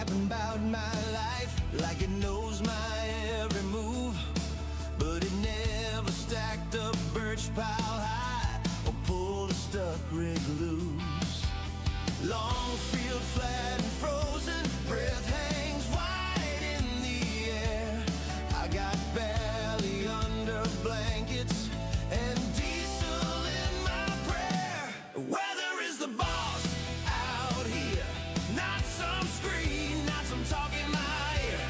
yapping about my life like it knows my every move, but it never stacked up birch pile high or pulled a stuck rig loose. Long field flat and frozen, breath hangs wide in the air. I got belly under blankets and diesel in my prayer. Weather is the boss out here, not some screen, not some talk in my ear.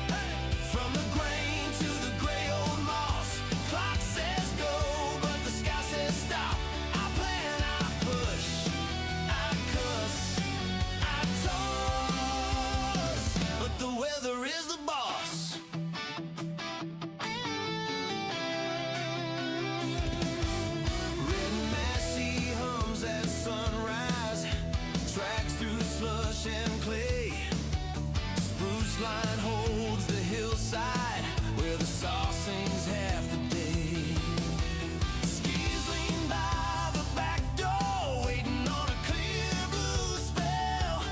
From the grain to the gray old moss, clock says go, but the sky says stop. I plan, I push, I cuss, I toss, but the weather is the boss. Red Massey hums at sunrise, tracks through slush and clay. Spruce line holds the hillside where the saw sings half the day. Skis lean by the back door, waiting on a clear blue spell.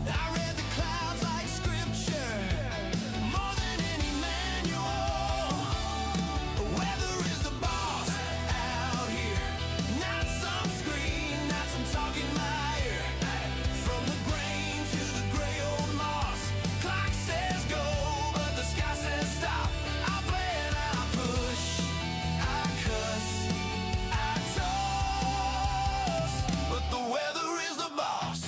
I read the clouds like scripture, more than any manual. Weather is the boss out here, not some screen, not some talk in my ear. From the grain to the gray old moss, clock says go, but the sky says stop. I plan, I push, I cuss, I toss, but the weather is the boss.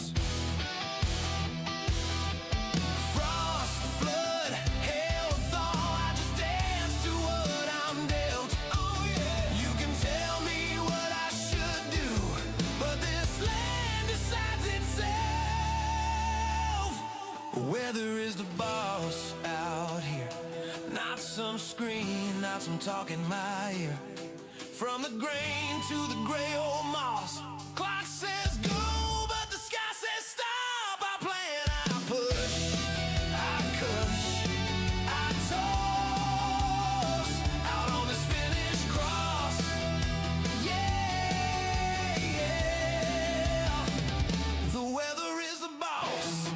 Frost, flood, hail, thaw, I just dance to what I'm dealt. Oh yeah, you can tell me what I should do, but this land decides itself. Weather is the boss out here, not some screen, not some talk in my ear. From the grain to the gray old moss, clock says go, but the sky says stop. I plan, I push, I cuss, I toss, out on this finished cross. Yeah, yeah, the weather is the boss.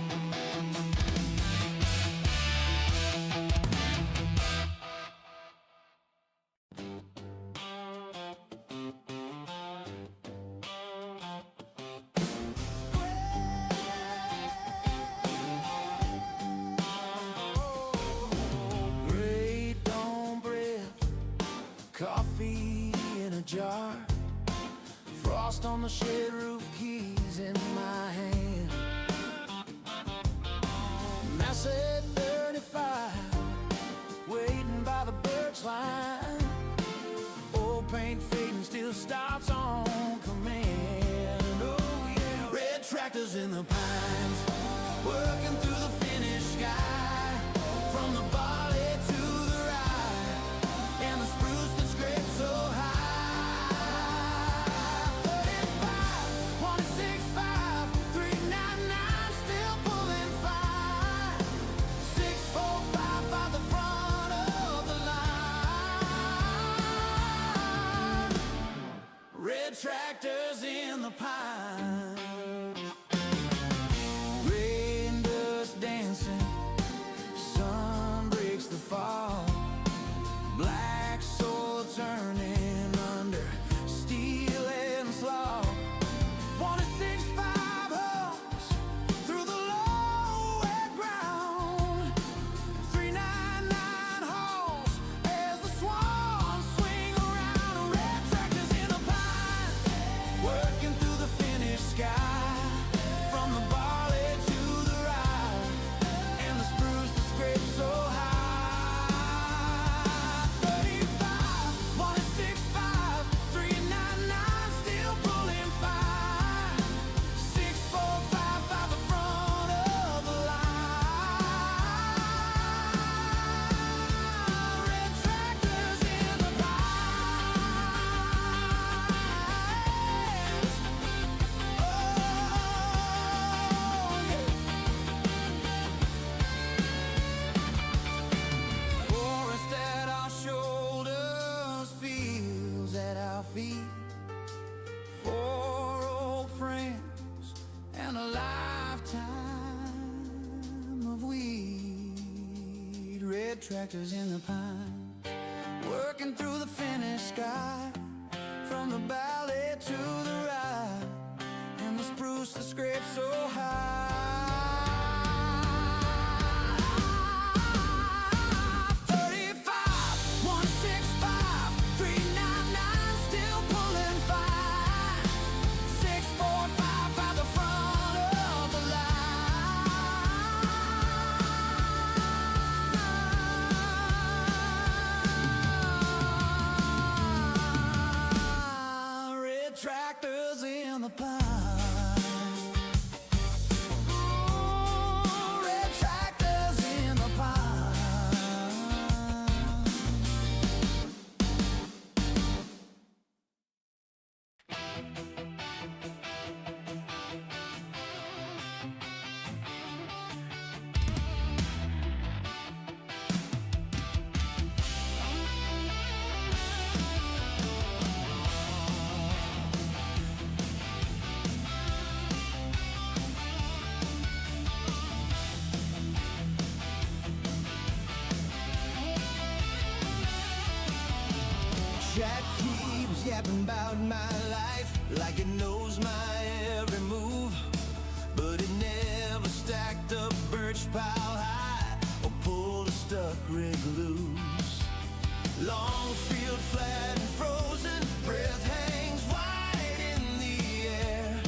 Great dawn breath, coffee in a jar, frost on the shed roof, keys in my hand. Mass at 35, waiting by the birch line. Old paint fading, still starts on command. Oh yeah, red tractors in the pines, working through the finished sky. From the barley to the rye, and the spruce that scrapes so high. 35, 165, 399, still pulling fine. 645 by the front of the line. Red tractors in the pine. Rain dust dancing, sun breaks the fall. Black soil turning under steel and slaw. 165 homes through the low wet ground. 399 hauls as the swans swing around. Red tractors in the pine, working through the finished tractors in the pines, working through the finished sky, from the valley to the ride, and the spruce that scrapes so high. 35, 165, 399, still pulling fine. 645 at the front of the line. Red tractors in the pine. Jack keeps yapping about my life like it knows my every move, but it never stacked a birch pile high or pulled a stuck rig loose. Long field flat and frozen, breath hangs wide in the air.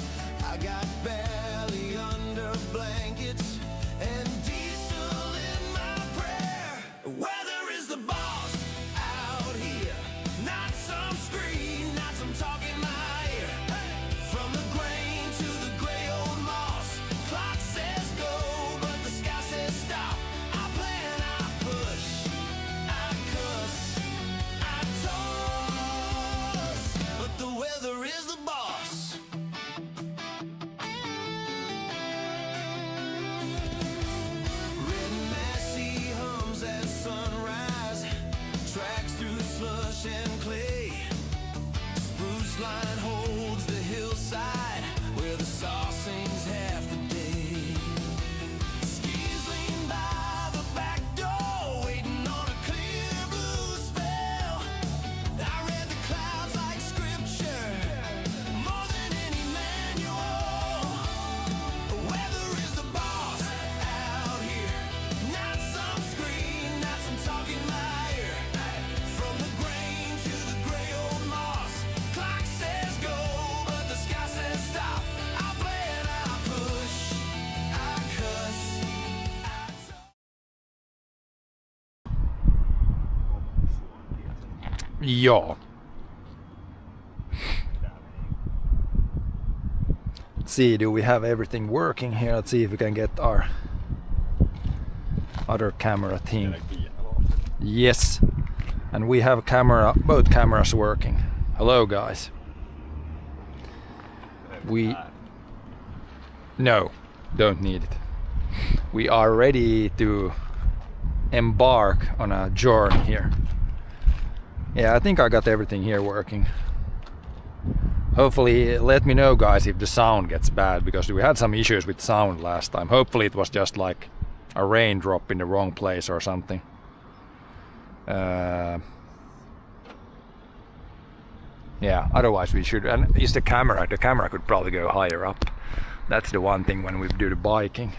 I got belly under blankets and diesel in my prayer. Weather is the boss out here. Not some screen, not some talk in my ear. From the grain to the gray old moss, clock says go, but the sky says stop. I plan, I push, I cuss, I toss, but the weather is the boss. Red Massey hums at sunrise, tracks through slush and clay. Spruce line holds the hillside where the saw sings half the day. Skis lean by the back door, waiting on a clear blue spell. I read the clouds like scripture, more than any manual. Weather is the boss out here. Not some screen, not some talk in my ear. From the grain to the gray old moss, clock says go, but the sky says stop. I plan, I push, I cuss, I Ja. Let's see, do we have everything working here? Let's see if we can get our other camera thing. Yes. And we have both cameras working. Hello guys. No, don't need it. We are ready to embark on a journey here. Yeah, I think I got everything here working. Hopefully, let me know guys if the sound gets bad, because we had some issues with sound last time. Hopefully it was just like a raindrop in the wrong place or something. Yeah, otherwise we should. And is the camera could probably go higher up. That's the one thing when we do the biking.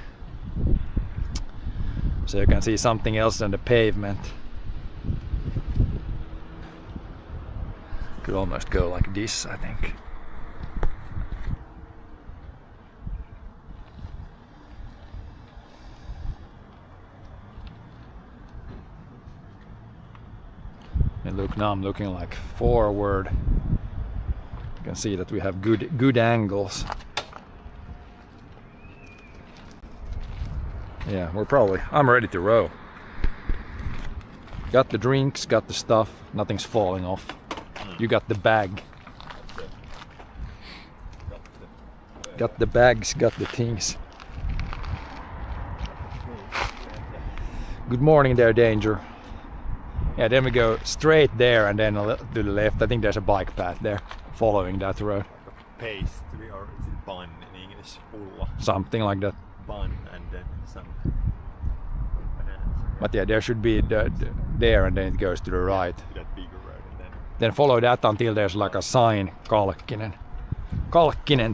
So you can see something else than the pavement. Could almost go like this, I think. And look, now I'm looking like forward. You can see that we have good angles. Yeah, I'm ready to row. Got the drinks, got the stuff, nothing's falling off. You got the bag. Got the bags, got the things. Good morning there, Danger. Yeah, then we go straight there and then to the left. I think there's a bike path there, following that road. Pastry, or is it bun in English? Pulla. Something like that. Bun and then some bananas. But yeah, there should be there, and then it goes to the right. To that bigger road, and then Then follow that until there's like a sign, Kalkkinen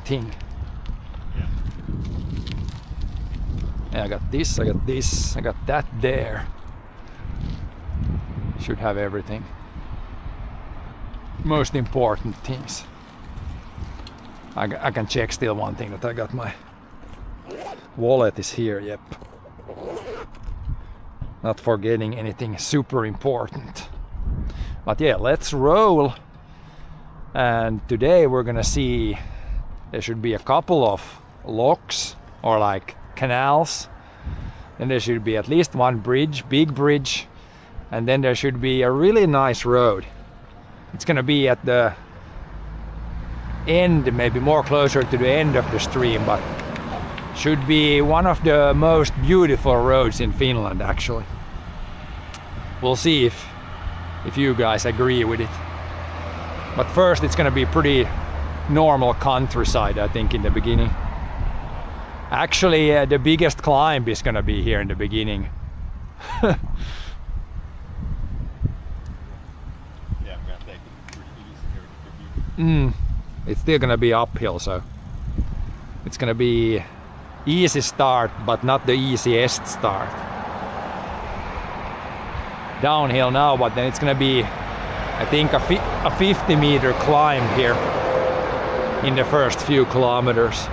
thing. yeah. Yeah, I got this, I got that there. Should have everything. Most important things. I can check still one thing, that I got my wallet is here, yep. Not forgetting anything super important. But yeah, let's roll. And today we're gonna see, there should be a couple of locks or like canals. Then there should be at least one bridge, big bridge. And then there should be a really nice road. It's gonna be at the end, maybe more closer to the end of the stream, but should be one of the most beautiful roads in Finland actually. We'll see if you guys agree with it. But first it's gonna be pretty normal countryside, I think, in the beginning. Actually, the biggest climb is gonna be here in the beginning. Yeah, I'm gonna take it pretty easy here at the beginning. It's still gonna be uphill, so it's gonna be easy start, but not the easiest start. Downhill now, but then it's gonna be, I think, a 50-meter climb here in the first few kilometers.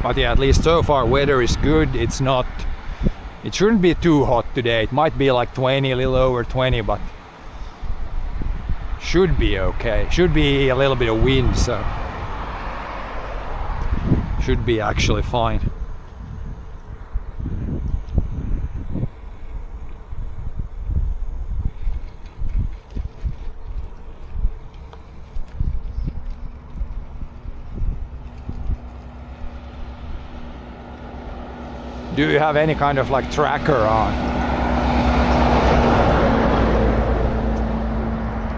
But yeah, at least so far weather is good. It shouldn't be too hot today. It might be like 20, a little over 20, but should be okay. Should be a little bit of wind, so should be actually fine. Do you have any kind of like tracker on?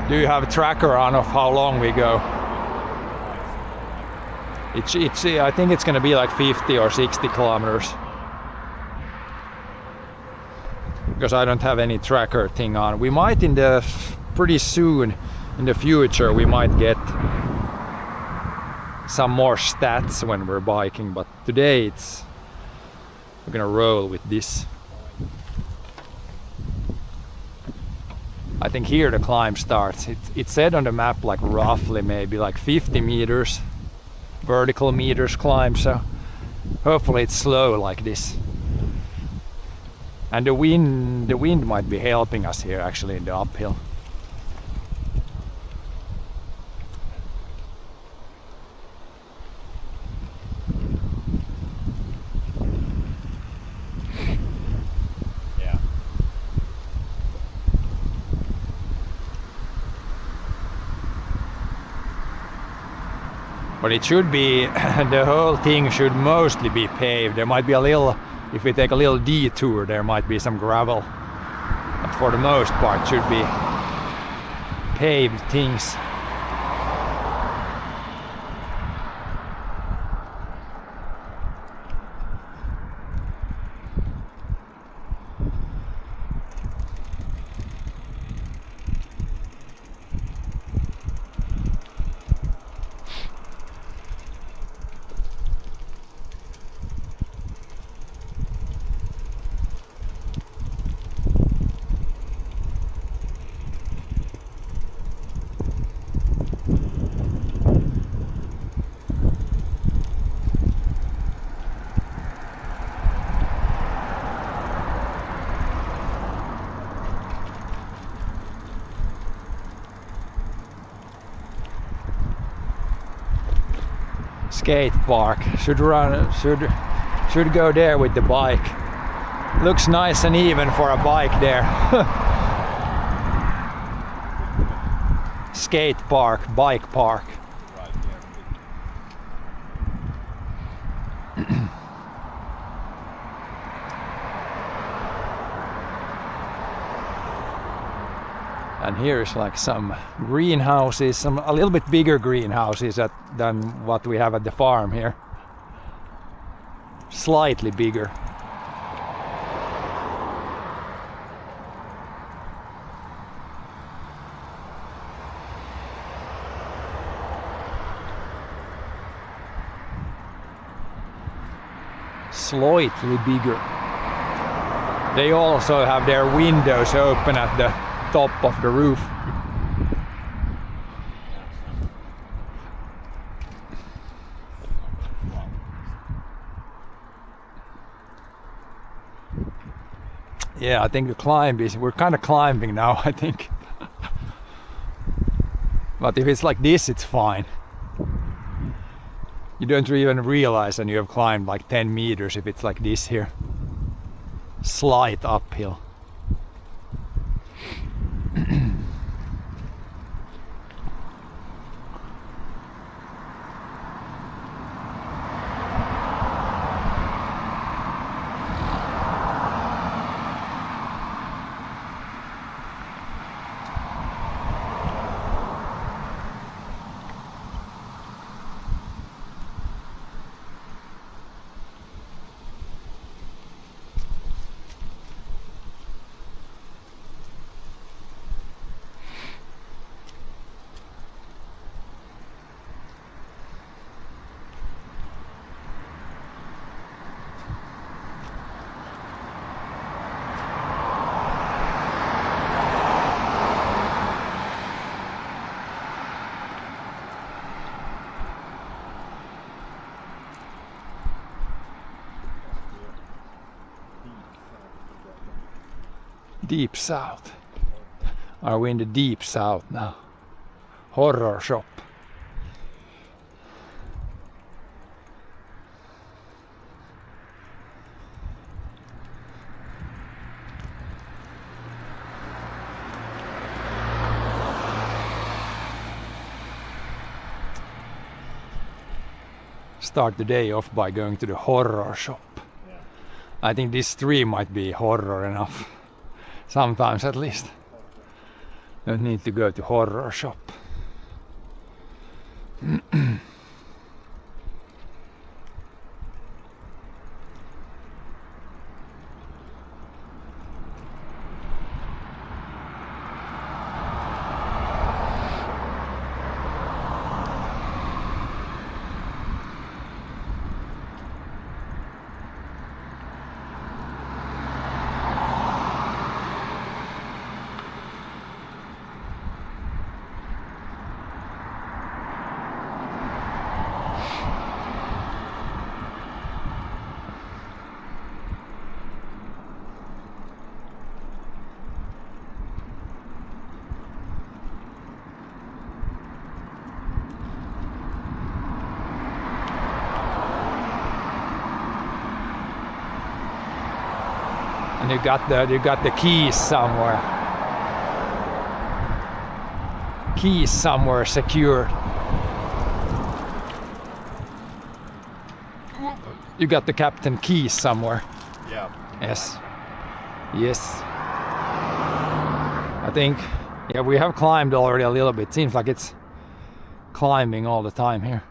Do you have a tracker on of how long we go? I think it's gonna be like 50 or 60 kilometers. Because I don't have any tracker thing on. We might pretty soon in the future we might get some more stats when we're biking, but today we're gonna roll with this. I think here the climb starts. It said on the map like roughly maybe like 50 meters, vertical meters climb, so hopefully it's slow like this. And the wind might be helping us here actually in the uphill. But it should be, the whole thing should mostly be paved. There might be a little, if we take a little detour, there might be some gravel. But for the most part, should be paved things. Skate park. Should go there with the bike. Looks nice and even for a bike there. Skate park, bike park. Right, yeah. And here's like some greenhouses, some a little bit bigger greenhouses than what we have at the farm here. Slightly bigger. Slightly bigger. They also have their windows open at the top of the roof. Yeah, I think the climb is, we're kind of climbing now, I think. But if it's like this, it's fine. You don't even realize and you have climbed like 10 meters if it's like this here. Slight uphill. Deep South. Are we in the Deep South now? Horror shop. Start the day off by going to the horror shop. Yeah. I think this stream might be horror enough. Sometimes at least. Don't need to go to horror shop. And you got the keys somewhere. Keys somewhere secured. You got the captain keys somewhere. Yeah. Yes. Yes. I think, yeah, we have climbed already a little bit. Seems like it's climbing all the time here.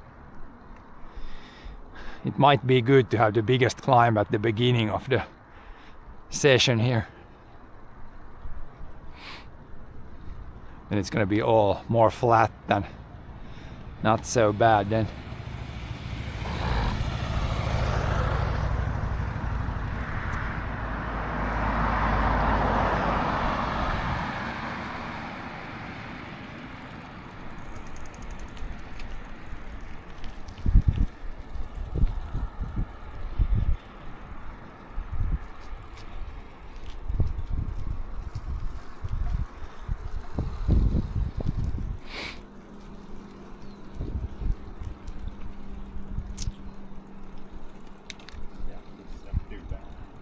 It might be good to have the biggest climb at the beginning of the session here. And it's gonna be all more flat than not so bad then.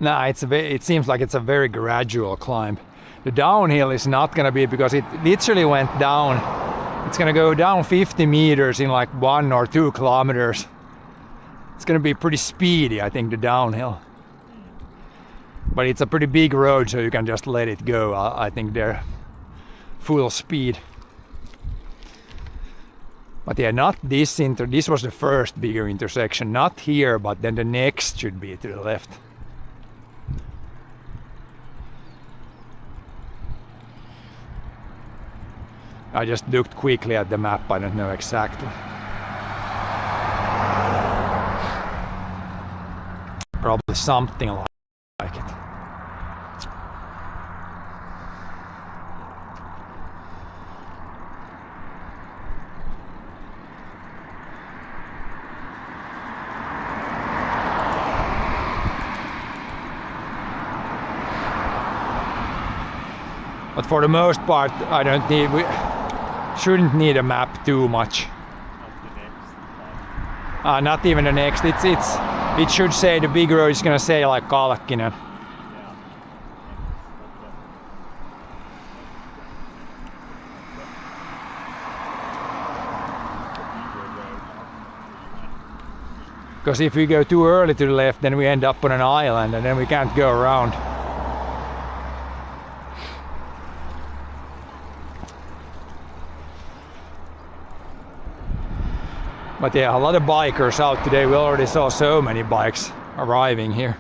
Nah, it seems like it's a very gradual climb. The downhill is not gonna be, because it literally went down. It's gonna go down 50 meters in like 1 or 2 kilometers. It's gonna be pretty speedy, I think, the downhill. But it's a pretty big road, so you can just let it go. I think there full speed. But yeah, not this this was the first bigger intersection, not here, but then the next should be to the left. I just looked quickly at the map, I don't know exactly. Probably something like it. But for the most part, I don't need, we shouldn't need a map too much. Not even the next. It should say the big road is gonna say like Kalkkinen. Because if we go too early to the left, then we end up on an island and then we can't go around. But yeah, a lot of bikers out today. We already saw so many bikes arriving here.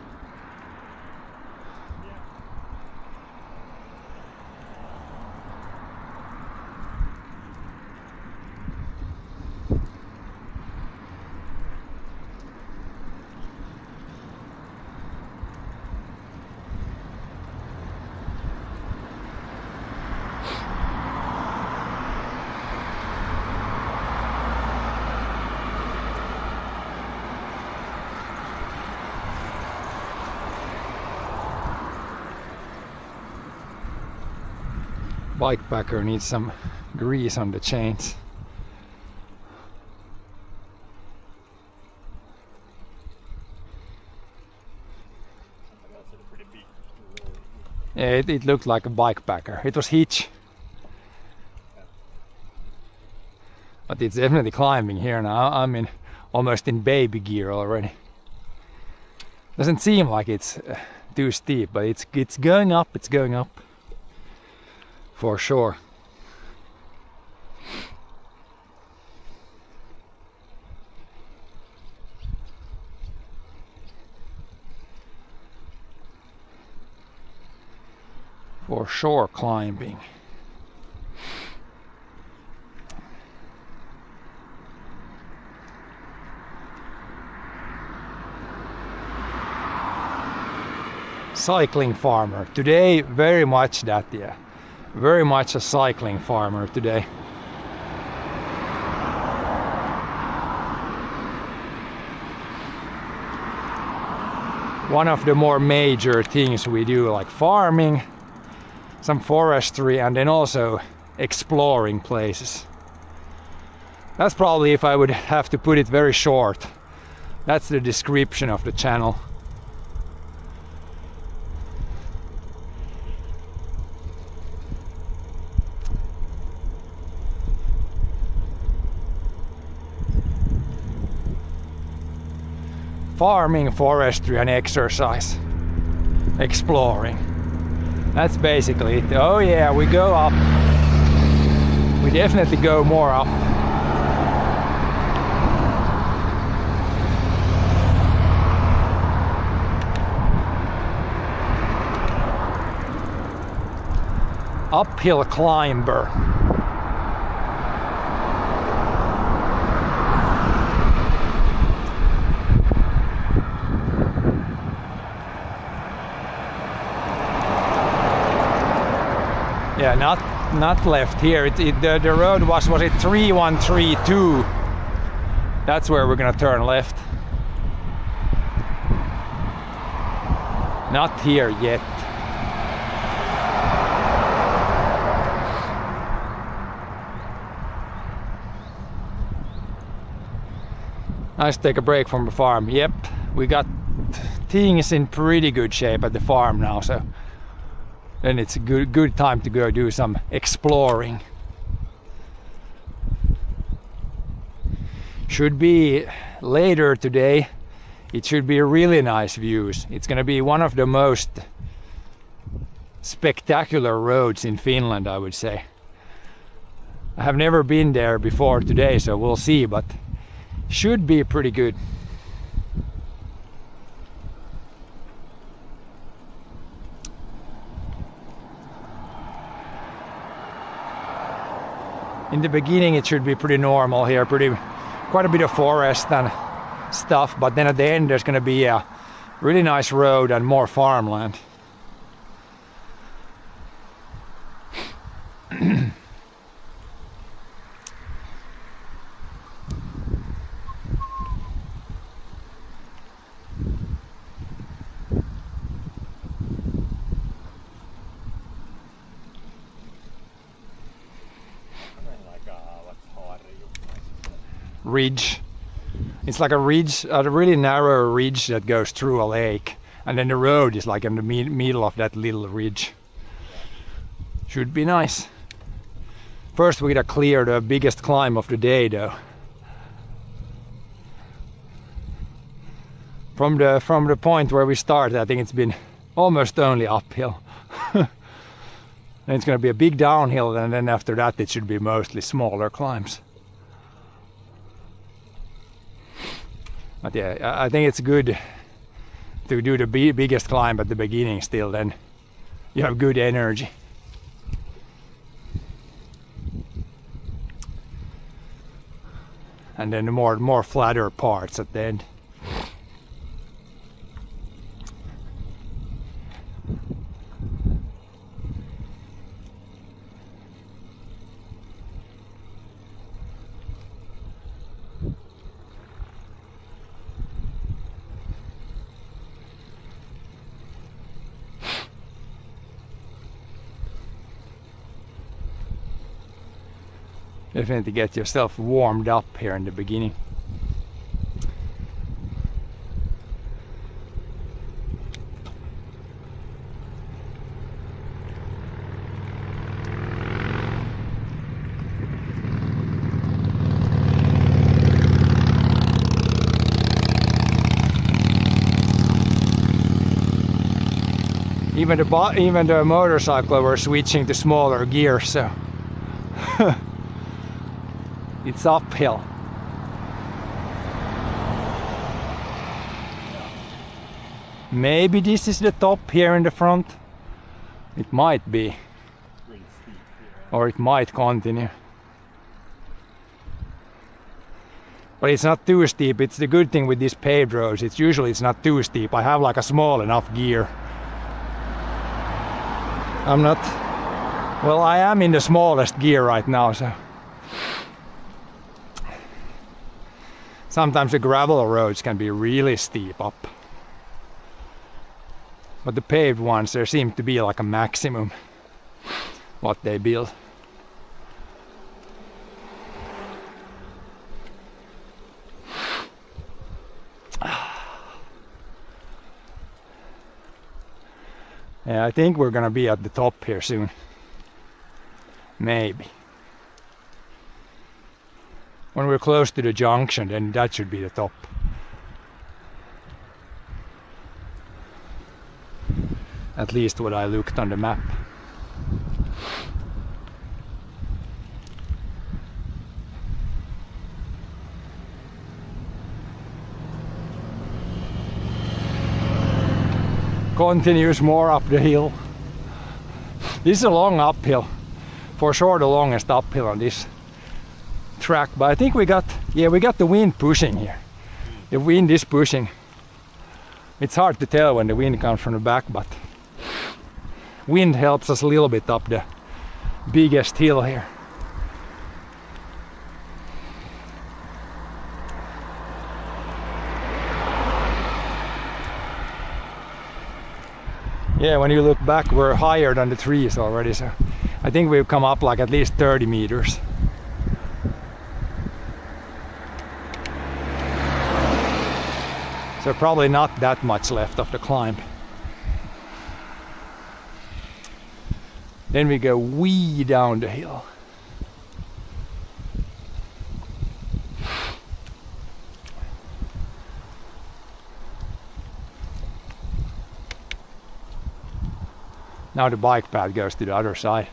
Bikepacker needs some grease on the chains. Yeah, it looked like a bikepacker. It was hitch. But it's definitely climbing here now. I'm in almost in baby gear already. Doesn't seem like it's too steep, but it's going up. It's going up. For sure. For sure climbing. Cycling farmer. Today very much that, yeah. Very much a cycling farmer today. One of the more major things we do, like farming, some forestry, and then also exploring places. That's probably, if I would have to put it very short, that's the description of the channel. Farming, forestry and exercise. Exploring. That's basically it. Oh yeah, we go up. We definitely go more up. Uphill climber. Yeah, not left here. The road was it 3132? That's where we're gonna turn left. Not here yet. Nice to take a break from the farm. Yep, we got things in pretty good shape at the farm now, so then it's a good time to go do some exploring. Should be later today. It should be really nice views. It's gonna be one of the most spectacular roads in Finland, I would say. I have never been there before today, so we'll see, but should be pretty good. In the beginning it should be pretty normal here, quite a bit of forest and stuff, but then at the end there's gonna be a really nice road and more farmland. Ridge. It's like a ridge, a really narrow ridge that goes through a lake, and then the road is like in the middle of that little ridge. Should be nice. First we gotta clear the biggest climb of the day though. From the point where we started, I think it's been almost only uphill. And it's gonna be a big downhill, and then after that it should be mostly smaller climbs. But yeah, I think it's good to do the biggest climb at the beginning still, then you have good energy. And then the more flatter parts at the end. Definitely get yourself warmed up here in the beginning. Even the motorcycle were switching to smaller gears, so it's uphill. Maybe this is the top here in the front. It might be. Pretty steep here. Or it might continue. But it's not too steep. It's the good thing with these paved roads. It's not too steep. I have like a small enough gear. I am in the smallest gear right now, so. Sometimes the gravel roads can be really steep up. But the paved ones, there seem to be like a maximum what they build. Yeah, I think we're gonna be at the top here soon. Maybe. When we're close to the junction, then that should be the top. At least what I looked on the map. Continues more up the hill. This is a long uphill. For sure the longest uphill on this track, but I think we got the wind pushing here. The wind is pushing. It's hard to tell when the wind comes from the back, but wind helps us a little bit up the biggest hill here. Yeah, when you look back, we're higher than the trees already, so I think we've come up like at least 30 meters. So probably not that much left of the climb. Then we go way down the hill. Now the bike path goes to the other side.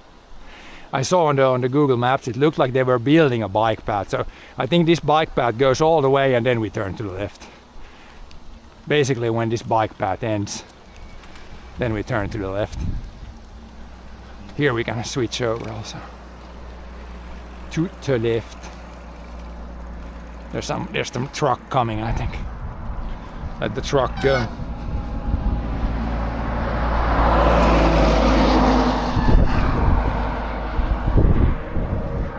I saw on the Google Maps, it looked like they were building a bike path. So I think this bike path goes all the way and then we turn to the left. Basically when this bike path ends, then we turn to the left. Here we can switch over also. To the left. There's some truck coming, I think. Let the truck go.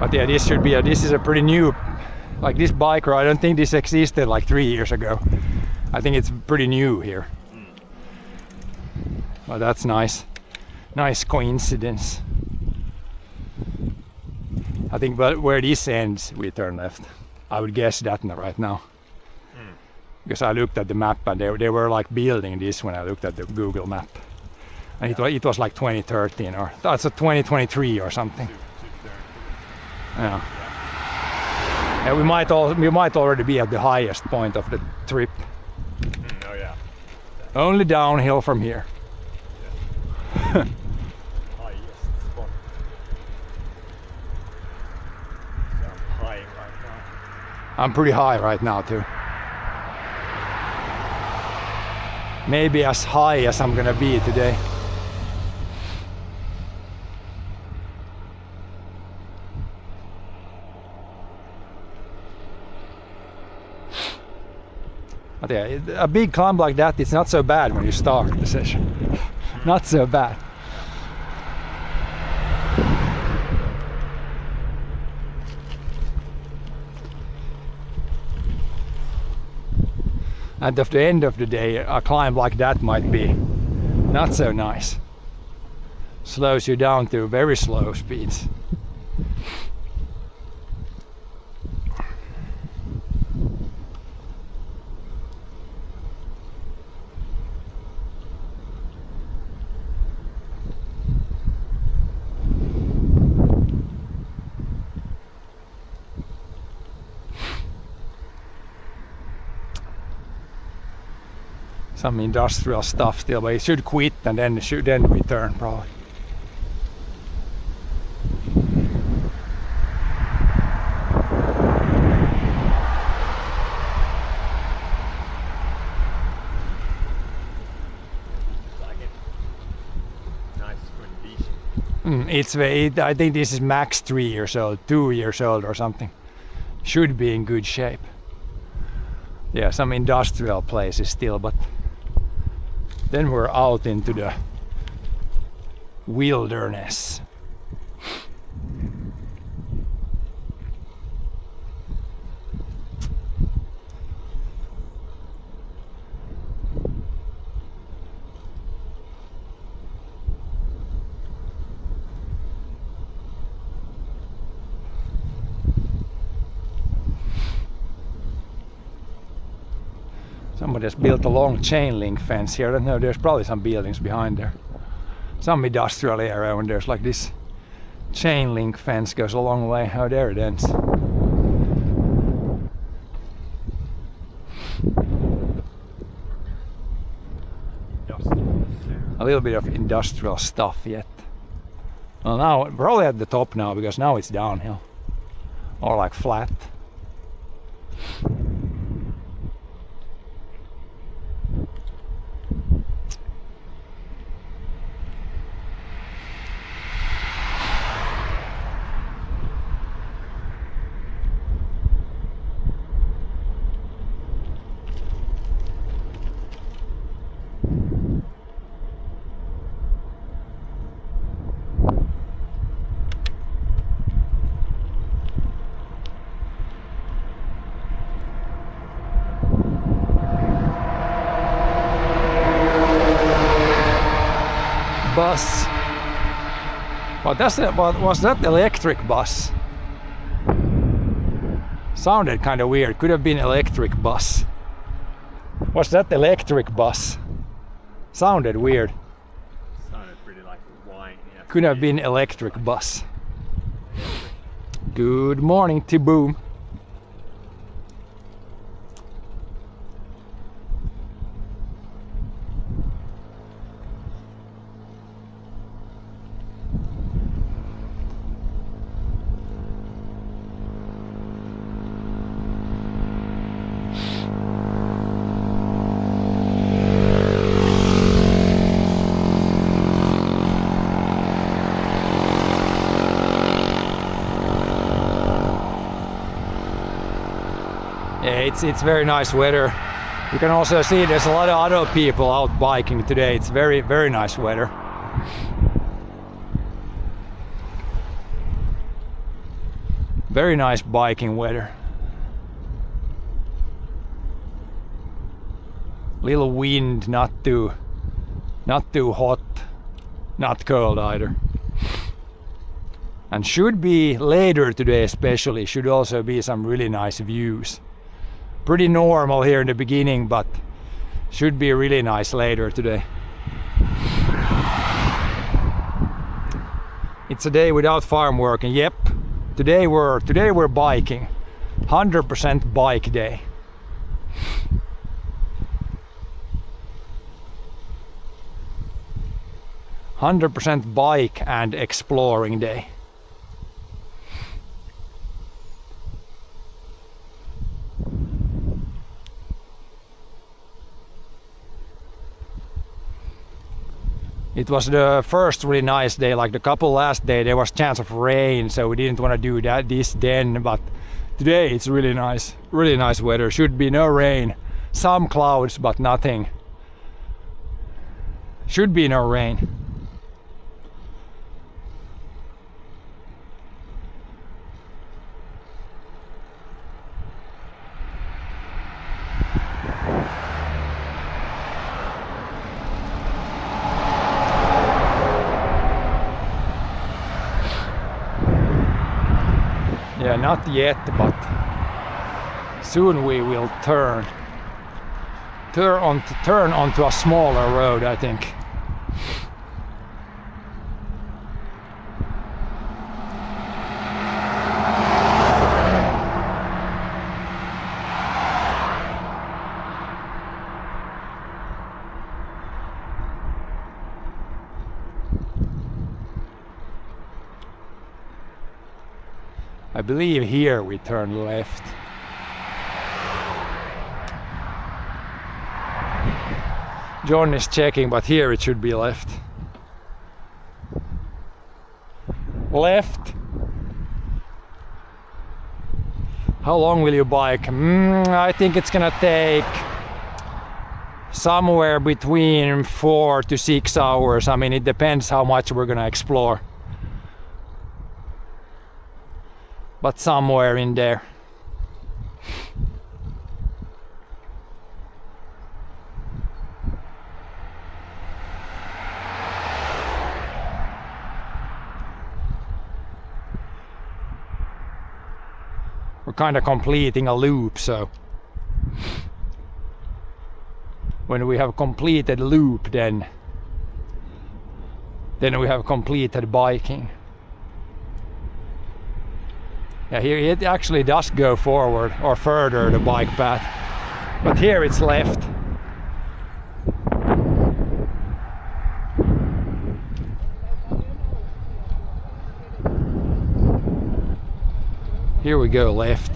But yeah, this is a pretty new, like this bike ride. I don't think this existed like 3 years ago. I think it's pretty new here. But that's nice. Nice coincidence. I think but where this ends, we turn left. I would guess that right now. Because I looked at the map and they were like building this when I looked at the Google map. And it was like 2013 or that's a 2023 or something. Yeah. And we might already be at the highest point of the trip. Oh yeah. Only downhill from here. Highest spot. So I'm high right now. I'm pretty high right now too. Maybe as high as I'm gonna be today. But yeah, a big climb like that, it's not so bad when you start the session. Not so bad. And at the end of the day, a climb like that might be not so nice. Slows you down to very slow speeds. Some industrial stuff still, but it should quit and then return probably. I think this is max 3 years old, 2 years old or something. Should be in good shape. Yeah, some industrial places still, but then we're out into the wilderness. Somebody has built a long chain link fence here. I don't know, there's probably some buildings behind there. Some industrial area when there's like this chain link fence goes a long way. Oh, there it ends. A little bit of industrial stuff yet. Well, now probably at the top now because now it's downhill. Or like flat. Bus. Was that electric bus? Sounded kind of weird. Could have been electric bus. Was that electric bus? Sounded weird. Sounded pretty like wine. Yeah. Could have been electric bus. Good morning, T-Boom. today. It's very nice weather. You can also see there's a lot of other people out biking today. It's very, very nice weather. Very nice biking weather. Little wind, not too hot, not cold either. And should be later today especially, should also be some really nice views. Pretty normal here in the beginning, but should be really nice later today. It's a day without farm work, and yep, today we're biking. 100% bike day. "100% bike and exploring day." It was the first really nice day. Like the couple last day there was chance of rain, so we didn't want to do this then, but today it's really nice weather. Should be no rain, some clouds but nothing. Should be no rain. Yeah, not yet, but soon we will turn onto a smaller road, I think. I believe here we turn left. John is checking, but here it should be left. Left. How long will you bike? I think it's gonna take somewhere between 4 to 6 hours. I mean, it depends how much we're gonna explore. But somewhere in there. We're kind of completing a loop, so when we have completed loop, then we have completed biking. Yeah, here it actually does go forward or further, the bike path, but here it's left. Here we go left.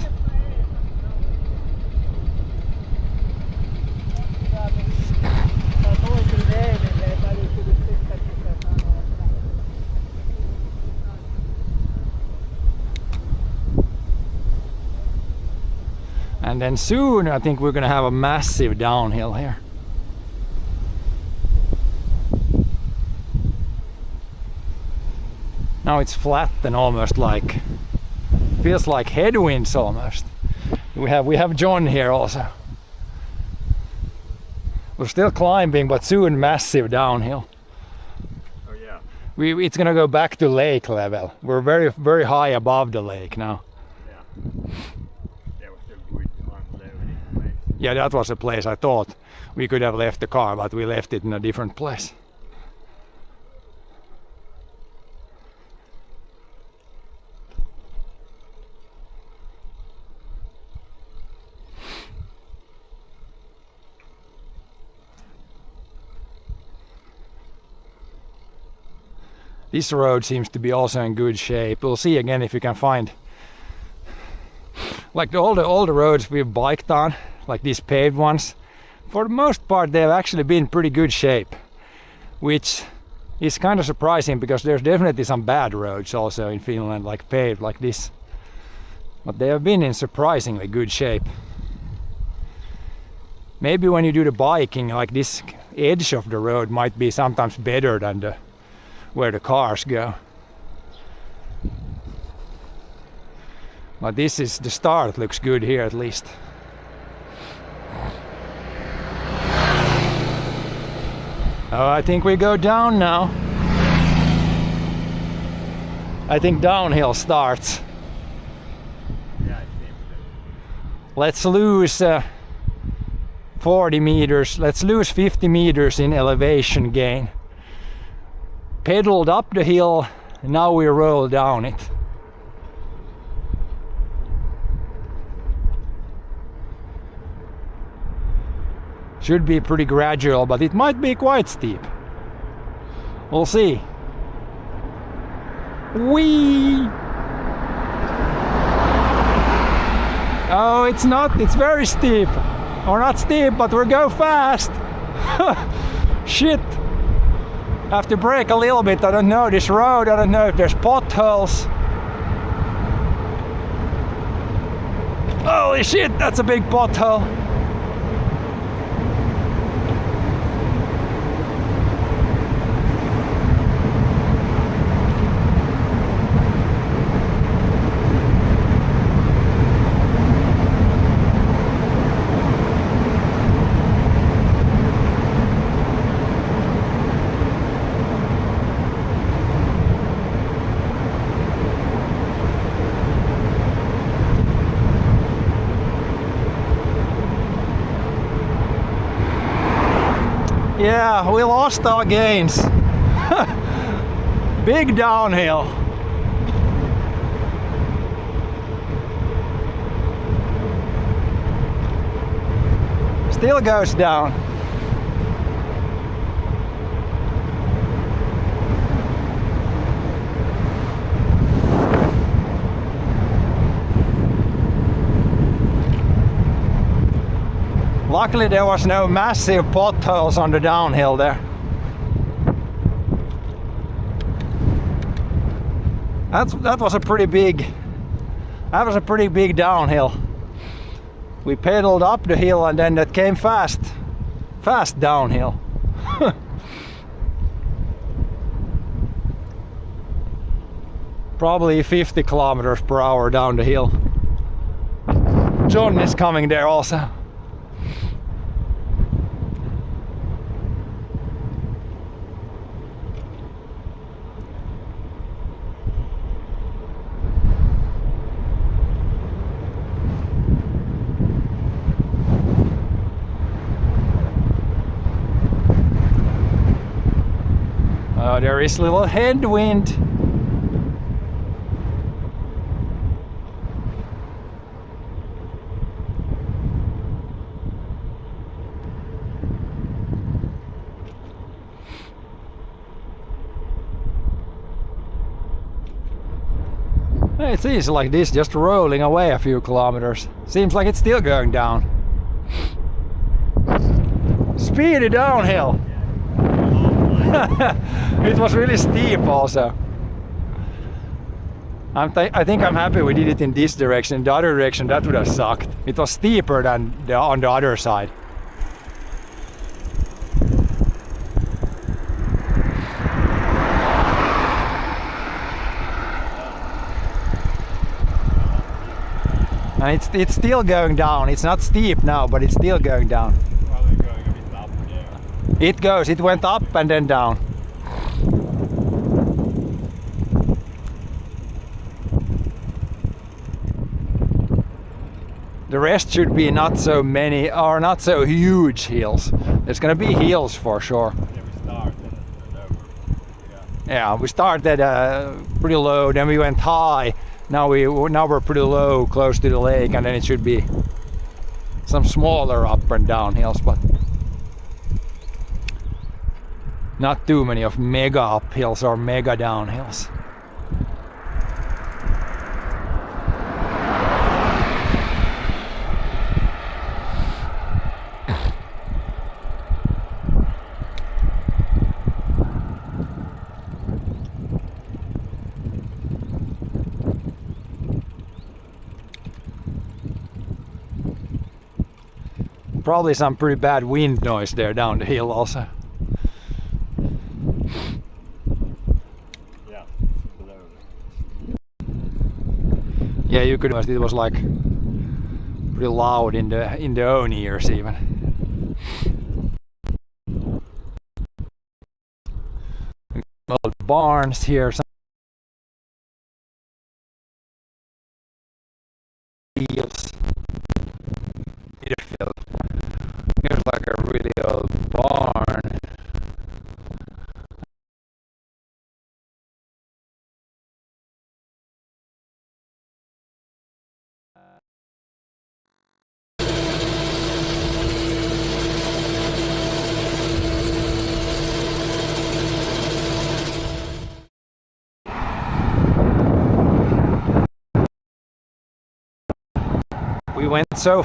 And then soon I think we're gonna have a massive downhill here. Now it's flat and almost like, feels like headwinds almost. We have John here also. We're still climbing, but soon massive downhill. Oh yeah. It's gonna go back to lake level. We're very, very high above the lake now. Yeah. Yeah, that was a place I thought we could have left the car, but we left it in a different place. This road seems to be also in good shape. We'll see again if we can find, like all the roads we've biked on, like these paved ones, for the most part they've actually been pretty good shape, which is kind of surprising because there's definitely some bad roads also in Finland, like paved like this, but they have been in surprisingly good shape. maybe when you do the biking, like this edge of the road might be sometimes better than the where the cars go. But this is the start, looks good here at least. Oh, I think we go down now. I think downhill starts. Yeah, it seems to. Let's lose 40 meters. Let's lose 50 meters in elevation gain. Pedaled up the hill, now we roll down it. Should be pretty gradual, but it might be quite steep. We'll see. Whee! Oh, it's not, it's very steep. Or not steep, but we go fast. Shit. Have to brake a little bit. I don't know this road. I don't know if there's potholes. Holy shit, that's a big pothole. Yeah, we lost our gains. Big downhill. Still goes down. Luckily there was no massive potholes on the downhill there. That was a pretty big downhill. We pedaled up the hill and then that came fast downhill. Probably 50 kilometers per hour down the hill. John is coming there also. There is a little headwind. It's easy like this, just rolling away a few kilometers. Seems like it's still going down. Speedy downhill. It was really steep also. I think I'm happy we did it in this direction. In the other direction that would have sucked. It was steeper than on the other side. And it's still going down. It's not steep now, but it's still going down. Probably going a bit up there. It went up and then down. The rest should be not so many or not so huge hills. There's gonna be hills for sure. Yeah, we started over. Yeah, we started pretty low, then we went high. Now we're pretty low, close to the lake, and then it should be some smaller up and down hills, but not too many of mega uphills or mega downhills. probably some pretty bad wind noise there down the hill also. Yeah, below. Yeah, you could. It was like pretty loud in the own ears even. Old barns here. Some fields. Here's like a really old barn. We went so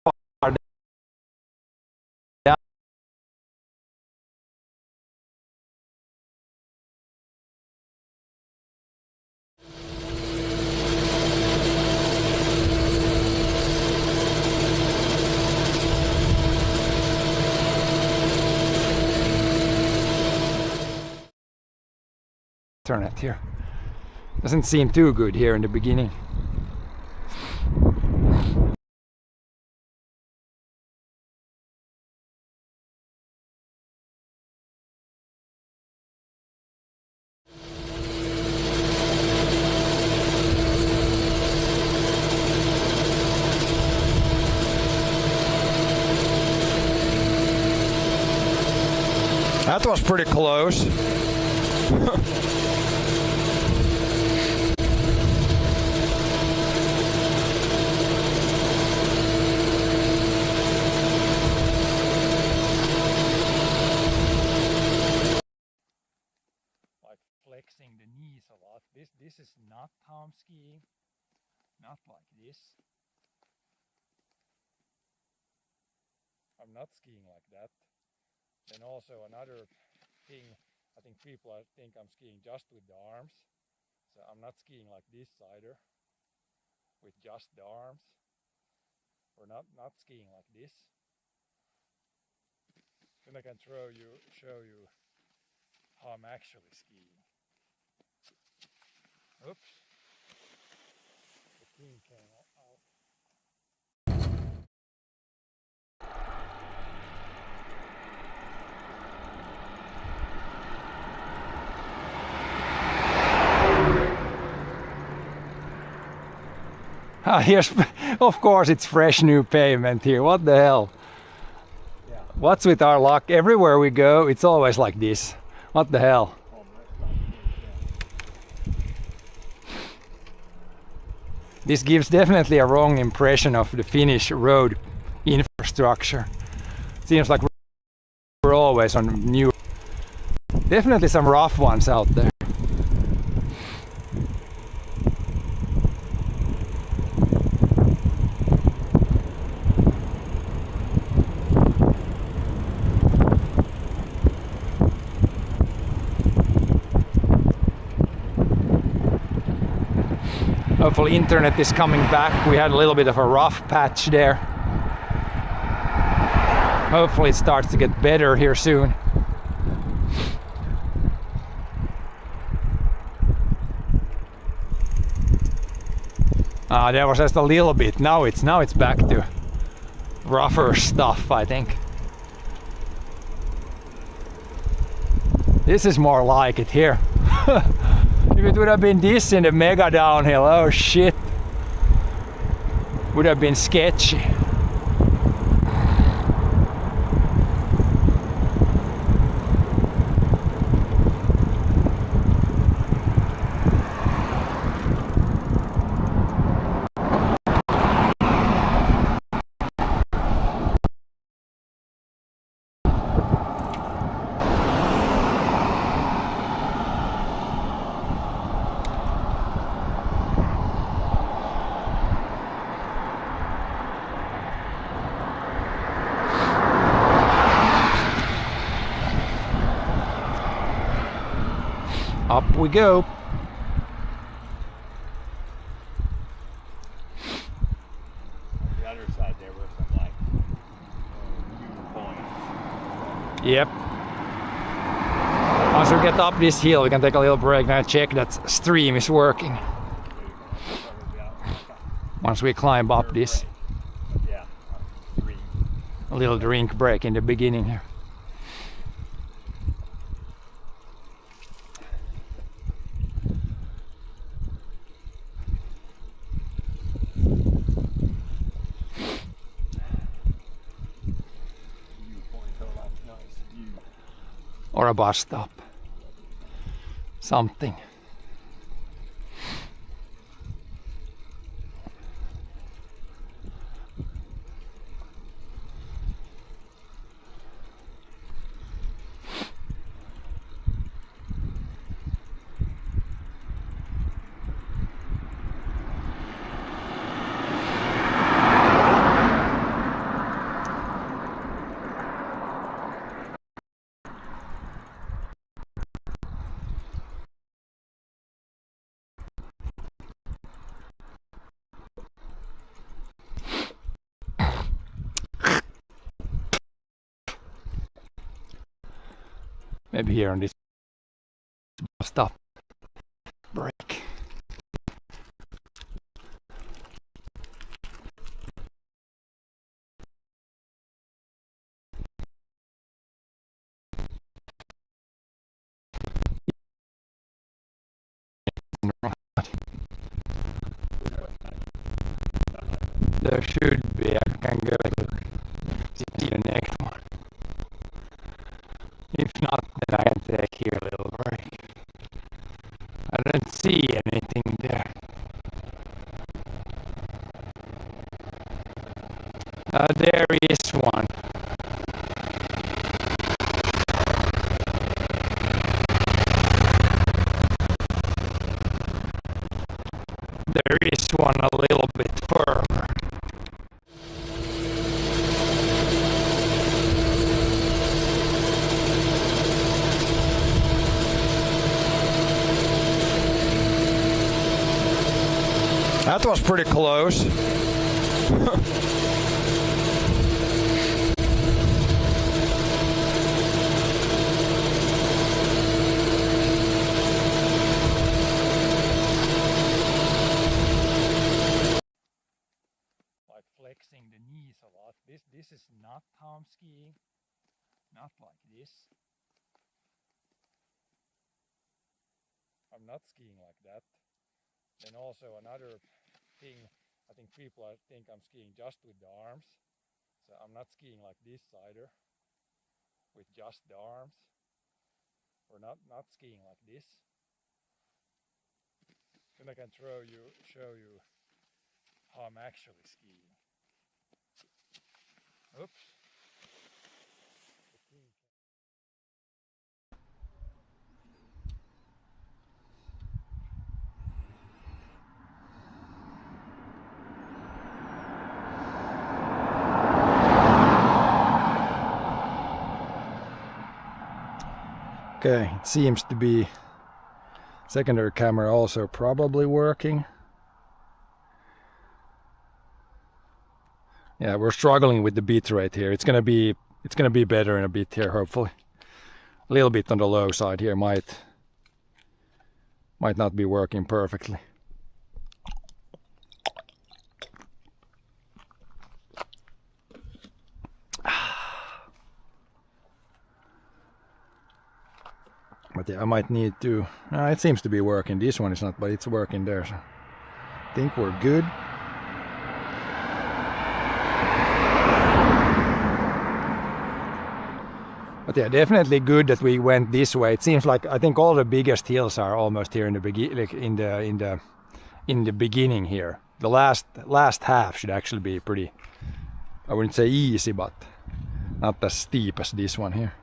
far down. Turn it here. Doesn't seem too good here in the beginning. That was pretty close. Like flexing the knees a lot. This is not how I'm skiing. Not like this. I'm not skiing like that. Then also another thing, I think people think I'm skiing just with the arms. So I'm not skiing like this either, with just the arms. Or not skiing like this. Then I can show you how I'm actually skiing. Oops. The thing came out. Here's, of course, it's fresh new pavement here. What the hell? Yeah. What's with our luck? Everywhere we go, it's always like this. What the hell? This gives definitely a wrong impression of the Finnish road infrastructure. Seems like we're always on new. Definitely some rough ones out there. Hopefully internet is coming back. We had a little bit of a rough patch there. Hopefully it starts to get better here soon. There was just a little bit. Now it's back to rougher stuff, I think. This is more like it here. If it would have been this in the mega downhill, oh shit, would have been sketchy. Up we go. Yep. Once we get up this hill, we can take a little break and check that stream is working. Once we climb up this. Yeah. A little drink break in the beginning here. Or a bus stop. Something. Maybe here on this bus stop break. There should be. I can go see the next one. If not, then I can take here a little break. I don't see anything there. There is one. There is one a little bit firmer. That was pretty close. Like flexing the knees a lot. This is not how I'm skiing. Not like this. I'm not skiing like that. Then also another thing, I think people think I'm skiing just with the arms. So I'm not skiing like this either, with just the arms. Or not skiing like this. Then I can show you how I'm actually skiing. Oops. Okay, it seems to be secondary camera also probably working. Yeah, we're struggling with the bit rate here. It's gonna be better in a bit here, hopefully. A little bit on the low side here might not be working perfectly. But yeah, I might need to. It seems to be working. This one is not, but it's working there. So I think we're good. But yeah, definitely good that we went this way. It seems like I think all the biggest hills are almost here in the in the beginning here. The last half should actually be pretty. I wouldn't say easy, but not as steep as this one here.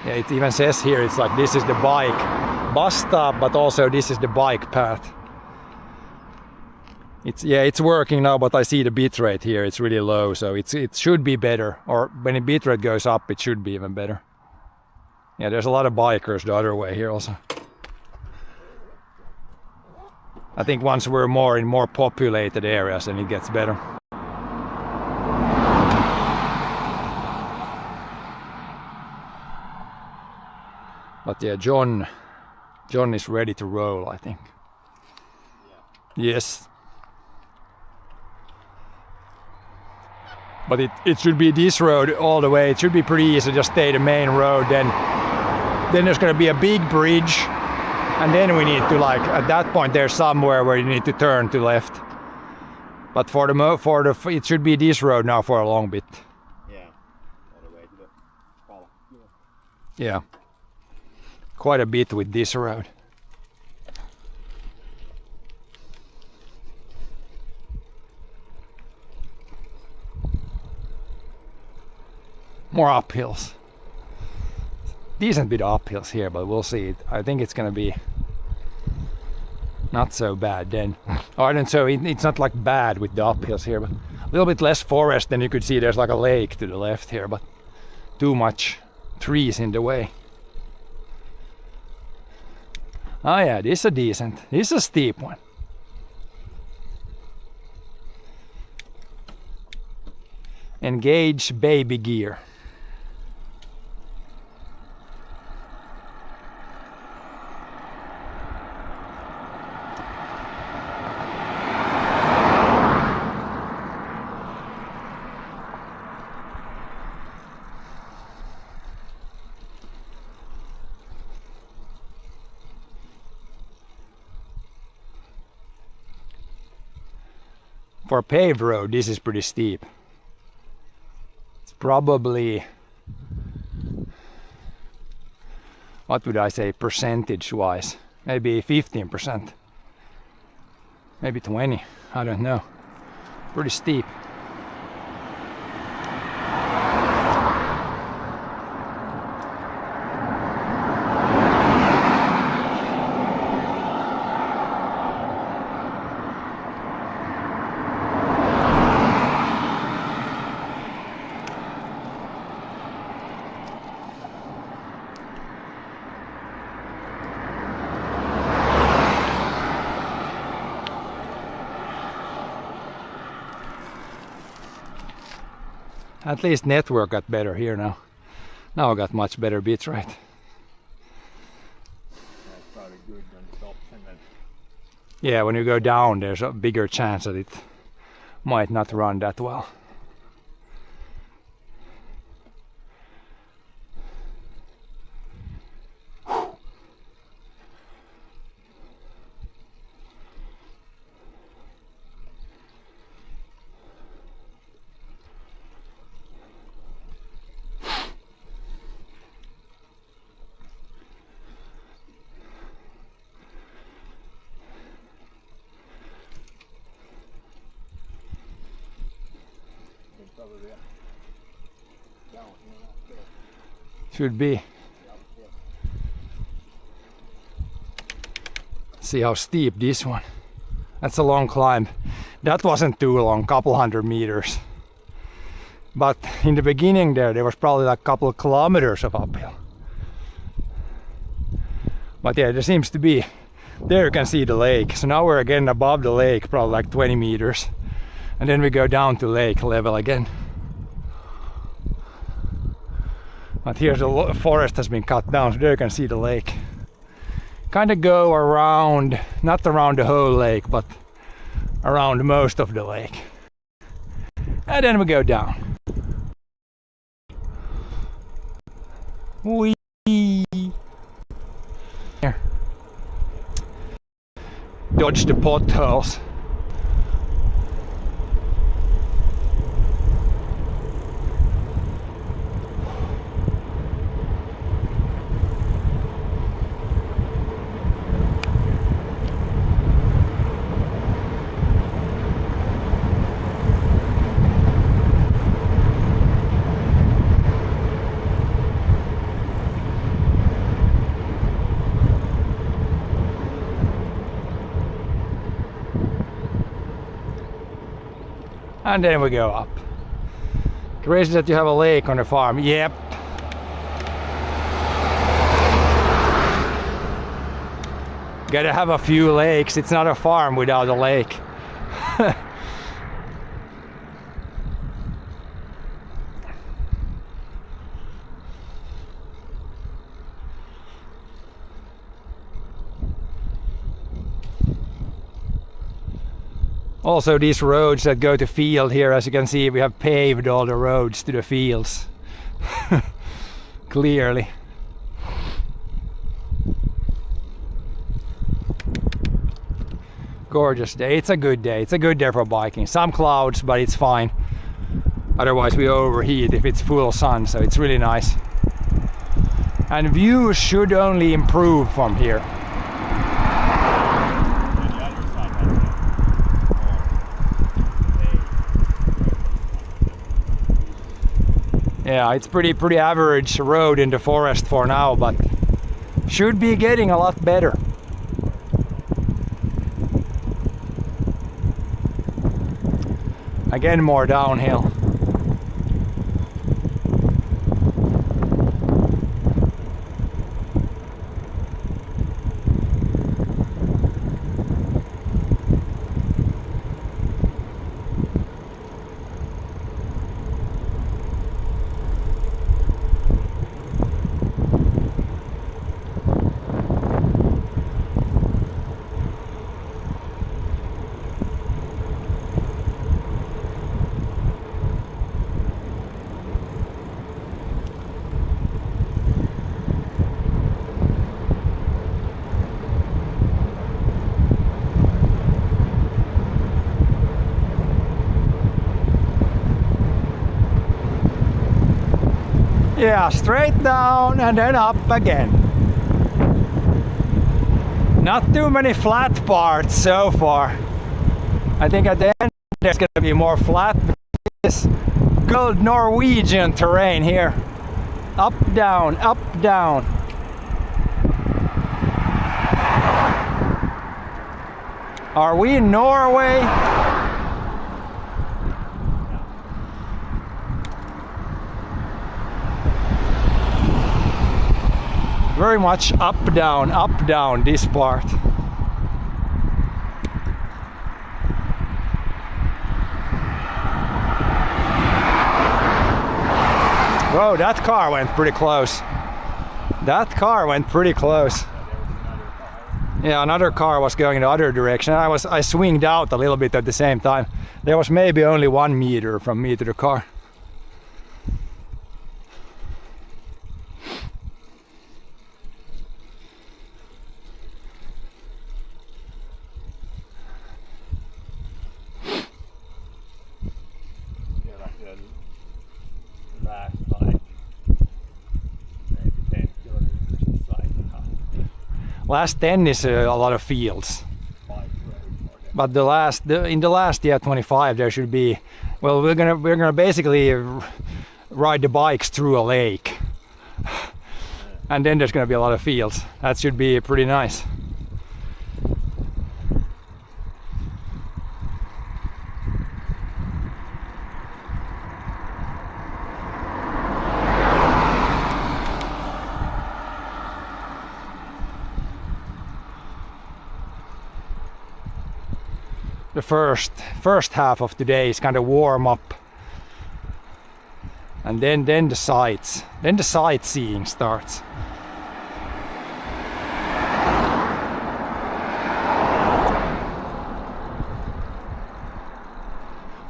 Yeah, it even says here it's like this is the bus stop, but also this is the bike path. It's working now, but I see the bit rate here, it's really low, so it should be better. Or when the bit rate goes up, it should be even better. Yeah, there's a lot of bikers the other way here also. I think once we're more in more populated areas, then it gets better. But yeah, John is ready to roll, I think. Yes. But it should be this road all the way. It should be pretty easy to just stay the main road. Then there's gonna be a big bridge, and then we need to, like, at that point there's somewhere where you need to turn to left. But for the it should be this road now for a long bit. Yeah, all the way to the Pala. Yeah, quite a bit with this road. More uphills. Decent bit of uphills here, but we'll see. I think it's gonna be not so bad then. Or and so it's not like bad with the uphills here, but a little bit less forest. Then you could see there's like a lake to the left here, but too much trees in the way. Oh yeah, this is a decent. This is a steep one. Engage baby gear. For a paved road, this is pretty steep. It's probably, what would I say, percentage-wise? Maybe 15%. Maybe 20, I don't know. Pretty steep. At least network got better here now. Now I got much better bits right. That's probably good when it stops and then. Yeah, when you go down there's a bigger chance that it might not run that well. Should be. See how steep this one. That's a long climb. That wasn't too long, couple hundred meters. But in the beginning there was probably like a couple of kilometers of uphill. But yeah, there seems to be, there you can see the lake. So now we're again above the lake, probably like 20 meters. And then we go down to lake level again. But here the forest has been cut down, so there you can see the lake. Kind of go around, not around the whole lake, but around most of the lake. And then we go down. Whee! Here. Dodge the potholes. And then we go up. Crazy that you have a lake on the farm. Yep. Gotta have a few lakes. It's not a farm without a lake. Also these roads that go to field here, as you can see, we have paved all the roads to the fields. Clearly. Gorgeous day. It's a good day. It's a good day for biking. Some clouds, but it's fine. Otherwise we overheat if it's full sun, so it's really nice. And views should only improve from here. Yeah, it's pretty average road in the forest for now, but should be getting a lot better. Again, more downhill. Yeah, straight down and then up again. Not too many flat parts so far. I think at the end there's gonna be more flat. This good Norwegian terrain here. Up, down, up, down. Are we in Norway? Very much up down this part. Whoa, that car went pretty close. That car went pretty close. Yeah, another car was going in the other direction. I swinged out a little bit at the same time. There was maybe only 1 meter from me to the car. Last 10 is a lot of fields, but in the last year 25 there should be. Well, we're gonna basically ride the bikes through a lake, and then there's gonna be a lot of fields. That should be pretty nice. The first half of the day is kind of warm up, and then the sightseeing starts.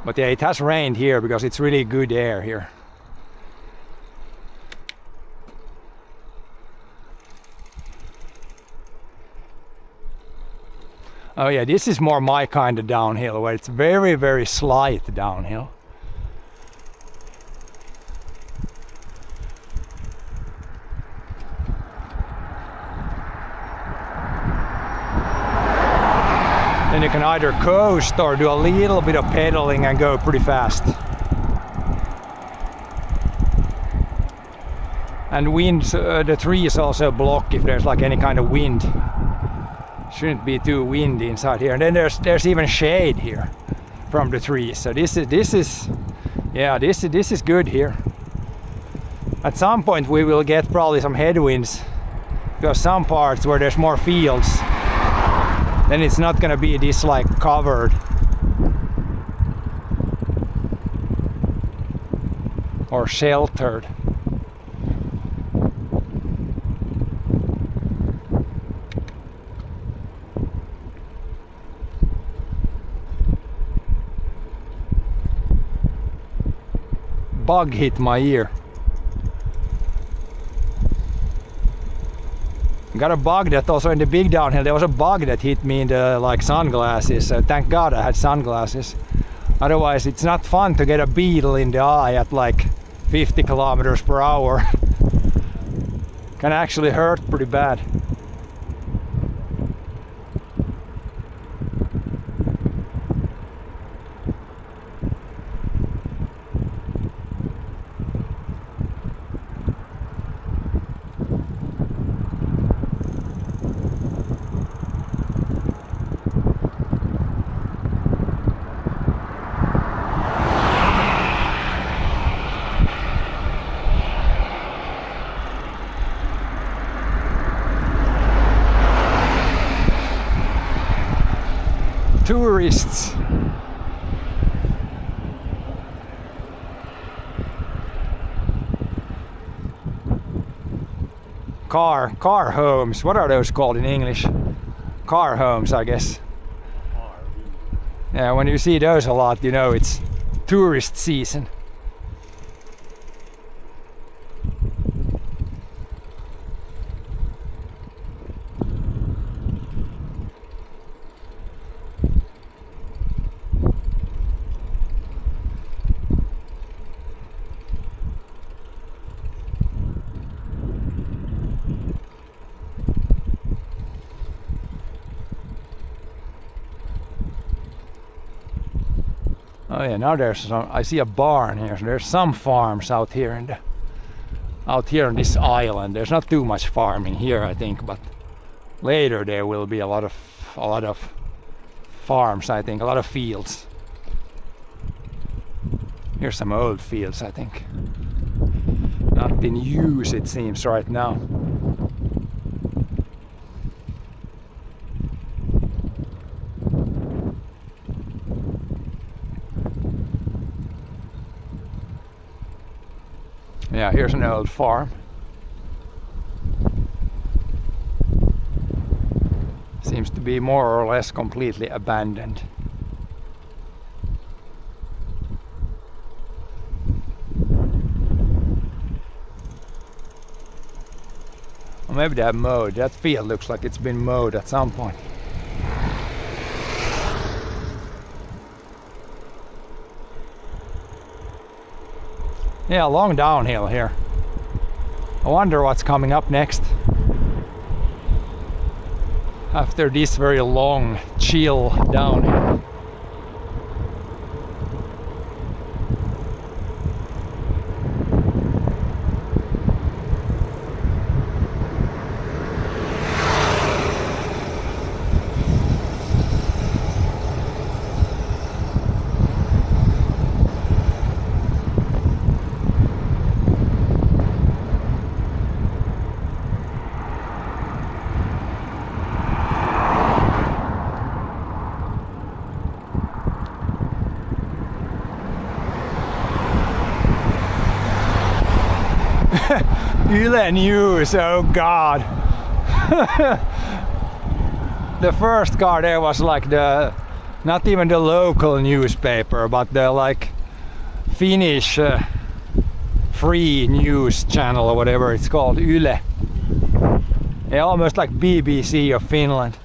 But yeah, it has rained here because it's really good air here. Oh yeah, this is more my kind of downhill, where it's very, very slight downhill. Then you can either coast or do a little bit of pedaling and go pretty fast. And winds, the trees also block if there's like any kind of wind. Shouldn't be too windy inside here. And then there's even shade here from the trees. So this is good here. At some point we will get probably some headwinds, because some parts where there's more fields, then it's not gonna be this like covered. Or sheltered. bug hit my ear. Got a bug that also in the big downhill, there was a bug that hit me in the like sunglasses, so thank God I had sunglasses. Otherwise it's not fun to get a beetle in the eye at like 50 kilometers per hour. Can actually hurt pretty bad. Tourists. Car homes. What are those called in English? Car homes, I guess. Yeah, when you see those a lot, you know it's tourist season. Oh yeah, now there's some, I see a barn here. So there's some farms out here on this island. There's not too much farming here, I think, but later there will be a lot of farms, I think, a lot of fields. Here's some old fields, I think. Not in use, it seems, right now. Yeah, here's an old farm. Seems to be more or less completely abandoned. Or maybe they have mowed. That field looks like it's been mowed at some point. Yeah, long downhill here. I wonder what's coming up next. After this very long, chill downhill. Yle News, oh god. The first car there was like not even the local newspaper, but the like Finnish free news channel or whatever it's called, Yle. Yeah, almost like BBC of Finland.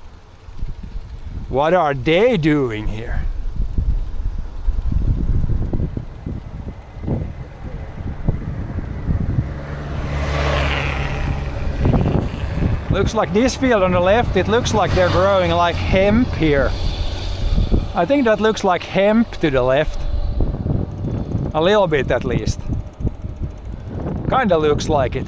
What are they doing here? Looks like this field on the left, it looks like they're growing like hemp here. I think that looks like hemp to the left. A little bit at least. Kinda looks like it.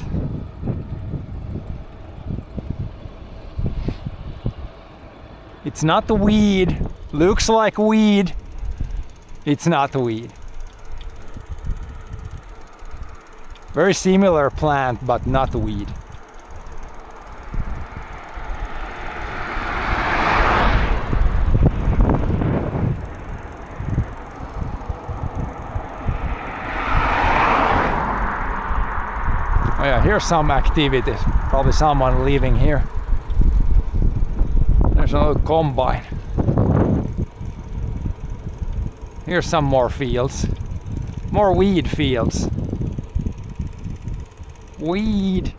It's not the weed. Looks like weed. It's not the weed. Very similar plant, but not the weed. Oh yeah, here's some activity. Probably someone living here. There's an old combine. Here's some more fields. More weed fields. Weed.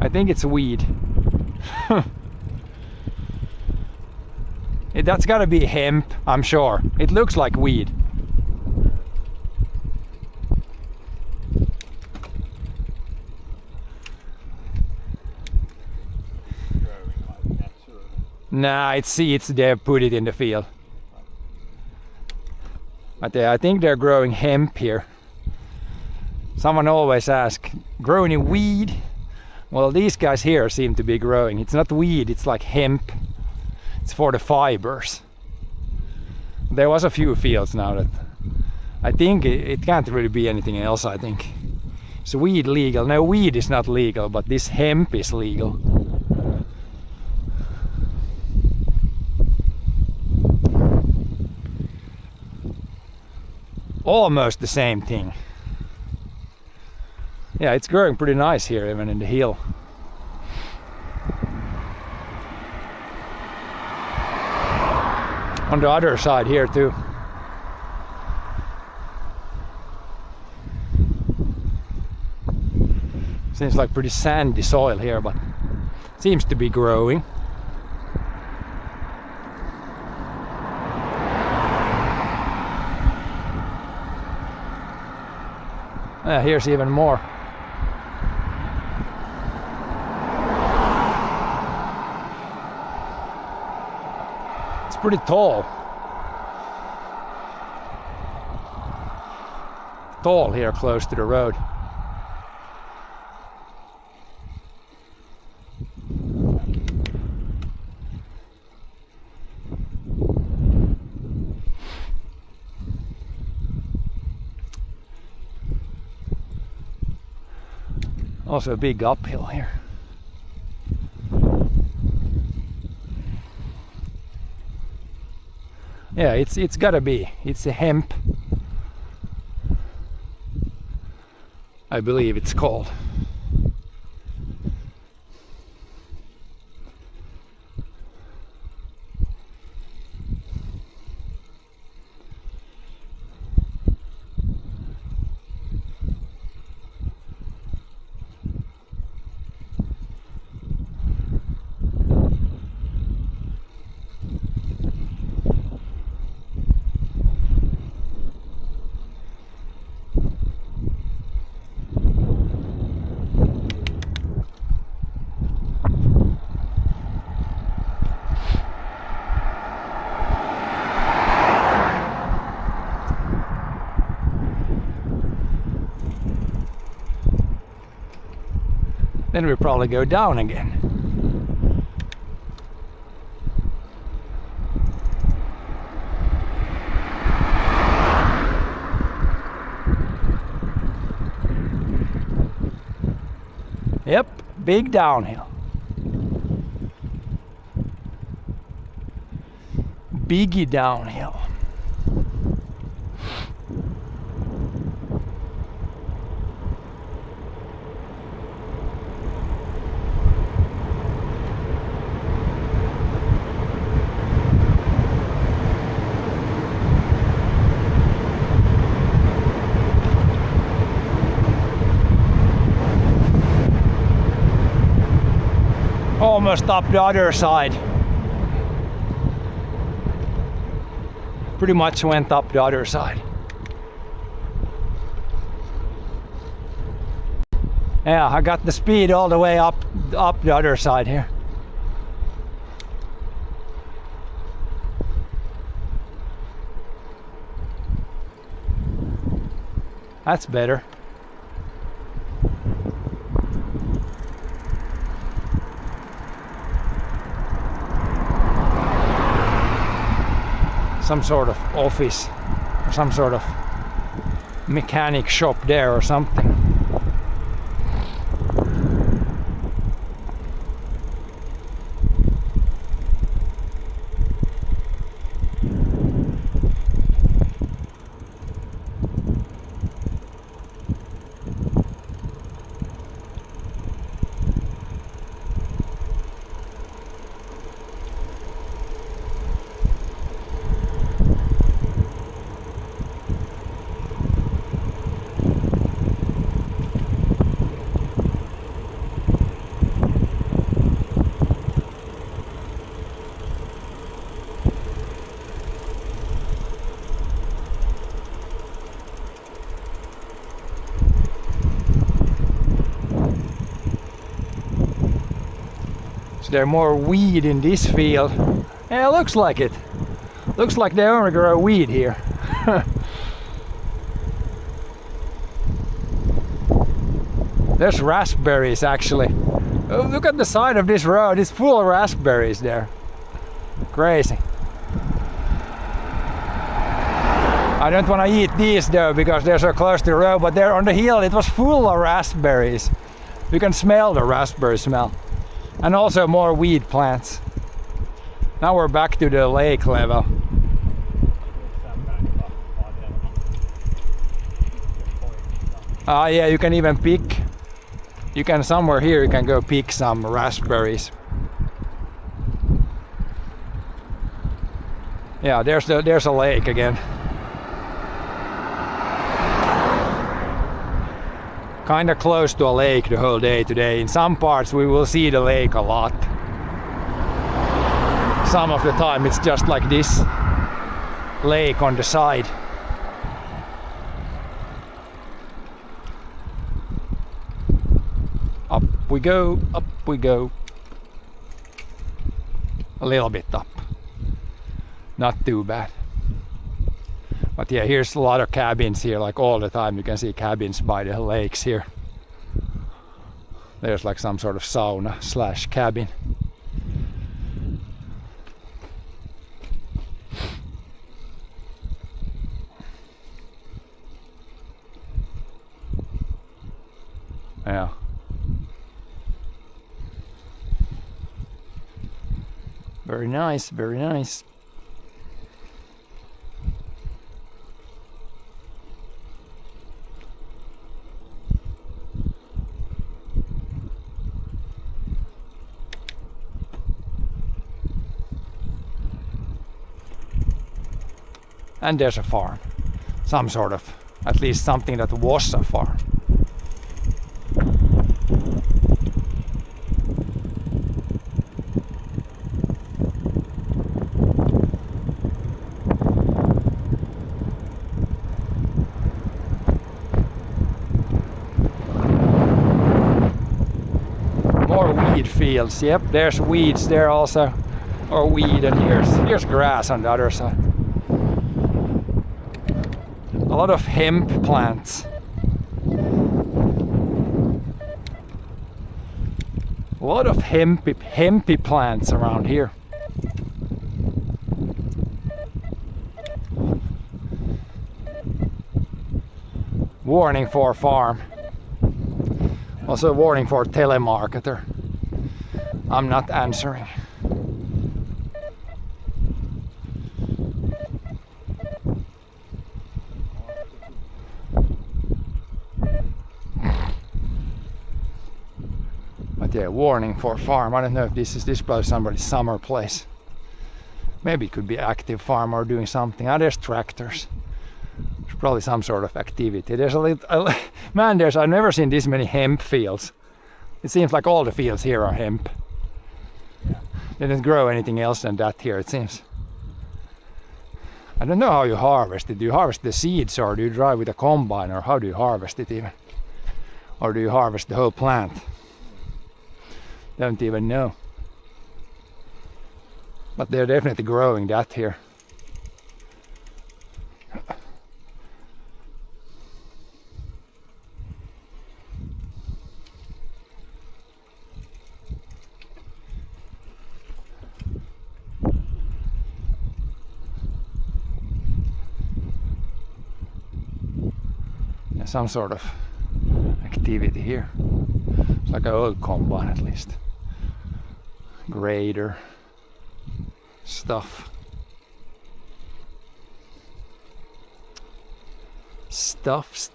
I think it's weed. That's gotta be hemp, I'm sure. It looks like weed. Growing like natural. Nah, it's seeds, they put it in the field. But I think they're growing hemp here. Someone always asks, growing in weed? Well, these guys here seem to be growing. It's not weed, it's like hemp. It's for the fibers. There was a few fields now that I think it can't really be anything else, I think. Is weed legal? No, weed is not legal, but this hemp is legal. Almost the same thing. Yeah, it's growing pretty nice here, even in the hill. On the other side here too. Seems like pretty sandy soil here, but seems to be growing. Here's even more. It's pretty tall. Tall here close to the road. Also a big uphill here. Yeah, it's gotta be. It's a hemp. I believe it's called. Then we'll probably go down again. Yep, big downhill. Biggie downhill. Almost up the other side. Pretty much went up the other side. Yeah, I got the speed all the way up the other side here. That's better. Some sort of office or some sort of mechanic shop there or something. Is there more weed in this field? Yeah, it looks like it. Looks like they only grow weed here. There's raspberries actually. Oh, look at the side of this road, it's full of raspberries there. Crazy. I don't want to eat these though because they're so close to the road, but there on the hill it was full of raspberries. You can smell the raspberry smell. And also more weed plants. Now we're back to the lake level. Yeah, you can even pick. You can somewhere here you can go pick some raspberries. Yeah, there's a lake again. Kind of close to a lake the whole day today. In some parts we will see the lake a lot. Some of the time it's just like this lake on the side. Up we go, up we go. A little bit up. Not too bad. But yeah, here's a lot of cabins here, like all the time. You can see cabins by the lakes here. There's like some sort of sauna slash cabin. Yeah. Very nice, very nice. And there's a farm. Some sort of, at least something that was a farm. More weed fields. Yep, there's weeds there also. Or weed, and here's grass on the other side. A lot of hemp plants. A lot of hempy plants around here. Warning for farm. Also warning for telemarketer. I'm not answering. But yeah, warning for farm. I don't know if this is probably somebody's summer place. Maybe it could be active farm or doing something. Ah, there's tractors. There's probably some sort of activity. There's a little man. I've never seen this many hemp fields. It seems like all the fields here are hemp. They don't grow anything else than that here, it seems. I don't know how you harvest it. Do you harvest the seeds or do you drive with a combine, or how do you harvest it even? Or do you harvest the whole plant? Don't even know. But they're definitely growing that here. Some sort of activity here. It's like an old combine at least. Grader stuff. Stuff.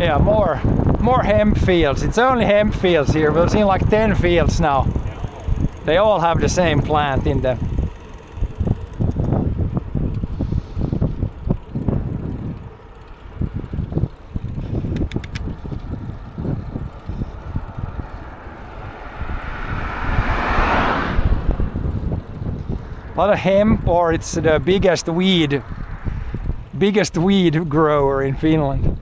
Yeah, more hemp fields. It's only hemp fields here. We've seen like 10 fields now. They all have the same plant in them. lot of hemp, or it's the biggest weed grower in Finland.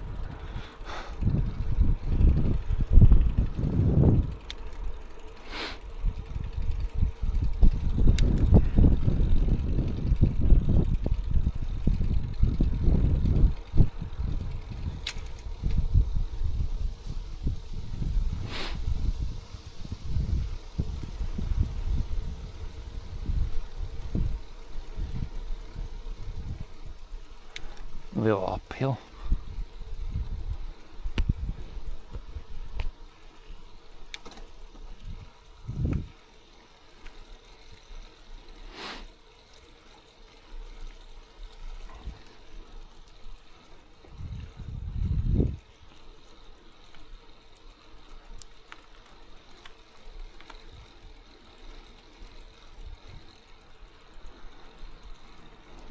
A little uphill.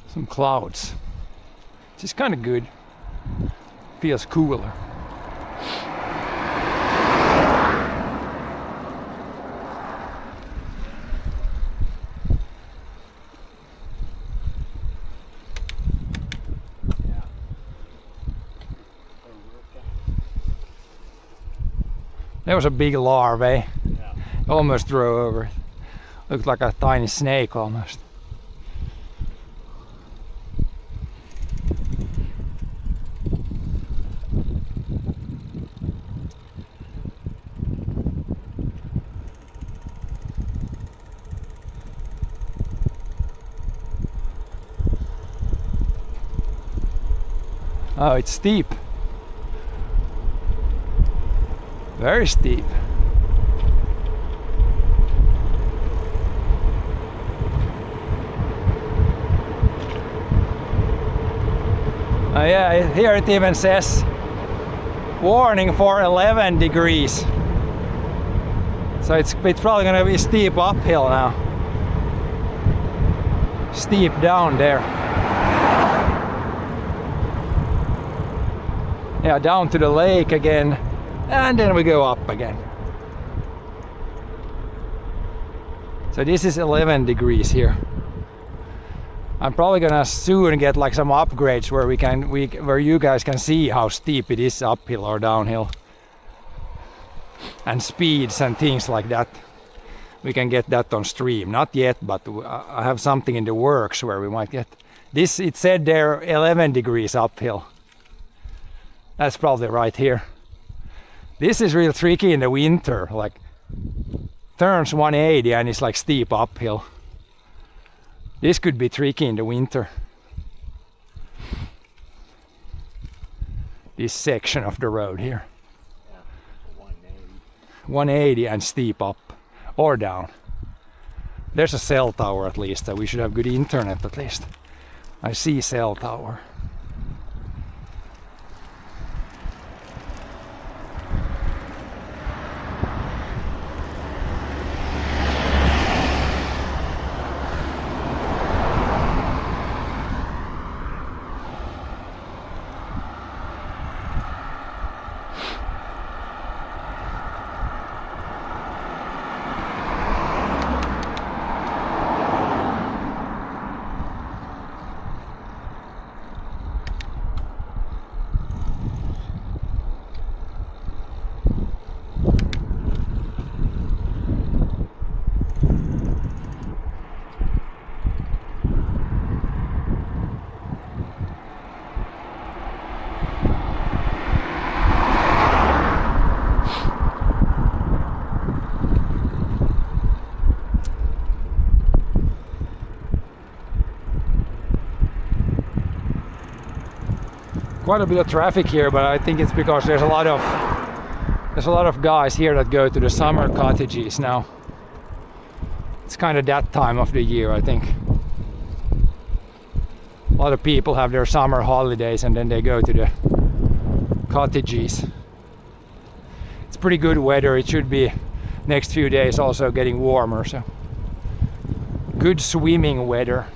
Some clouds. Which is kind of good. Feels cooler. There was a big larvae. Yeah. Almost drove over it. Looked like a tiny snake almost. Oh, it's steep. Very steep. Oh yeah, here it even says warning for 11 degrees. So it's probably gonna be steep uphill now. Steep down there. Yeah, down to the lake again, and then we go up again. So this is 11 degrees here. I'm probably gonna soon get like some upgrades where where you guys can see how steep it is uphill or downhill, and speeds and things like that. We can get that on stream. Not yet, but I have something in the works where we might get this. It said there 11 degrees uphill. That's probably right here. This is real tricky in the winter, like turns 180 and it's like steep uphill. This could be tricky in the winter. This section of the road here. Yeah, 180. 180 and steep up or down. There's a cell tower at least, so we should have good internet at least. I see cell tower. Quite a bit of traffic here, but I think it's because there's a lot of guys here that go to the summer cottages now. It's kind of that time of the year, I think. A lot of people have their summer holidays and then they go to the cottages. It's pretty good weather. It should be next few days also getting warmer, so good swimming weather.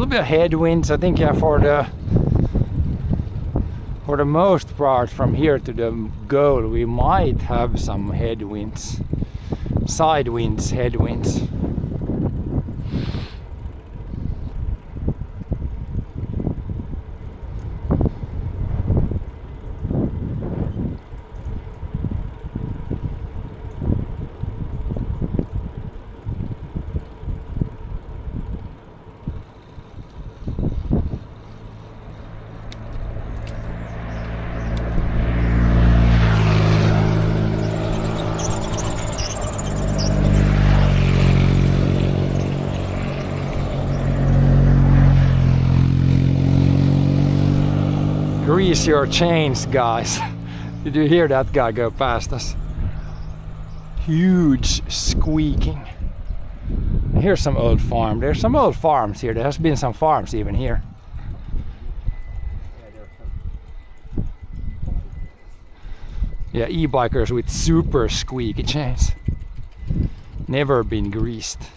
little bit of headwinds. I think, yeah, for the most part from here to the goal we might have some headwinds, side winds, headwinds. Grease your chains, guys. Did you hear that guy go past us? Huge squeaking. Here's some old farm. There's some old farms here. There has been some farms even here. Yeah, e-bikers with super squeaky chains. Never been greased.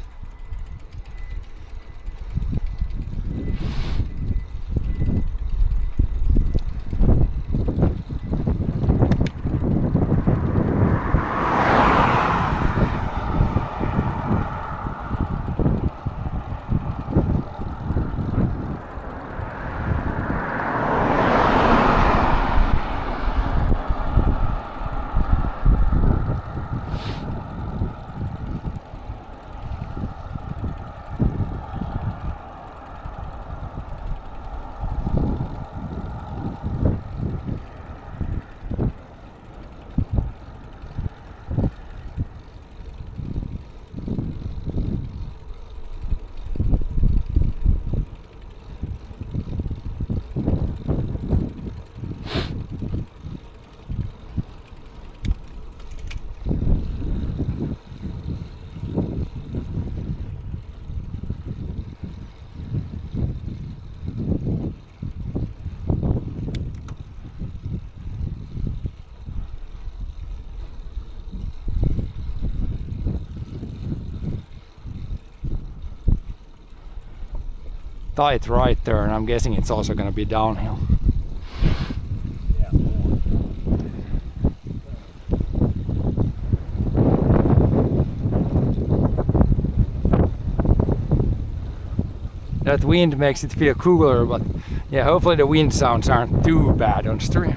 Tight right turn. I'm guessing it's also going to be downhill. That wind makes it feel cooler, but yeah, hopefully the wind sounds aren't too bad on stream.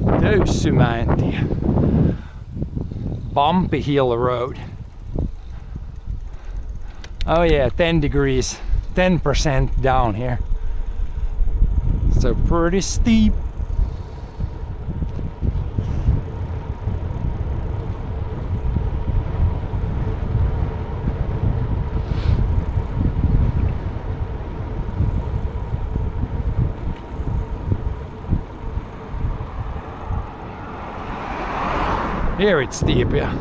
Täyssymäentie. Bumpy hill road. Oh yeah, 10 degrees, 10% down here. So pretty steep. Here it's steep, yeah.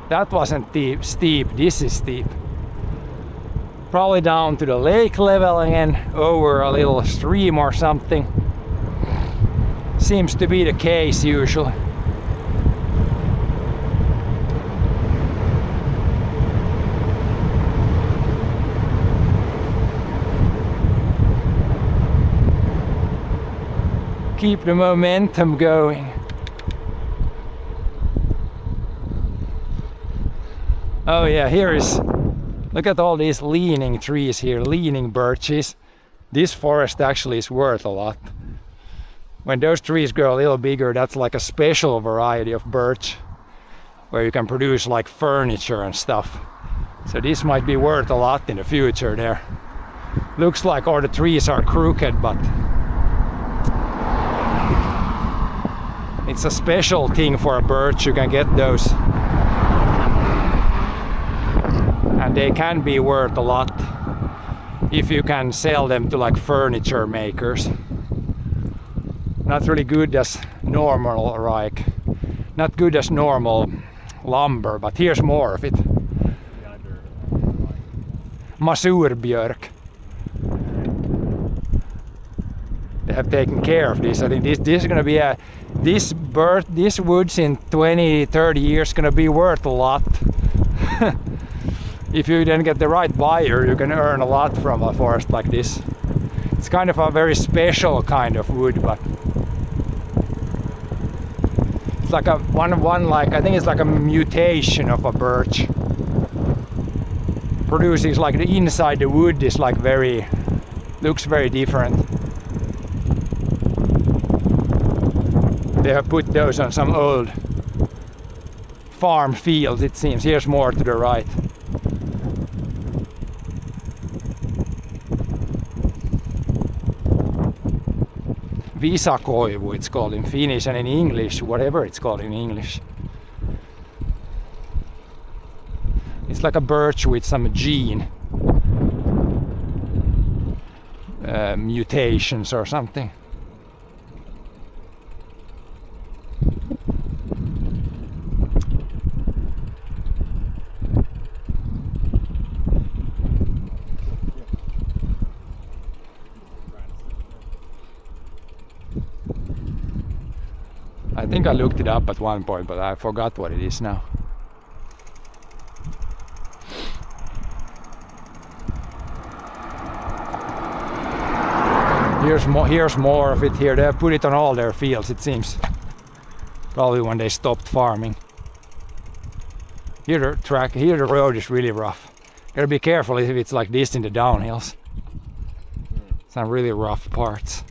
That wasn't steep, this is steep. Probably down to the lake level again, over a little stream or something. Seems to be the case usually. Keep the momentum going. Oh yeah, here is, look at all these leaning trees here, leaning birches. This forest actually is worth a lot. When those trees grow a little bigger, that's like a special variety of birch where you can produce like furniture and stuff. So this might be worth a lot in the future there. Looks like all the trees are crooked, but it's a special thing for a birch. You can get those. And they can be worth a lot if you can sell them to like furniture makers. Not really good as normal, like not good as normal lumber, but here's more of it. Masurbjörk. They have taken care of this. I think this is gonna be a this woods in 20-30 years gonna be worth a lot. if you then get the right buyer, you can earn a lot from a forest like this. It's kind of a very special kind of wood, but it's like a one like I think it's like a mutation of a birch. Produces like the inside the wood is like looks very different. They have put those on some old farm fields, it seems. Here's more to the right. Visakoivu it's called in Finnish, and in English, whatever it's called in English. It's like a birch with some gene mutations or something. I think I looked it up at one point, but I forgot what it is now. Here's more of it here. They have put it on all their fields, it seems. Probably when they stopped farming. Here the road is really rough. You gotta be careful if it's like this in the downhills. Some really rough parts.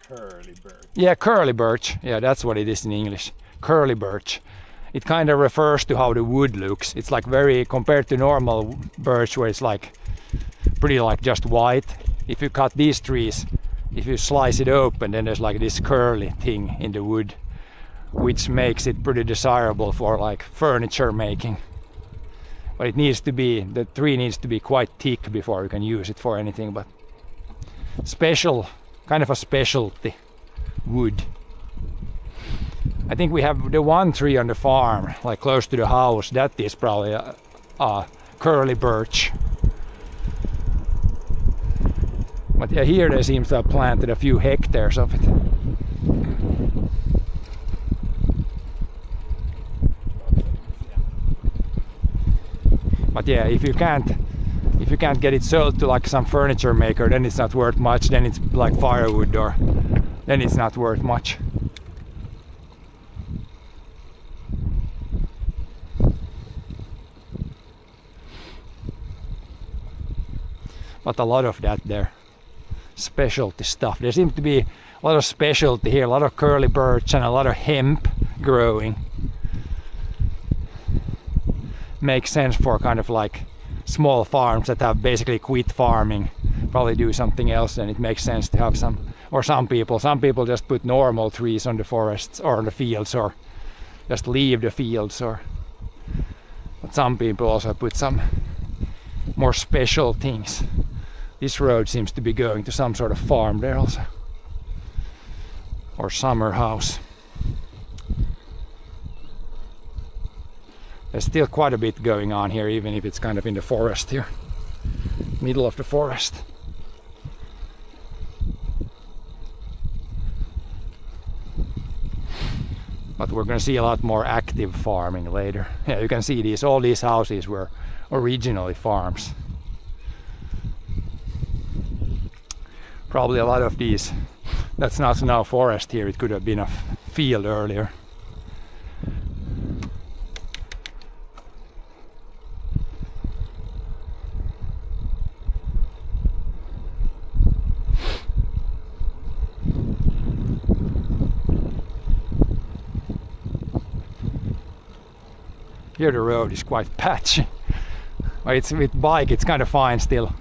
Curly birch. Yeah, curly birch. Yeah, that's what it is in English. Curly birch. It kind of refers to how the wood looks. It's like very, compared to normal birch where it's like pretty like just white. If you cut these trees, if you slice it open, then there's like this curly thing in the wood, which makes it pretty desirable for like furniture making. But it needs to be, the tree needs to be quite thick before you can use it for anything, but special, kind of a specialty wood. I think we have the one tree on the farm, like close to the house, that is probably a curly birch. But yeah, here they seem to have planted a few hectares of it. But yeah, if you can't get it sold to like some furniture maker, then it's not worth much. Then it's like firewood, or then it's not worth much. But a lot of that there, specialty stuff. There seems to be a lot of specialty here, a lot of curly birch and a lot of hemp growing. Makes sense for kind of like small farms that have basically quit farming, probably do something else, and it makes sense to have some, or some people just put normal trees on the forests or on the fields, or just leave the fields, or but some people also put some more special things. This road seems to be going to some sort of farm there also, or summer house. There's still quite a bit going on here, even if it's kind of in the forest here, middle of the forest. But we're going to see a lot more active farming later. Yeah, you can see all these houses were originally farms. Probably a lot of these, that's not now forest here, it could have been a field earlier. Here the road is quite patchy. But it's with bike, it's kind of fine still.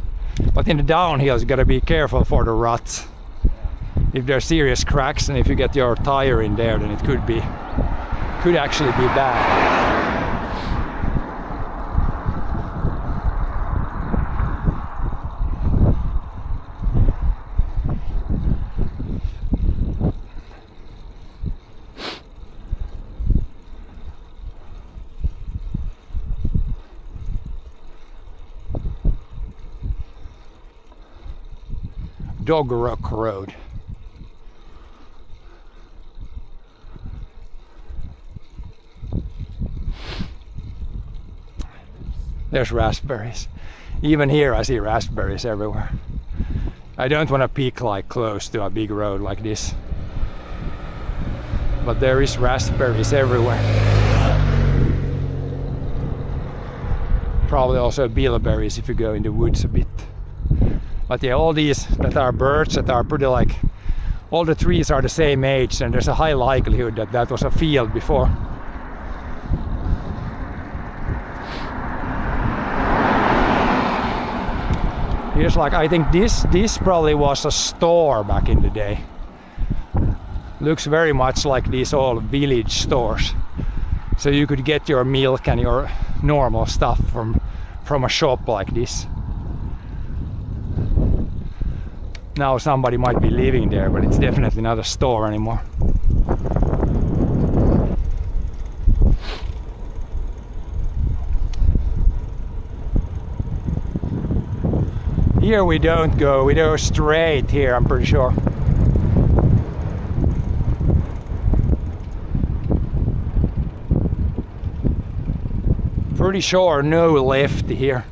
But in the downhills you gotta be careful for the ruts. If there are serious cracks, and if you get your tire in there, then it could actually be bad. Dog Rock Road. There's raspberries. Even here I see raspberries everywhere. I don't want to peek like close to a big road like this. But there is raspberries everywhere. Probably also bilberries if you go in the woods a bit. But yeah, all these that are birds that are pretty like, all the trees are the same age, and there's a high likelihood that that was a field before. Here's like, I think this probably was a store back in the day. Looks very much like these old village stores. So you could get your milk and your normal stuff from a shop like this. Now somebody might be living there, but it's definitely not a store anymore. Here we don't go, we go straight here, I'm pretty sure. Pretty sure no left here.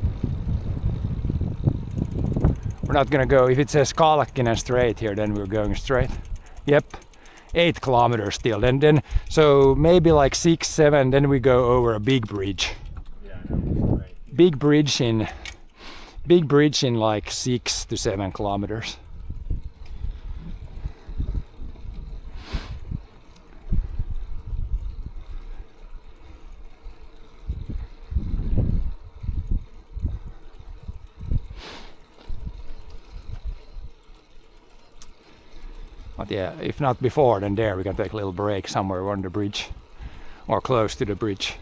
We're not gonna go, if it says Kalkkinen straight here, then we're going straight. Yep, 8 kilometers still. Then so maybe like 6, 7, then we go over a big bridge. Yeah, I know. Right. Big bridge in like 6 to 7 kilometers. But yeah, if not before, then there we can take a little break somewhere on the bridge or close to the bridge.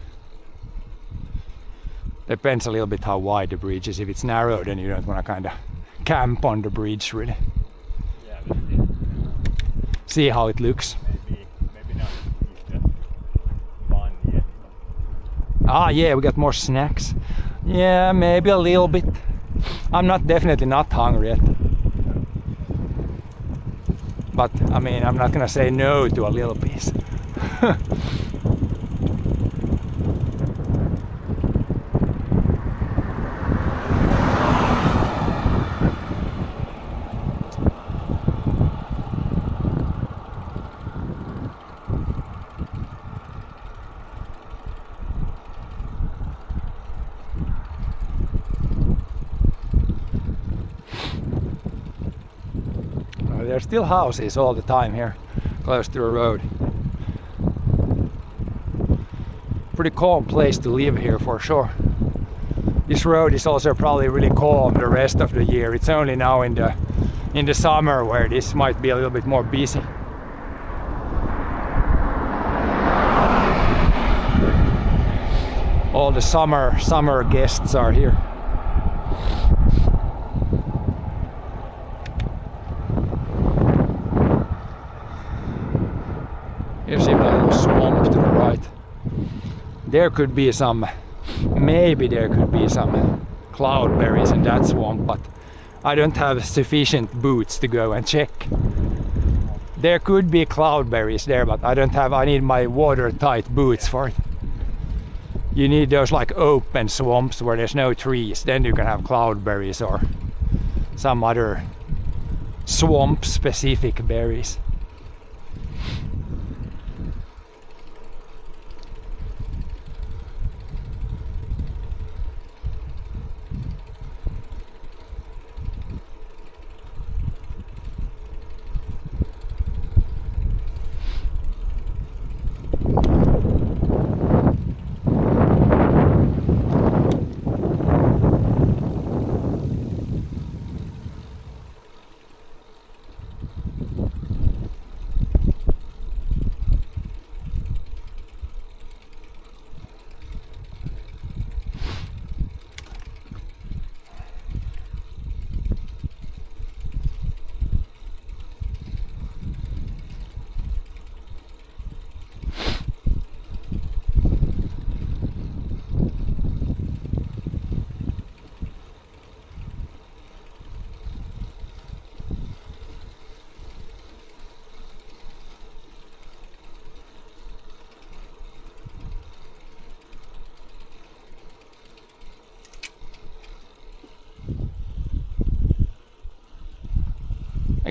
Depends a little bit how wide the bridge is. If it's narrow, then you don't want to kind of camp on the bridge really. Yeah, maybe. See how it looks. Maybe not eat the bun yet. Ah yeah, we got more snacks. Yeah, maybe a little bit. I'm definitely not hungry yet. But I mean, I'm not gonna say no to a little piece. There's still houses all the time here, close to the road. Pretty calm place to live here for sure. This road is also probably really calm the rest of the year. It's only now in the summer where this might be a little bit more busy. All the summer guests are here. Here's even a little swamp to the right. There could be some, maybe there could be some cloudberries in that swamp, but I don't have sufficient boots to go and check. There could be cloudberries there, but I need my watertight boots for it. You need those like open swamps where there's no trees, then you can have cloudberries or some other swamp specific berries.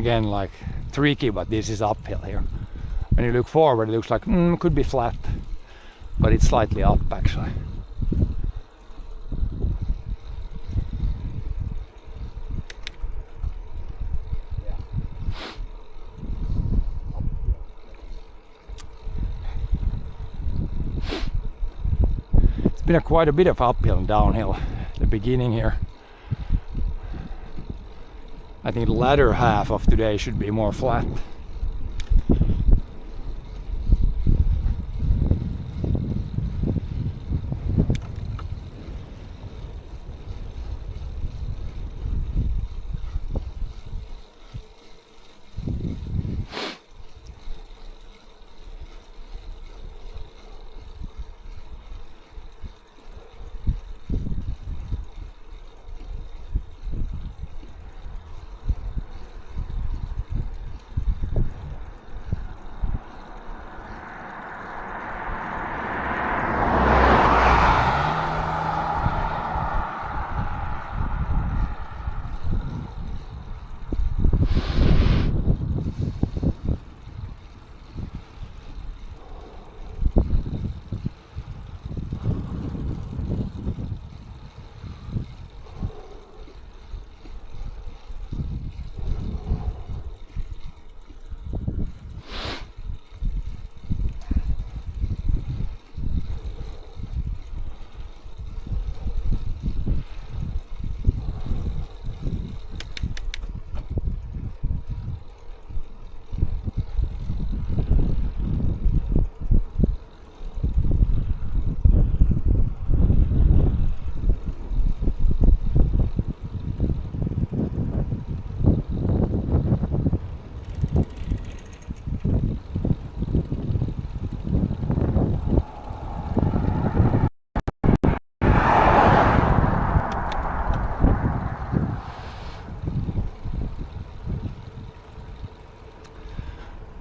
again like tricky, but this is uphill here. When you look forward, it looks like could be flat, but it's slightly up actually. It's been quite a bit of uphill and downhill at the beginning here. I think the latter half of today should be more flat.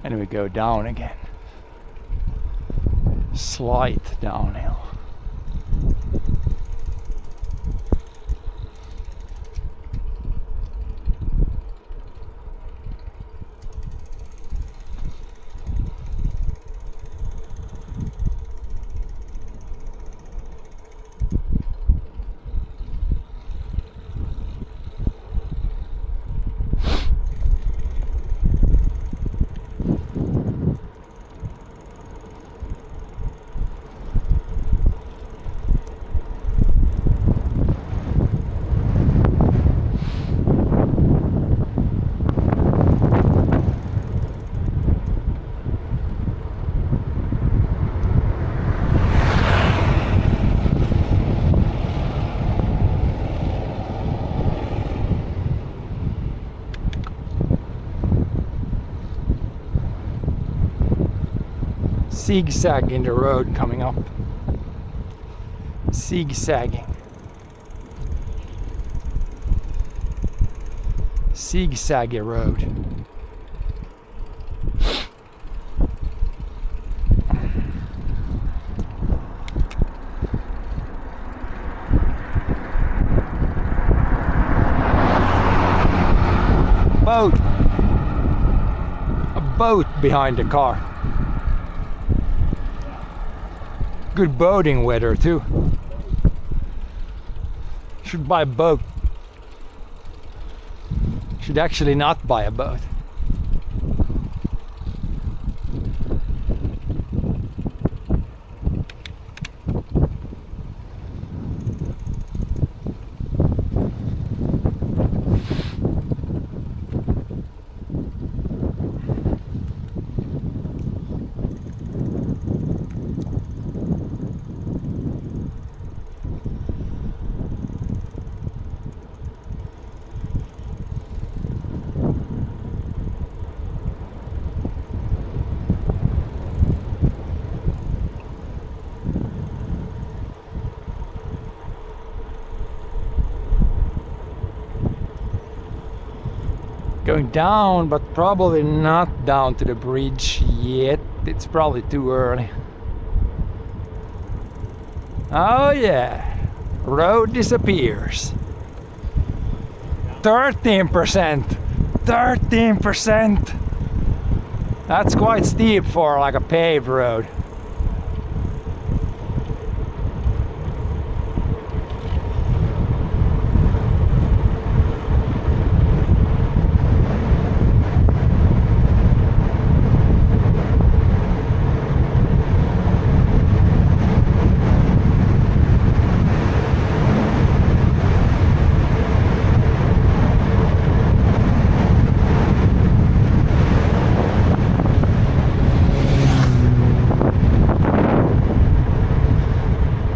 And we go down again. Slight downhill. Zigzag in the road coming up. Zigzagging. Zigzaggy road. Boat. A boat behind the car. Good boating weather too. Should buy a boat. Should actually not buy a boat. Going down, but probably not down to the bridge yet. It's probably too early. Oh yeah, road disappears. 13%. 13%. That's quite steep for like a paved road.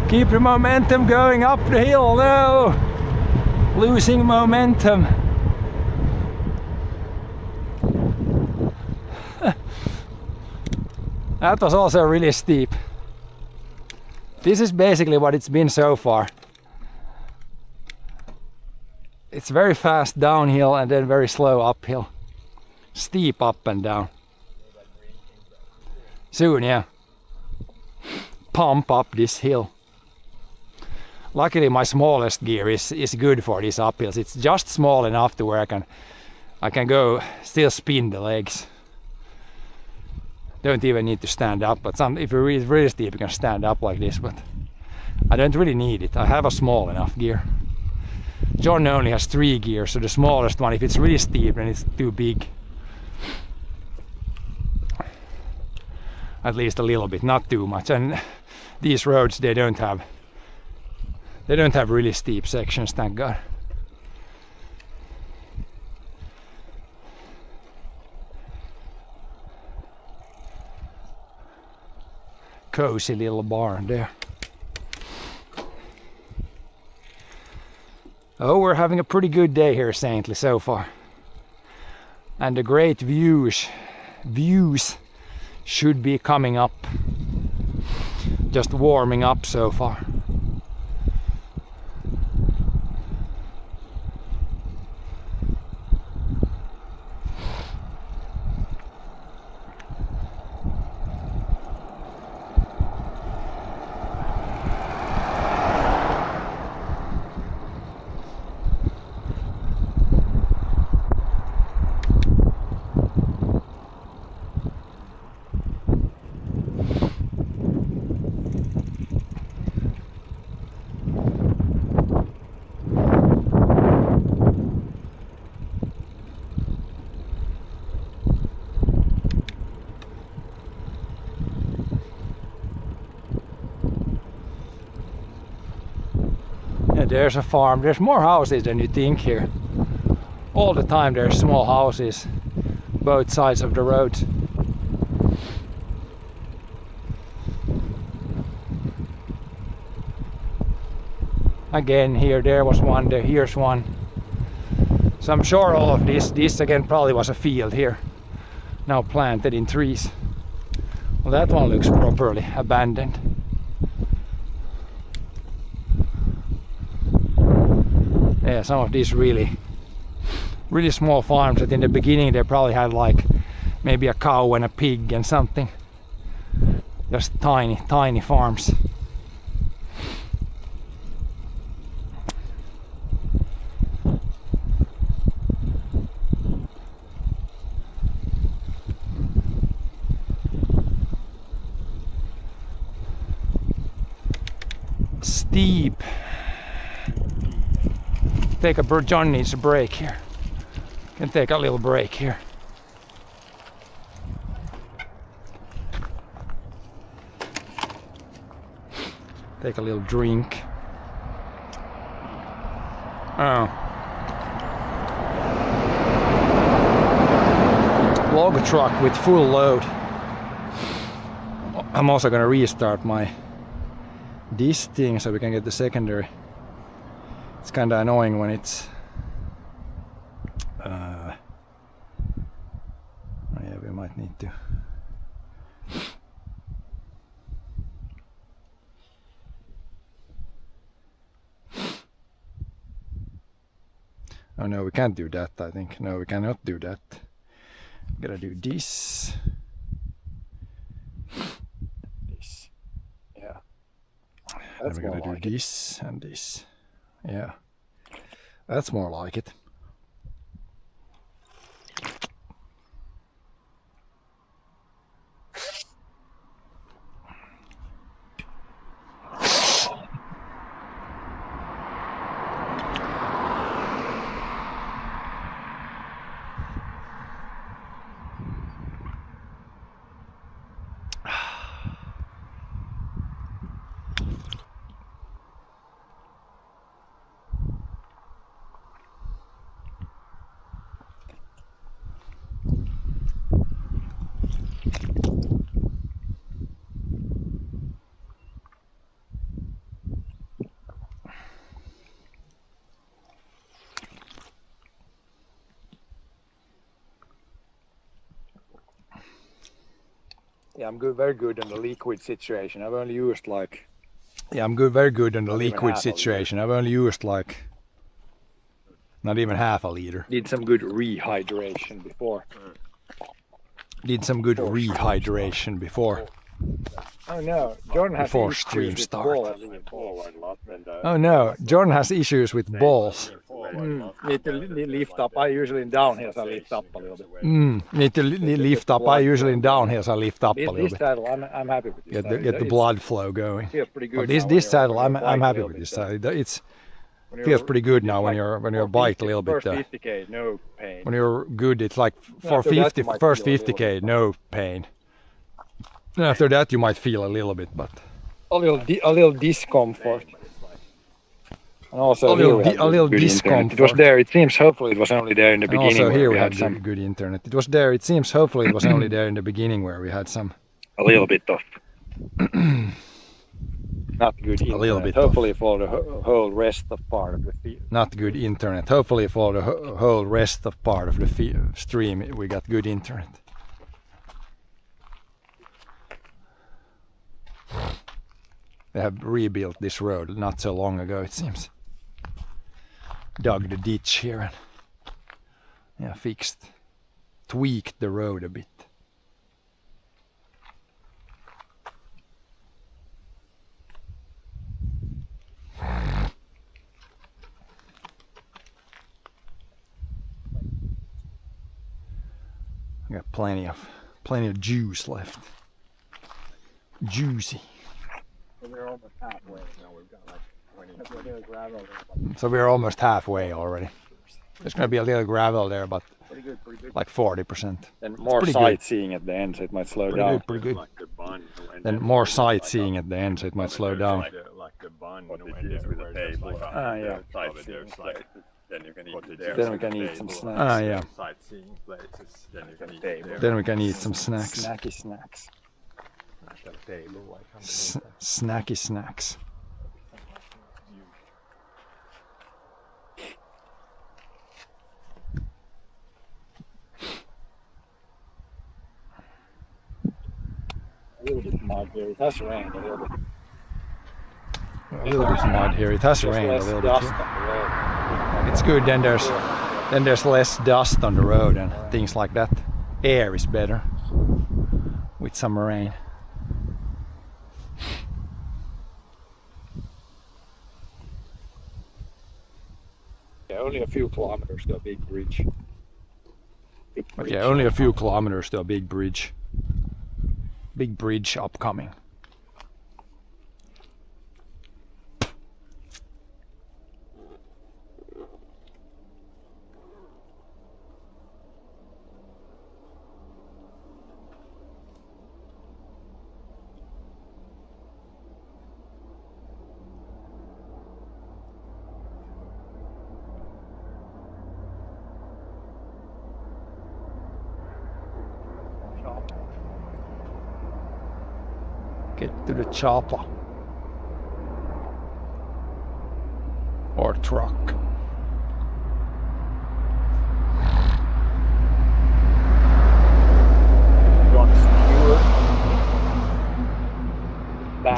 Keep the momentum going up the hill. No! Losing momentum. That was also really steep. This is basically what it's been so far. It's very fast downhill and then very slow uphill. Steep up and down. Soon, yeah. Pump up this hill. Luckily my smallest gear is good for these uphills. It's just small enough to where I can go still spin the legs. Don't even need to stand up, but if you're really steep you can stand up like this, but I don't really need it. I have a small enough gear. John only has 3 gears, so the smallest one, if it's really steep then it's too big. At least a little bit, not too much. And these roads, they don't have really steep sections, thank God. Cozy little barn there. Oh, we're having a pretty good day here, Saintly, so far. And the great views should be coming up. Just warming up so far. There's a farm. There's more houses than you think here. All the time there's small houses both sides of the road. Again, there was one, here's one. So I'm sure all of this again probably was a field here, now planted in trees. Well, that one looks properly abandoned. Yeah, some of these really small farms that in the beginning they probably had like maybe a cow and a pig and something. Just tiny farms. Steep. John needs a break here. Can take a little break here. Take a little drink. Oh. Log truck with full load. I'm also gonna restart this thing so we can get the secondary. It's kind of annoying when it's yeah, we might need to oh no, we can't do that, I think. No, we cannot do that. Gotta do this, yeah, and we're gonna do this and this. Yeah, that's more like it. Yeah, I'm good, very good on the liquid situation. I've only used like. Yeah, I'm good, very good on the liquid situation. I've only used like. Not even half a liter. Did some good rehydration before. Oh no, Jordan has Before issues stream with start. balls. Oh no, Jordan has issues with balls. Need to lift up. I usually in downhills I lift up a little bit. Need to lift up. I usually in downhills I lift up a little This bit. saddle, I'm happy with this. Get the blood flow going. Feels pretty good. But this saddle, I'm happy with this saddle. It's feels pretty good now when you're biked a little bit. First 50k, no pain. When you're good, it's like for 50 first 50k, no pain. After that, you might feel a little bit, but a little discomfort. And also a little discomfort. It was there. It seems hopefully it was only there in the beginning. Also here we had some good internet. It was there. It seems hopefully it was only there in the beginning where we had some. A little bit of. Not good internet. A little bit. Hopefully for the whole rest of part of the field. Not good internet. Hopefully for the whole rest of part of the stream we got good internet. They have rebuilt this road not so long ago, it seems. Dug the ditch here and tweaked the road a bit. I got plenty of juice left. Juicy. So we're almost halfway now. We've got like 20 gravel. So we're almost halfway already. There's going to be a little gravel there, but pretty good. like 40%. And more sightseeing at the end, so it might slow down. Pretty good. Then more sightseeing at the end, so it might slow down. Like the bun What when there's with the table. Yeah. sightseeing places. Then you can eat there. Then we can eat some snacks. Yeah. Sightseeing places. Then you can eat there. Then we can eat some snacks. Snacky snacks. Snacky snacks. A little bit mud here. It has rained a little bit. A little bit of mud here. It has rained a little bit. It's good. Then there's less dust on the road and things like that. Air is better with some rain. Yeah, only a few kilometers to a big bridge. But yeah, only a few kilometers to a big bridge. Big bridge upcoming. Get to the chopper or truck.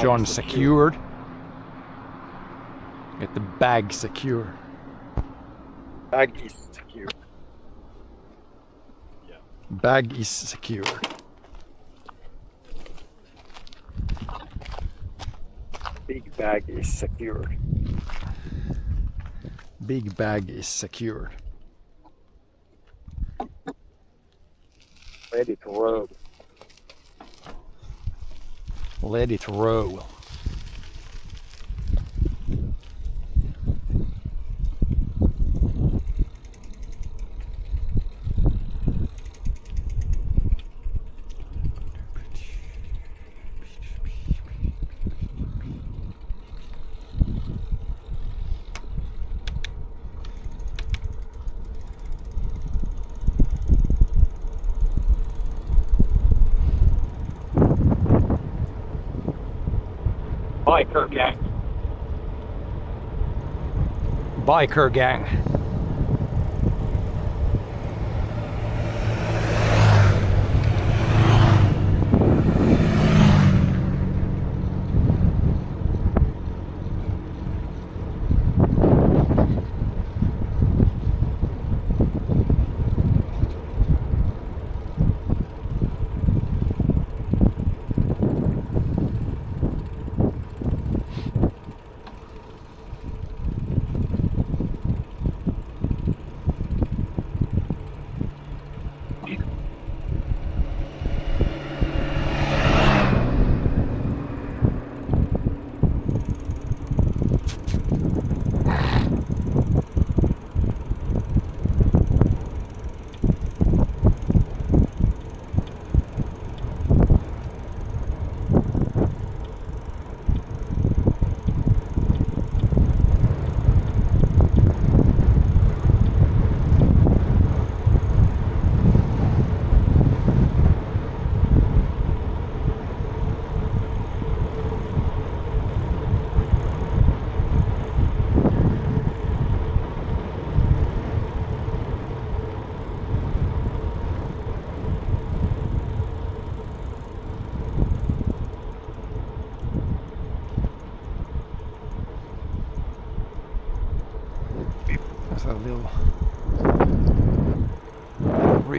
John secured. Get the bag secured. Bag is secured. Bag is secured. Big bag is secured. Big bag is secured. Ready to roll. Let it roll. Biker gang. Biker gang.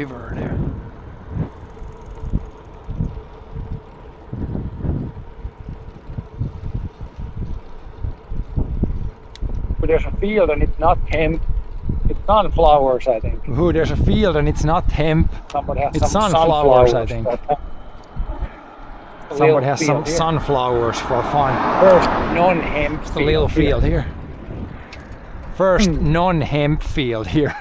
river there. But there's a field and it's not hemp. It's sunflowers, I think. Ooh, there's a field and it's not hemp. Somebody has It's some sunflowers, I think. A Somebody little has field some here. sunflowers for fun. First non-hemp A little field here. First non-hemp field here.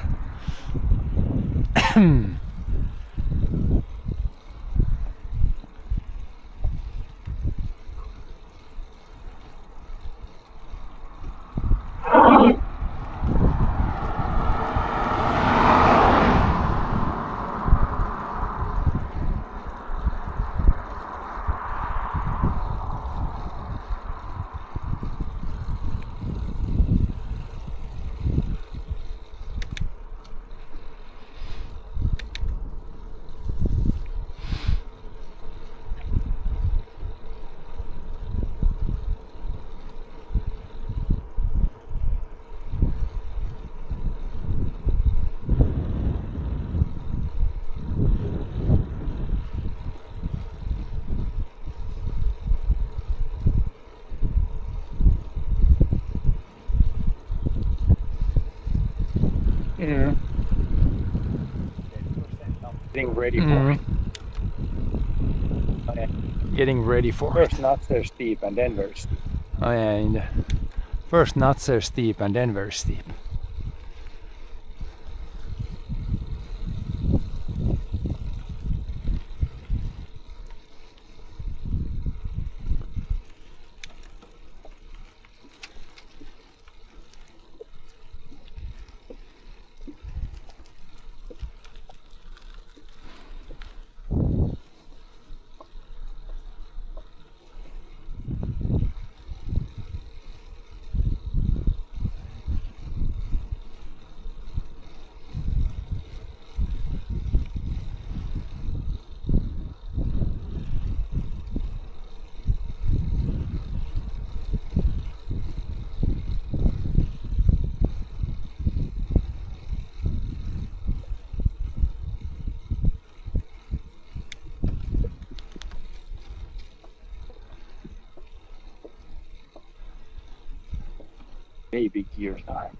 Getting ready for it. Getting ready for it. First not so steep and then very steep. Oh yeah, first not so steep and then very steep. Baby gear time.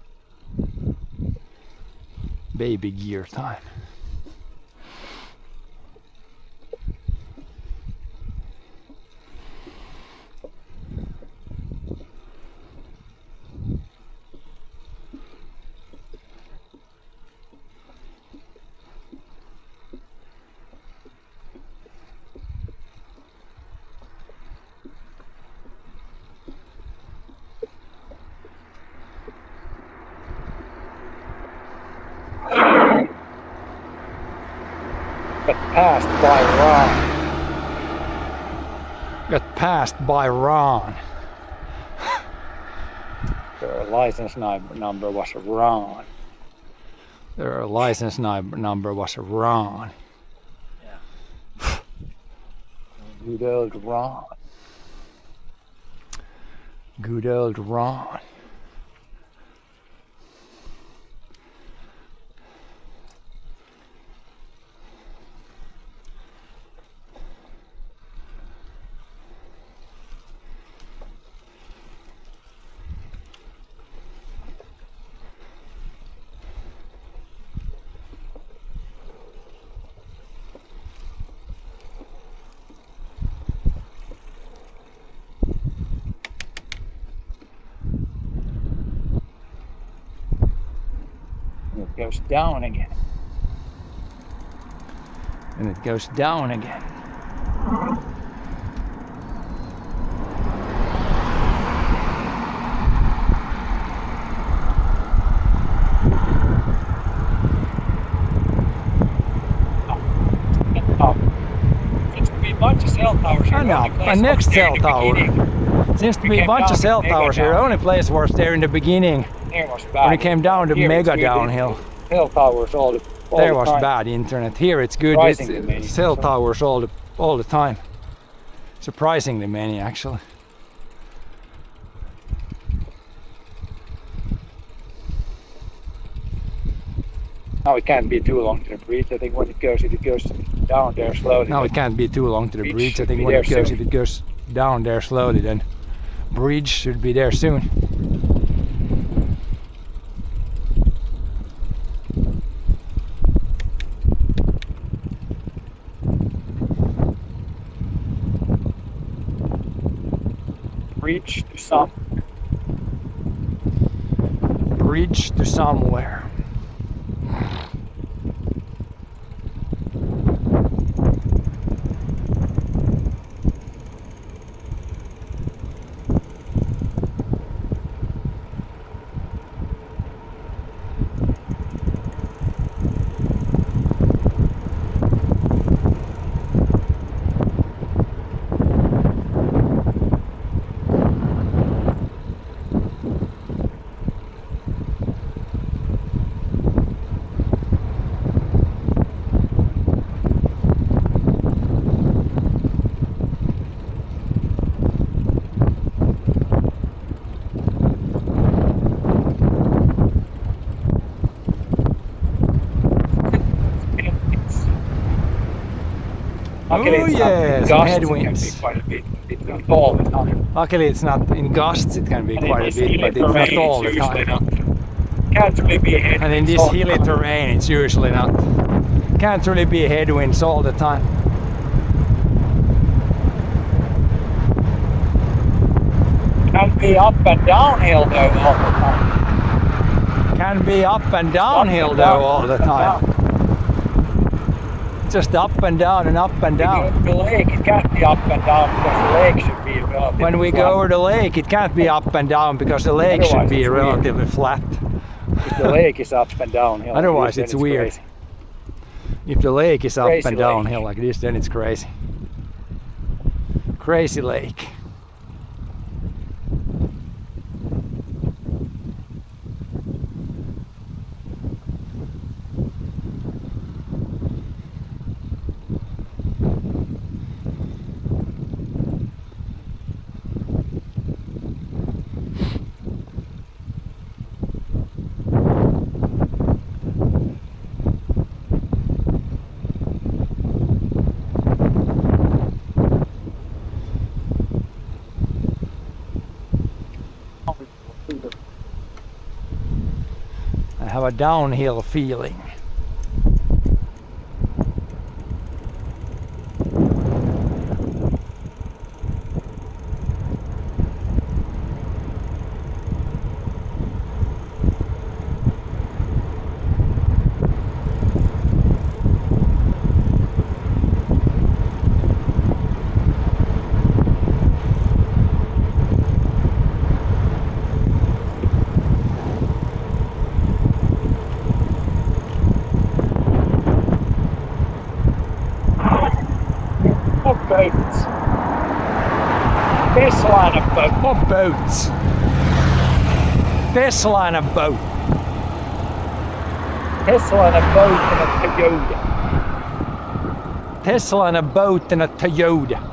Baby gear time. Got passed by Ron. Got passed by Ron. Their license number was Ron. Their license number was Ron. Good old Ron. Good old Ron. It goes down again. And it goes down again. Oh. Seems to be a bunch of cell towers here. I know, Only place a next was there cell in the tower. beginning. Seems to We be a came bunch down of cell to towers here. The Mega only place was there in the beginning. There was bad. When it came down to Here mega it's good. downhill. Cell towers all the There was time. bad internet. Here it's good. Surprisingly many. It's cell towers all the time. Surprisingly many, actually. Now it can't be too long to the bridge. I think when it goes down there slowly. Now it can't be too long to the Bridge bridge. I should think be when there it goes, soon. if it goes down there slowly, then bridge should be there soon. Bridge to some. Bridge to somewhere. Luckily Oh it's yeah, not some gusts, headwinds. It can be quite a bit. It's not all the time. Luckily it's not in gusts, it can be And quite in a this bit, hilly but it's not terrain, all the it's usually time. not. Can't really be headwinds And in this all the hilly time. terrain it's usually not. Can't really be headwinds all the time. Can't be up and downhill though all the time. Can be up and downhill though all the time. Just up and down and up and down. The lake, it can't be up and down because the lake should be relatively When we flat. go over the lake, it can't be up and down because the lake should Otherwise be it's weird. relatively flat. If the lake is up and downhill. Otherwise then it's weird. crazy. If the lake is up Crazy and lake. downhill like this, then it's crazy. Crazy lake. I have a downhill feeling. What boats? This line of boat. What boats? This line of boat. This line of boat and a Toyota. Tesla and a boat and a Toyota.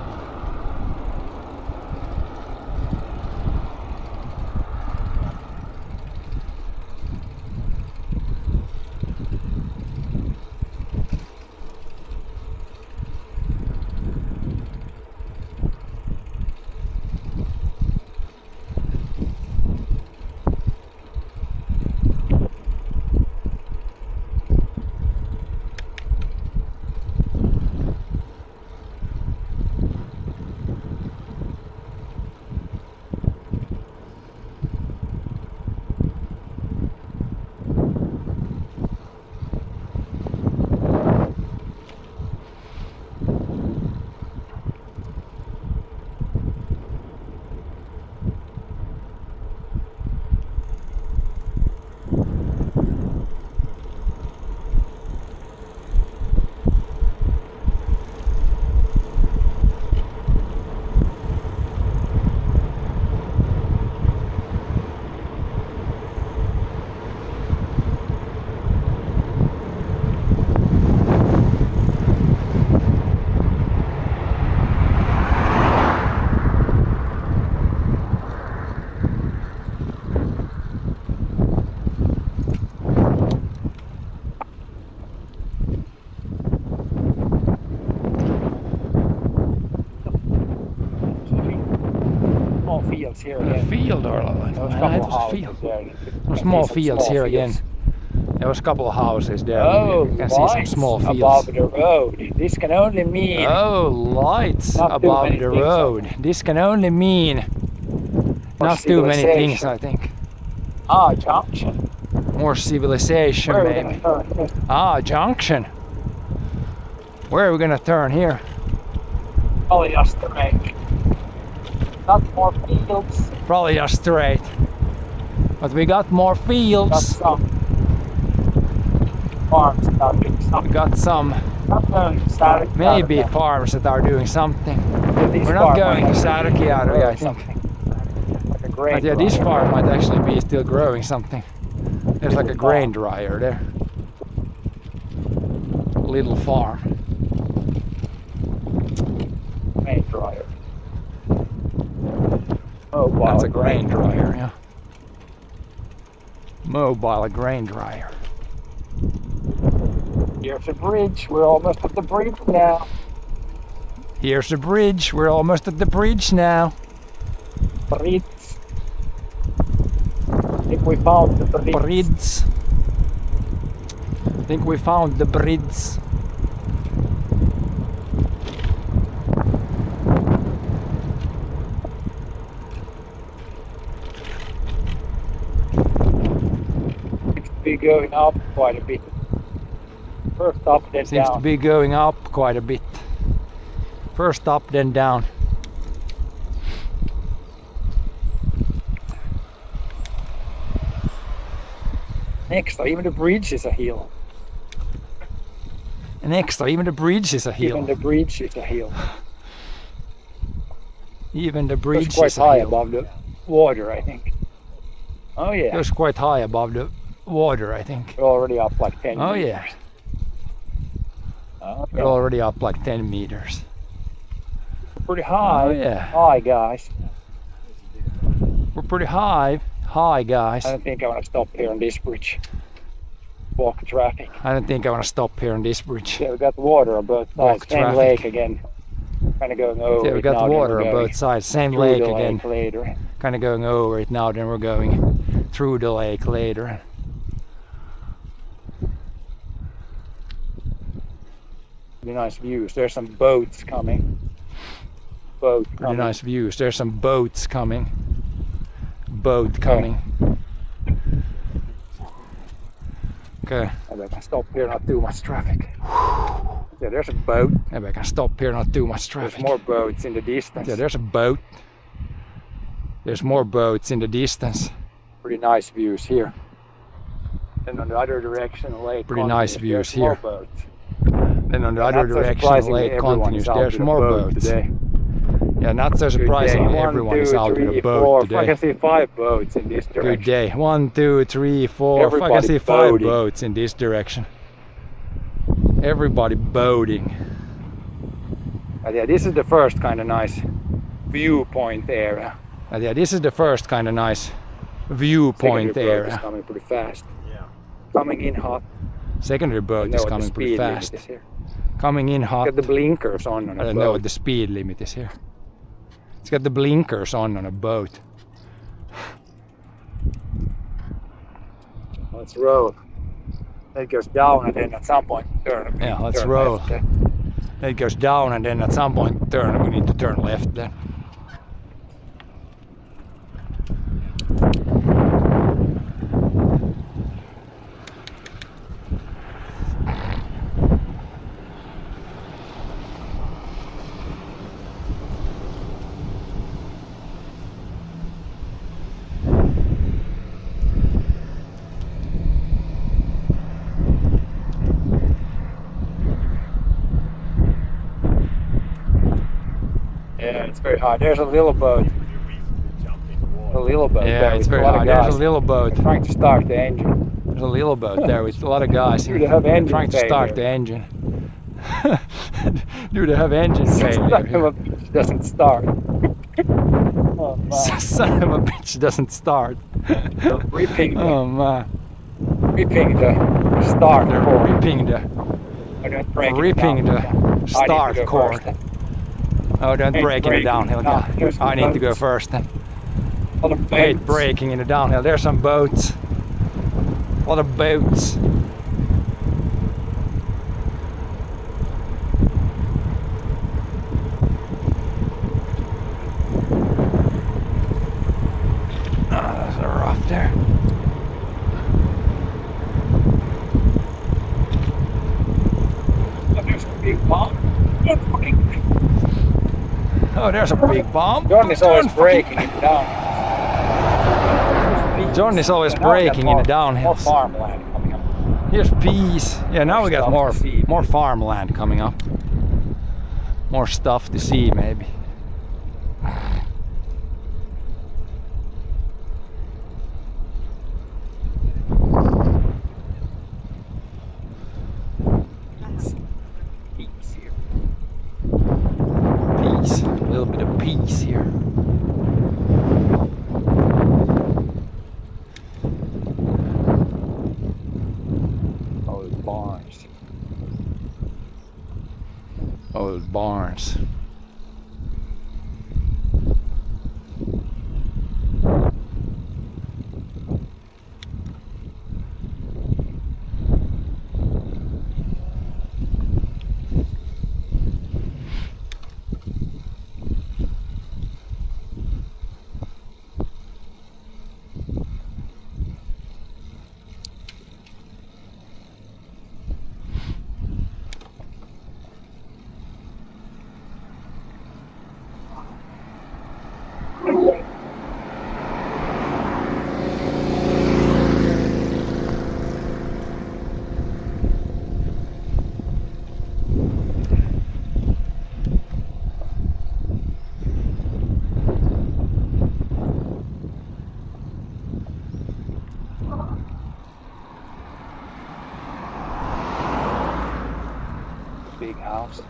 fields here again. Field or There was a it couple was of a houses field. there. Some small Some fields small here fields. again. There was a couple of houses there. Oh, You can see some lights small fields. above the road. This can only mean Oh, lights Not too above many the things, I road. This can only mean not too many things, I think. junction. More civilization, Where are we maybe. gonna turn? Junction. Where are we gonna turn here? Probably just to make not more fields. Probably just straight. But we got more Got fields. some farms that are doing We something. got some maybe farms that are doing something. We're not going to Särkijärvi, I think. Like a grain But yeah, this dryer. farm might actually be still growing something. There's like a grain dryer there. Little farm. Grain dryer. Oh, wow. That's a grain dryer, yeah. Mobile grain dryer. Here's a bridge. We're almost at the bridge now. Here's the bridge. We're almost at the bridge now. Bridge. I think we found the bridge. Bridge. I think we found the bridge. Seems to be going up quite a bit. First up, then Seems down. to be going up quite a bit. First up, then down. Next, even the bridge is a hill. And extra, even the bridge is a hill. Even the bridge is a hill. Even the It's bridge quite is a high hill. above the water, I think. Oh yeah, Goes quite high above the water, I think. we're already up like 10 Oh meters. yeah, Oh, we're already up like 10 meters. pretty high. Oh yeah, Hi guys. we're pretty high. Hi guys. I don't think I want to stop here on this bridge. Walk traffic. I don't think I want to stop here on this bridge. Yeah, we got water on both Walk sides. Same traffic. lake again. Kind of going over. Yeah, we it got now, then water we're on going both sides. Same through lake the again. lake later. Kind of going over it now, then we're going through the lake later. Pretty nice views. There's some boats coming. Boat Pretty coming. nice views. There's some boats coming. Boat coming. Okay, Maybe I can stop here, not too much traffic. Yeah, there's a boat. maybe I can stop here, not too much There's traffic. more boats in the distance. Yeah, there's a boat. There's more boats in the distance. Pretty nice views here. And on the other direction, the lake. Pretty nice continues. views There's more here. boats. Then on the Not other so direction, the surprisingly, lake everyone continues. is out There's with a more boat boats. today. Yeah, not so Good day. surprisingly, 1, everyone 2, is out 3, with a boat 4. I today. can see 5 boats in this Good direction. day. 1, 2, 3, 4. I can Everybody see 5 boating. boats in this direction. Everybody boating. But yeah, this is the first kind of nice viewpoint area. But yeah, this is the first kind of nice viewpoint Secondary boat is area. coming pretty fast. Yeah. Coming in hot. Secondary I boat know is what the coming pretty speed limit fast. is here. Coming in hot. Got the blinkers on I a don't know what boat. the speed limit is here. It's got the blinkers on a boat. Let's roll. It goes down and then at some point turn. Yeah, let's turn roll. left. It goes down and then at some point turn. We need to turn left then. Yeah, it's very hard. There's a little boat. A little boat. Yeah, there it's with very a lot of hard. There's guys a little boat. trying to start the engine. There's a little boat there with a lot of guys Do they have engine trying to start the failure? engine. Do they have engine Son failure? of a bitch doesn't start. Oh man. Son of a bitch doesn't start. Ripping Oh man. the start They're cord. ripping the I don't break it ripping down. the I need to start go cord. first. Oh, don't Hey, break it break it. downhill. No, Yeah. there's I need to go boats. first then. A lot of I hate boats. braking in the downhill. There's some boats. A lot of boats. Ah, that's a rough there. There's a big bomb. Oh, there's a big bomb. Johnny's always Don't breaking it down. Johnny's always Yeah, now we got braking in the More downhills. farmland coming up. Here's peas. Yeah, now we got stuff more to see. more farmland coming up. More stuff to see, maybe. Peace here. Peas. A little bit of peas here. Old barns. Old barns. Big house.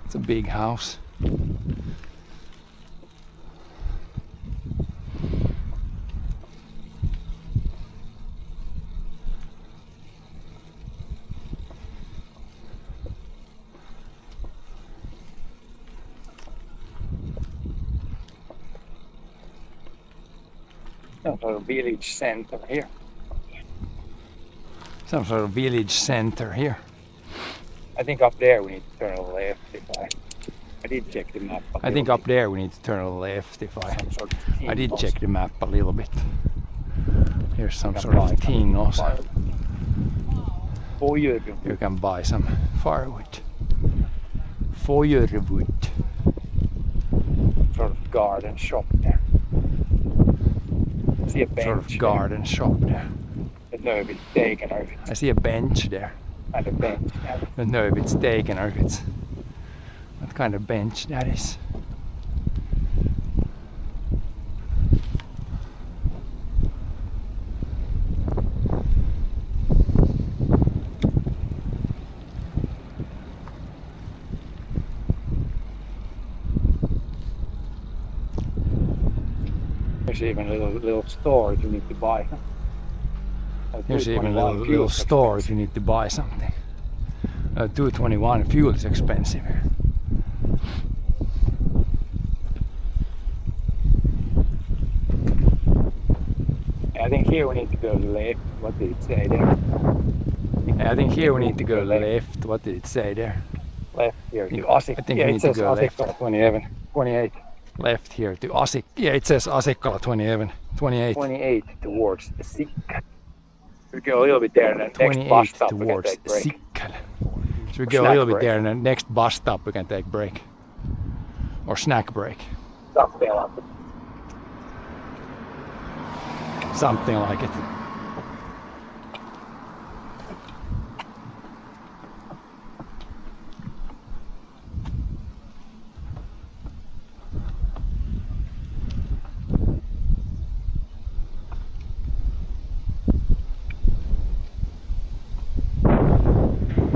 It's a big house. Some sort of village center here. Some sort of village center here. I think up there we need to turn left if I did check the map. I think up there we need to turn left if I... Some sort of I did tinkles. check the map a little bit. Here's some Can sort buy of some thing also. firewood. You can buy some firewood. Firewood. Sort of garden shop there. I see a bench. Sort of garden shop there. I don't know if it's taken or if it's I see a bench there. kind of bench. Yeah. I don't know if it's taken or if it's... What kind of bench that is. There's even a little store if you need to buy. Here's even a little store if you need to buy something. 221 fuel is expensive here. I think here we need to go left. What did it say there? I think here we need to go left. What did it say there? Left here think- to Asik. I think yeah, we it need to says go left. Asikkala 28. Left here to Asik. Yeah, it says Asikkala 28. 28 towards the Sikka. We go a little bit there and then next bus 28 stop we can towards take break. Sikkal. So we go a Snack little bit break. there and then next bus stop we can take break. Or snack break. Something like that. Something like it.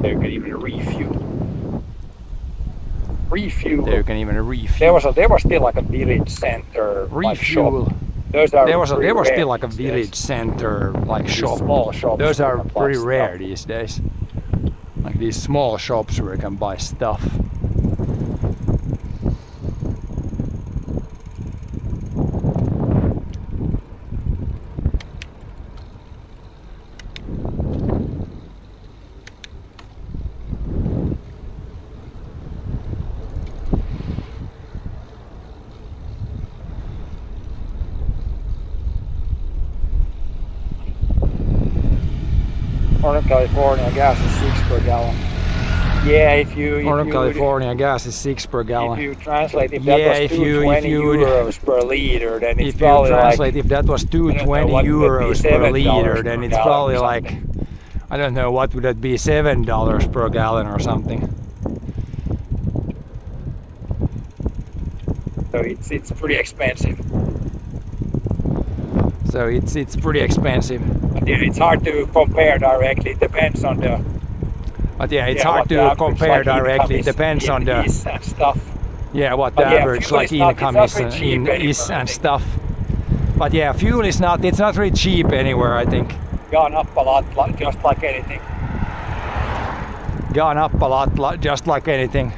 There you can even refuel. Refuel. There you can even refuel. There was still like a village center like shop. Refuel. Those are There was pretty still rare like a these days. village center like These shop. small shops Those where are you can buy pretty stuff. rare these days. Like these small shops where you can buy stuff. Northern California gas is 6 per gallon. Yeah, if you Northern California gas is 6 per if gallon. you translate if Yeah, that was if you- 220 if you would- euros per liter, then it's If you probably translate, like if that was 220 what would that be, euros per $7 liter, per then it's gallon or probably like, something. I don't know, what would that be, $7 per gallon or something. so it's pretty expensive. So it's pretty expensive. But yeah, it's hard to compare directly. It depends on the But yeah, it's yeah, hard what the to average, compare like, income directly. It is depends on the is and stuff. yeah what the But yeah, average fuel like is not- income it's is not very cheap is anymore, I and think. stuff. But yeah, fuel is not. It's not really cheap anywhere. I think Gone up a lot, just like anything. gone up a lot, just like anything.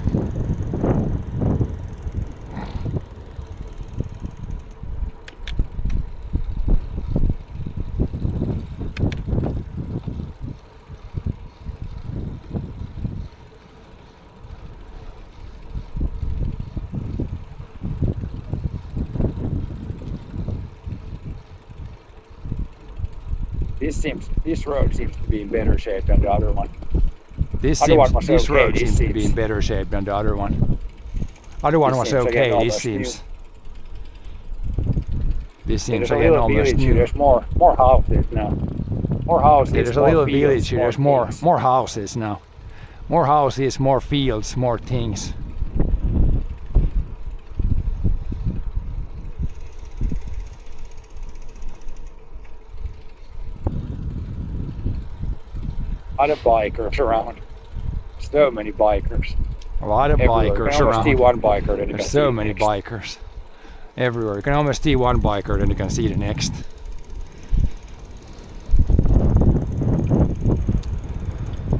This road seems to be in better shape than the other one. This Other one seems was this okay, road this seems to be in seems- better shape than the other one. Other one This was seems again okay. This almost new. seems. This There's seems a again little almost village here. new. There's more houses now. More houses. There's a more little fields, village here. There's more things. houses now. More houses, more fields, more things. Other bikers around. So many bikers. A lot of Everywhere. You bikers can almost see around. one biker, then you can There's see so the many next. bikers everywhere. You can almost see one biker, then you can see the next.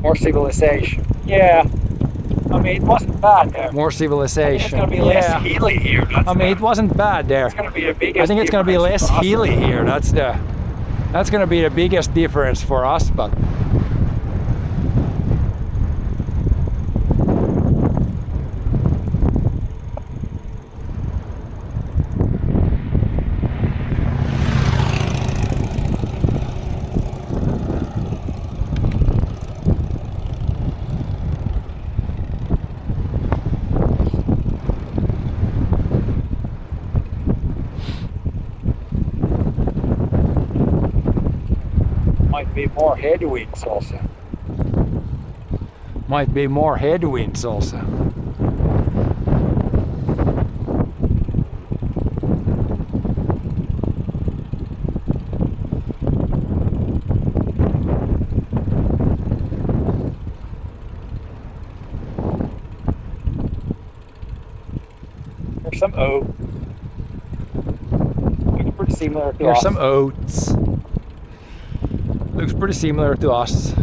More civilization. Yeah. I mean, it wasn't bad there. More It's civilization. gonna be Yeah. less hilly here. I mean, it wasn't bad there. It's gonna be the biggest. I think it's gonna be difference less for us. hilly here. That's gonna be the biggest difference for us. But Might be more headwinds also. might be more headwinds also. There's some oak. Looks pretty similar to Here's us. some oats. Looks pretty similar to us.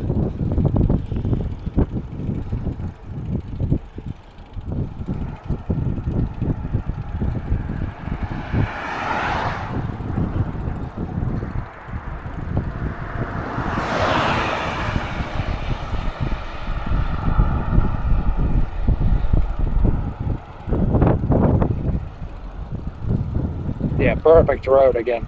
Yeah, perfect road again.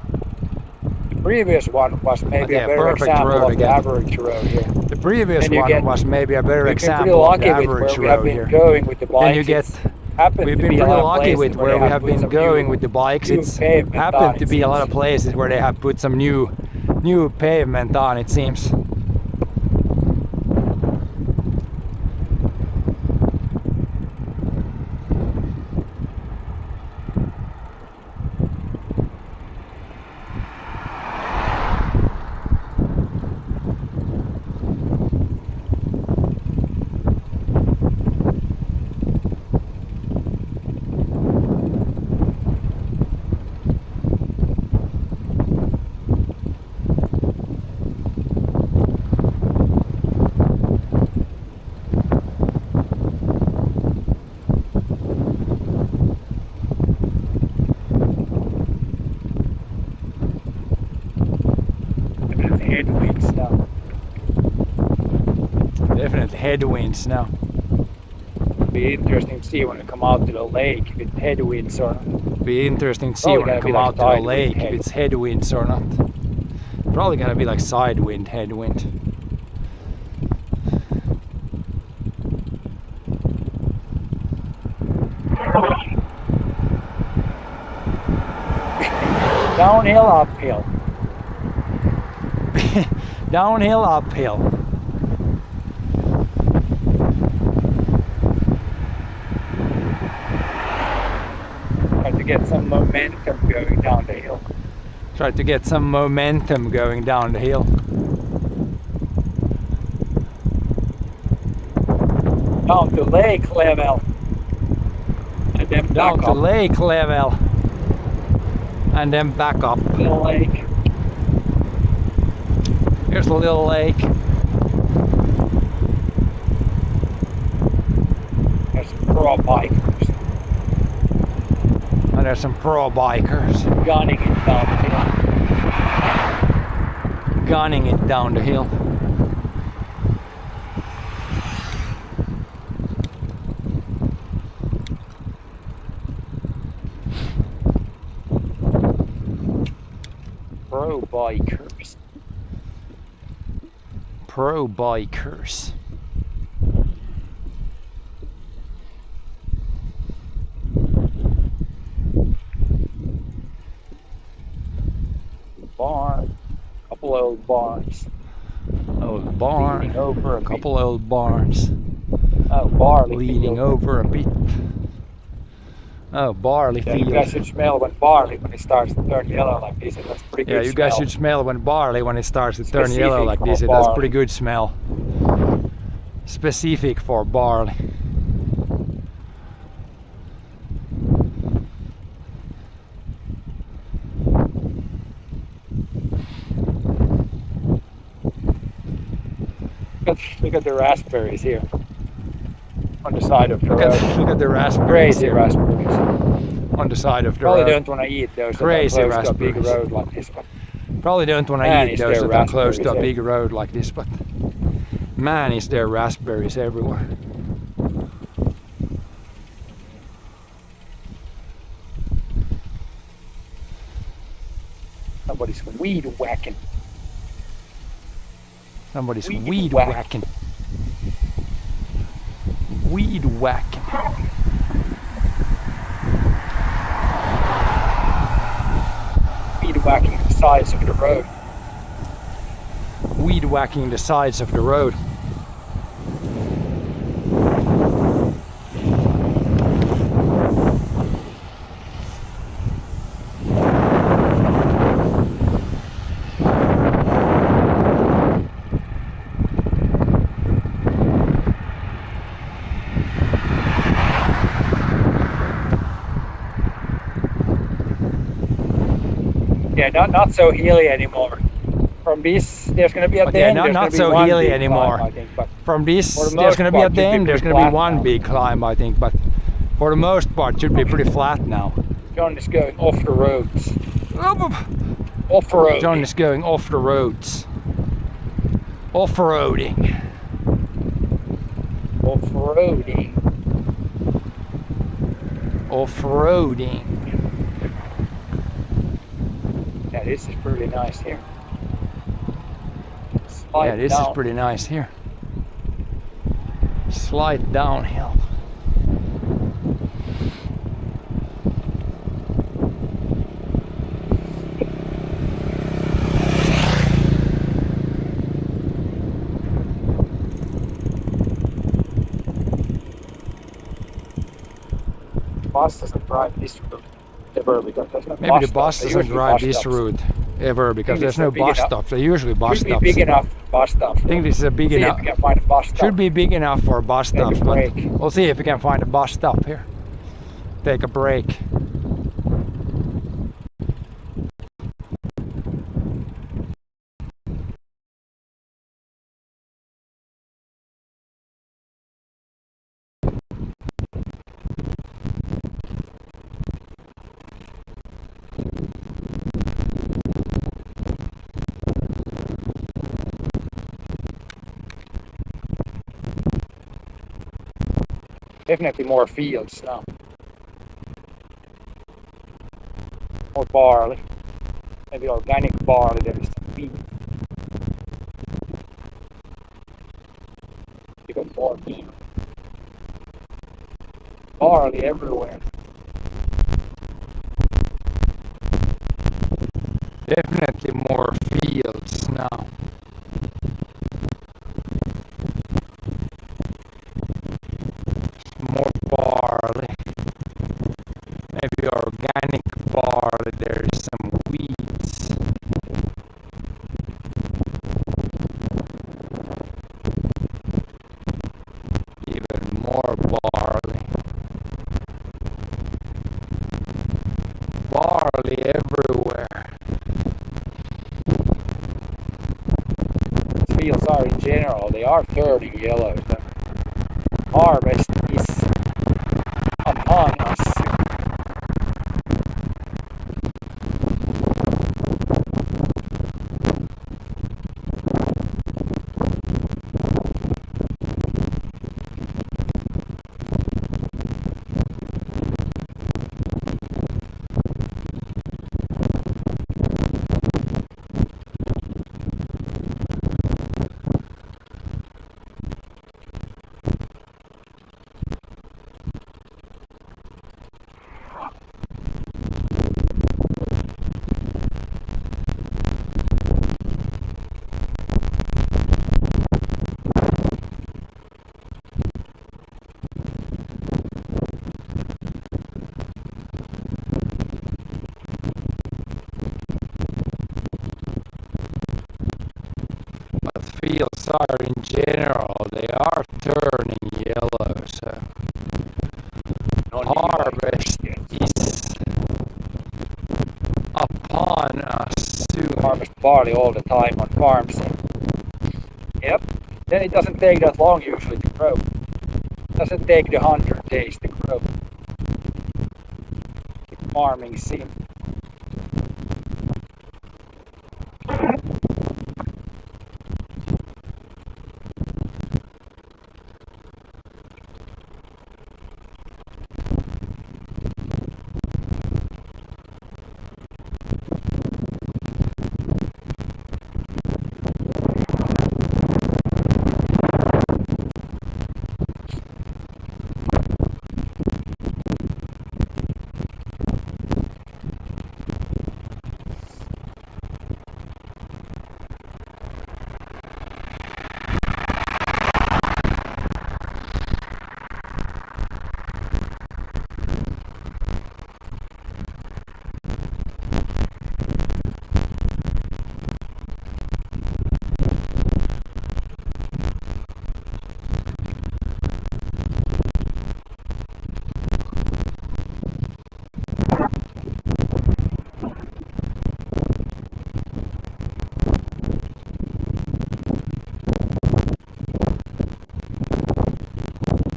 The previous one was maybe Yeah, a better perfect example road of the again. average road here. The previous And you one get- was maybe a better We've been pretty example of the lucky with where average we have road been here. going with the bikes. Then you get. It's happened We've to been be a pretty lot of lucky places with where they we have put been some going new- with the bikes. new It's pavement happened on, to it be a lot of seems. places where they have put some new pavement on, it seems. Headwinds now. Definitely headwinds now. Be interesting to see when we come out to the lake with headwinds or Be interesting to see Probably when I gonna be come like out to the tide lake wind if head. it's headwinds or not. Probably gonna be like side wind, headwind. Downhill, uphill. Downhill, uphill. Try to get some momentum going down the hill. Try to get some momentum going down the hill. Down to lake level. And then Down back to up lake level. And then back up. the lake. Here's the little lake. There's pro bikers And there's some pro bikers gunning it down the hill. gunning it down the hill. Pro bikers. Pro bikers. Barn. Couple old barns. Old barn. Leaning over a Couple old barns. bit. Oh, barley Leaning field. over a bit. Oh, barley Yeah, you guys field. should smell when barley when it starts to turn yellow like this. And that's pretty Yeah, good you guys smell. should smell when barley when it starts to turn yellow Specific like for this. That's barley. pretty good smell. Specific for barley. Look at the raspberries here on the side of the road. Look at the raspberries Crazy here raspberries. on the side of the Probably road. don't want to eat those Crazy that are close to a big raspberries. road like this one. Probably don't want to Man, eat is those there that are close to a raspberries big road like this, but man, is there raspberries everywhere. Somebody's weed whacking. Somebody's Weed weed whack. whacking. Weed whacking. Weed whacking the sides of the road. Weed whacking the sides of the road. Yeah, not so hilly anymore. From this, there's going to be a But yeah, dam. not- there's not gonna be so one hilly big anymore. climb, I think, but From this, For the there's most going to be a part, should be dam, there's pretty going to be flat one now. big climb, I think, but for the most part, should be pretty flat now. John is going off the roads. Off the road. John is going off the roads. Off-roading. Off-roading. Off-roading. Yeah, this is pretty nice here. Yeah, Slide this is down. pretty nice here. Slight downhill. Bus doesn't drive this route ever because there's no Maybe the stop. bus They're doesn't usually drive bus this stops. route ever because Think there's it's no big bus enough. stops. They're usually bus Should be stops. big enough bus stops. I think this is a big See if enough. we can find a bus stop. Should be big enough for bus Take a stops, but break. we'll see if we can find a bus stop here. Take a break. Definitely more fields now. More barley. Maybe organic barley. There is some wheat. Even more wheat. Barley everywhere. Definitely more fields now. More barley. Maybe organic barley. There is some weeds. Even more barley. Barley everywhere. Fields are in general, they are turning yellow. The harvest is upon us. But fields are in general, they are turning yellow, so harvest is upon us soon. Harvest barley all the time on farms. Yep. Then it doesn't take that long usually to grow. It doesn't take the 100 days to grow. Farming sim.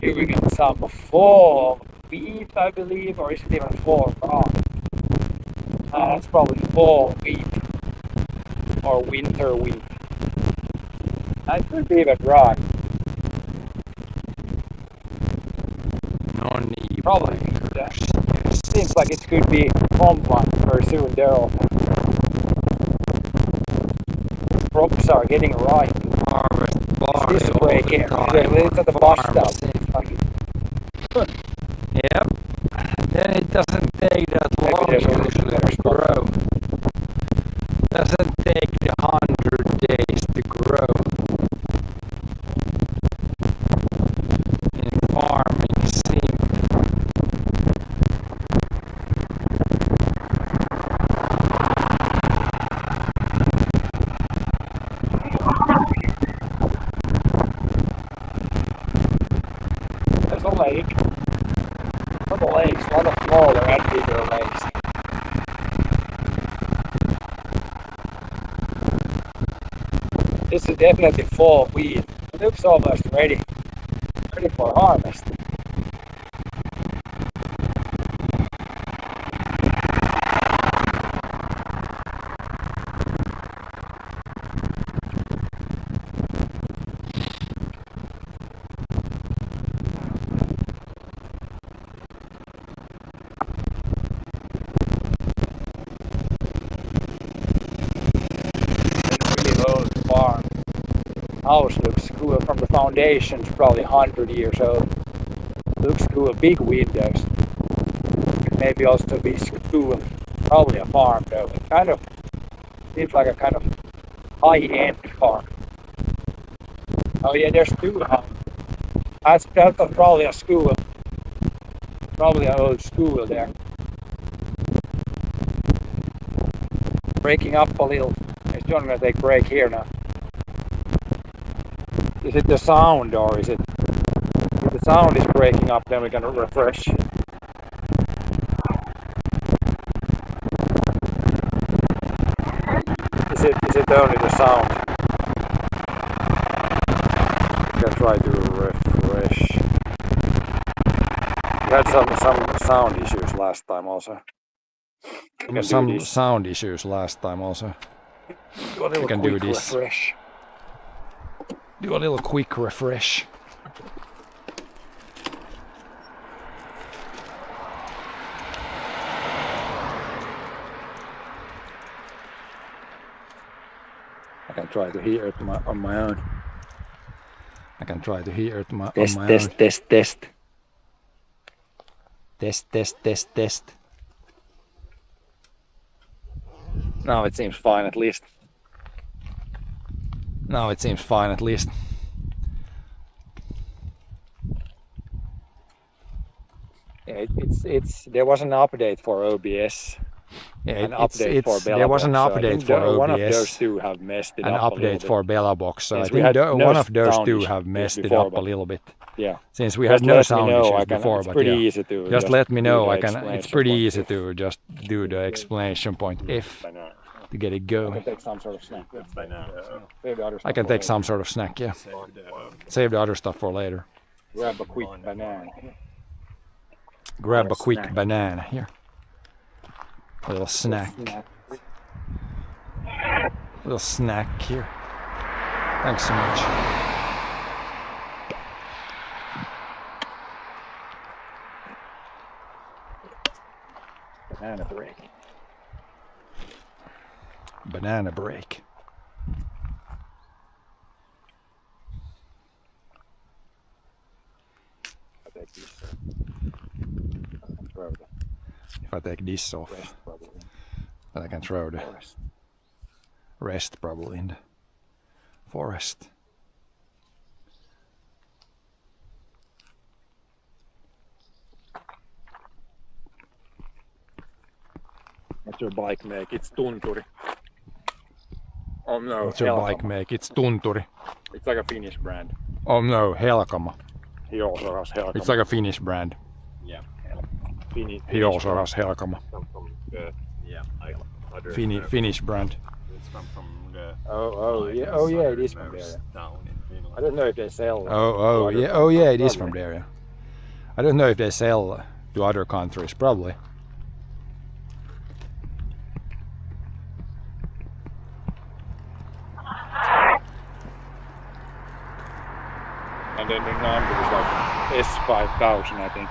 Here we got some fall wheat, I believe, or is it even fall corn? That's probably fall wheat or winter wheat. That could be even right. Non-e Probably. Yes. Seems like it could be combine very soon. There, crops are getting ripe. Harvest barley This all break the here. time. It's at the bus Farm stop. Yep. Then it doesn't take that long there's only usually better to spot. grow. Doesn't take the 100 days to grow. In farming sim. There's a lake. A lot of lakes, a lot of smaller and bigger lakes. This is definitely fall wheat. It looks almost ready for harvest. Really old farm. House looks cool from the foundations, probably 100 years old. Looks cool, big windows. Maybe also be cool. Probably a farm though. It kind of Seems like a kind of high-end car. Oh yeah, there's two. That's probably a school. Probably an old school there. Breaking up a little. It's gonna take break here now. Is it the sound or is it? If the sound is breaking up, then we're gonna refresh. Is it only the sound? I'm gonna try to refresh. We had some sound issues last time also. Some sound issues last time also. We can do this. Refresh. Do a little quick refresh. I can try to hear it on my own. I can try to hear it on my Test. own. Test. Now it seems fine at least. Now it seems fine at least. Yeah, there was an update for OBS. Yeah, An update for Bella there was an Box, so I update think for OBS. One of those two have messed it an up a update little for bit. Bella Box. So Yes, I we think had no one of those sound two issues have messed it before, up a but- little bit. Yeah. Since we Just had no let me sound know, issues I can, before, it's but pretty yeah. easy to Just let me do know. the I can. It's explanation pretty point easy if- to just do the explanation point F to get it I can going. take some sort of snack. By now. Save the other I stuff can for take later. some sort of snack. Yeah. Save the other stuff for later. Grab a quick banana. Grab Or a a quick snack. banana here. A little snack. Little snack here. Thanks so much. Banana break. Banana break. I take this. Throw the If I take this off, rest probably. then I can throw the Forest. rest probably in the forest. What's your bike make? It's Tunturi. Oh no, What's your Helkama. bike make? It's Tunturi. It's like a Finnish brand. Oh no, Helkama. He also has Helkama. It's like a Finnish brand. Yeah. He also has Helkama. From the other Finnish brand. It's from the Oh yeah, it is from there. Yeah. town in Finland. I don't know if they sell. Oh to yeah, other oh yeah, it is countries. from there. Yeah. I don't know if they sell to other countries. Probably. And then the number is like S5000, I think.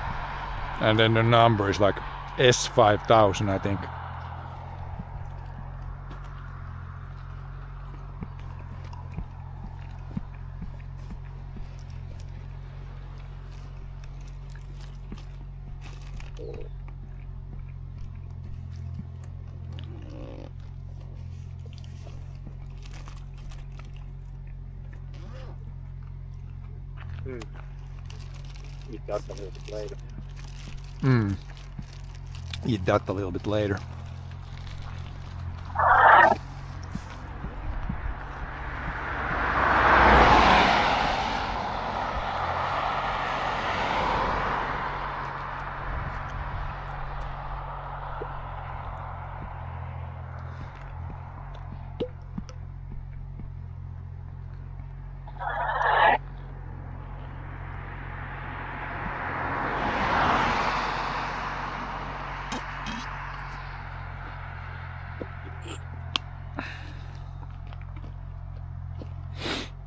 And then the number is like S5000, I think. Eat that a little bit later. Eat that a little bit later.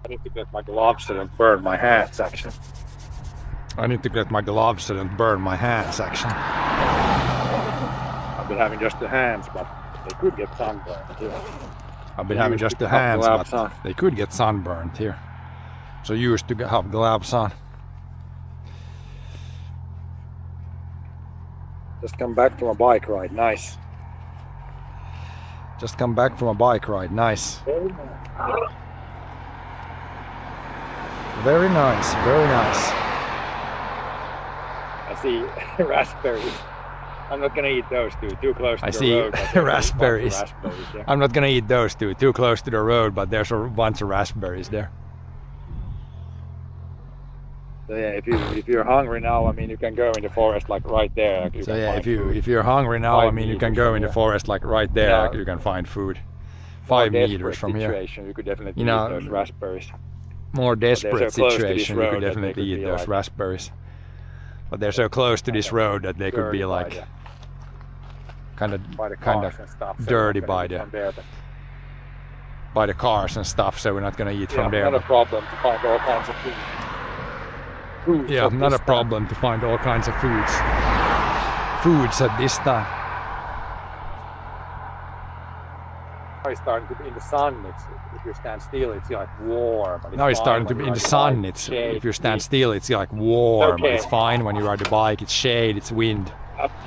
I need to get my gloves so I don't burn my hands actually. I need to get my gloves so I don't burn my hands actually. I've been having just the hands, but they could get sunburned too. I've been having just the have hands, gloves but on. they could get sunburned here. So used to have gloves on. Just come back from a bike ride, nice. Just come back from a bike ride. Nice. Very nice. Very nice. I see raspberries. I'm not gonna eat those too close to I the see road. but there's a bunch of raspberries. raspberries there. I'm not gonna eat those too close to the road, but there's a bunch of raspberries there. So yeah, if you're hungry now, I mean, you can go in the forest like right there. Like, you So can yeah, find food. if you're hungry now, I 5 mean, you can meters go from in the here. forest like right there. Yeah. You can find food. More 5 meters desperate from here. situation, you could definitely You know, eat those raspberries. More desperate so close to this situation, you road could that they definitely could eat be those like- raspberries. But they're so close to this road that they could be Dirty by like the- kind of by the cars and stuff. So dirty we're not by gonna eat the from there, but by the cars and stuff. So we're not gonna eat from yeah, there. not a problem to find all kinds of food. Yeah, at not this a problem to find all kinds of foods at this time. Now it's starting to be in the sun. If you stand still, it's like warm. But Now it's fine starting to when be you in the ride a sun. bike, It's shade, if you stand wind. still, it's like warm. Okay. It's fine when you ride the bike. It's shade. It's wind.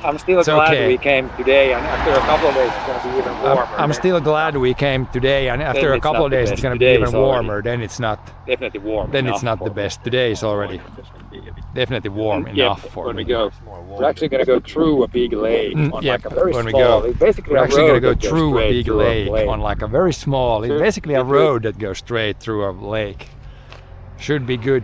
I'm still It's glad okay. we came today, and after a couple of days, it's going to be even warmer. I'm still glad we came today, and after a it's couple not of the days, it's best. going to be Today even is already- warmer. Then it's not. Definitely warm. Then it's enough not the for best. Today is already definitely warm Yeah, enough for when me. we go. We're actually going to go through a big lake on yeah, like a very when we small. go, It's basically we're a actually road going to go that goes through a straight big through lake on like a very small. It's Should basically a be good. road that goes straight through a lake. Should be good.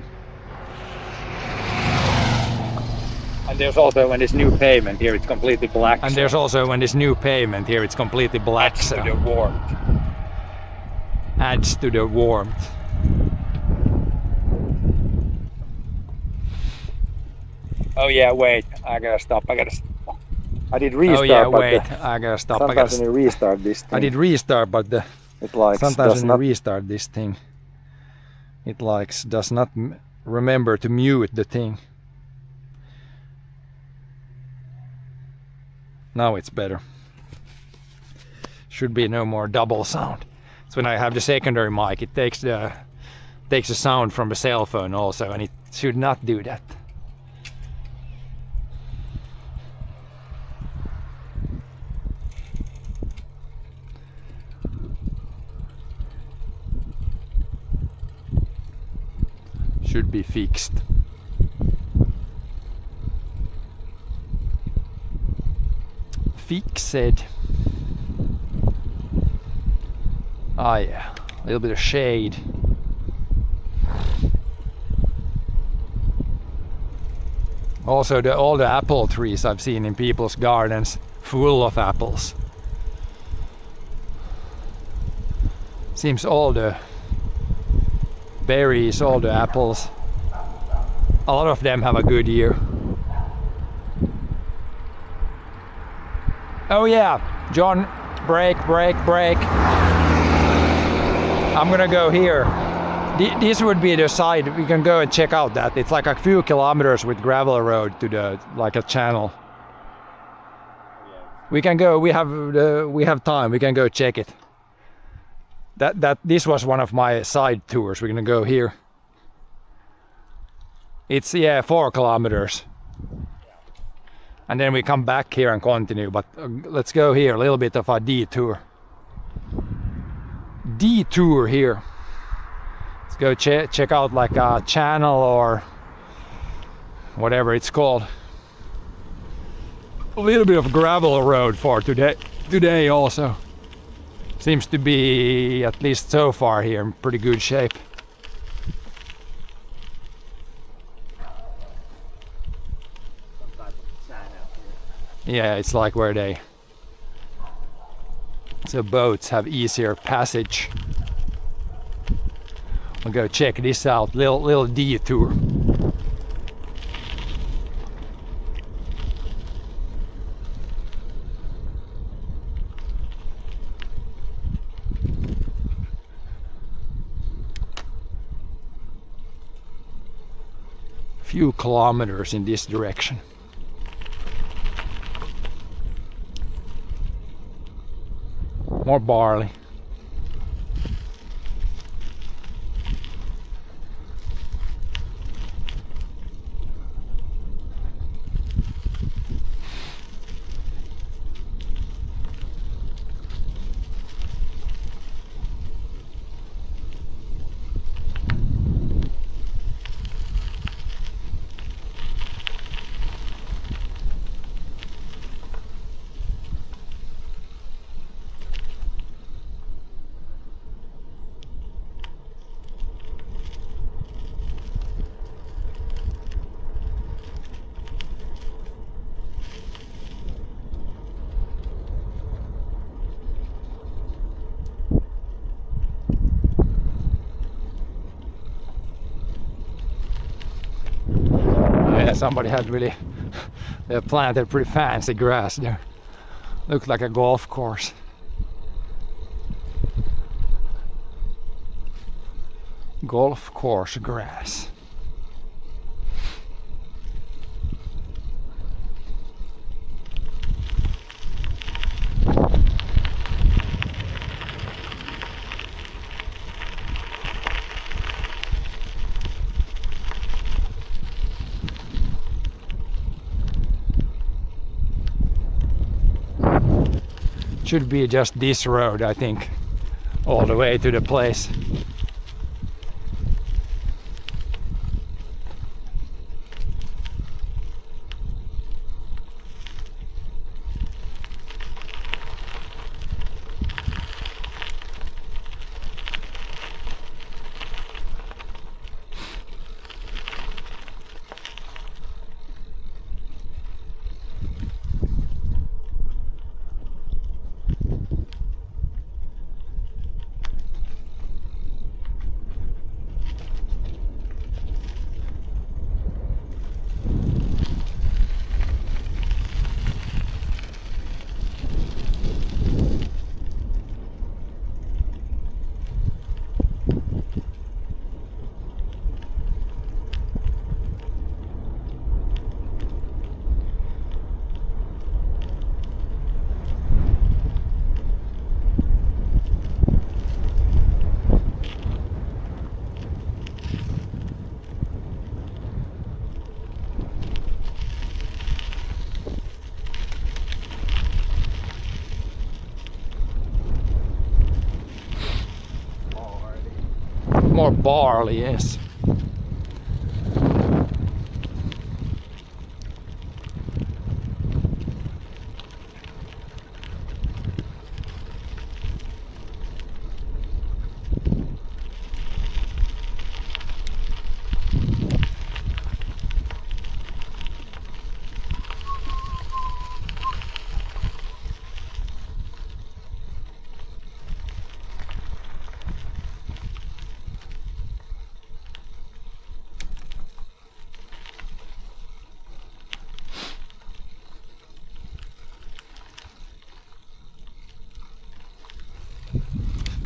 And there's also when this new pavement here, it's completely black. And so there's also when this new pavement here, it's completely black, adds to so the warmth. adds to the warmth. Oh yeah, wait. I gotta stop. I did restart. Oh yeah, but wait, the- I gotta stop. sometimes when you restart this thing, I did restart, but it like sometimes does when not. you restart this thing, it does not remember to mute the thing. Now it's better. Should be no more double sound. It's when I have the secondary mic, it takes the sound from the cell phone also, and it should not do that. Should be fixed. Fixed. Ah yeah, a little bit of shade. Also all the apple trees I've seen in people's gardens full of apples. Seems all the berries, all the apples, a lot of them have a good year. Oh yeah, John, brake. I'm gonna go here. This would be the side, we can go and check out that. It's like a few kilometers with gravel road to the, like a channel. We can go, we have time, we can go check it. This was one of my side tours, we're gonna go here. It's 4 kilometers. And then we come back here and continue, but let's go here, a little bit of a detour. Detour here. Let's go check out like a channel or whatever it's called. A little bit of gravel road for today also. Seems to be, at least so far here, in pretty good shape. Yeah, it's like where so boats have easier passage. We'll go check this out, little detour. Few kilometers in this direction. More barley. somebody had really they planted pretty fancy grass there. Looked like a golf course. Golf course grass. Should be just this road, I think, all the way to the place. More barley, yes.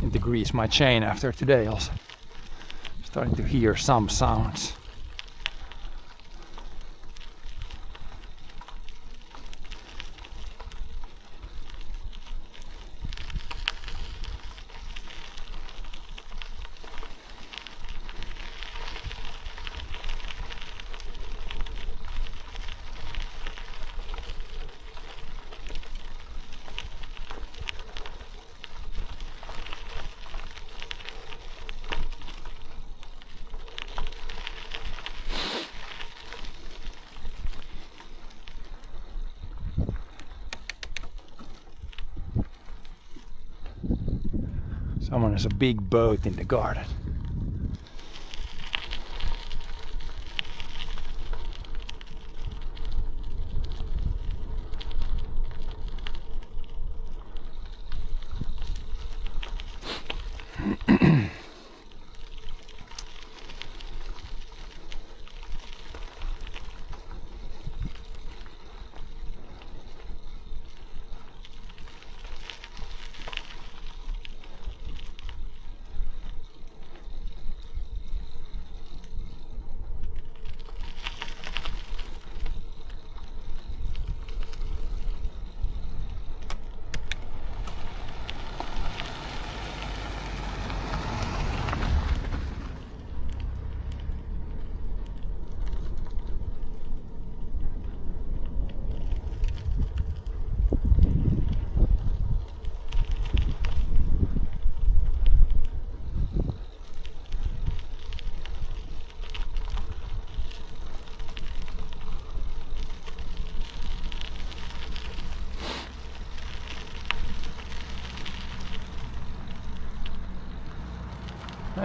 Need to grease my chain after today also. Starting to hear some sounds. Someone has a big boat in the garden.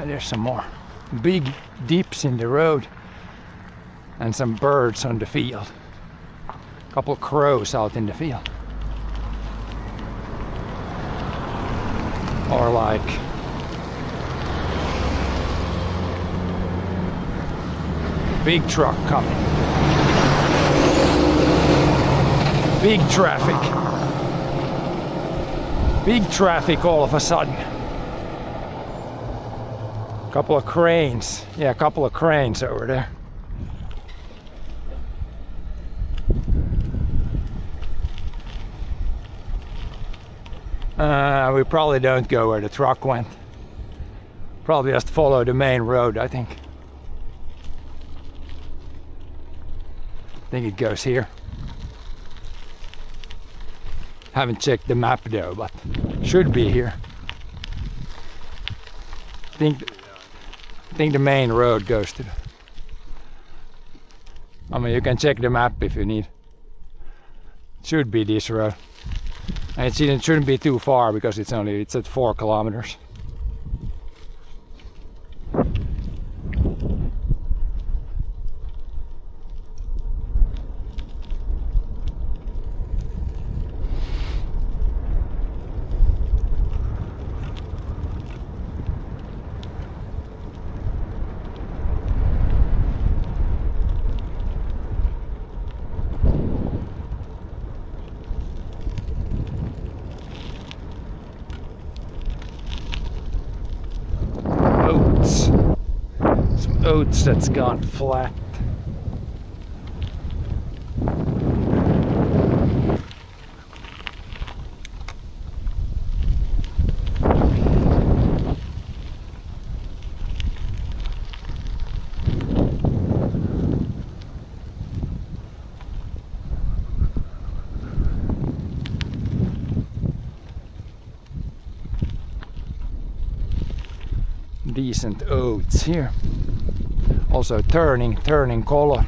There's some more big dips in the road and some birds on the field. A couple crows out in the field. Or like big truck coming. Big traffic. Big traffic all of a sudden. Couple of cranes. Yeah, a couple of cranes over there. We probably don't go where the truck went. Probably just follow the main road, I think. I think it goes here. Haven't checked the map though, but should be here. I think the main road goes to the... I mean, you can check the map if you need. Should be this road. And it shouldn't be too far because it's at 4 kilometers. Some oats that's gone flat. Decent oats here. Also turning color.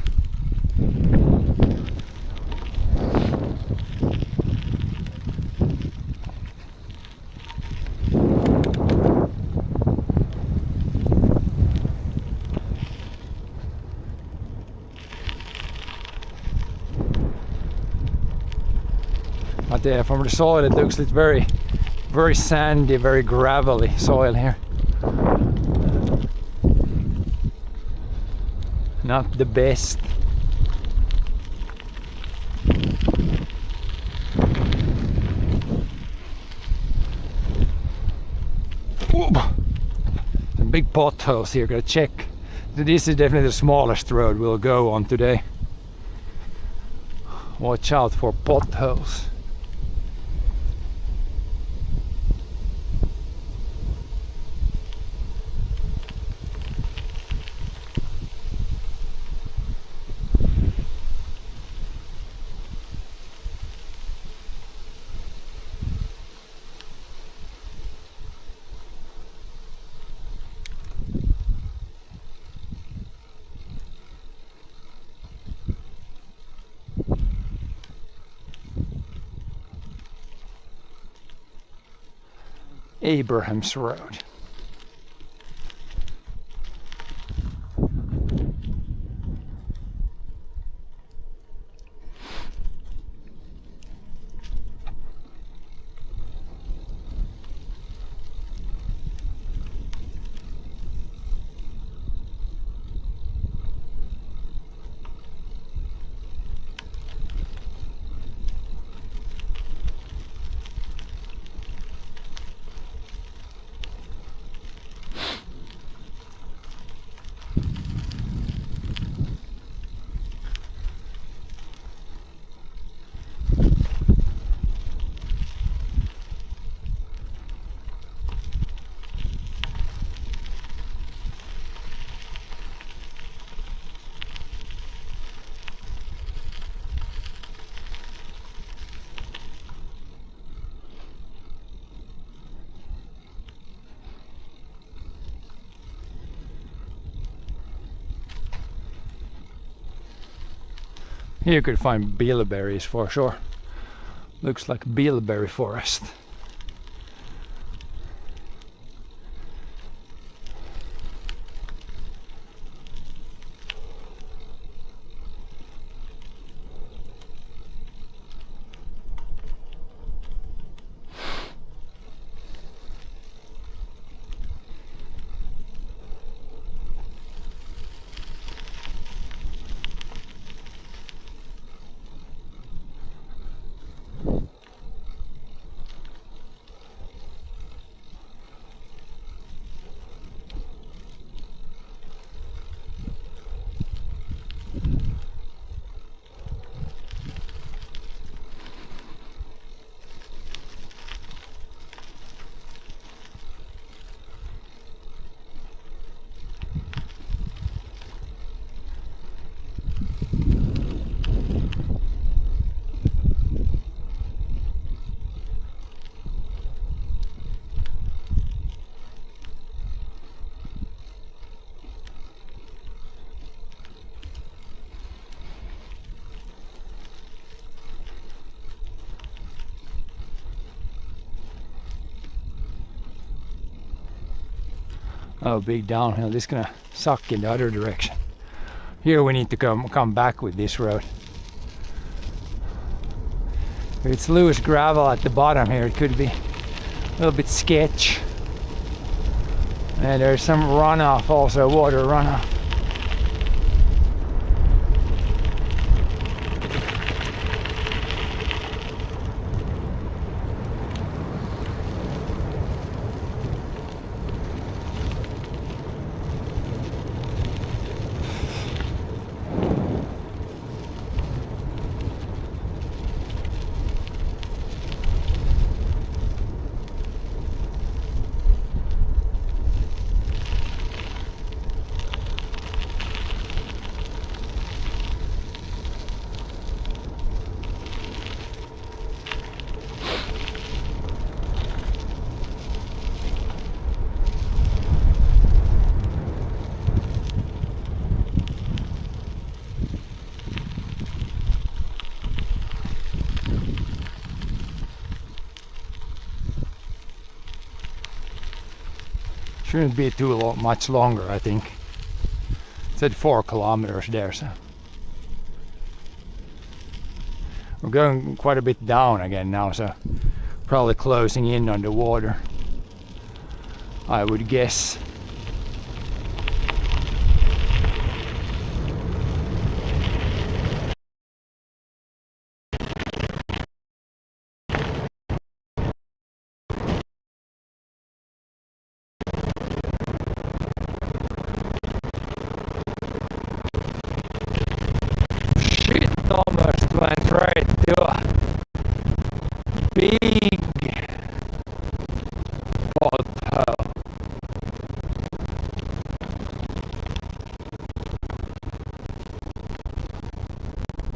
But yeah, from the soil it looks like very sandy, very gravelly soil here. Not the best. Some big potholes here, gotta check. This is definitely the smallest road we'll go on today. Watch out for potholes. Abraham's Road. Here you could find bilberries for sure. Looks like bilberry forest. Oh, big downhill. This is gonna suck in the other direction. Here we need to come back with this road. If it's loose gravel at the bottom here, it could be a little bit sketch. And there's some runoff also, water runoff. Shouldn't be much longer, I think. It said 4 kilometers there, so we're going quite a bit down again now, so probably closing in on the water, I would guess. Almost went right to a big pothole.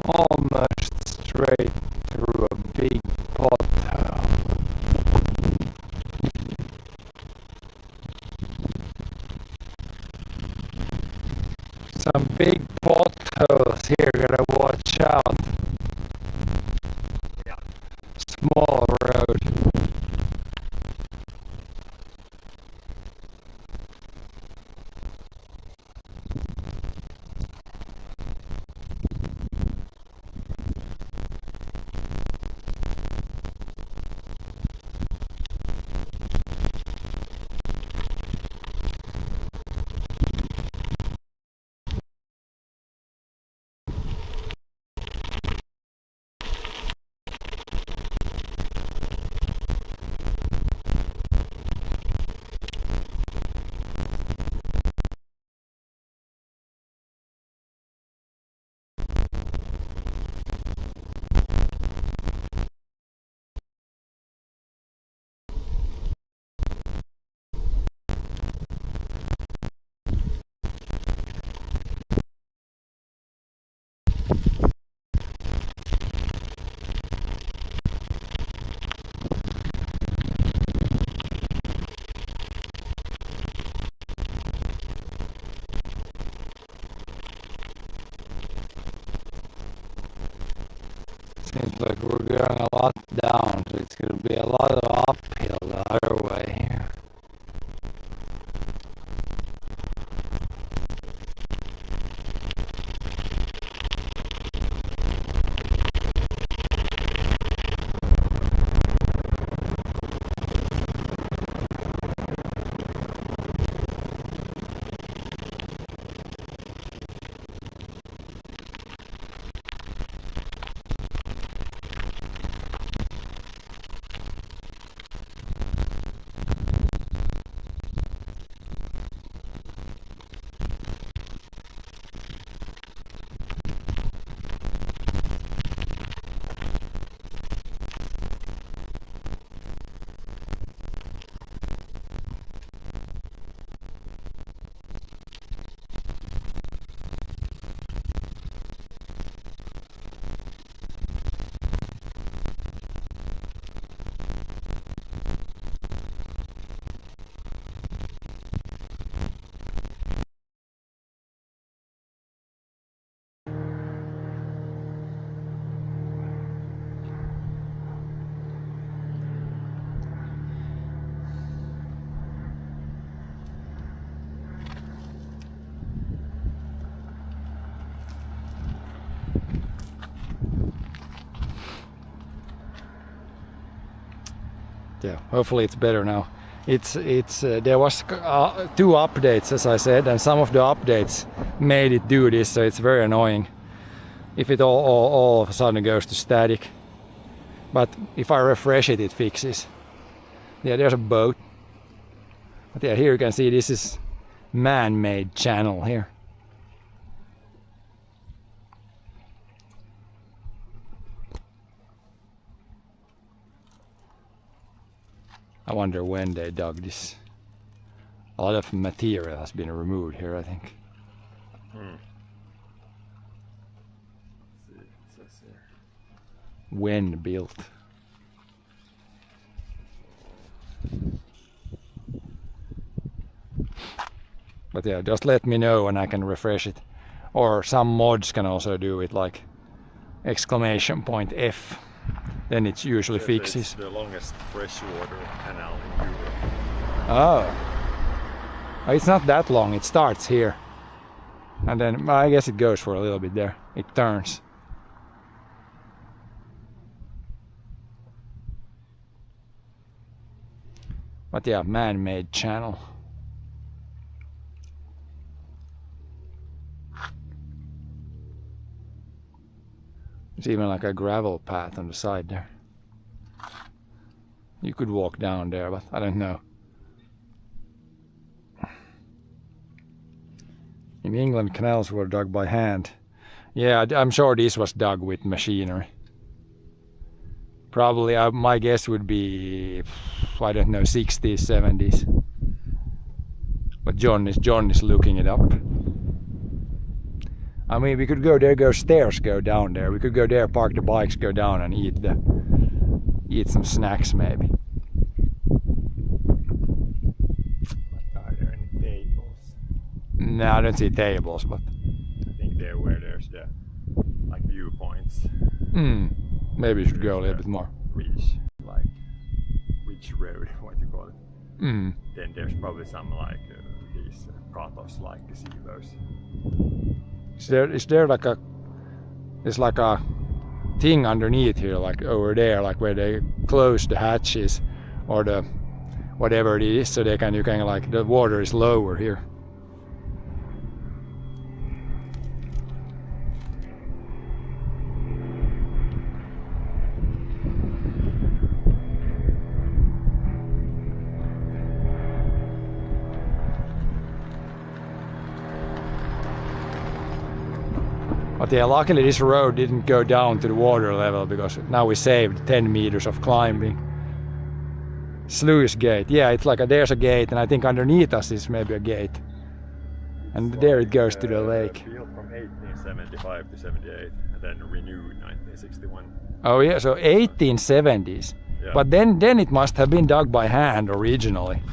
Almost straight through a big pothole. Some big potholes here, gotta watch out. Yeah. Small road. Seems like we're going a lot down, so it's going to be a lot of uphill the other way here. Yeah, hopefully it's better now. It's there was 2 updates, as I said, and some of the updates made it do this, so it's very annoying if it all of a sudden goes to static. But if I refresh it, it fixes. Yeah, there's a boat. But yeah, here you can see this is man-made channel here. I wonder when they dug this. A lot of material has been removed here, I think. When built. But yeah, just let me know and I can refresh it. Or some mods can also do it, like !F. Then it usually fixes. It's the longest freshwater canal in Europe. Oh. It's not that long, it starts here. And then I guess it goes for a little bit there. It turns. But yeah, man-made channel. There's even like a gravel path on the side there. You could walk down there, but I don't know. In England, canals were dug by hand. Yeah, I'm sure this was dug with machinery. Probably, my guess would be, I don't know, 60s, 70s. But John is looking it up. I mean, we could go there, stairs go down there. We could go there, park the bikes, go down and eat some snacks maybe. Are there any tables? No, I don't see tables, but I think there where there's the like viewpoints. Maybe you should go a little bit more. Ridge road, what you call it. Then there's probably some like these pratos like gazebos. Is there like there's like a thing underneath here, like over there, like where they close the hatches or the whatever it is, so you can like the water is lower here. But yeah, luckily this road didn't go down to the water level because now we saved 10 meters of climbing. Sluice gate, yeah, it's like there's a gate, and I think underneath us is maybe a gate. And there it goes to the lake. Built from 1875 to 78 and then renewed 1961. Oh yeah, so 1870s. Yeah. But then it must have been dug by hand originally.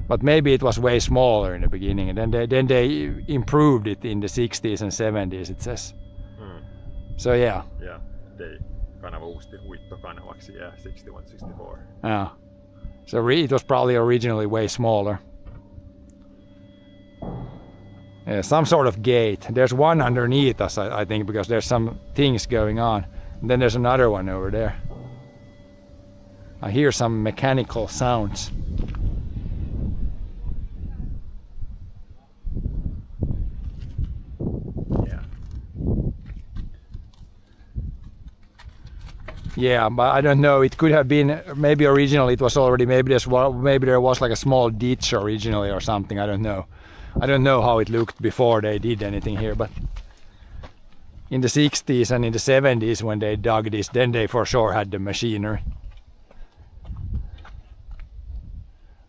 But maybe it was way smaller in the beginning, and then they improved it in the 60s and 70s, it says. So yeah. Yeah, they kanava uusti uittokanavaksi, yeah, 61, 64. Yeah. So it was probably originally way smaller. Yeah, some sort of gate. There's one underneath us, I think, because there's some things going on. And then there's another one over there. I hear some mechanical sounds. Yeah, but I don't know. It could have been maybe originally it was already maybe there was like a small ditch originally or something. I don't know. I don't know how it looked before they did anything here, but in the 60s and in the 70s when they dug this, then they for sure had the machinery.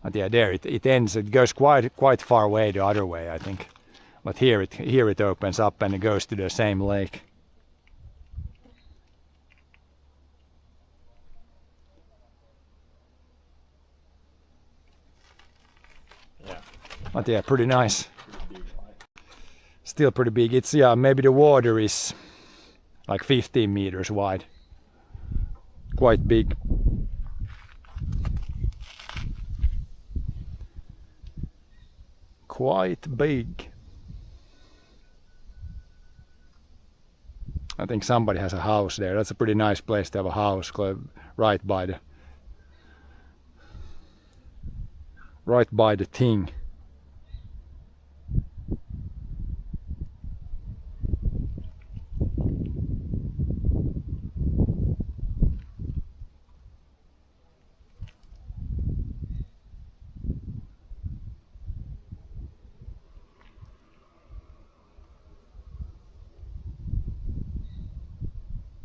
But yeah, there it ends. It goes quite far away the other way, I think. But here it opens up and it goes to the same lake. But yeah, pretty nice. Still pretty big. It's, yeah, maybe the water is like 15 meters wide. Quite big. Quite big. I think somebody has a house there. That's a pretty nice place to have a house right by right by the thing.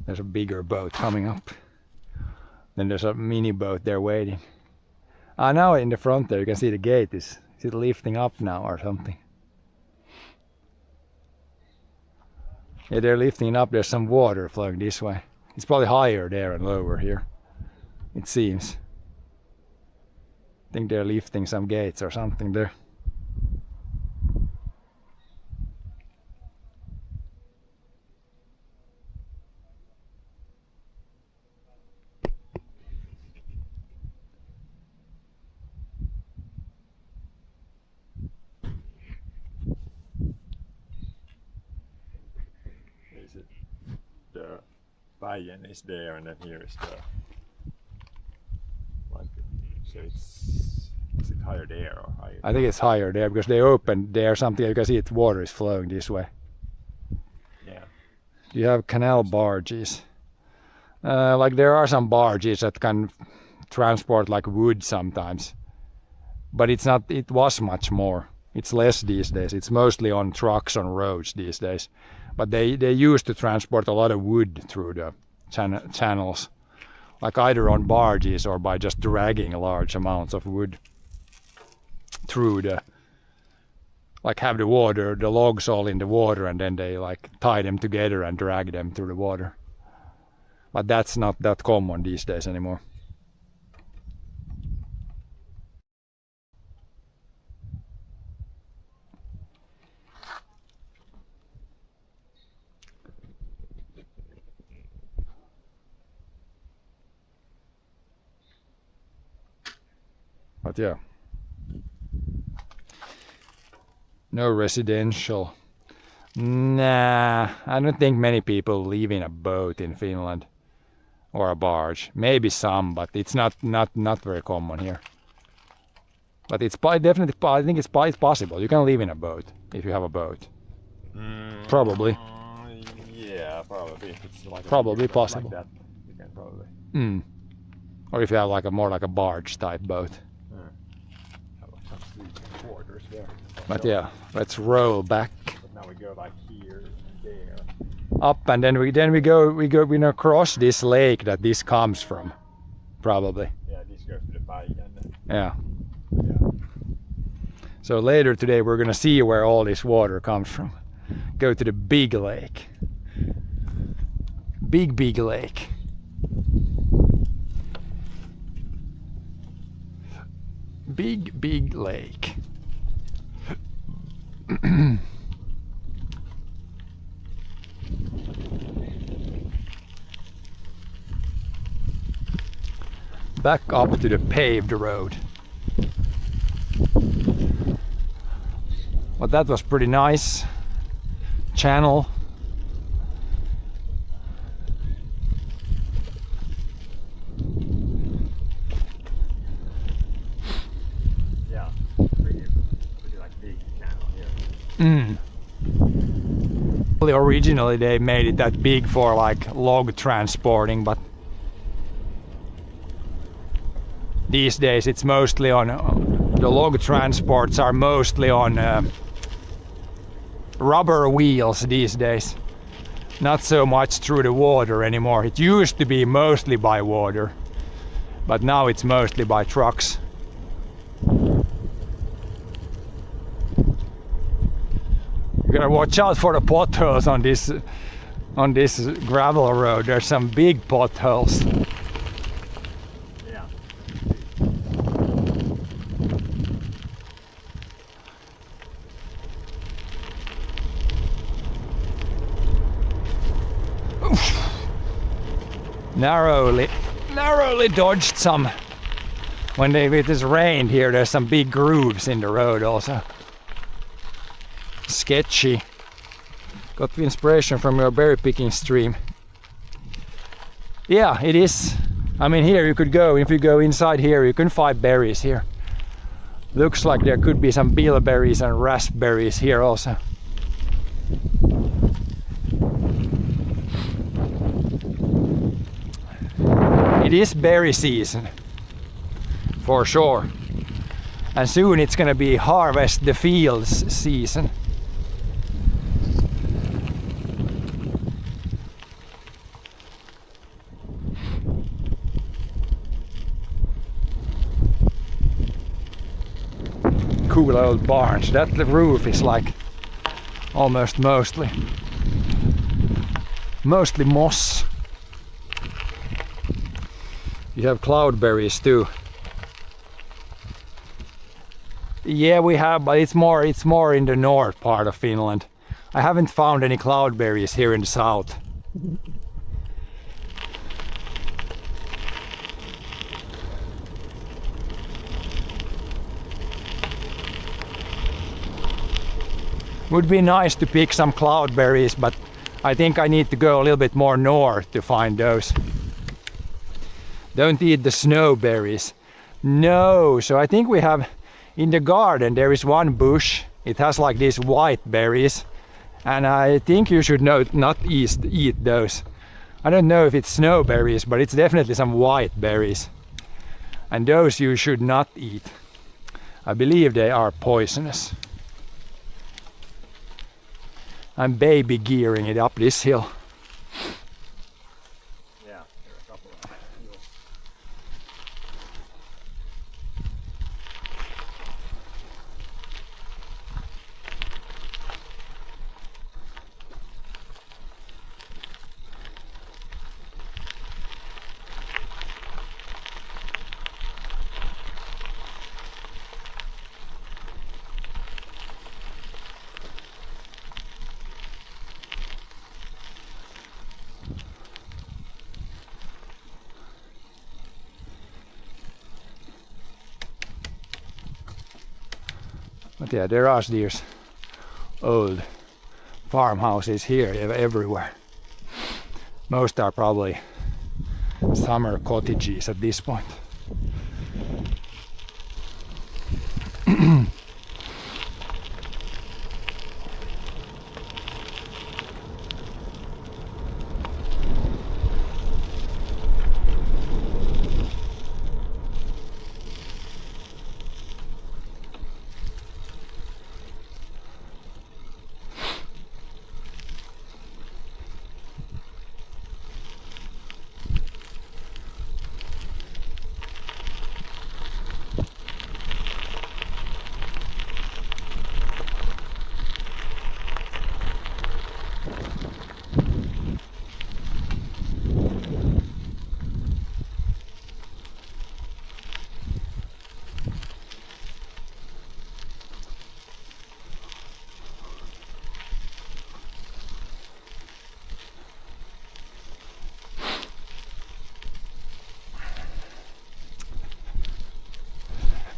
There's a bigger boat coming up. Then there's a mini boat there waiting. Ah, now in the front there you can see the gate is it lifting up now or something? Yeah, they're lifting up. There's some water flowing this way. It's probably higher there and lower here, it seems. I think they're lifting some gates or something there. Is it the Bayern is there and then here is the like so is it higher there or higher? I think it's higher there because they opened there something. You can see it, water is flowing this way. Yeah. You have canal barges. Like there are some barges that can transport like wood sometimes, but it's not. It was much more. It's less these days. It's mostly on trucks on roads these days. But they used to transport a lot of wood through the channels, like either on barges or by just dragging large amounts of wood through the, like have the water, the logs all in the water, and then they like tie them together and drag them through the water. But that's not that common these days anymore. But yeah, no residential. Nah, I don't think many people live in a boat in Finland or a barge. Maybe some, but it's not very common here. But it's definitely, I think it's possible. You can live in a boat if you have a boat. Probably. Yeah, probably. If it's like Probably a big boat possible. Like that, you can probably. Or if you have like more like a barge type boat. Have like some sleeping quarters there. But yeah, let's roll back But now we go like here and there. up, and then we go across this lake that this comes from, probably. Yeah, this goes to the Bayern. Yeah. Yeah. So later today we're gonna see where all this water comes from. Go to the big lake. Big lake. Big lake. Back up to the paved road. But that was pretty nice. Channel. Yeah. Pretty like big channel here. Originally they made it that big for like log transporting, but these days it's mostly on the log transports are mostly on rubber wheels these days, not so much through the water anymore. It used to be mostly by water, but now it's mostly by trucks. You gotta watch out for the potholes on this gravel road. There's some big potholes. Yeah. Narrowly dodged some. When it has rained here, there's some big grooves in the road also. Sketchy. Got the inspiration from your berry picking stream. Yeah, it is. I mean, here you could go, if you go inside here, you can find berries here. Looks like there could be some bilberries and raspberries here also. It is berry season, for sure. And soon it's gonna be harvest the fields season. Cool old barns. That the roof is like almost mostly moss. You have cloudberries too. Yeah, we have, but it's more in the north part of Finland. I haven't found any cloudberries here in the south. Would be nice to pick some cloudberries, but I think I need to go a little bit more north to find those. Don't eat the snowberries. No, so I think we have in the garden there is one bush. It has like these white berries, and I think you should not eat those. I don't know if it's snowberries, but it's definitely some white berries, and those you should not eat. I believe they are poisonous. I'm baby gearing it up this hill. Yeah, there are a couple of hills. But yeah, there are these old farmhouses here everywhere. Most are probably summer cottages at this point.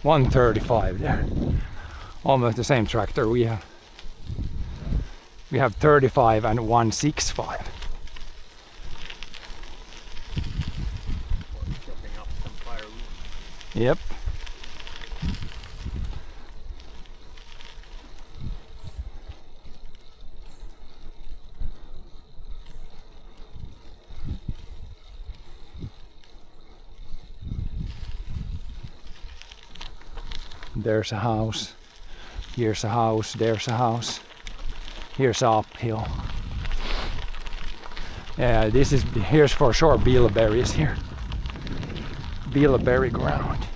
$135 there. Almost the same tractor we have. We have 35 and 165. Chopping up some firewood. Yep. There's a house, here's a house, there's a house, here's uphill. Yeah, here's for sure bilberries here. Bilberry ground.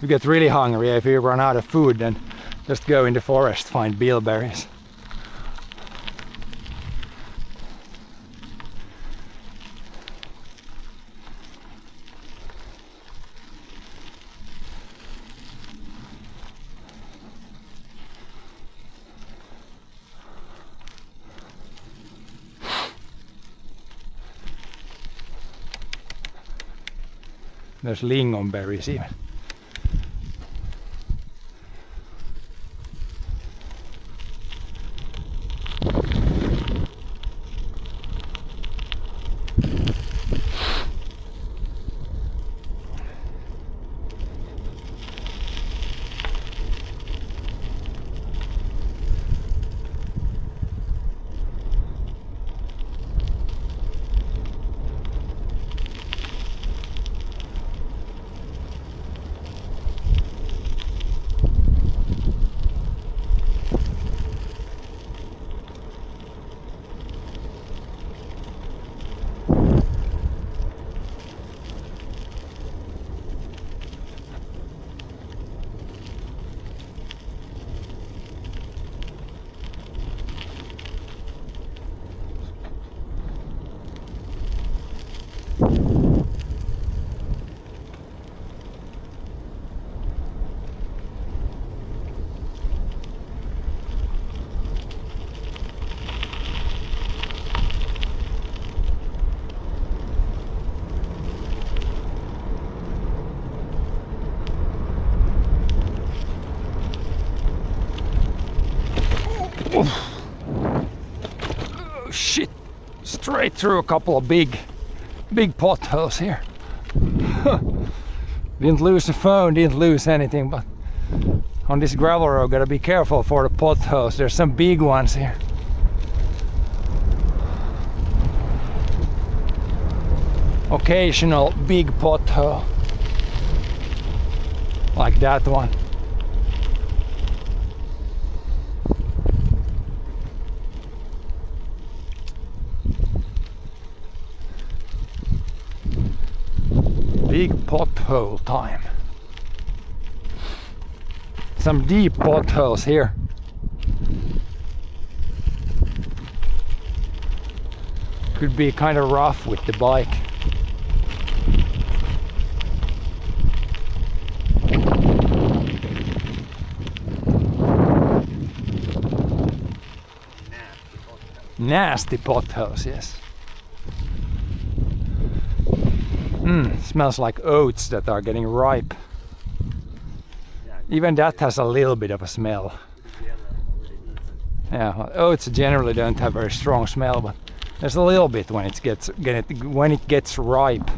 You get really hungry, if you run out of food, then just go in the forest, find bilberries. There's lingonberries even. Oh shit! Straight through a couple of big potholes here. Didn't lose the phone, didn't lose anything, but on this gravel road gotta be careful for the potholes. There's some big ones here. Occasional big pothole like that one. Big pothole time. Some deep potholes here. Could be kind of rough with the bike. Nasty potholes, yes. Smells like oats that are getting ripe. Even that has a little bit of a smell. Yeah, well, oats generally don't have very strong smell, but there's a little bit when it gets ripe.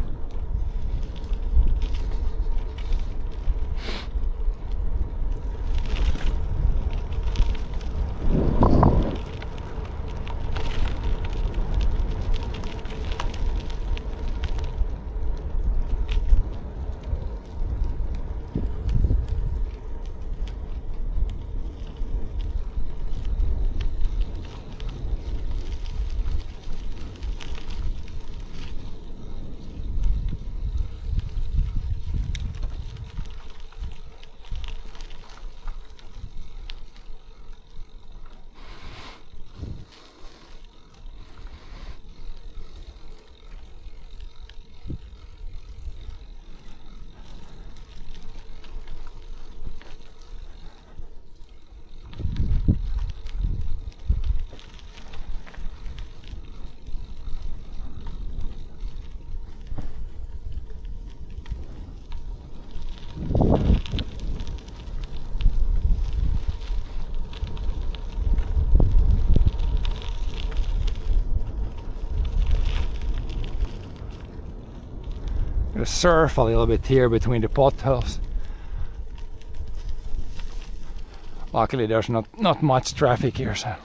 Gonna surf a little bit here between the potholes. Luckily there's not much traffic here, so.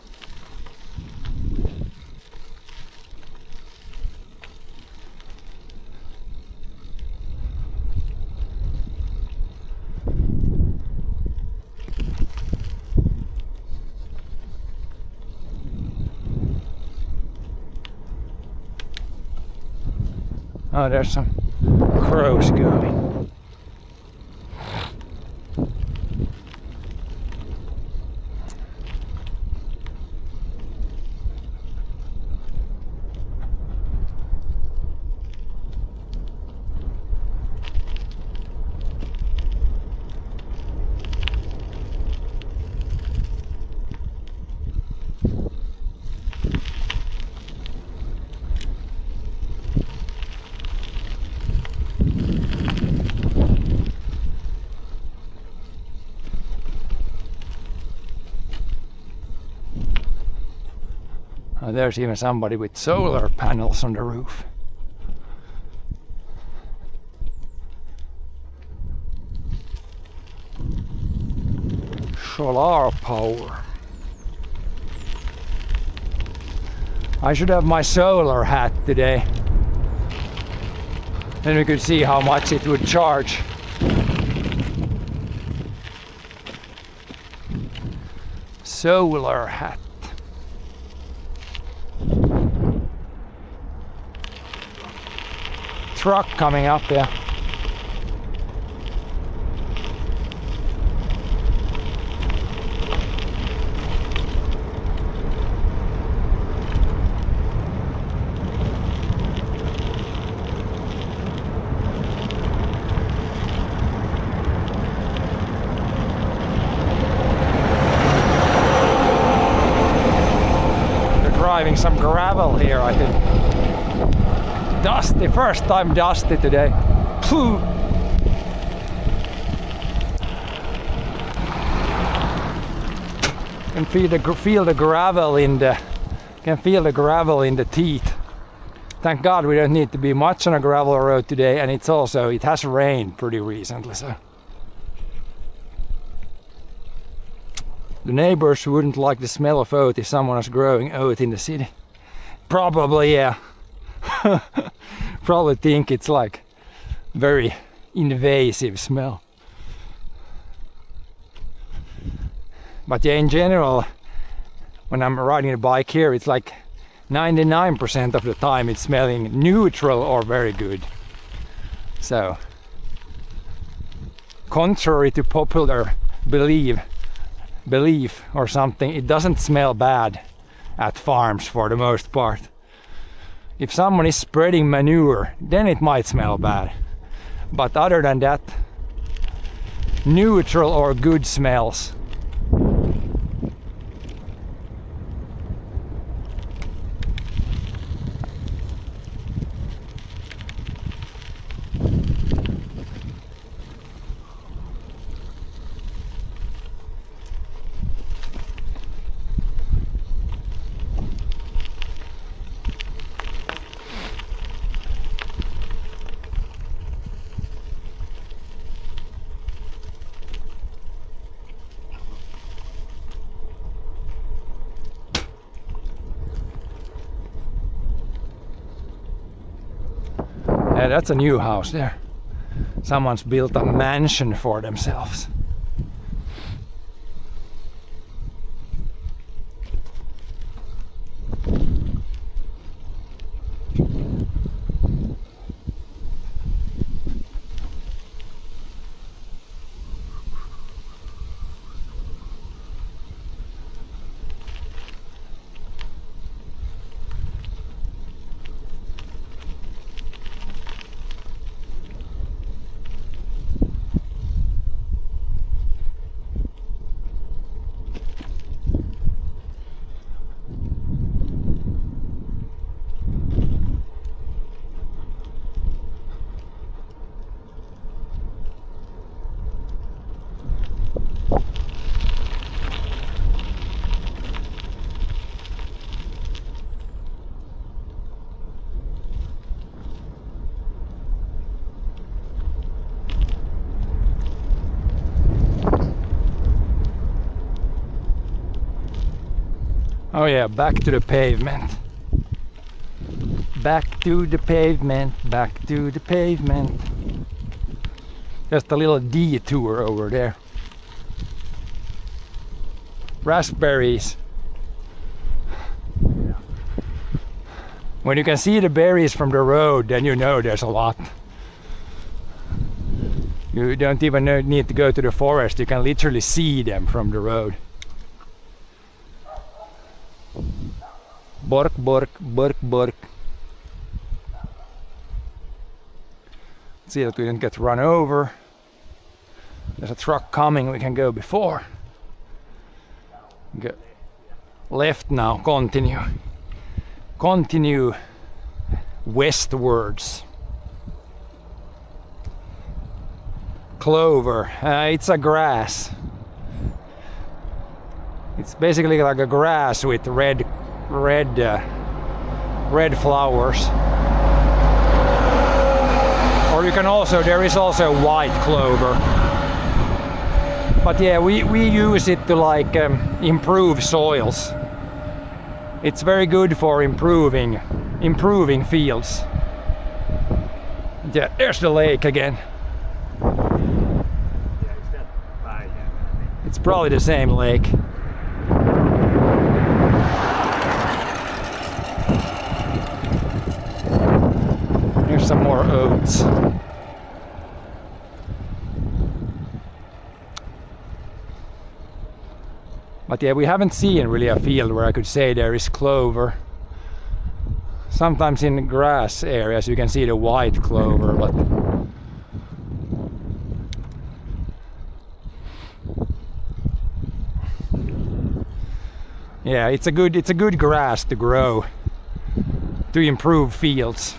Oh, there's some crows going. Oh, there's even somebody with solar panels on the roof. Solar power. I should have my solar hat today. Then we could see how much it would charge. Solar hat. Truck coming up there. Driving some gravel here, I think. Dusty, first time dusty today. Phew. Can feel the gravel in the teeth. Thank God we don't need to be much on a gravel road today, and it has rained pretty recently, so. The neighbors wouldn't like the smell of oat if someone was growing oat in the city. Probably, yeah. Probably think it's like very invasive smell. But yeah, in general, when I'm riding a bike here, it's like 99% of the time it's smelling neutral or very good. So, contrary to popular belief or something, it doesn't smell bad at farms for the most part. If someone is spreading manure, then it might smell bad. But other than that, neutral or good smells. Yeah, that's a new house there. Someone's built a mansion for themselves. Oh yeah, back to the pavement. Back to the pavement, back to the pavement. Just a little detour over there. Raspberries. When you can see the berries from the road, then you know there's a lot. You don't even need to go to the forest, you can literally see them from the road. Bork, bork, bork, bork. See that we didn't get run over. There's a truck coming, we can go before. Go left now, continue. Continue westwards. Clover, it's a grass. It's basically like a grass with red red flowers. Or you can also, there is also white clover. But yeah, we use it to like improve soils. It's very good for improving fields. Yeah, there's the lake again. It's probably the same lake. Here's some more oats. But yeah, we haven't seen really a field where I could say there is clover. Sometimes in grass areas you can see the white clover, but yeah, it's a good grass to grow to improve fields.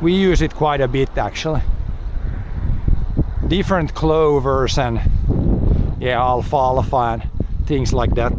We use it quite a bit actually. Different clovers and yeah, alfalfa and things like that.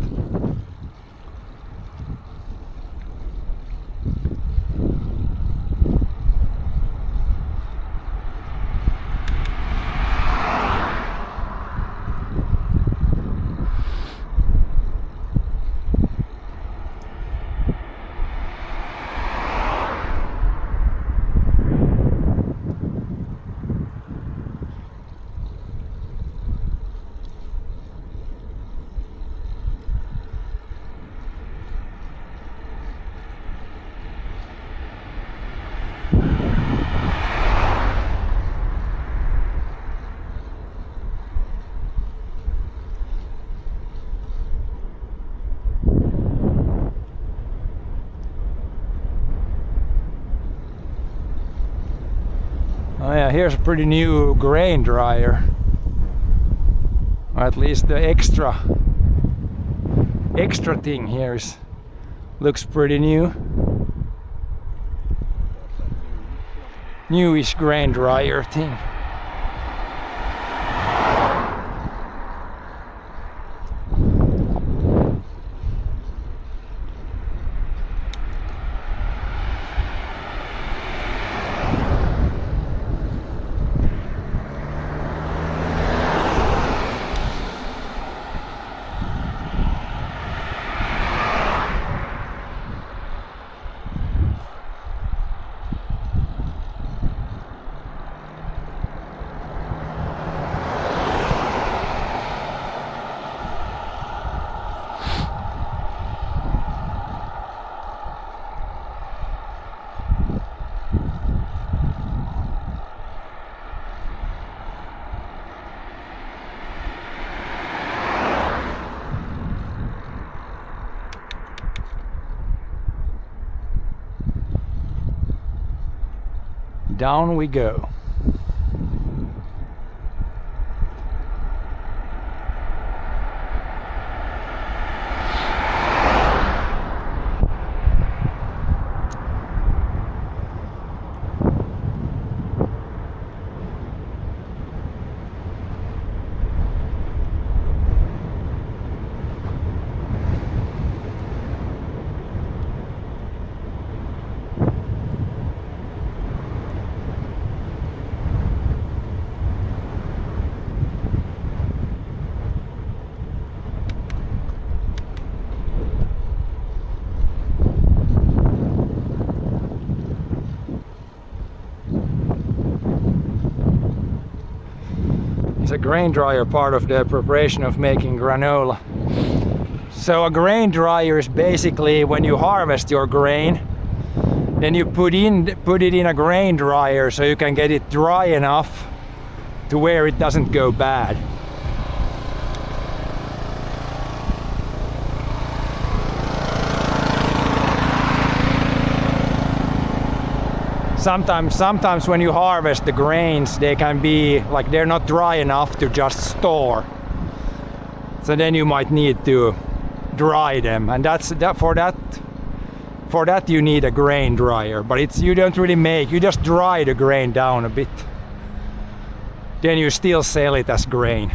Oh yeah, here's a pretty new grain dryer. Or at least the extra thing here looks pretty new. Newish grain dryer thing. Down we go. A grain dryer part of the preparation of making granola. So a grain dryer is basically when you harvest your grain, then you put it in a grain dryer so you can get it dry enough to where it doesn't go bad. Sometimes when you harvest the grains, they can be like they're not dry enough to just store. So then you might need to dry them, and for that you need a grain dryer. But you don't really you just dry the grain down a bit. Then you still sell it as grain.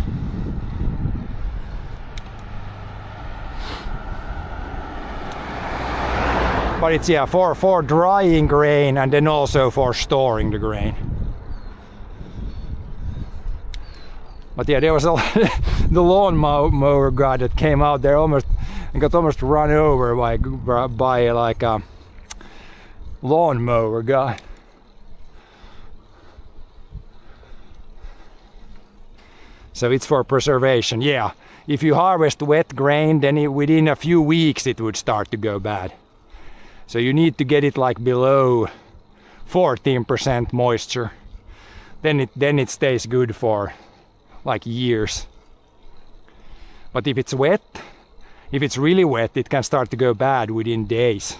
But it's yeah for drying grain and then also for storing the grain. But yeah, there was the lawn mower guy that came out there got almost run over by like a lawn mower guy. So it's for preservation. Yeah, if you harvest wet grain, then within a few weeks it would start to go bad. So you need to get it like below 14% moisture. Then it stays good for like years. But if it's wet, if it's really wet, it can start to go bad within days.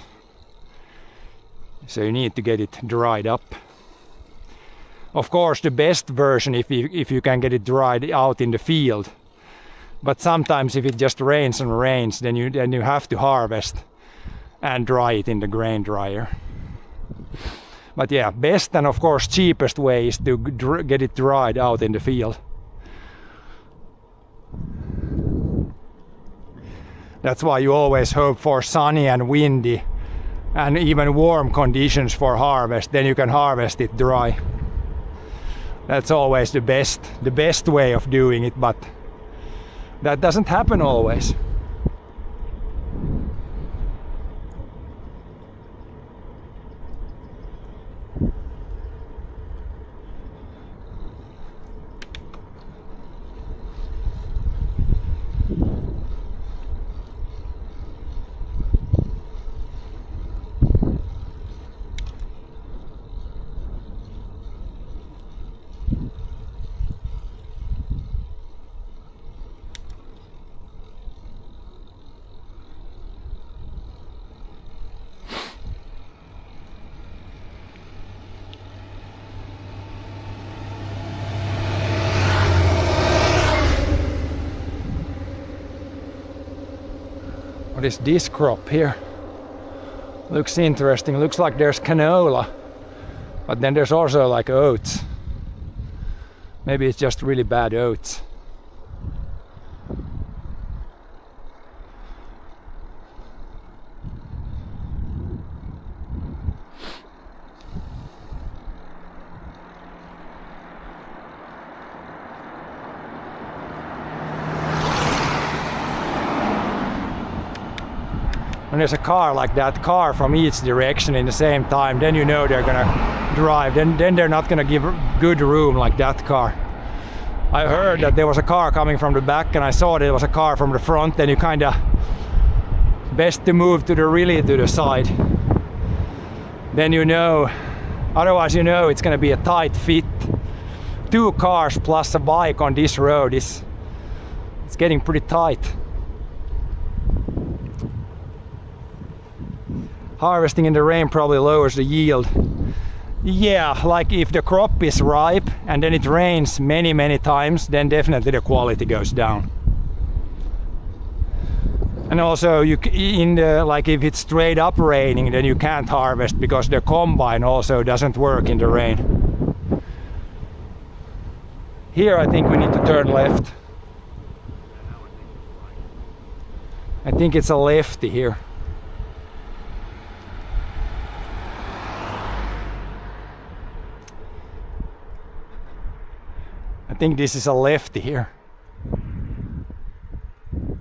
So you need to get it dried up. Of course, the best version if you can get it dried out in the field. But sometimes if it just rains and rains, then you have to harvest and dry it in the grain dryer. But yeah, best and of course cheapest way is to get it dried out in the field. That's why you always hope for sunny and windy and even warm conditions for harvest. Then you can harvest it dry. That's always the best way of doing it, but that doesn't happen always. What is this crop here? Looks interesting. Looks like there's canola, but then there's also like oats. Maybe it's just really bad oats. When there's a car like that, car from each direction in the same time, then you know they're gonna drive. Then they're not gonna give good room like that car. I heard that there was a car coming from the back, and I saw there was a car from the front. Then you kinda best to move to the side. Then you know. Otherwise, you know it's gonna be a tight fit. 2 cars plus a bike on this road it's getting pretty tight. Harvesting in the rain probably lowers the yield. Yeah, like if the crop is ripe and then it rains many times, then definitely the quality goes down. And also like if it's straight up raining, then you can't harvest because the combine also doesn't work in the rain. Here I think we need to turn left. I think it's a lefty here. I think this is a lefty here. I'm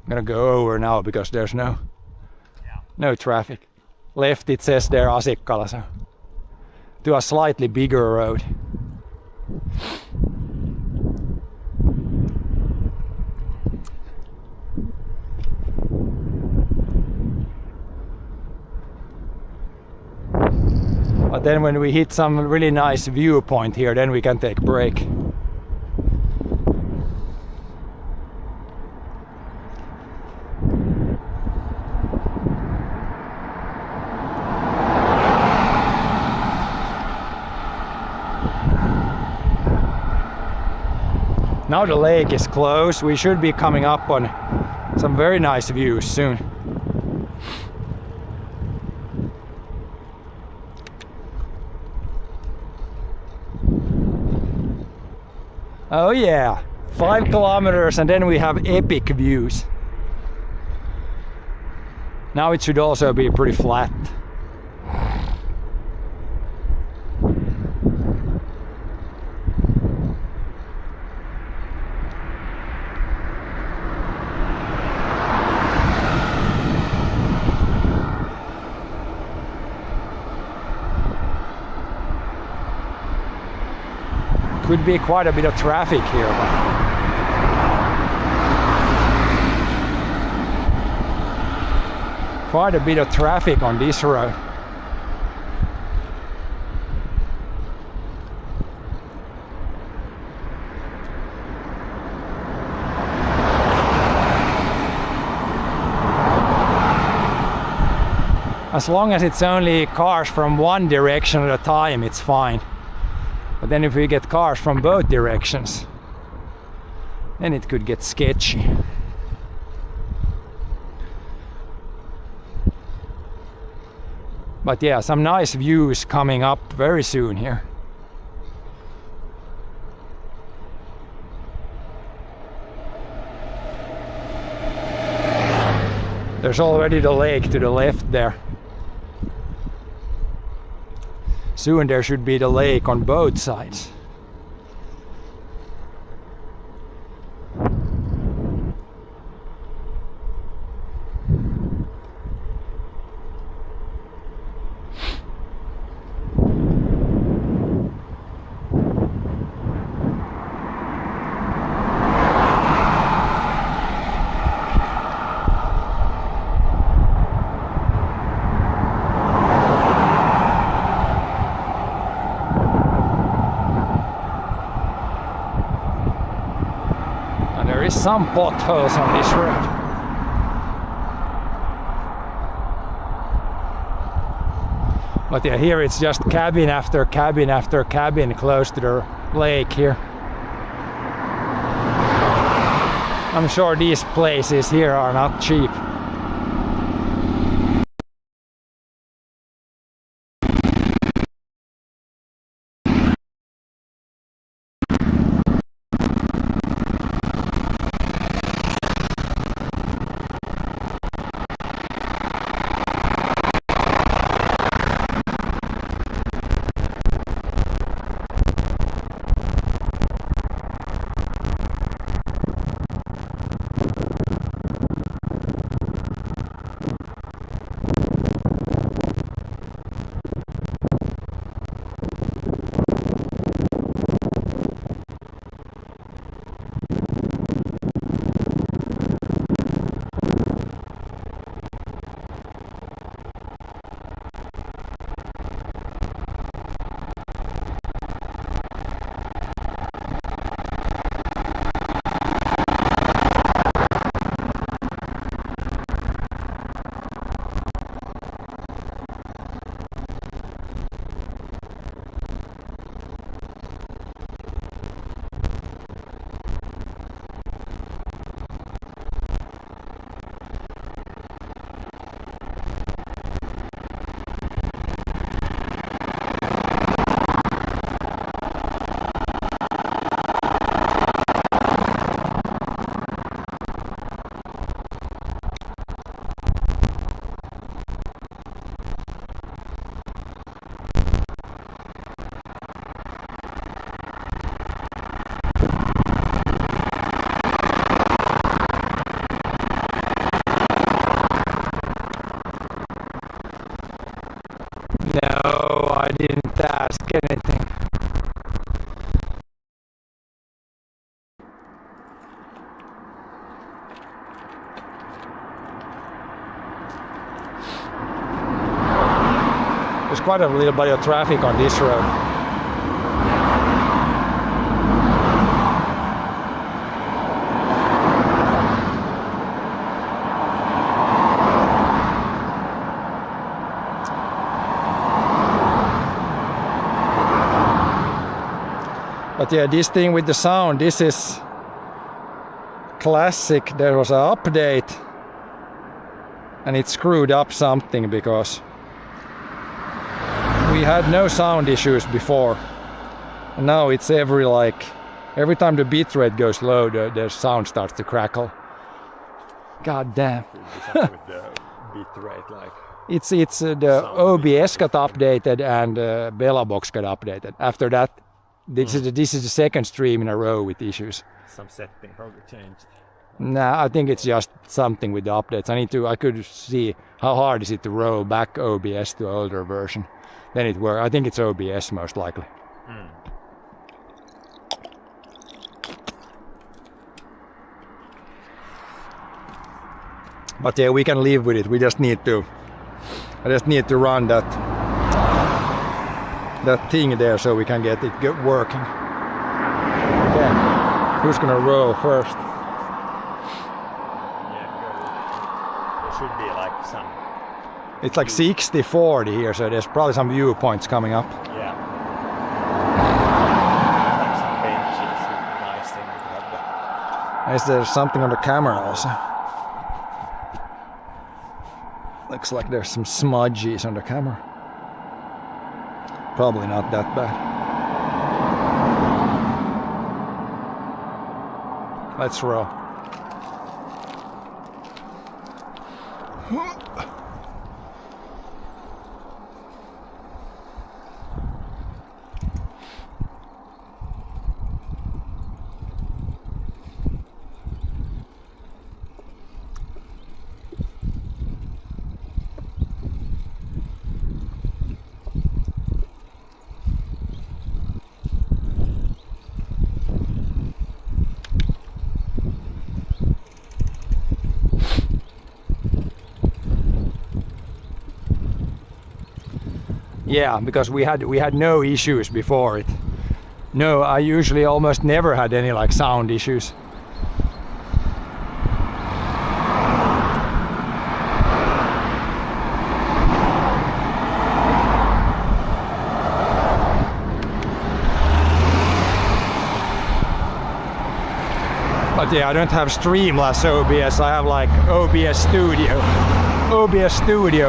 gonna go over now because there's no traffic. Left it says there Asikkala, so to a slightly bigger road. But then when we hit some really nice viewpoint here, then we can take a break. Now the lake is close. We should be coming up on some very nice views soon. Oh yeah, 5 kilometers and then we have epic views. Now it should also be pretty flat. Could be quite a bit of traffic here, but quite a bit of traffic on this road. As long as it's only cars from one direction at a time, it's fine. But then if we get cars from both directions, then it could get sketchy. But yeah, some nice views coming up very soon here. There's already the lake to the left there. Soon there should be the lake on both sides. Some potholes on this road. But yeah, here it's just cabin after cabin after cabin close to the lake here. I'm sure these places here are not cheap. No, I didn't ask anything. There's quite a little bit of traffic on this road. But yeah, this thing with the sound, this is classic. There was an update and it screwed up something because we had no sound issues before. And now it's every time the bitrate goes low, the sound starts to crackle. God damn. With the bit rate like? It's the OBS got updated and Bella Box got updated. After that, this is the second stream in a row with issues. Some setting probably changed. Nah, I think it's just something with the updates. I could see how hard is it to roll back OBS to older version. Then it works. I think it's OBS most likely. But yeah, we can live with it. I just need to run that thing there so we can get it working. Okay, who's gonna roll first? There should be like some. It's like 60-40 here, so there's probably some viewpoints coming up. Yeah. Like some benches would be nice thing to have that. Is there something on the camera also? Looks like there's some smudges on the camera. Probably not that bad. Let's roll. Yeah, because we had no issues before it. No, I usually almost never had any like sound issues. But yeah, I don't have Streamlabs OBS, I have like OBS Studio,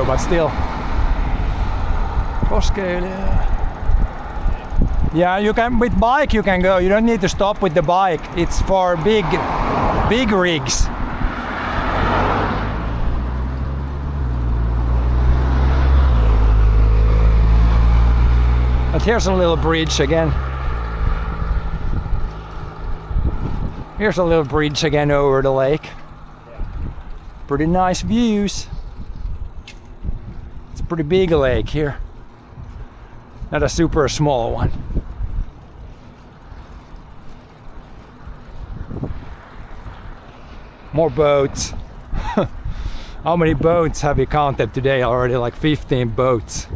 but still. Yeah, you can with bike you can go. You don't need to stop with the bike. It's for big rigs. But here's a little bridge again. Here's a little bridge again over the lake. Pretty nice views. It's a pretty big lake here. Not a super small one. More boats. How many boats have we counted today already? Like 15 boats.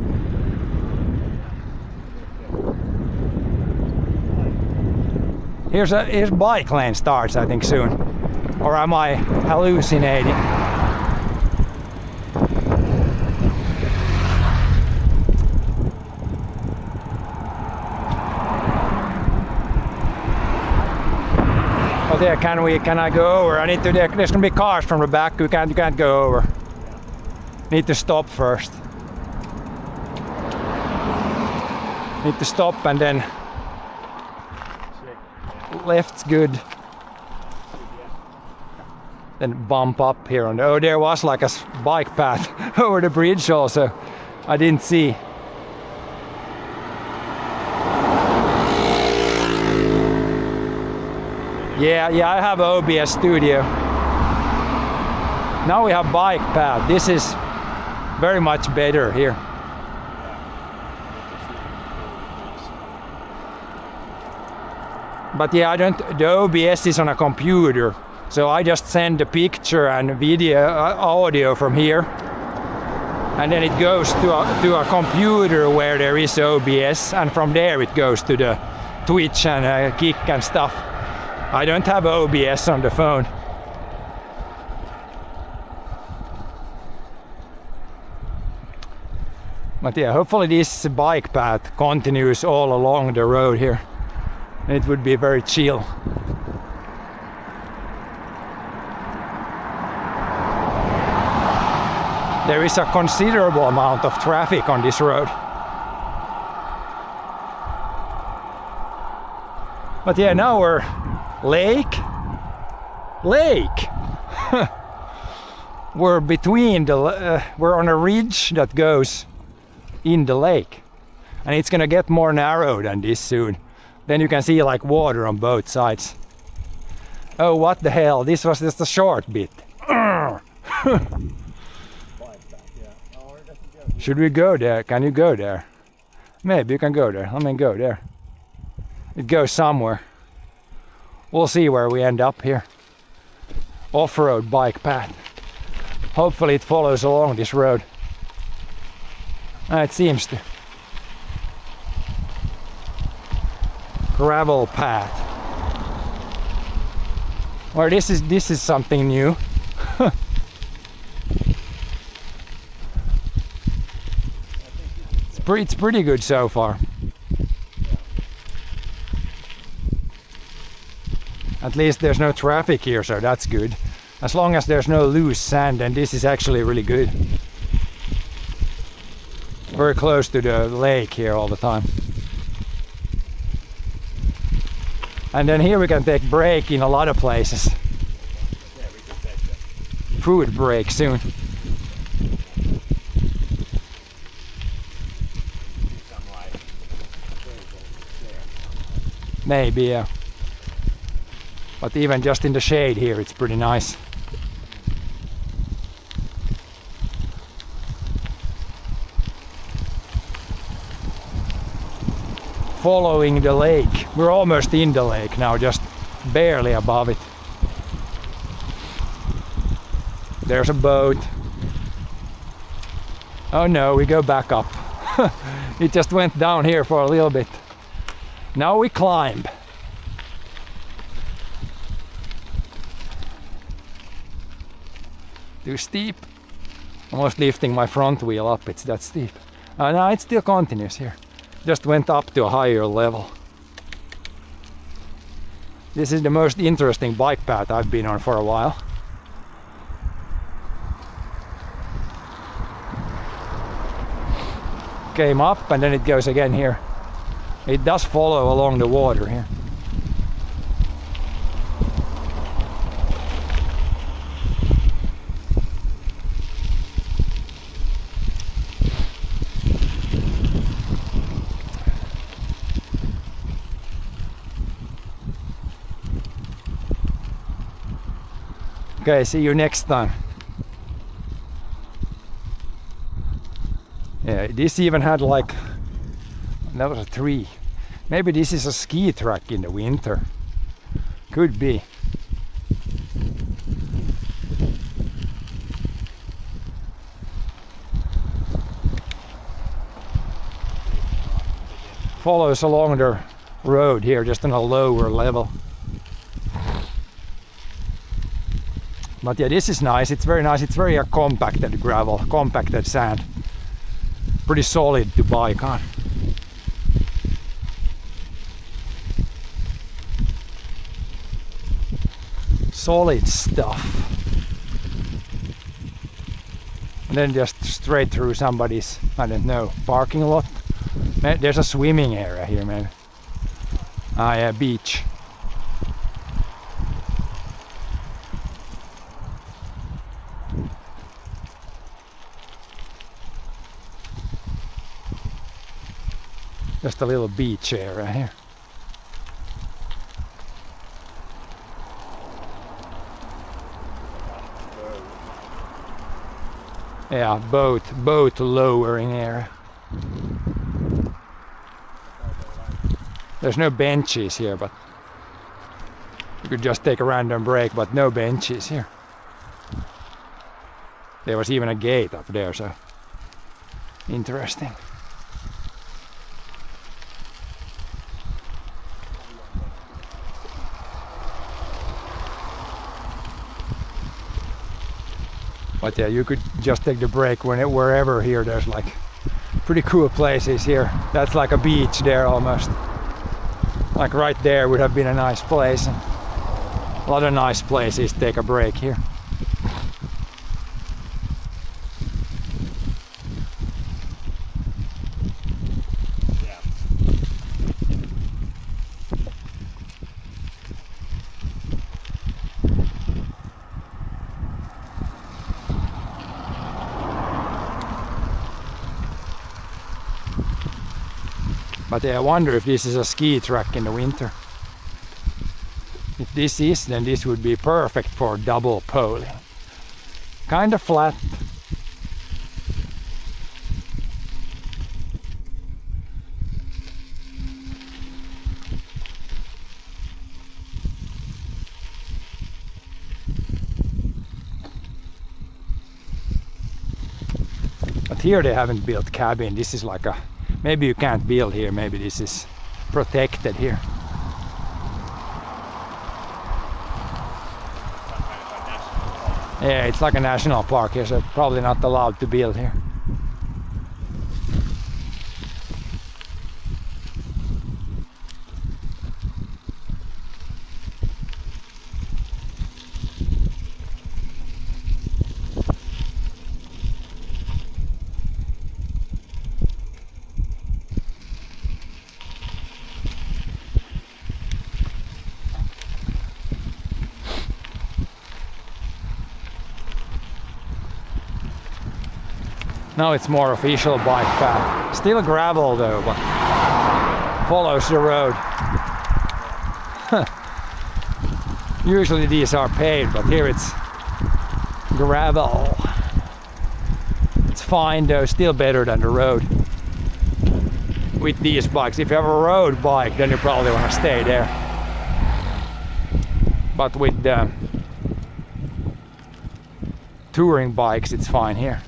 Here's bike lane starts, I think, soon. Or am I hallucinating? Oh, there, can I go over? I need to, there's gonna be cars from the back, you can't go over. Need to stop first. Need to stop and then left's good. Then bump up here on the, oh, there was like a bike path over the bridge also. I didn't see. Yeah, I have OBS Studio. Now we have bike path. This is very much better here. But yeah, the OBS is on a computer. So I just send the picture and video, audio from here. And then it goes to a computer where there is OBS. And from there it goes to the Twitch and Kick and stuff. I don't have OBS on the phone. But yeah, hopefully this bike path continues all along the road here. It would be very chill. There is a considerable amount of traffic on this road. But yeah, now we're lake. we're between we're on a ridge that goes in the lake, and it's gonna get more narrow than this soon. Then you can see like water on both sides. Oh, what the hell, this was just a short bit. Should we go there? Can you go there? Maybe you can go there. Let me go there. It goes somewhere. We'll see where we end up here. Off-road bike path. Hopefully it follows along this road. It seems to. Gravel path. Or this is something new. It's pretty good so far. At least there's no traffic here, so that's good. As long as there's no loose sand, then this is actually really good. Very close to the lake here all the time. And then here we can take break in a lot of places. Food break soon. Maybe, yeah. But even just in the shade here, it's pretty nice. Following the lake. We're almost in the lake now, just barely above it. There's a boat. Oh no, we go back up. It just went down here for a little bit. Now we climb. Too steep. Almost lifting my front wheel up, it's that steep. No, it still continues here. Just went up to a higher level. This is the most interesting bike path I've been on for a while. Came up and then it goes again here. It does follow along the water here. Okay, see you next time. Yeah, this even had like, that was a tree. Maybe this is a ski track in the winter. Could be. Follows along the road here, just on a lower level. But yeah, this is nice. It's very nice. It's very compacted gravel, compacted sand. Pretty solid to bike on. Solid stuff. And then just straight through somebody's, I don't know, parking lot. There's a swimming area here, man. Ah yeah, beach. Just a little beach area here. Yeah, boat lowering area. There's no benches here, but you could just take a random break, but no benches here. There was even a gate up there, so interesting. But yeah, you could just take the break wherever here. There's like pretty cool places here. That's like a beach there almost. Like right there would have been a nice place. And a lot of nice places to take a break here. But I wonder if this is a ski track in the winter. If this is, then this would be perfect for double poling. Kind of flat. But here they haven't built cabin. This is like a, maybe you can't build here, maybe this is protected here. Yeah, it's like a national park here, so probably not allowed to build here. Now it's more official bike path. Still gravel though, but follows the road. Usually these are paved, but here it's gravel. It's fine though, still better than the road. With these bikes, if you have a road bike, then you probably want to stay there. But with the touring bikes, it's fine here.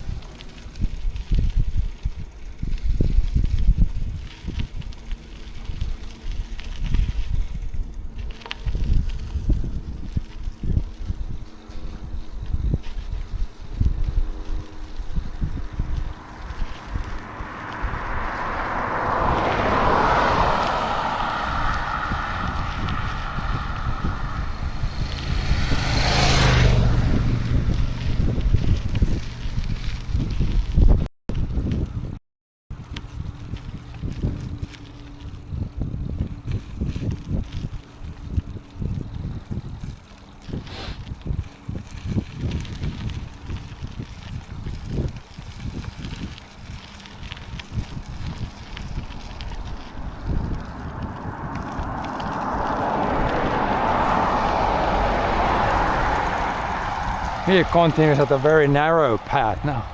Here it continues at a very narrow path now.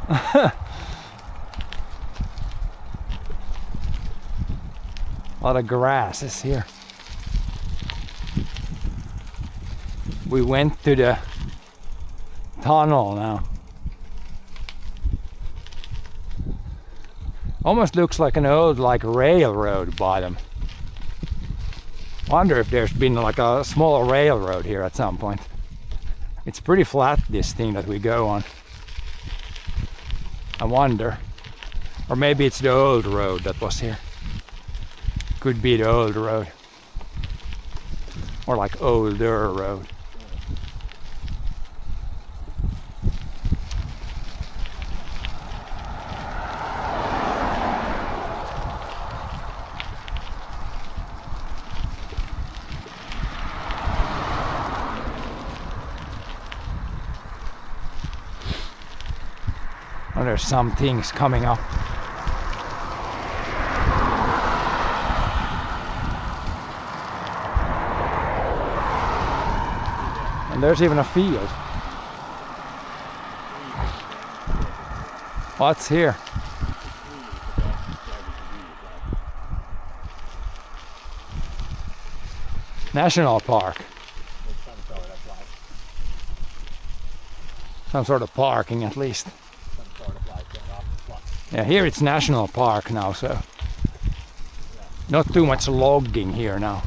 A lot of grass is here. We went to the tunnel now. Almost looks like an old railroad bottom. Wonder if there's been like a small railroad here at some point. It's pretty flat, this thing that we go on. I wonder. Or maybe it's the old road that was here. Could be the old road. Or like older road. Oh, there's some things coming up. And there's even a field. What's here? National park. Some sort of parking at least. Yeah, here it's national park now, so not too much logging here now.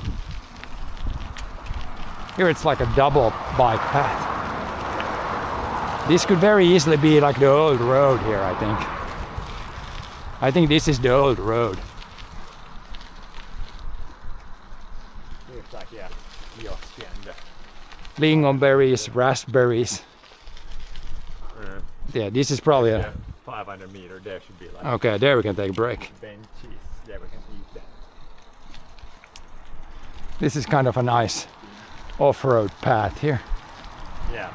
Here it's like a double bike path. This could very easily be like the old road here, I think. I think this is the old road. Looks like, yeah, yoski and Lingonberries, raspberries. Yeah, this is probably a... 500 meter, there should be like Okay, there we can take a break. benches, there we can eat that. This is kind of a nice off-road path here. Yeah.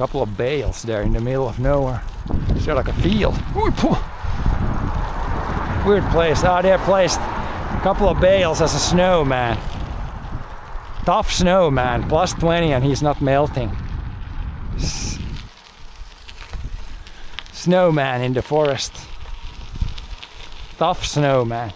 Couple of bales there in the middle of nowhere. It's like a field. Weird place. Oh, they placed a couple of bales as a snowman. Tough snowman, plus 20 and he's not melting. Snowman in the forest. Tough snowman.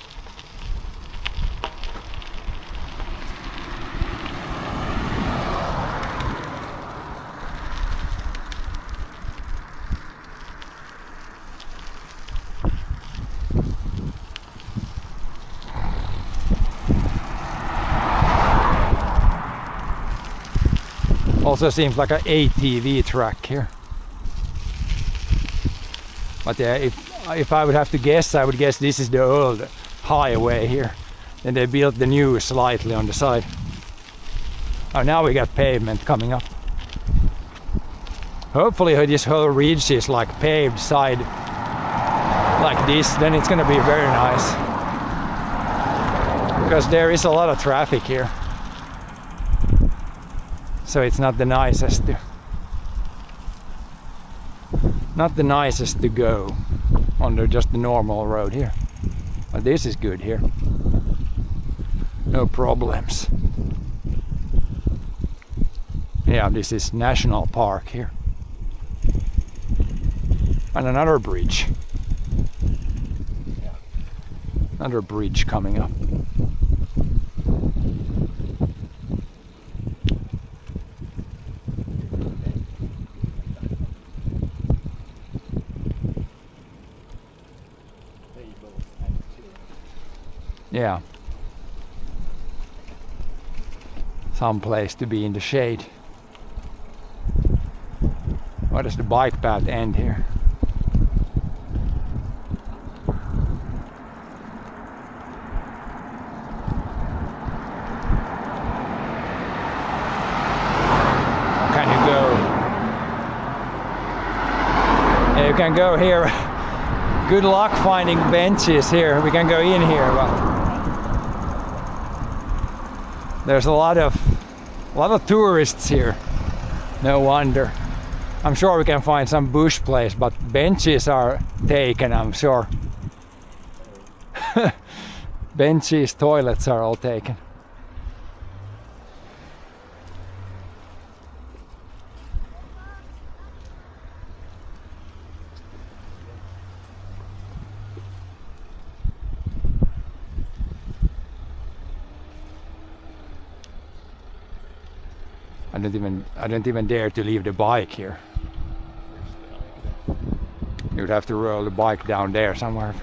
Also seems like an ATV track here. But yeah, if I would have to guess, I would guess this is the old highway here. Then they built the new slightly on the side. Oh, now we got pavement coming up. Hopefully this whole ridge is like paved side like this, then it's gonna be very nice. Because there is a lot of traffic here. So it's not the nicest to go under just the normal road here. But this is good here. No problems. Yeah, this is National Park here. And another bridge. Another bridge coming up. Yeah. Some place to be in the shade. Where does the bike path end here? Can you go? Yeah, you can go here. Good luck finding benches here. We can go in here, but there's a lot of tourists here. No wonder. I'm sure we can find some bush place, but benches are taken, I'm sure. Benches, toilets are all taken. I don't even dare to leave the bike here. You'd have to roll the bike down there somewhere.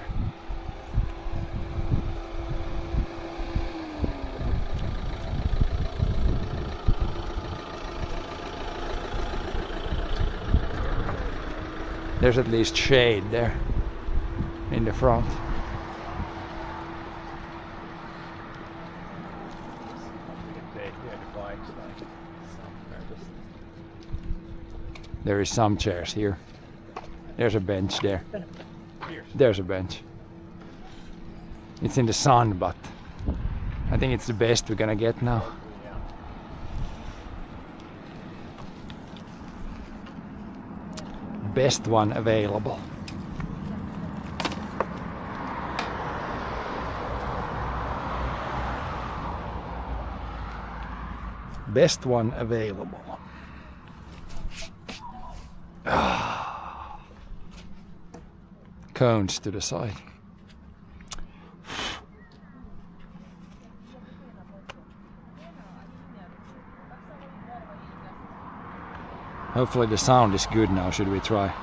There's at least shade there in the front. There is some chairs here. There's a bench there. There's a bench. It's in the sun, but I think it's the best we're gonna get now. Best one available. Best one available. Cones to the side. Hopefully the sound is good now. Should we try?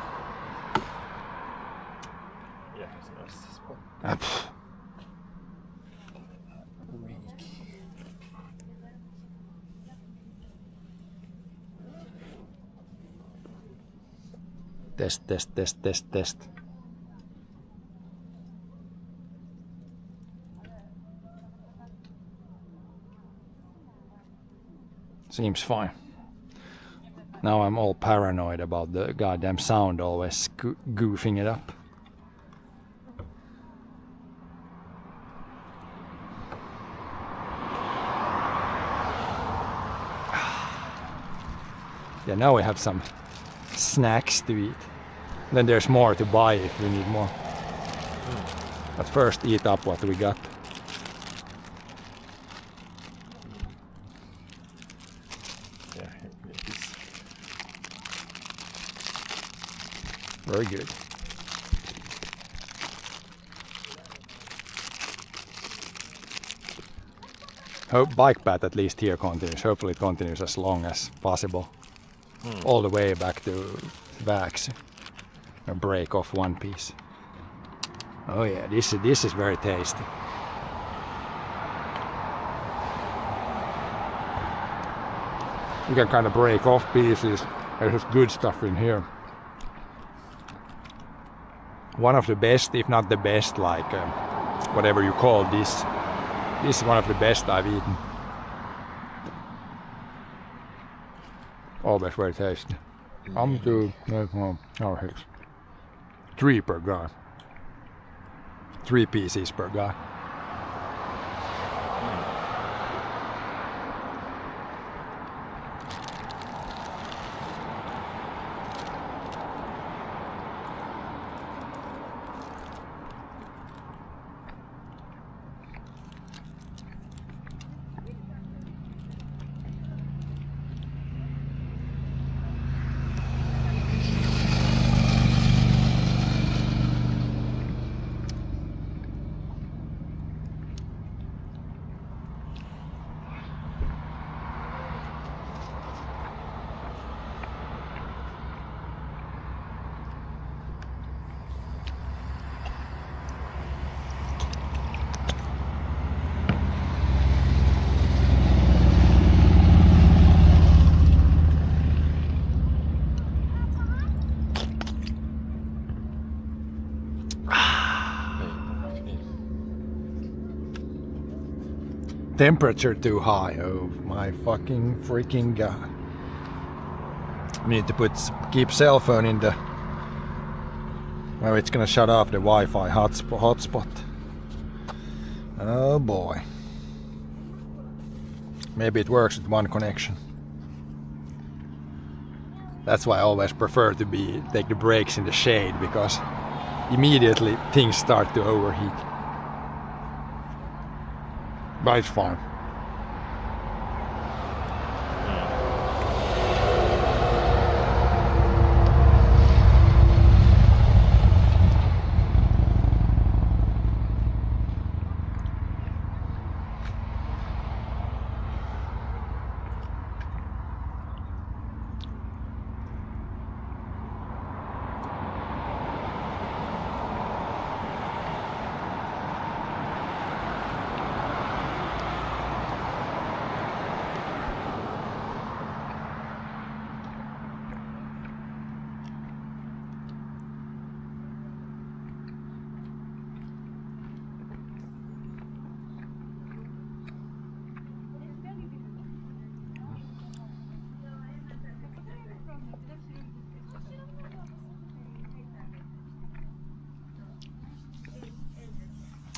Test. Seems fine. Now I'm all paranoid about the goddamn sound always goofing it up. Yeah, now we have some snacks to eat. Then there's more to buy if we need more. But first eat up what we got. Yeah, it is. Very good. Hope bike path at least here continues. Hopefully it continues as long as possible. All the way back to Vax. A break off one piece. Oh yeah, this is very tasty. You can kind of break off pieces. There's good stuff in here. One of the best, if not the best, like whatever you call this. This is one of the best I've eaten. Always very tasty. I'm to oh, 3 per guy. 3 pieces per guy. Temperature too high. Oh my fucking freaking god. We need to keep cell phone in the... Well, it's gonna shut off the Wi-Fi hotspot. Oh boy. Maybe it works with one connection. That's why I always prefer to take the breaks in the shade, because immediately things start to overheat. But it's fine.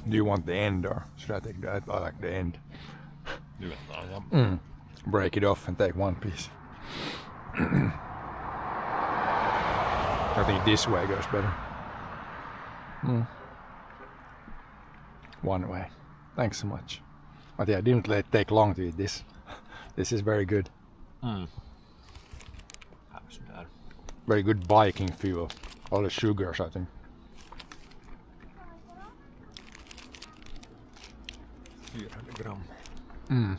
Do you want the end or should I take that? I like the end. Break it off and take one piece. I think this way goes better. One way. Thanks so much. But yeah, didn't let it take long to eat this. This is very good. Very good biking fuel. All the sugars, I think. 400 gram.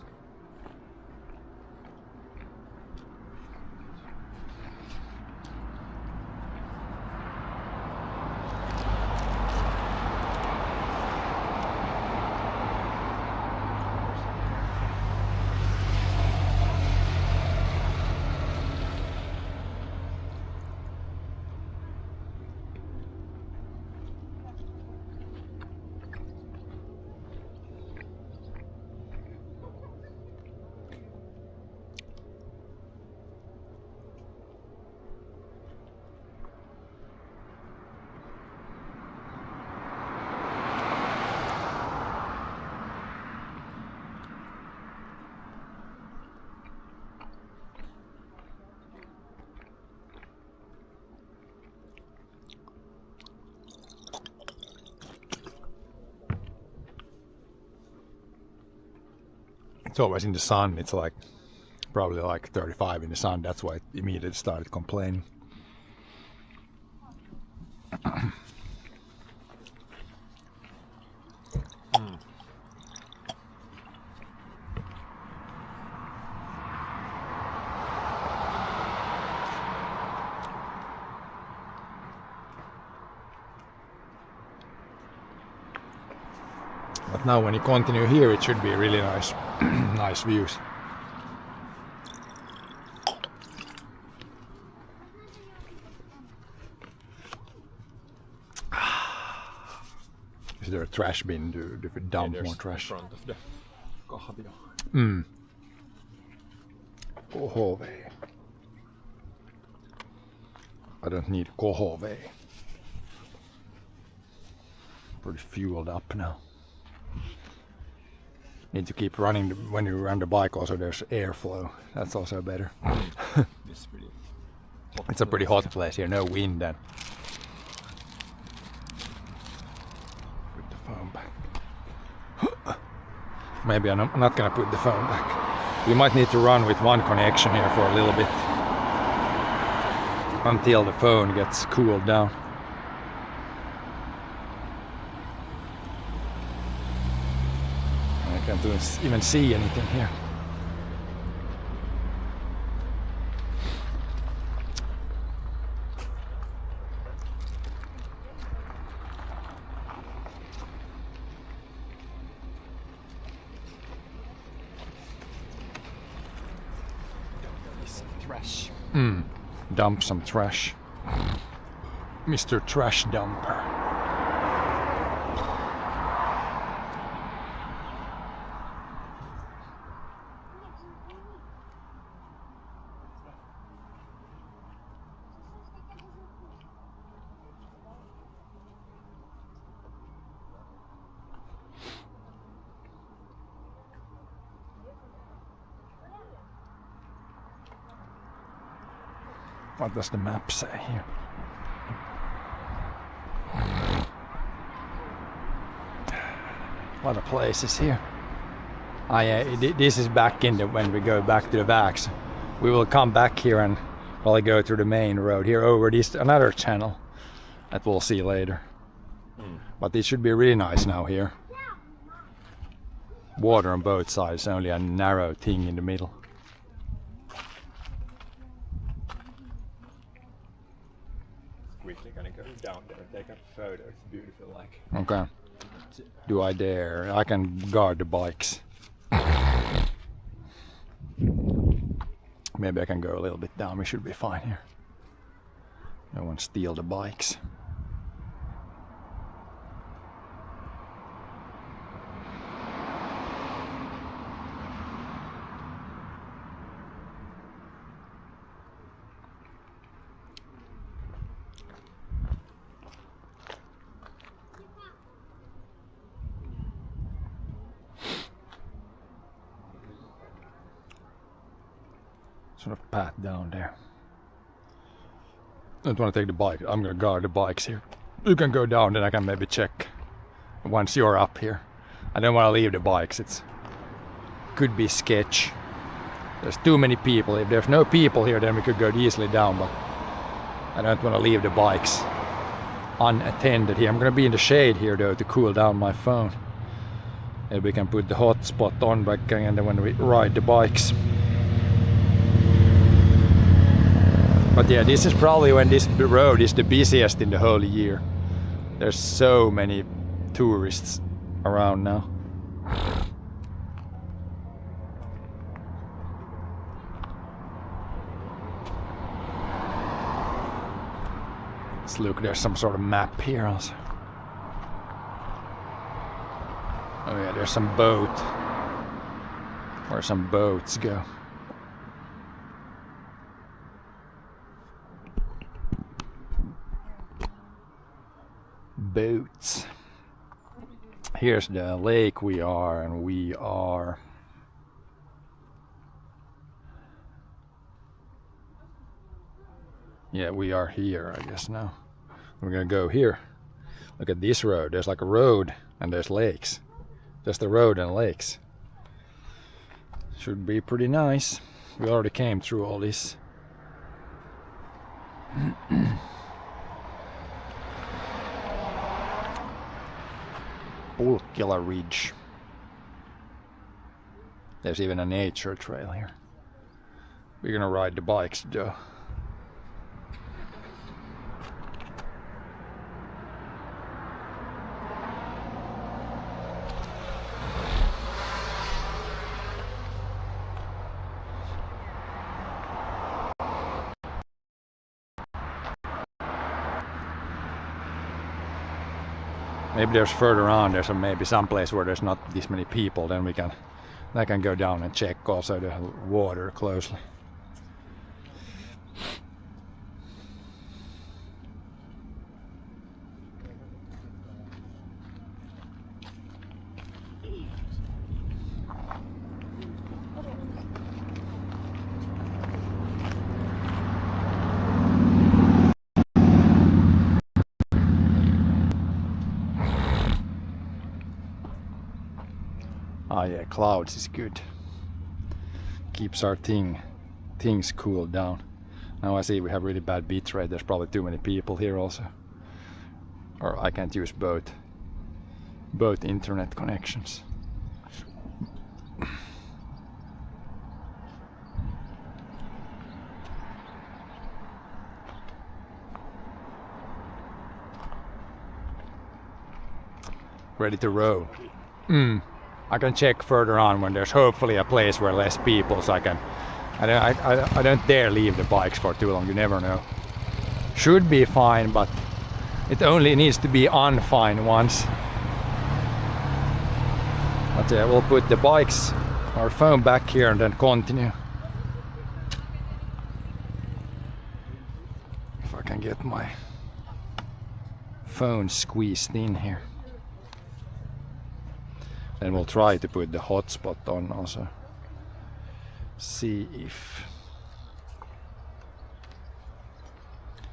It's always in the sun. It's like probably like 35 in the sun. That's why it immediately started complaining. But now when you continue here, it should be really nice, nice views. Is there a trash bin to dump more trash? In front of the kahvio. Kohove. I don't need kohove. Pretty fueled up now. Need to keep running when you run the bike. Also, there's airflow. That's also better. It's a pretty hot place here. No wind and. Put the phone back. Maybe I'm not gonna put the phone back. We might need to run with one connection here for a little bit until the phone gets cooled down. I can't even see anything here. Trash. Dump some trash. Mr. Trash Dumper. What does the map say here? A lot of places here. This is back in the, when we go back to the backs. We will come back here and probably go through the main road here over this another channel that we'll see later. But it should be really nice now here. Water on both sides, only a narrow thing in the middle. Quickly gonna go down there and take a photo. It's beautiful, like. Okay. Do I dare? I can guard the bikes. Maybe I can go a little bit down. We should be fine here. No one steal the bikes. Sort of path down there. I don't want to take the bike. I'm gonna guard the bikes here. You can go down, then I can maybe check once you're up here. I don't want to leave the bikes. It's could be sketch. There's too many people. If there's no people here, then we could go easily down. But I don't want to leave the bikes unattended here. I'm gonna be in the shade here though to cool down my phone. Maybe we can put the hotspot on back and then when we ride the bikes. But yeah, this is probably when this road is the busiest in the whole year. There's so many tourists around now. Let's look, there's some sort of map here also. Oh yeah, there's some boat. Where some boats go. Boats. Here's the lake we are, and we are we are here, I guess now. We're gonna go here. Look at this road. There's like a road and there's lakes. Just the road and lakes. Should be pretty nice. We already came through all this. Pulkkila Ridge. There's even a nature trail here. We're gonna ride the bikes though. Maybe there's further on, there's maybe some place where there's not this many people, then I can go down and check also the water closely. Ah yeah, clouds is good. Keeps our things cooled down. Now I see we have really bad bit rate. There's probably too many people here also. Or I can't use both internet connections. Ready to row. I can check further on when there's hopefully a place where less people, so I don't dare leave the bikes for too long. You never know. Should be fine, but it only needs to be unfine once. But yeah, we'll put the bikes, our phone back here and then continue. If I can get my phone squeezed in here. Then we'll try to put the hotspot on also. See if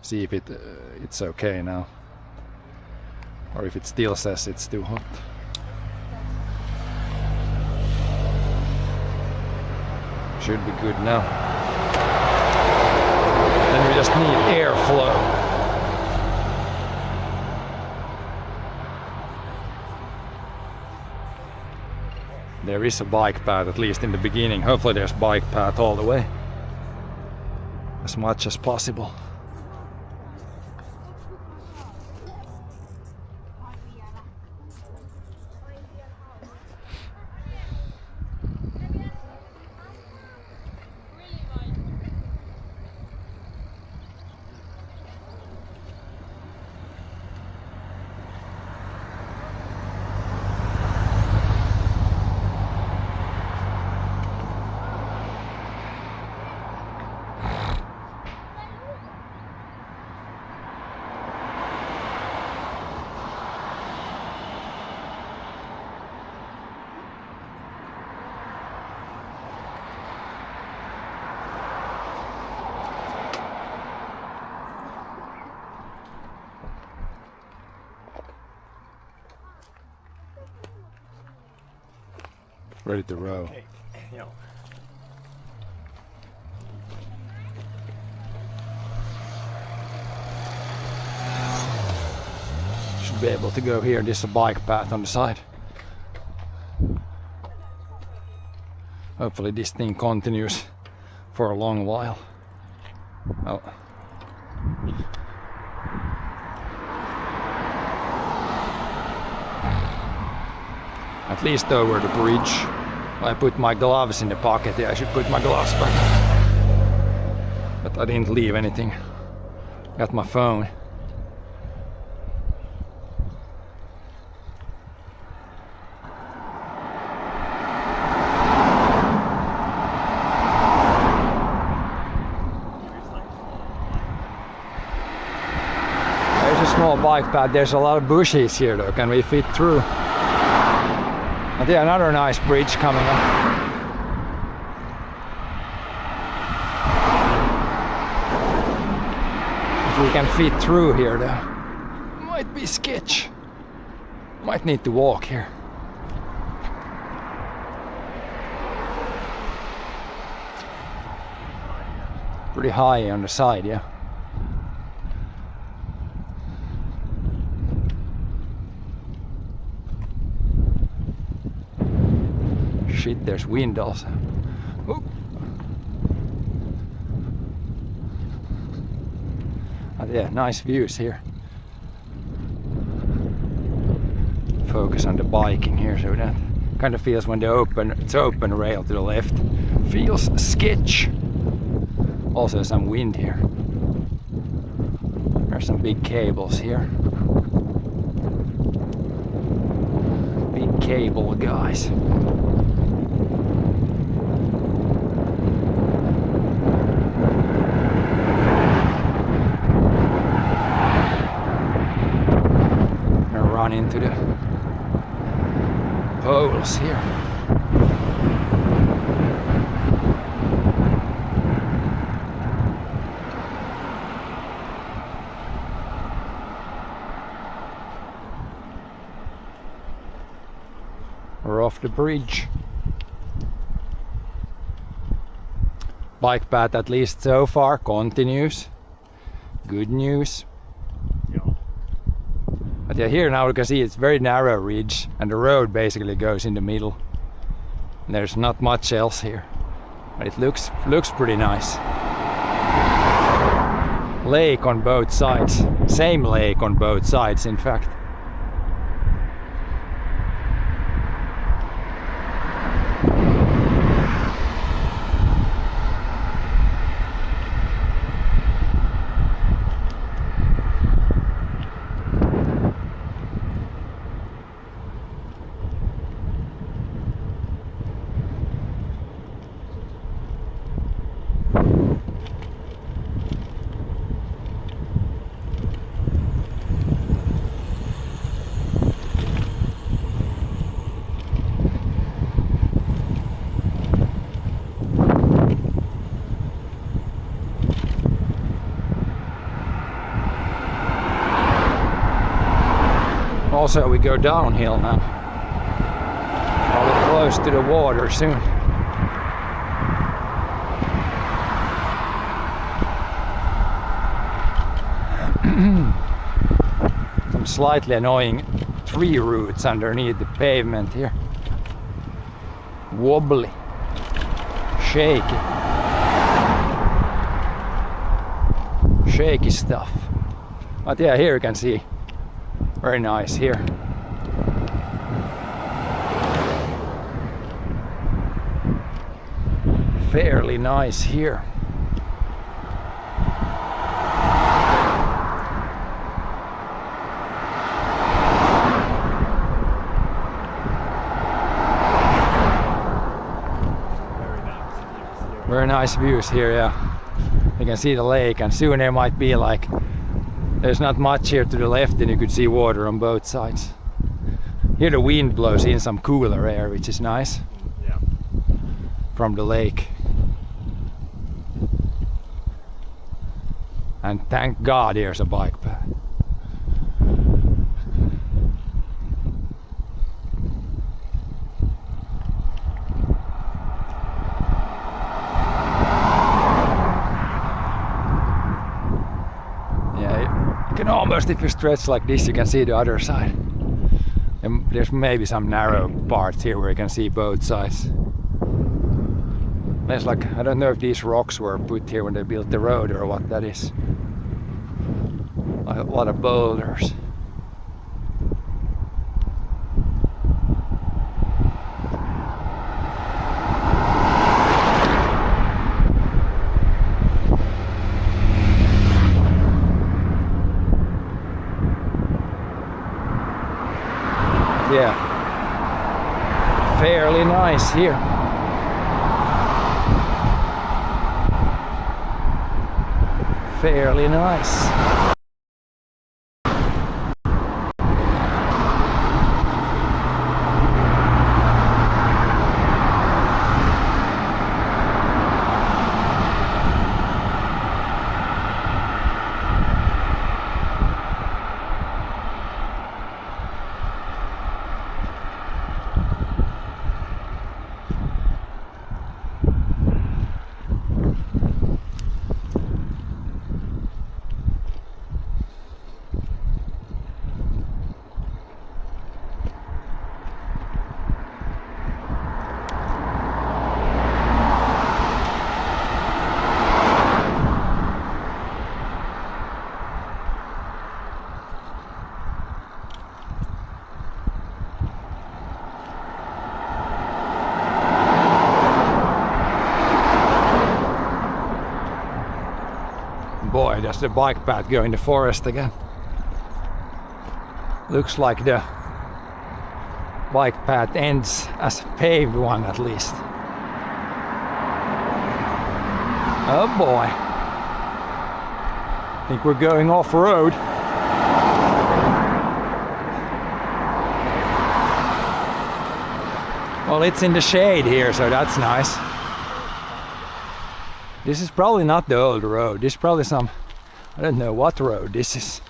it's okay now, or if it still says it's too hot. Should be good now. Then we just need airflow. There is a bike path, at least in the beginning. Hopefully there's bike path all the way. As much as possible. Ready to row. Okay. Yeah. Should be able to go here. There's a bike path on the side. Hopefully this thing continues for a long while. Oh. At least over the bridge. I put my gloves in the pocket. Yeah, I should put my gloves back. But I didn't leave anything. Got my phone. There's a small bike path. There's a lot of bushes here though. Can we fit through? But yeah, another nice bridge coming up. If we can fit through here though. Might be sketch. Might need to walk here. Pretty high on the side, yeah. Shit, there's wind also. Oh. But yeah, nice views here. Focus on the biking here, so that kind of feels when it's open rail to the left. Feels sketch. Also some wind here. There's some big cables here. Big cable guys. Gonna run into the poles here. We're off the bridge. Bike path, at least so far, continues. Good news. Yeah. But yeah, here now we can see it's very narrow ridge and the road basically goes in the middle. And there's not much else here. But it looks pretty nice. Lake on both sides. Same lake on both sides, in fact. Also, we go downhill now. Probably close to the water soon. Some slightly annoying tree roots underneath the pavement here. Wobbly. Shaky. Shaky stuff. But yeah, here you can see. Very nice here. Fairly nice here. Very nice views here, yeah. You can see the lake, and soon there might be like, there's not much here to the left and you could see water on both sides. Here the wind blows in some cooler air, which is nice. Yeah. From the lake. And thank God here's a bike path. Almost if you stretch like this you can see the other side. And there's maybe some narrow parts here where you can see both sides. There's like, I don't know if these rocks were put here when they built the road or what that is. Like a lot of boulders. Yeah, fairly nice here. Fairly nice. the bike path go in the forest again. Looks like the bike path ends as a paved one at least. Oh boy. I think we're going off-road. Well, it's in the shade here, so that's nice. This is probably not the old road. This is probably some, I don't know what road this is.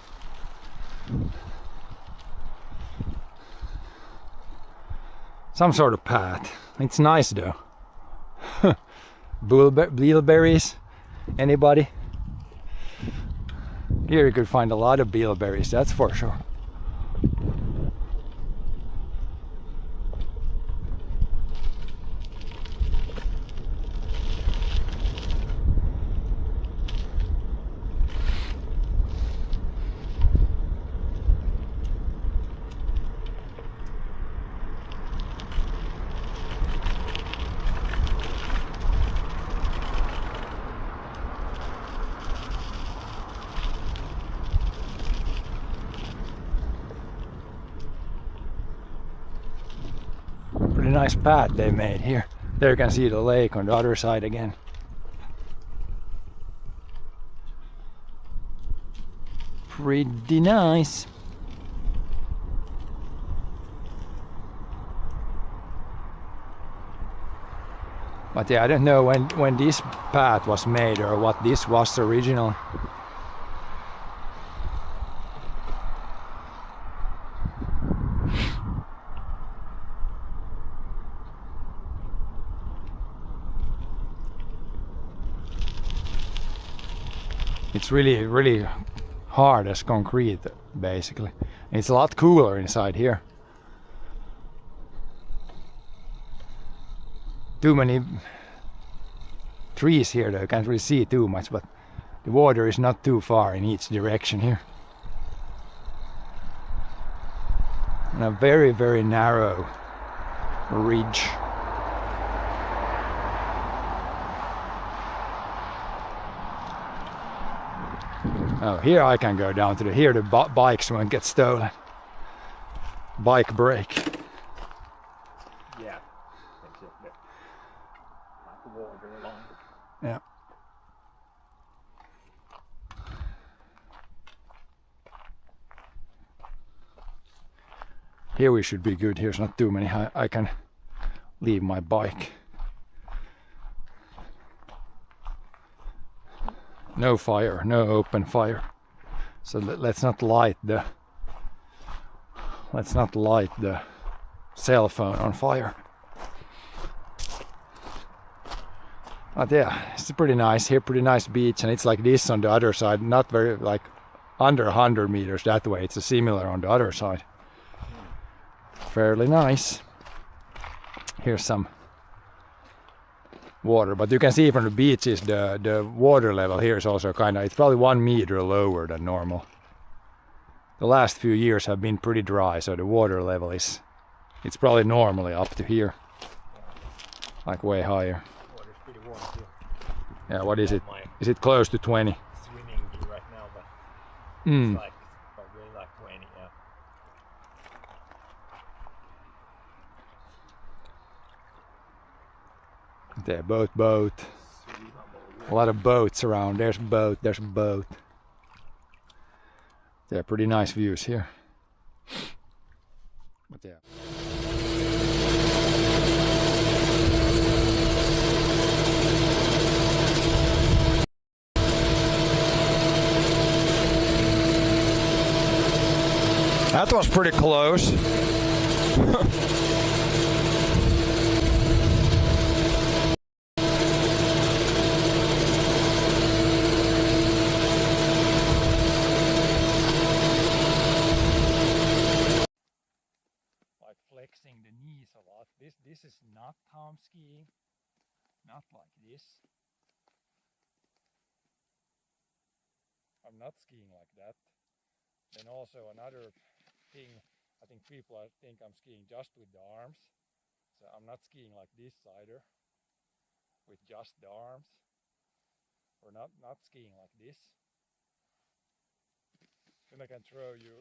Some sort of path. It's nice though. Bilberries? Anybody? Here you could find a lot of bilberries, that's for sure. Pretty nice path they made here. There you can see the lake on the other side again. Pretty nice. But yeah, I don't know when this path was made or what this was originally. It's really hard as concrete basically. It's a lot cooler inside here. Too many trees here though, can't really see too much, but the water is not too far in each direction here. And a very narrow ridge. Oh, here I can go down to the, here the bikes won't get stolen. Bike brake. Yeah, exactly. Like water along. Yeah. Here we should be good. Here's not too many. I can leave my bike. No fire, no open fire. So let's not light the cell phone on fire. But yeah, it's pretty nice here, pretty nice beach, and it's like this on the other side, not very like under 100 meters that way. It's a similar on the other side. Fairly nice. Here's some water, but you can see from the beaches the water level here is also it's probably 1 meter lower than normal. The last few years have been pretty dry, so the water level it's probably normally up to here, like way higher. Water's pretty warm too. Yeah, what is it? Is it close to 20? Swimming right now, but it's like probably like 20, yeah. There, boat. A lot of boats around. There's a boat. They're pretty nice views here. But yeah. That was pretty close. Flexing the knees a lot. This is not how I'm skiing. Not like this. I'm not skiing like that. Then also another thing, I think people think I'm skiing just with the arms. So I'm not skiing like this either, with just the arms. Or not skiing like this. Then I can show you.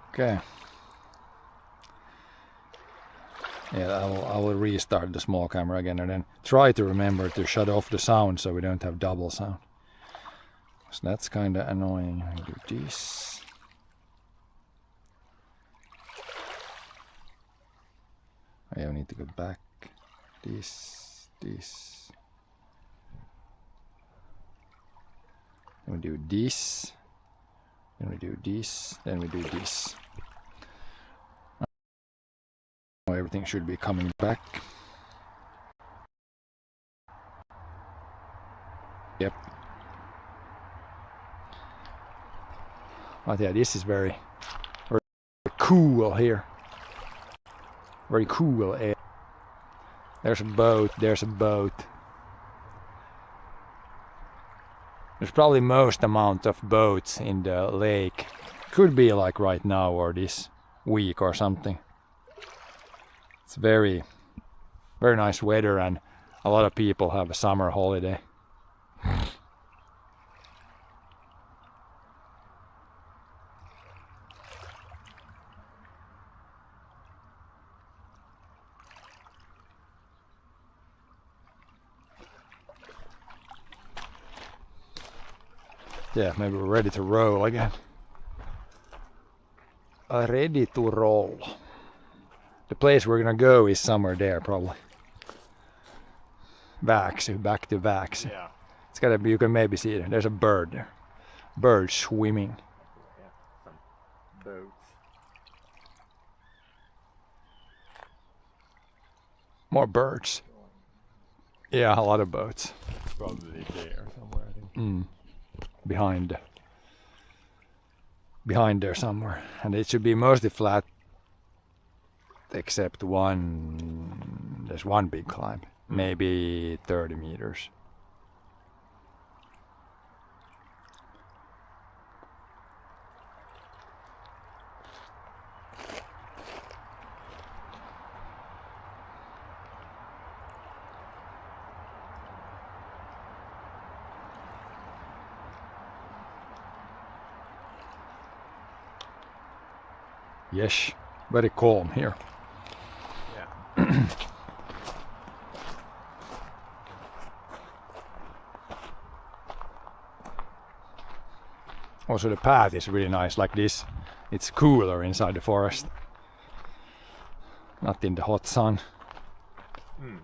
Okay. Yeah, I will restart the small camera again and then try to remember to shut off the sound so we don't have double sound. So that's kind of annoying. I do this. I need to go back. This. Then we do this. Then we do this. Then we do this. Now everything should be coming back. Yep. But yeah, this is very cool here. Very cool air. There's a boat. There's probably most amount of boats in the lake. Could be like right now or this week or something. It's very nice weather and a lot of people have a summer holiday. Yeah, maybe we're ready to roll again. Ready to roll. The place we're gonna go is somewhere there, probably. Vaxy, back to Vaxy. Yeah. It's gotta be, you can maybe see it. There's a bird there. Bird swimming. Yeah, some boats. More birds. Yeah, a lot of boats. Probably there somewhere, I think. Behind there somewhere, and it should be mostly flat except there's one big climb, maybe 30 meters. Yes, very calm here. Yeah. Also the path is really nice like this. It's cooler inside the forest. Not in the hot sun.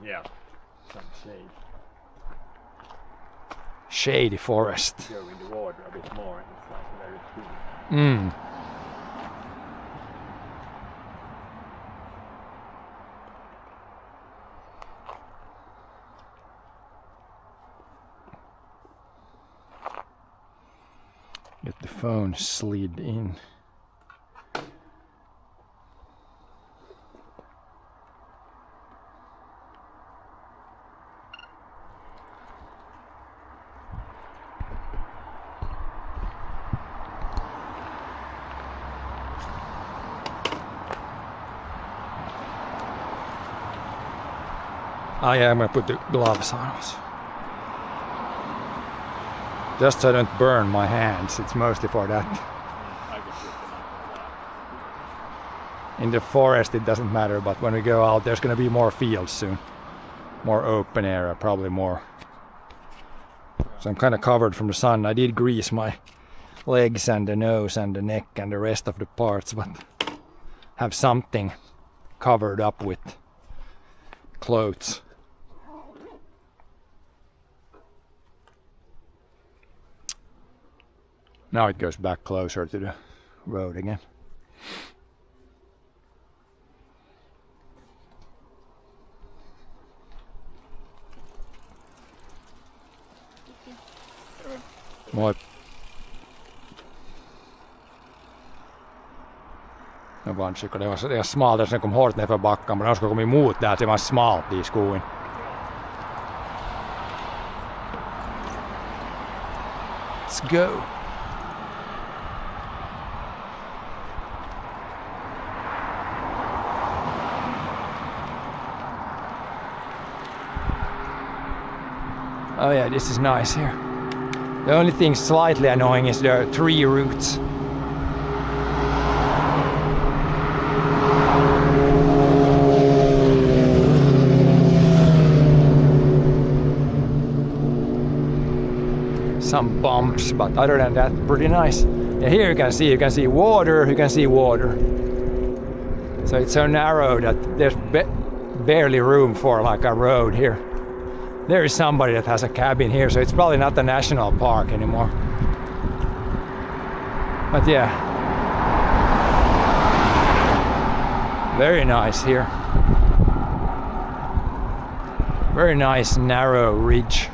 Yeah. Some shade. Shady forest. Go in the water a bit more and it's like very cool. Get the phone slid in. Oh yeah, I'm gonna put the gloves on also. Just so I don't burn my hands, it's mostly for that. I could put them on. In the forest it doesn't matter, but when we go out there's gonna be more fields soon. More open area, probably more. So I'm kind of covered from the sun. I did grease my legs and the nose and the neck and the rest of the parts, but have something covered up with clothes. Now it goes back closer to the road again. Moi. Det var inte det var smalt, sen kom hårt ner för backen, men de skulle komma emot där, det var smalt i skogen. Let's go. Oh yeah, this is nice here. The only thing slightly annoying is the tree roots. Some bumps, but other than that, pretty nice. Yeah, here you can see water, So it's so narrow that there's barely room for like a road here. There is somebody that has a cabin here, so it's probably not the national park anymore. But yeah, very nice here. Very nice narrow ridge.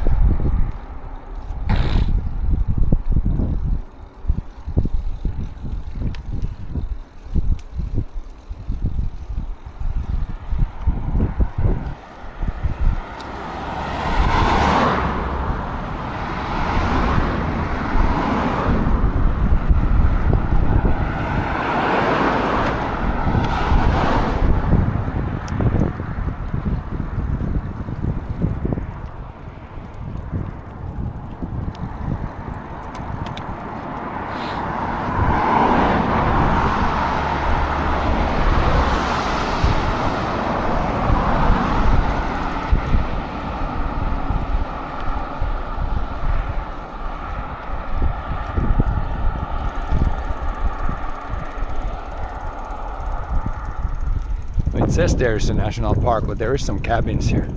It says there's a national park, but there is some cabins here.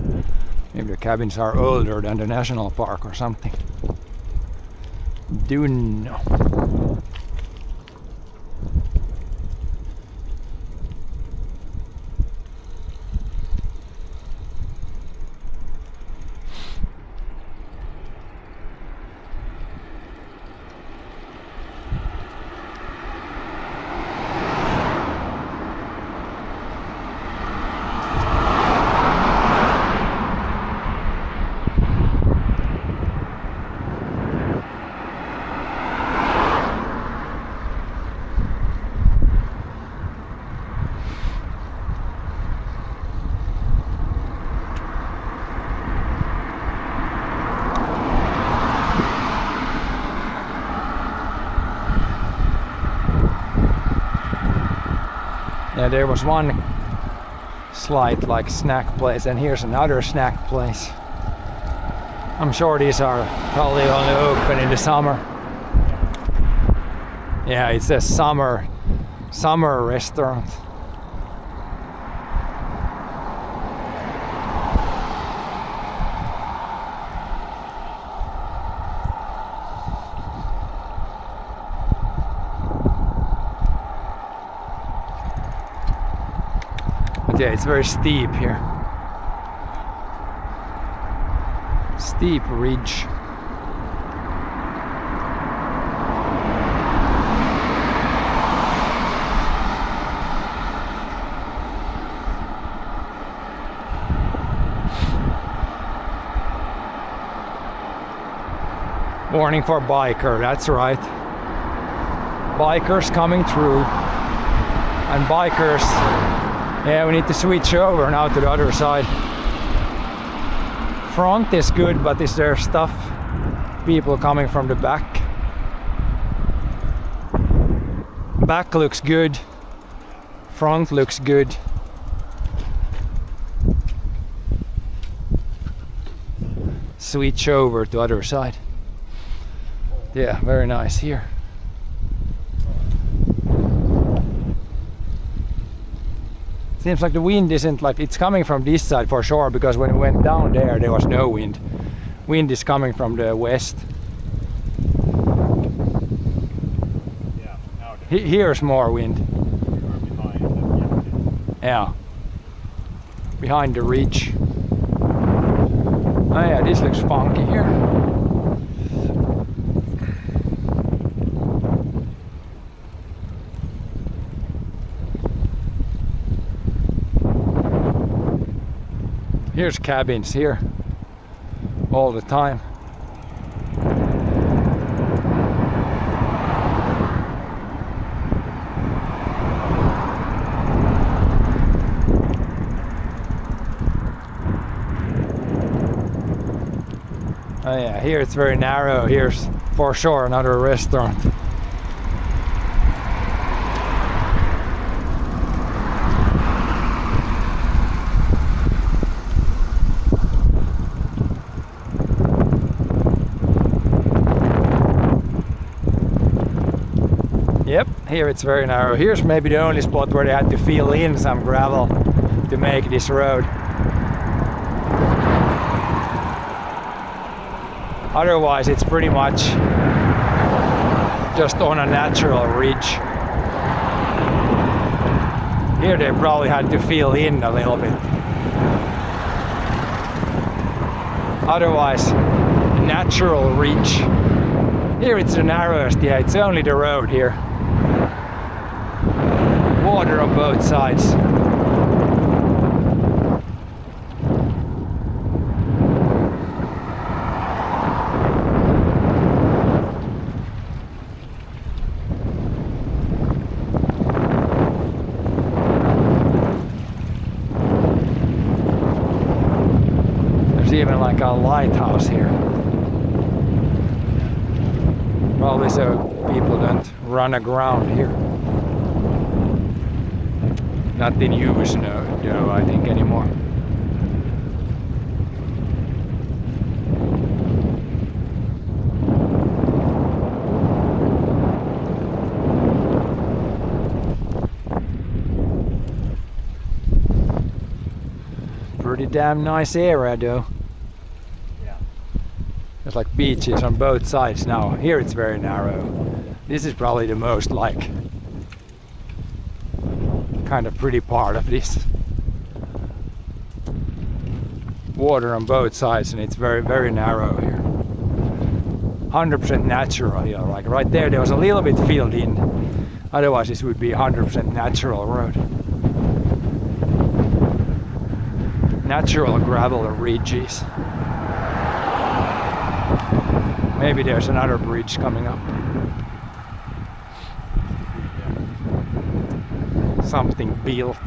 Maybe the cabins are older than the national park or something. Don't know. Yeah, there was one slight like snack place, and here's another snack place. I'm sure these are probably only open in the summer. Yeah, it says summer restaurant. Yeah, it's very steep here. Steep ridge. Warning for biker, that's right. Bikers coming through. And bikers, yeah, we need to switch over now to the other side. Front is good, but is there stuff? People coming from the back. Back looks good. Front looks good. Switch over to other side. Yeah, very nice here. Seems like the wind isn't like, it's coming from this side for sure, because when we went down there was no wind. Wind is coming from the west. Yeah, now Here's more wind. Yeah. Behind the ridge. Oh yeah, this looks funky here. Here's cabins here all the time. Oh yeah, here it's very narrow. Here's for sure another restaurant. Yep, here it's very narrow. Here's maybe the only spot where they had to fill in some gravel to make this road. Otherwise it's pretty much just on a natural ridge. Here they probably had to fill in a little bit. Otherwise, natural ridge. Here it's the narrowest, yeah, it's only the road here. Water on both sides. There's even like a lighthouse here. Probably so people don't run aground here. Not in use, no, I think anymore. Pretty damn nice area though. Yeah. There's like beaches on both sides now. Here it's very narrow. This is probably the most like kind of pretty part of this. Water on both sides and it's very, very narrow here. 100% natural here. Like right there was a little bit filled in. Otherwise this would be 100% natural road. Natural gravel ridges. Maybe there's another bridge coming up. Something built.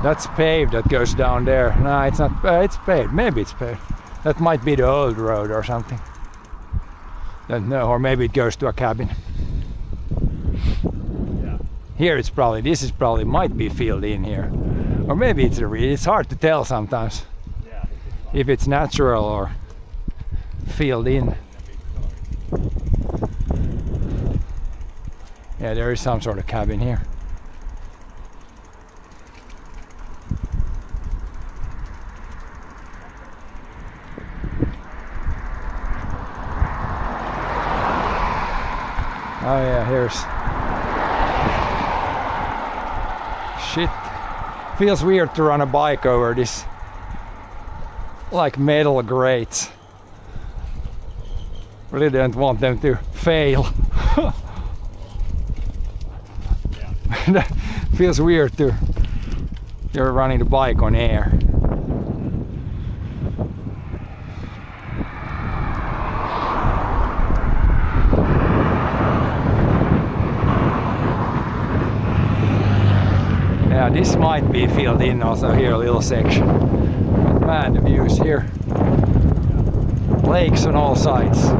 That's paved, that goes down there. No, it's not, it's paved. Maybe it's paved. That might be the old road or something. Don't know, or maybe it goes to a cabin. Yeah. Here it's probably, this is probably, might be filled in here. Or maybe it's a it's hard to tell sometimes. Yeah. If it's natural or filled in. Yeah, there is some sort of cabin here. Oh yeah, here's... Shit. Feels weird to run a bike over this like metal grates. Really don't want them to fail. That feels weird to... You're running the bike on air. Yeah, this might be filled in also here, a little section. But man, the views here. Lakes on all sides.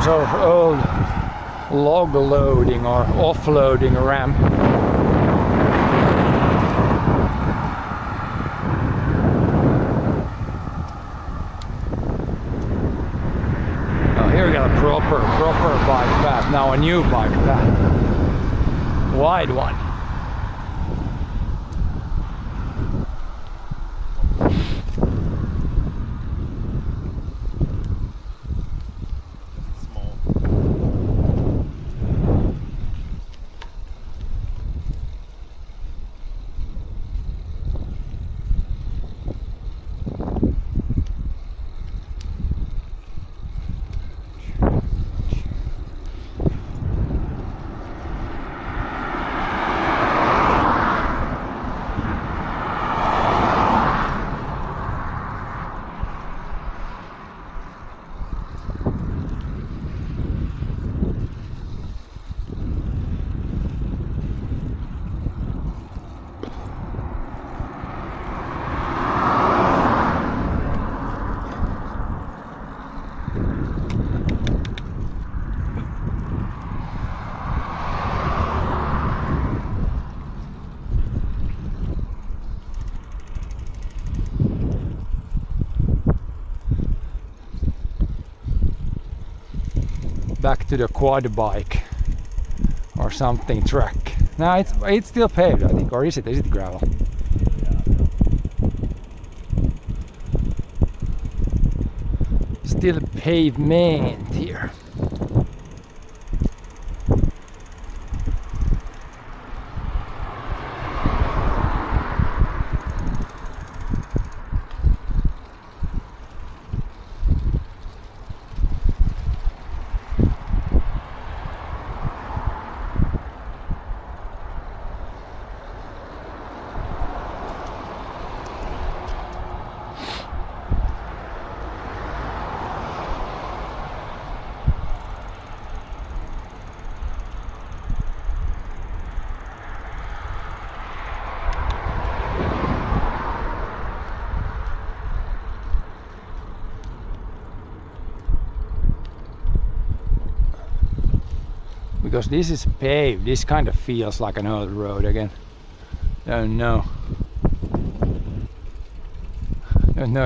sort of old log loading or offloading ramp. Oh, here we got a proper bike path. Now a new bike path. Wide one. Back to the quad bike or something track. No, it's still paved, I think, or is it? Is it gravel? Still pavement here. Because this is paved, this kind of feels like an old road again. Don't know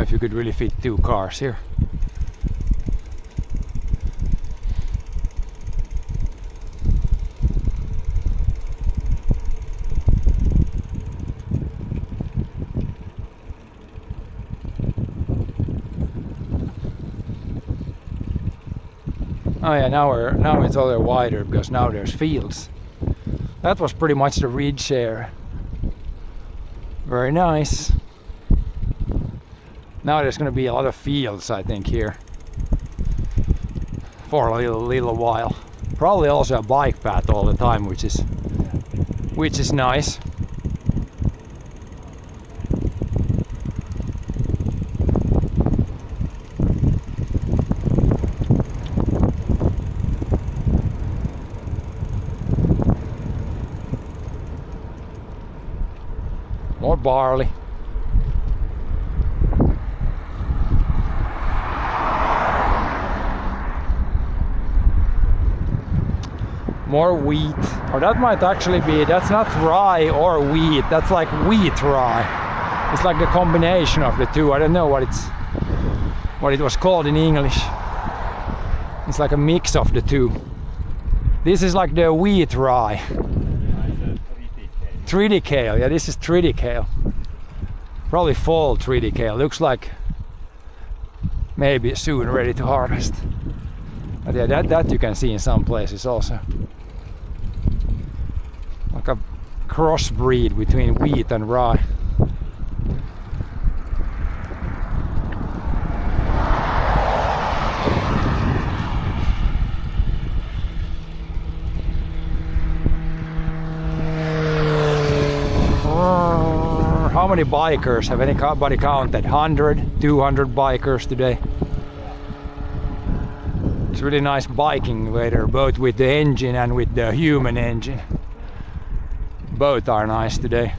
if you could really fit 2 cars here. Oh yeah, now it's all wider because now there's fields. That was pretty much the ridge area. Very nice. Now there's going to be a lot of fields, I think, here for a little while. Probably also a bike path all the time, which is nice. More barley. More wheat, or that might actually be, that's not rye or wheat, that's like wheat rye. It's like the combination of the two. I don't know what it was called in English. It's like a mix of the two. This is like the wheat rye. Triticale, yeah, this is triticale. Probably fall triticale. Looks like maybe soon ready to harvest. But yeah, that you can see in some places also. Like a crossbreed between wheat and rye. How many bikers? Have anybody counted? 100, 200 bikers today. It's really nice biking weather, both with the engine and with the human engine. Both are nice today.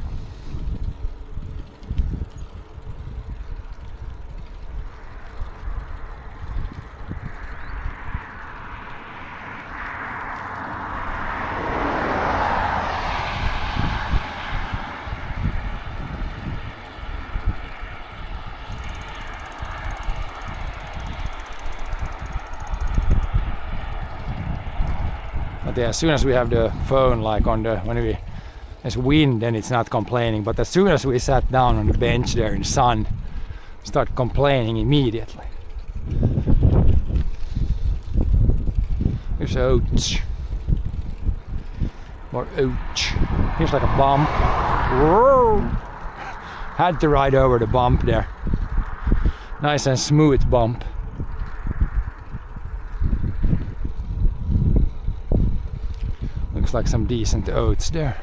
But yeah, as soon as we have the phone like on the there's wind, then it's not complaining. But as soon as we sat down on the bench there in the sun, start complaining immediately. Here's oats. More oats. Here's like a bump. Whoa. Had to ride over the bump there. Nice and smooth bump. Looks like some decent oats there.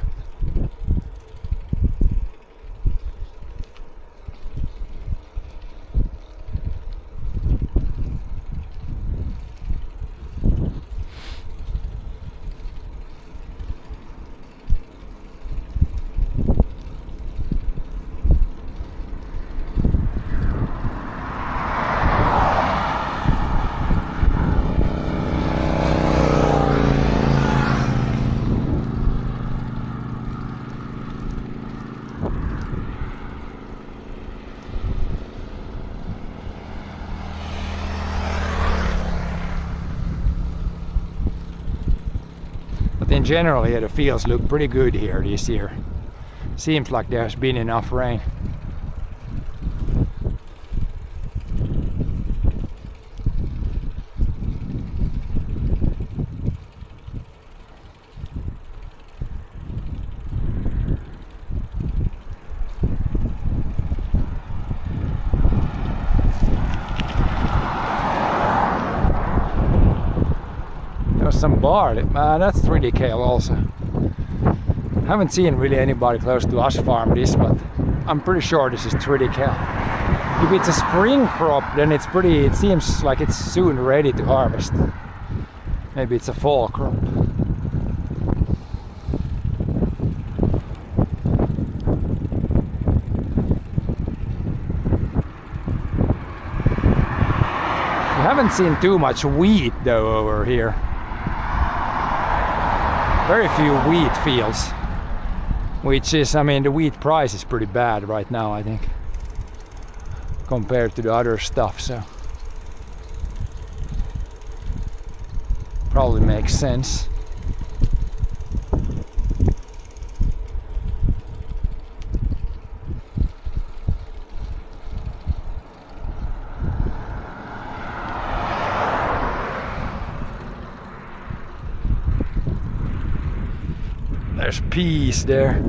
But in general, yeah, the fields look pretty good here this year. Seems like there's been enough rain. Some barley, that's 3D kale also. Haven't seen really anybody close to us farm this, but I'm pretty sure this is 3D kale. If it's a spring crop, then it's pretty, it seems like it's soon ready to harvest. Maybe it's a fall crop. We haven't seen too much wheat though over here. Very few wheat fields, which is, I mean, the wheat price is pretty bad right now, I think, compared to the other stuff, so probably makes sense. There's peas there,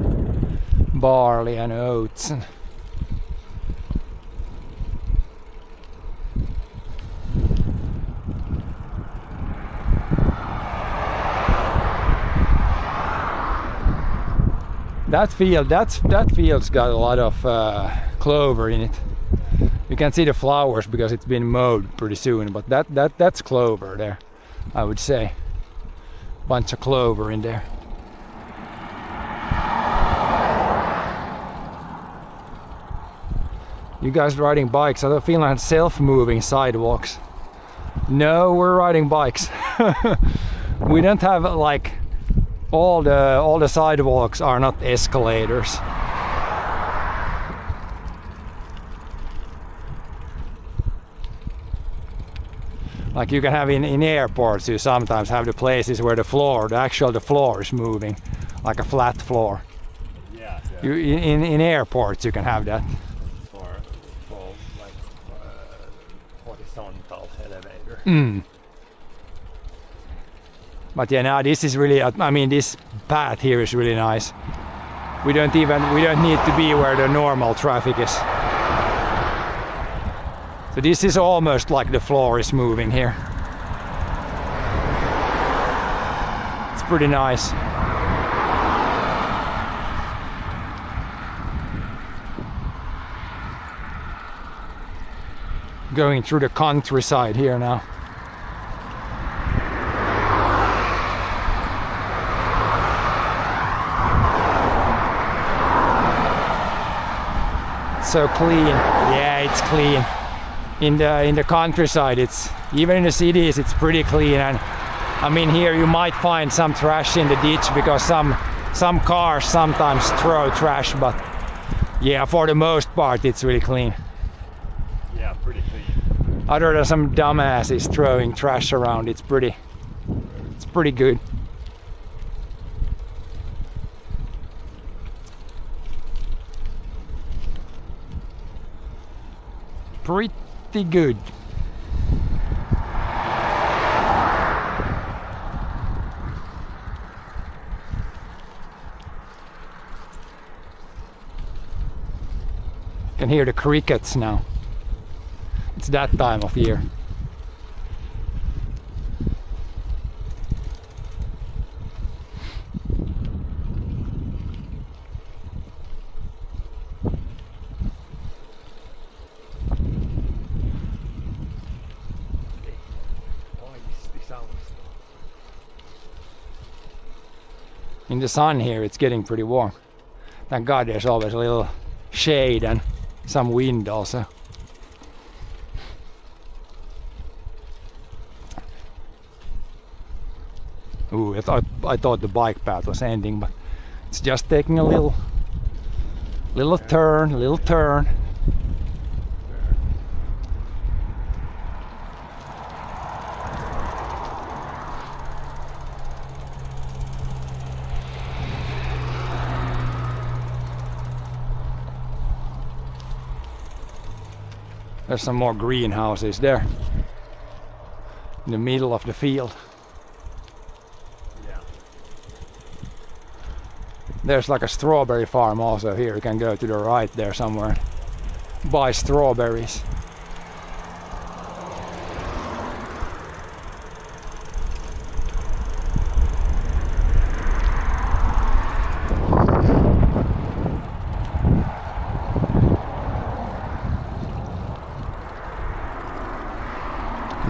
barley and oats. That field's got a lot of clover in it. You can see the flowers because it's been mowed pretty soon, but that's clover there, I would say. Bunch of clover in there. You guys riding bikes? I thought Finland had self-moving sidewalks. No, we're riding bikes. We don't have like all the sidewalks are not escalators. Like you can have in airports, you sometimes have the places where the floor is moving, like a flat floor. Yeah. You, in airports you can have that. Horizontal elevator. But yeah, now this is really, I mean, this path here is really nice. We don't need to be where the normal traffic is. So this is almost like the floor is moving here. It's pretty nice. Going through the countryside here now. It's so clean. Yeah, it's clean. In the countryside, it's even in the cities, it's pretty clean. And I mean, here you might find some trash in the ditch because some cars sometimes throw trash, but yeah, for the most part, it's really clean. Yeah, pretty clean. Other than some dumbasses throwing trash around, it's pretty good. pretty good. Can hear the crickets now. It's that time of year. In the sun here it's getting pretty warm. Thank God there's always a little shade and some wind also. Ooh, I thought the bike path was ending, but it's just taking a little turn. There's some more greenhouses there in the middle of the field. Yeah. There's like a strawberry farm also here. You can go to the right there somewhere, buy strawberries.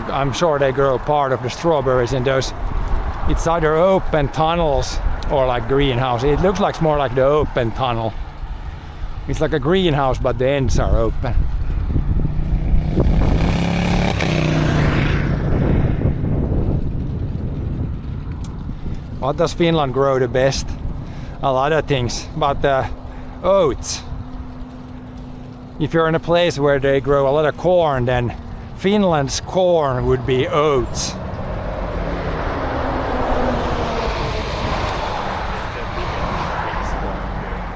I'm sure they grow part of the strawberries in those. It's either open tunnels or like greenhouse. It looks like more like the open tunnel. It's like a greenhouse, but the ends are open. What does Finland grow the best? A lot of things, but oats. If you're in a place where they grow a lot of corn, then Finland's corn would be oats.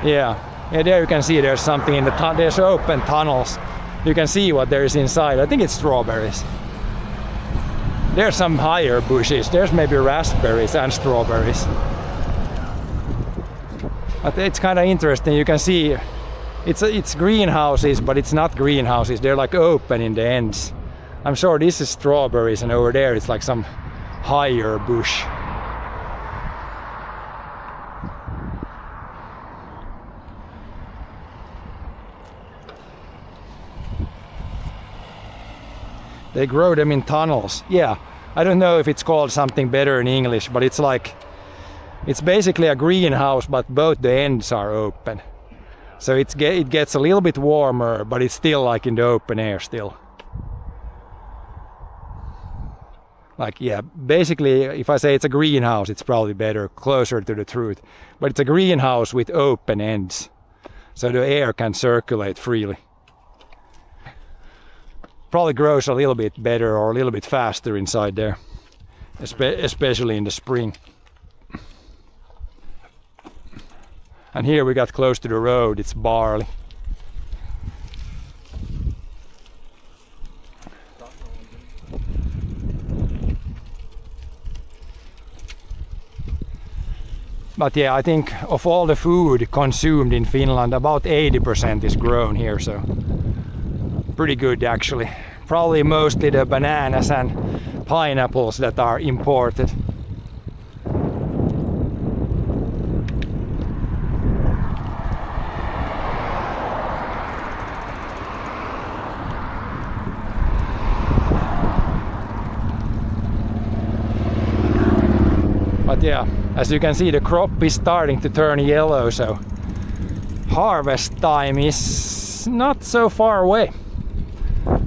Yeah, there you can see there's something in the there's open tunnels. You can see what there is inside. I think it's strawberries. There's some higher bushes. There's maybe raspberries and strawberries. But it's kind of interesting. You can see it's greenhouses, but it's not greenhouses. They're like open in the ends. I'm sure this is strawberries, and over there it's like some higher bush. They grow them in tunnels. Yeah, I don't know if it's called something better in English, but it's like, it's basically a greenhouse, but both the ends are open. So it gets a little bit warmer, but it's still like in the open air still. Like, yeah, basically, if I say it's a greenhouse, it's probably better, closer to the truth. But it's a greenhouse with open ends, so the air can circulate freely. Probably grows a little bit better or a little bit faster inside there, especially in the spring. And here we got close to the road, it's barley. But yeah, I think of all the food consumed in Finland, about 80% is grown here, so pretty good actually. Probably mostly the bananas and pineapples that are imported. But yeah, as you can see, the crop is starting to turn yellow, so harvest time is not so far away.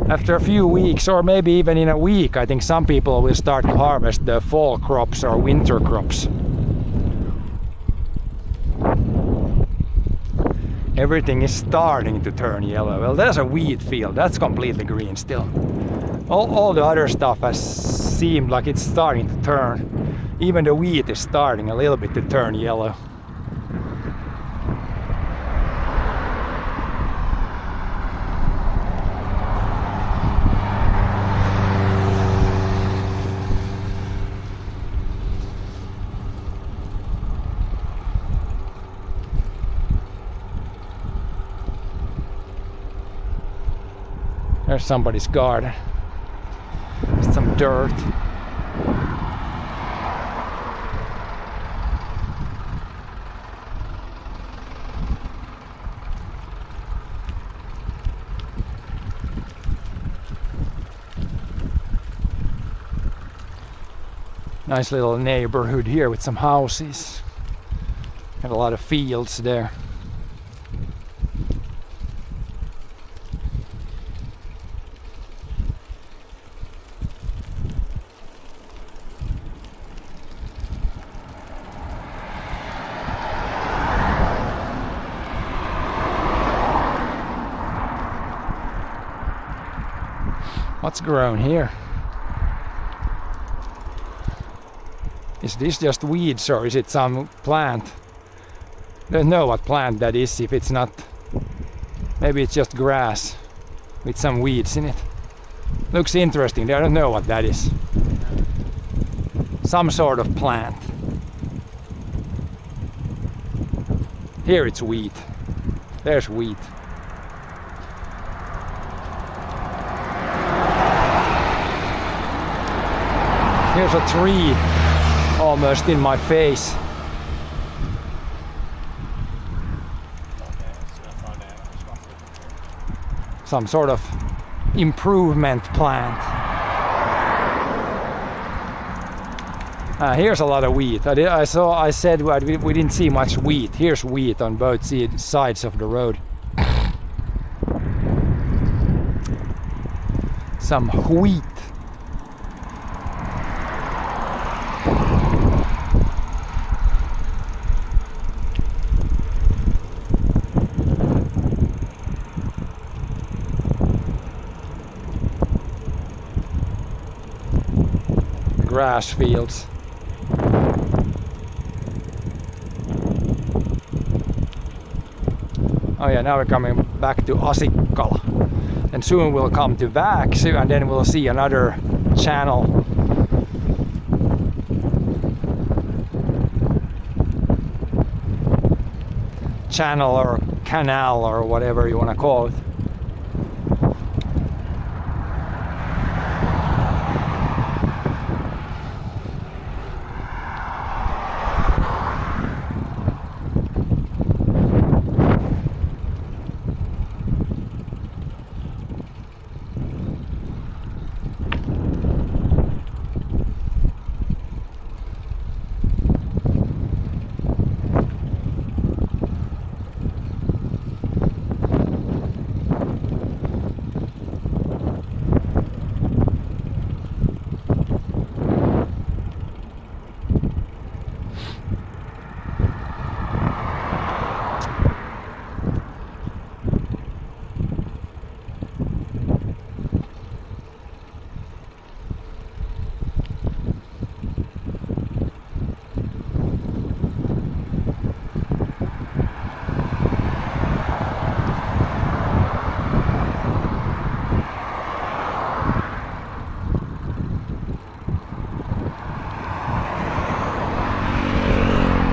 After a few weeks, or maybe even in a week, I think some people will start to harvest the fall crops or winter crops. Everything is starting to turn yellow. Well, there's a wheat field, that's completely green still. All the other stuff has seemed like it's starting to turn. Even the wheat is starting a little bit to turn yellow. There's somebody's garden. Some dirt. Nice little neighborhood here with some houses. Got a lot of fields there. What's grown here? Is this just weeds or is it some plant? Don't know what plant that is if it's not. Maybe it's just grass with some weeds in it. Looks interesting. I don't know what that is. Some sort of plant. Here it's wheat. There's wheat. Here's a tree almost in my face. Some sort of improvement plant. Here's a lot of wheat. I said we didn't see much wheat. Here's wheat on both sides of the road. Some wheat. Grass fields. Oh yeah, now we're coming back to Asikkala. And soon we'll come to Vääksy and then we'll see another channel. Channel or canal or whatever you want to call it.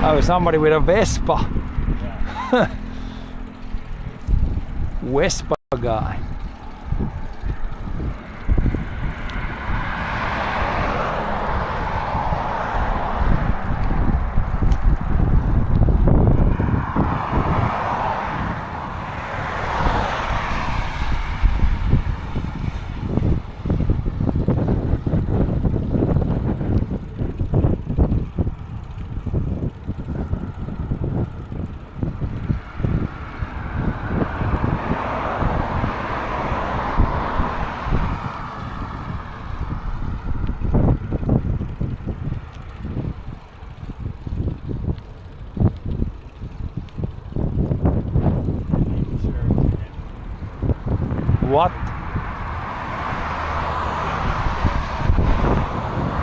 Oh, somebody with a Vespa. Yeah. Vespa guy. What?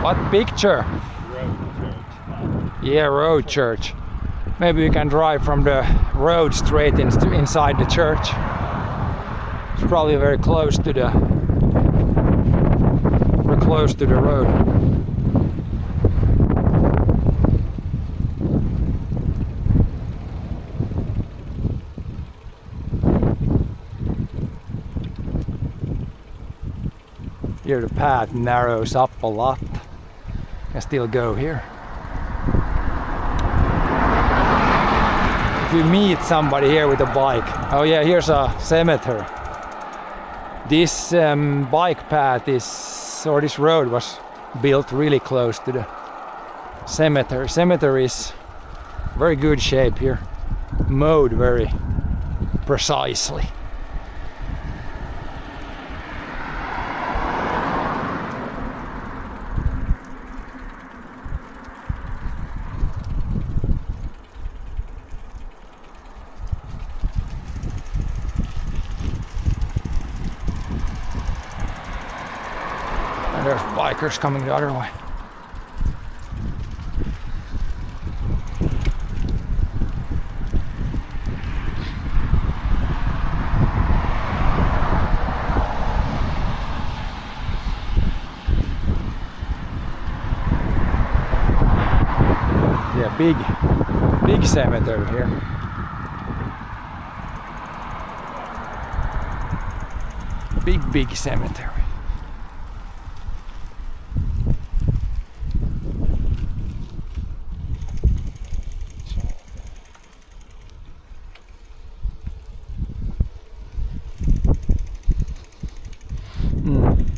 What picture? Road church. Yeah, road church. Maybe we can drive from the road straight inside the church. It's probably very close to the. We're close to the road. Here the path narrows up a lot. Can still go here. If you meet somebody here with a bike, oh yeah, here's a cemetery. This bike path or this road was built really close to the cemetery. Cemetery is very good shape here, mowed very precisely. There's bikers coming the other way. Yeah, big cemetery here. Big cemetery.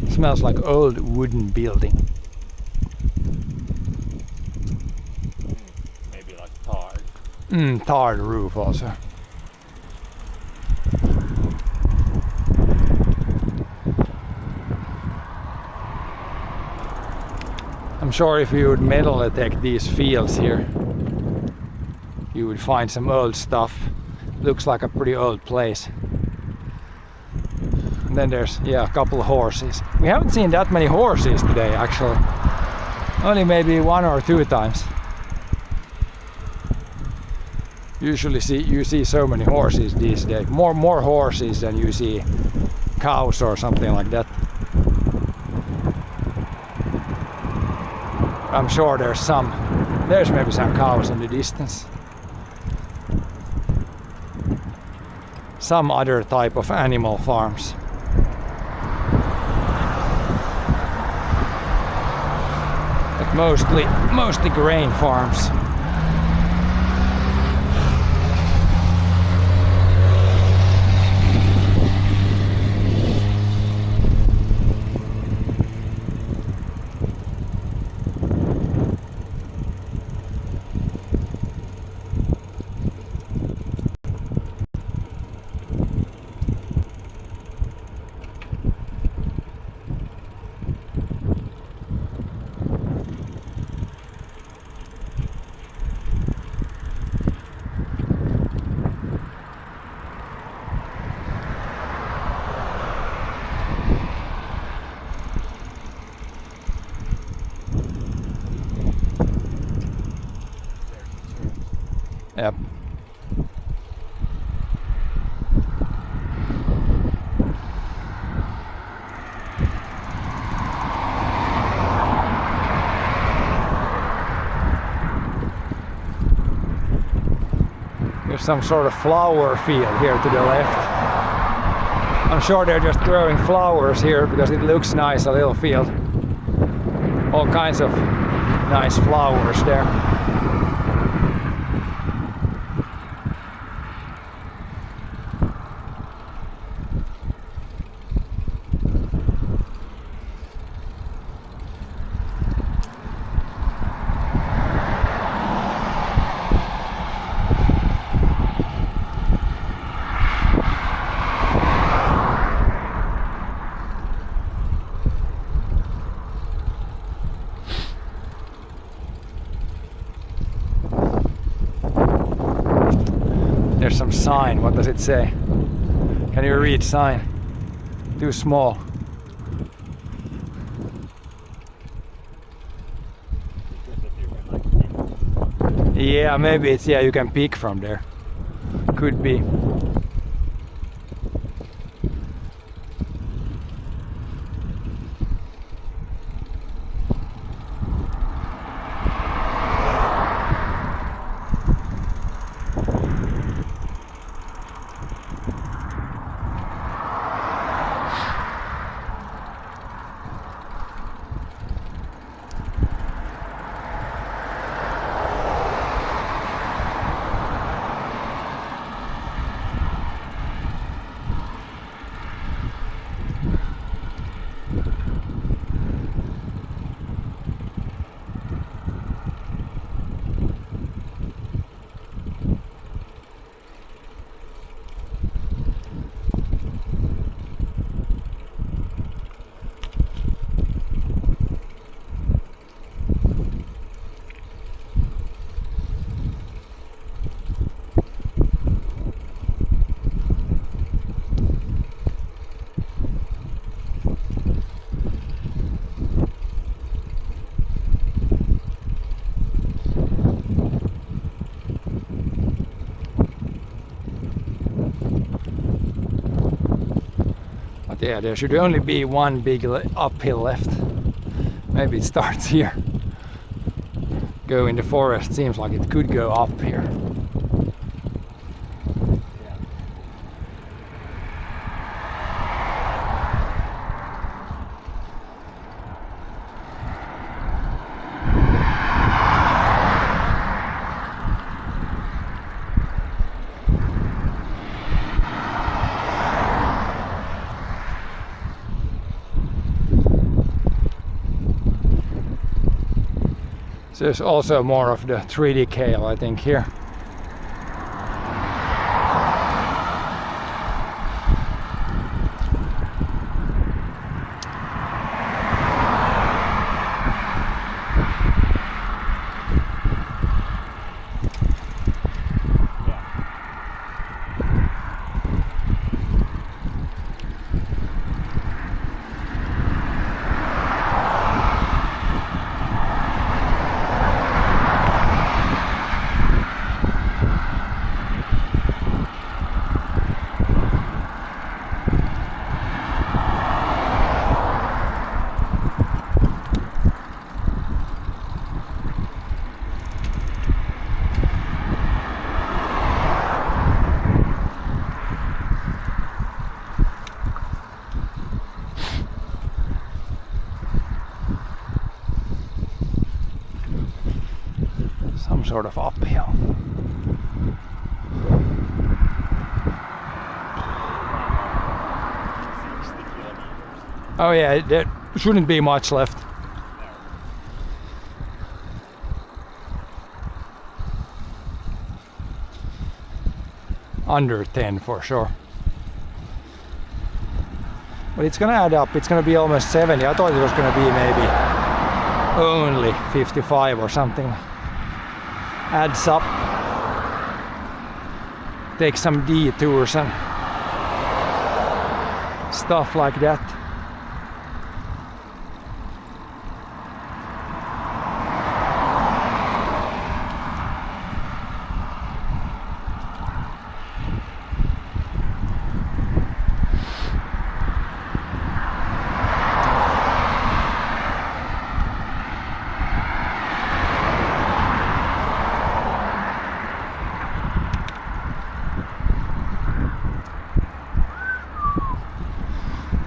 Smells like old wooden building. Maybe like tarred. Tarred roof also. I'm sure if you would metal detect these fields here, you would find some old stuff. Looks like a pretty old place. And then there's, yeah, a couple of horses. We haven't seen that many horses today, actually. Only maybe 1 or 2 times. Usually you see so many horses these days. More horses than you see cows or something like that. I'm sure there's maybe some cows in the distance. Some other type of animal farms. But mostly grain farms. Yep. There's some sort of flower field here to the left. I'm sure they're just growing flowers here because it looks nice, a little field. All kinds of nice flowers there. There's some sign. What does it say? Can you read sign? Too small. Yeah, maybe it's, yeah, you can pick from there. Could be. But yeah, there should only be one big uphill left. Maybe it starts here. Go in the forest, seems like it could go up here. So there's also more of the 3D kale, I think, here. Some sort of uphill. Oh yeah, there shouldn't be much left. Under 10 for sure. But it's gonna add up, it's gonna be almost 70. I thought it was gonna be maybe only 55 or something. Adds up. Take some detours and stuff like that.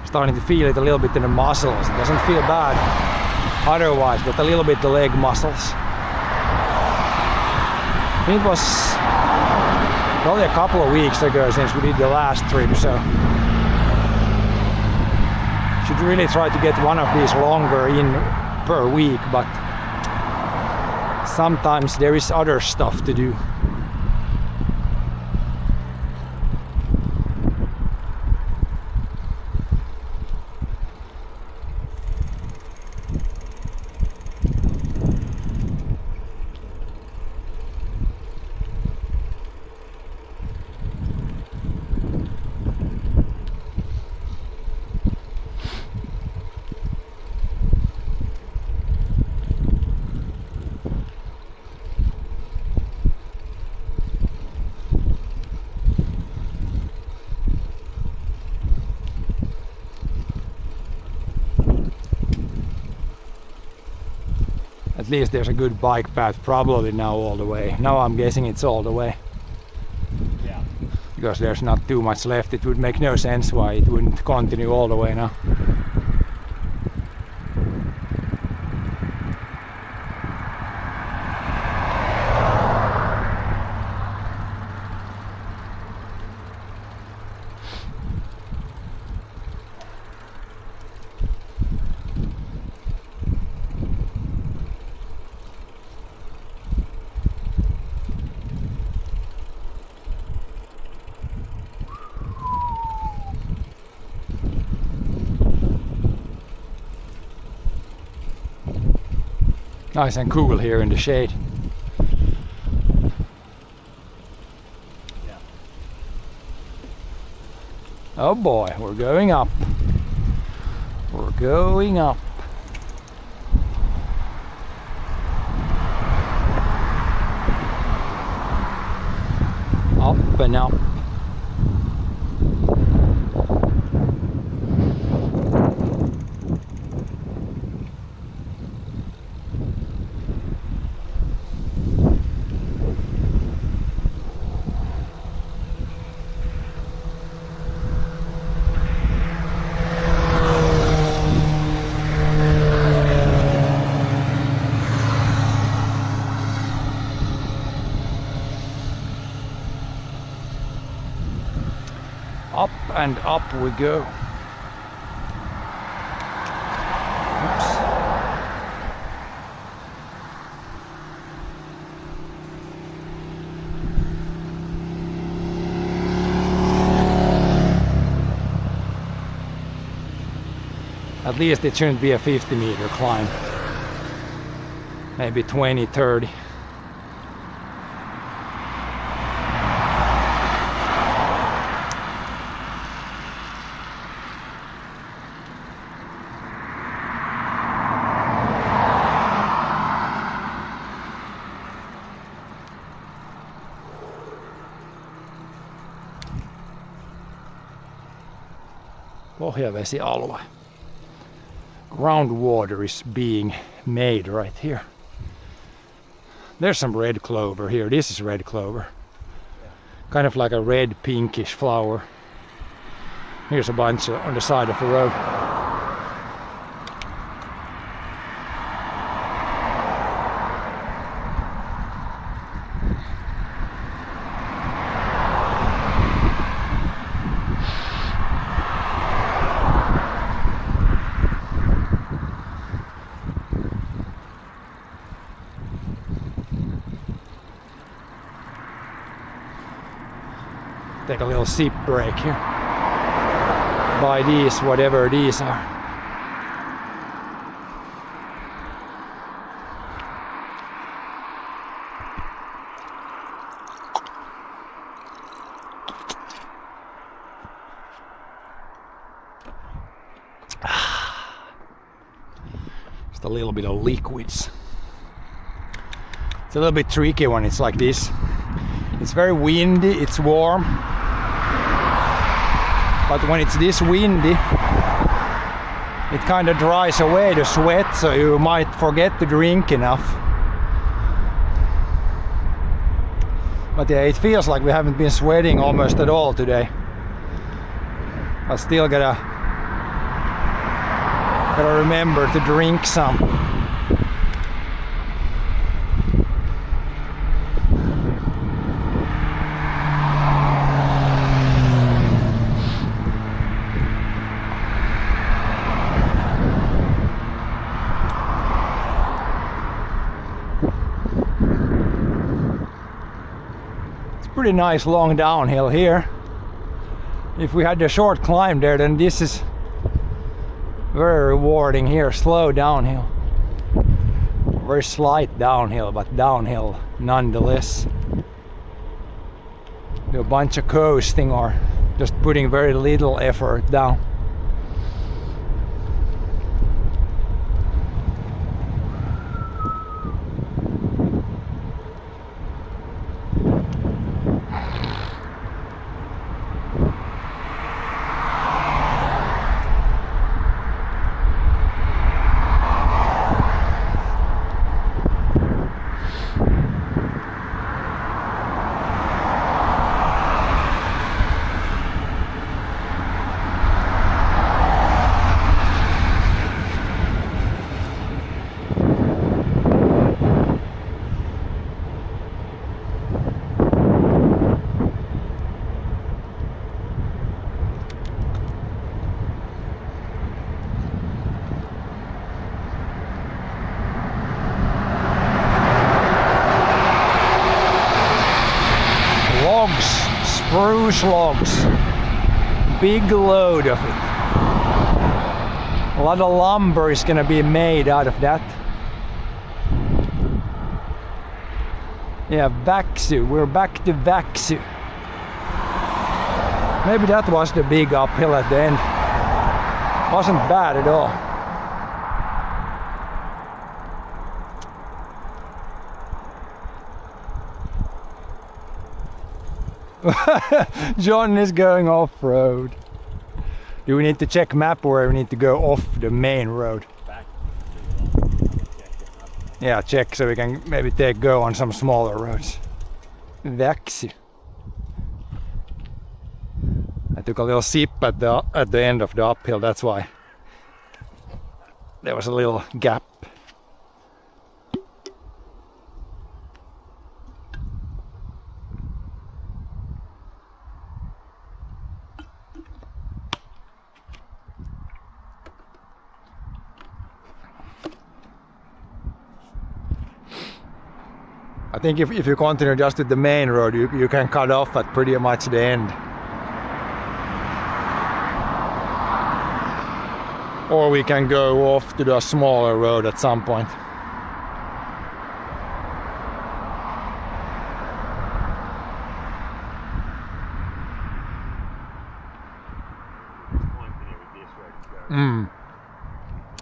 Starting to feel it a little bit in the muscles. It doesn't feel bad otherwise, but a little bit the leg muscles. It was probably a couple of weeks ago since we did the last trip, so should really try to get one of these longer in per week, but sometimes there is other stuff to do. At least there's a good bike path probably now all the way. Now I'm guessing it's all the way. Yeah. Because there's not too much left. It would make no sense why it wouldn't continue all the way now. Nice and cool here in the shade. Yeah. Oh boy, we're going up. We're going up. Up and up. Up and up we go. Oops. At least it shouldn't be a 50-meter climb. Maybe 20, 30. Pohjavesialue. Groundwater is being made right here. There's some red clover here. This is red clover. Kind of like a red pinkish flower. Here's a bunch on the side of the road. Take a little sip break here. Buy these, whatever these are. Just a little bit of liquids. It's a little bit tricky when it's like this. It's very windy, it's warm. But when it's this windy, it kind of dries away the sweat, so you might forget to drink enough. But yeah, it feels like we haven't been sweating almost at all today. I still gotta remember to drink some. Pretty nice long downhill here. If we had a short climb there, then this is very rewarding here. Slow downhill. Very slight downhill, but downhill nonetheless. Do a bunch of coasting or just putting very little effort down. Spruce logs, big load of it. A lot of lumber is gonna be made out of that. Yeah, Vaxu, we're back to Vaxu. Maybe that was the big uphill at the end. Wasn't bad at all. John is going off-road. Do we need to check map or we need to go off the main road? Yeah, check so we can maybe go on some smaller roads. Vaxi. I took a little sip at the end of the uphill, that's why there was a little gap. I think if you continue just with the main road, you can cut off at pretty much the end. Or we can go off to the smaller road at some point.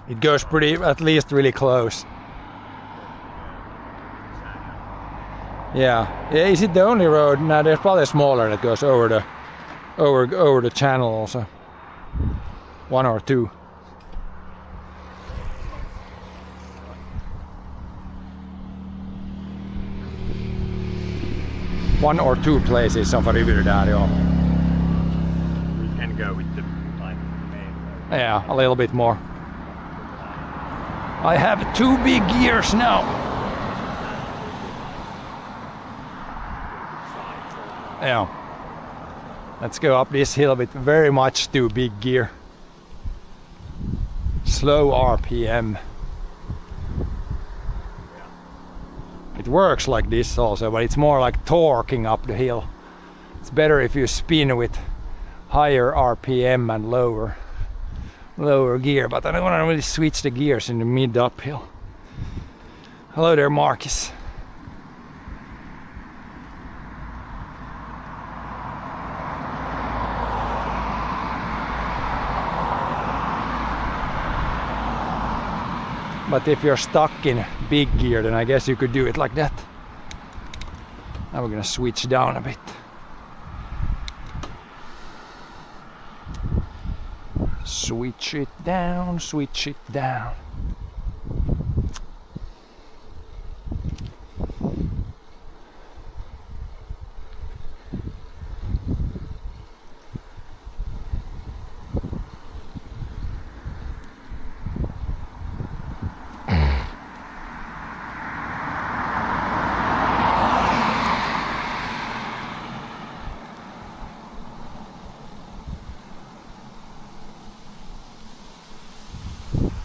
It goes pretty, at least really close. Yeah. Is it the only road? No, there's probably a smaller that goes over the channel also. One or two. One or two places som var rivyer där, joo. We can go with the like main road. Yeah, a little bit more. I have 2 big gears now. Yeah. Let's go up this hill with very much too big gear. Slow RPM. It works like this also, but it's more like torquing up the hill. It's better if you spin with higher RPM and lower gear, but I don't want to really switch the gears in the mid uphill. Hello there, Marcus. But if you're stuck in big gear, then I guess you could do it like that. Now we're gonna switch down a bit. Switch it down, switch it down.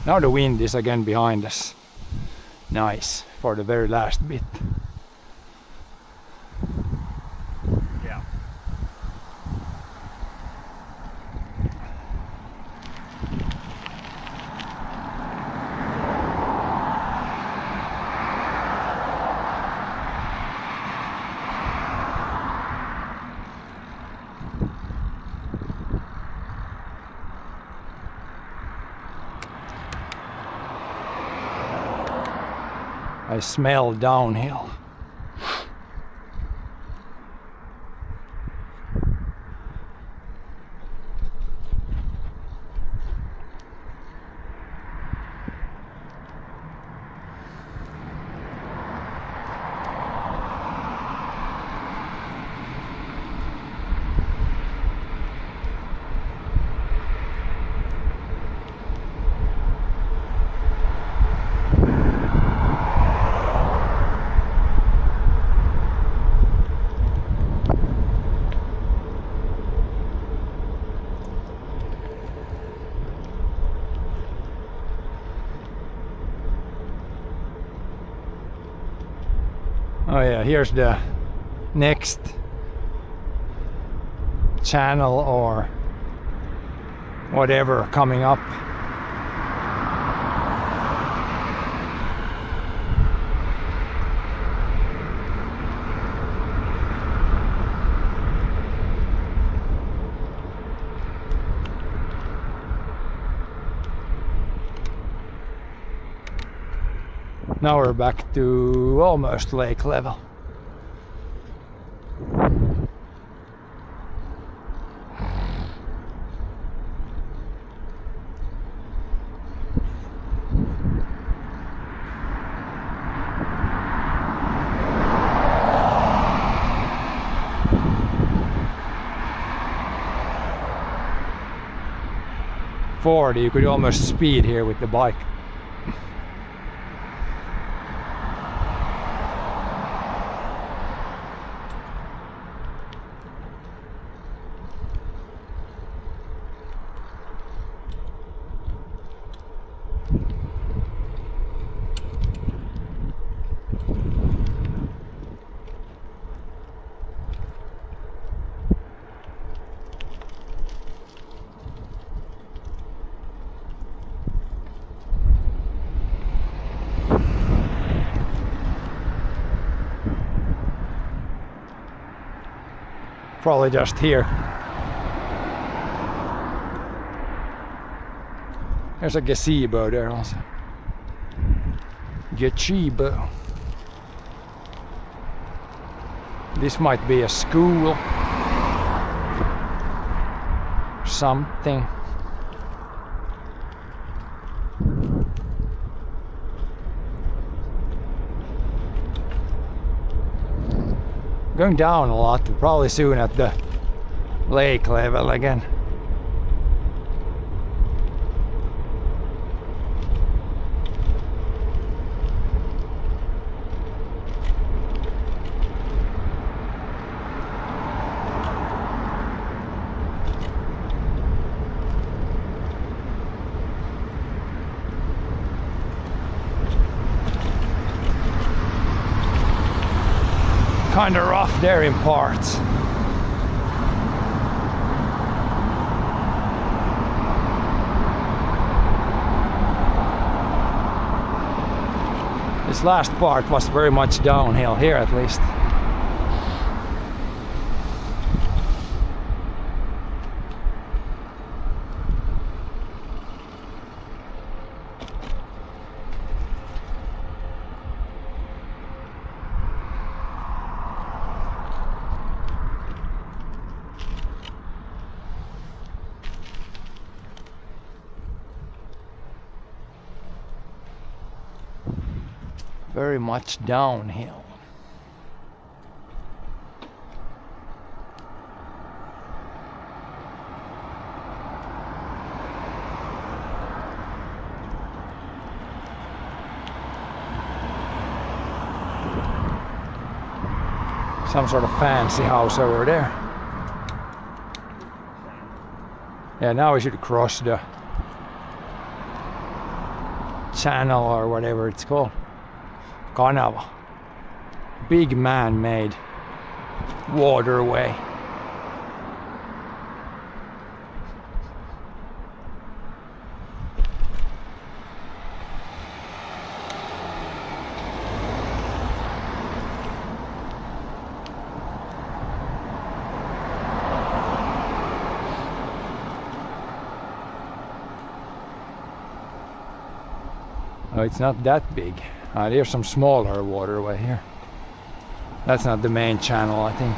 Now the wind is again behind us. Nice for the very last bit. Yeah. I smell downhill. Oh yeah, here's the next channel or whatever coming up. Now we're back to almost lake level. You could almost speed here with the bike. probably just here. There's a gazebo there also. Gazebo. This might be a school. Something. Going down a lot, probably soon at the lake level again. Kinda rough there in parts. This last part was very much downhill here at least. Very much downhill. Some sort of fancy house over there. Yeah, now we should cross the channel or whatever it's called. Kanava. Big man-made waterway. Oh, it's not that big. There's some smaller waterway here. That's not the main channel, I think.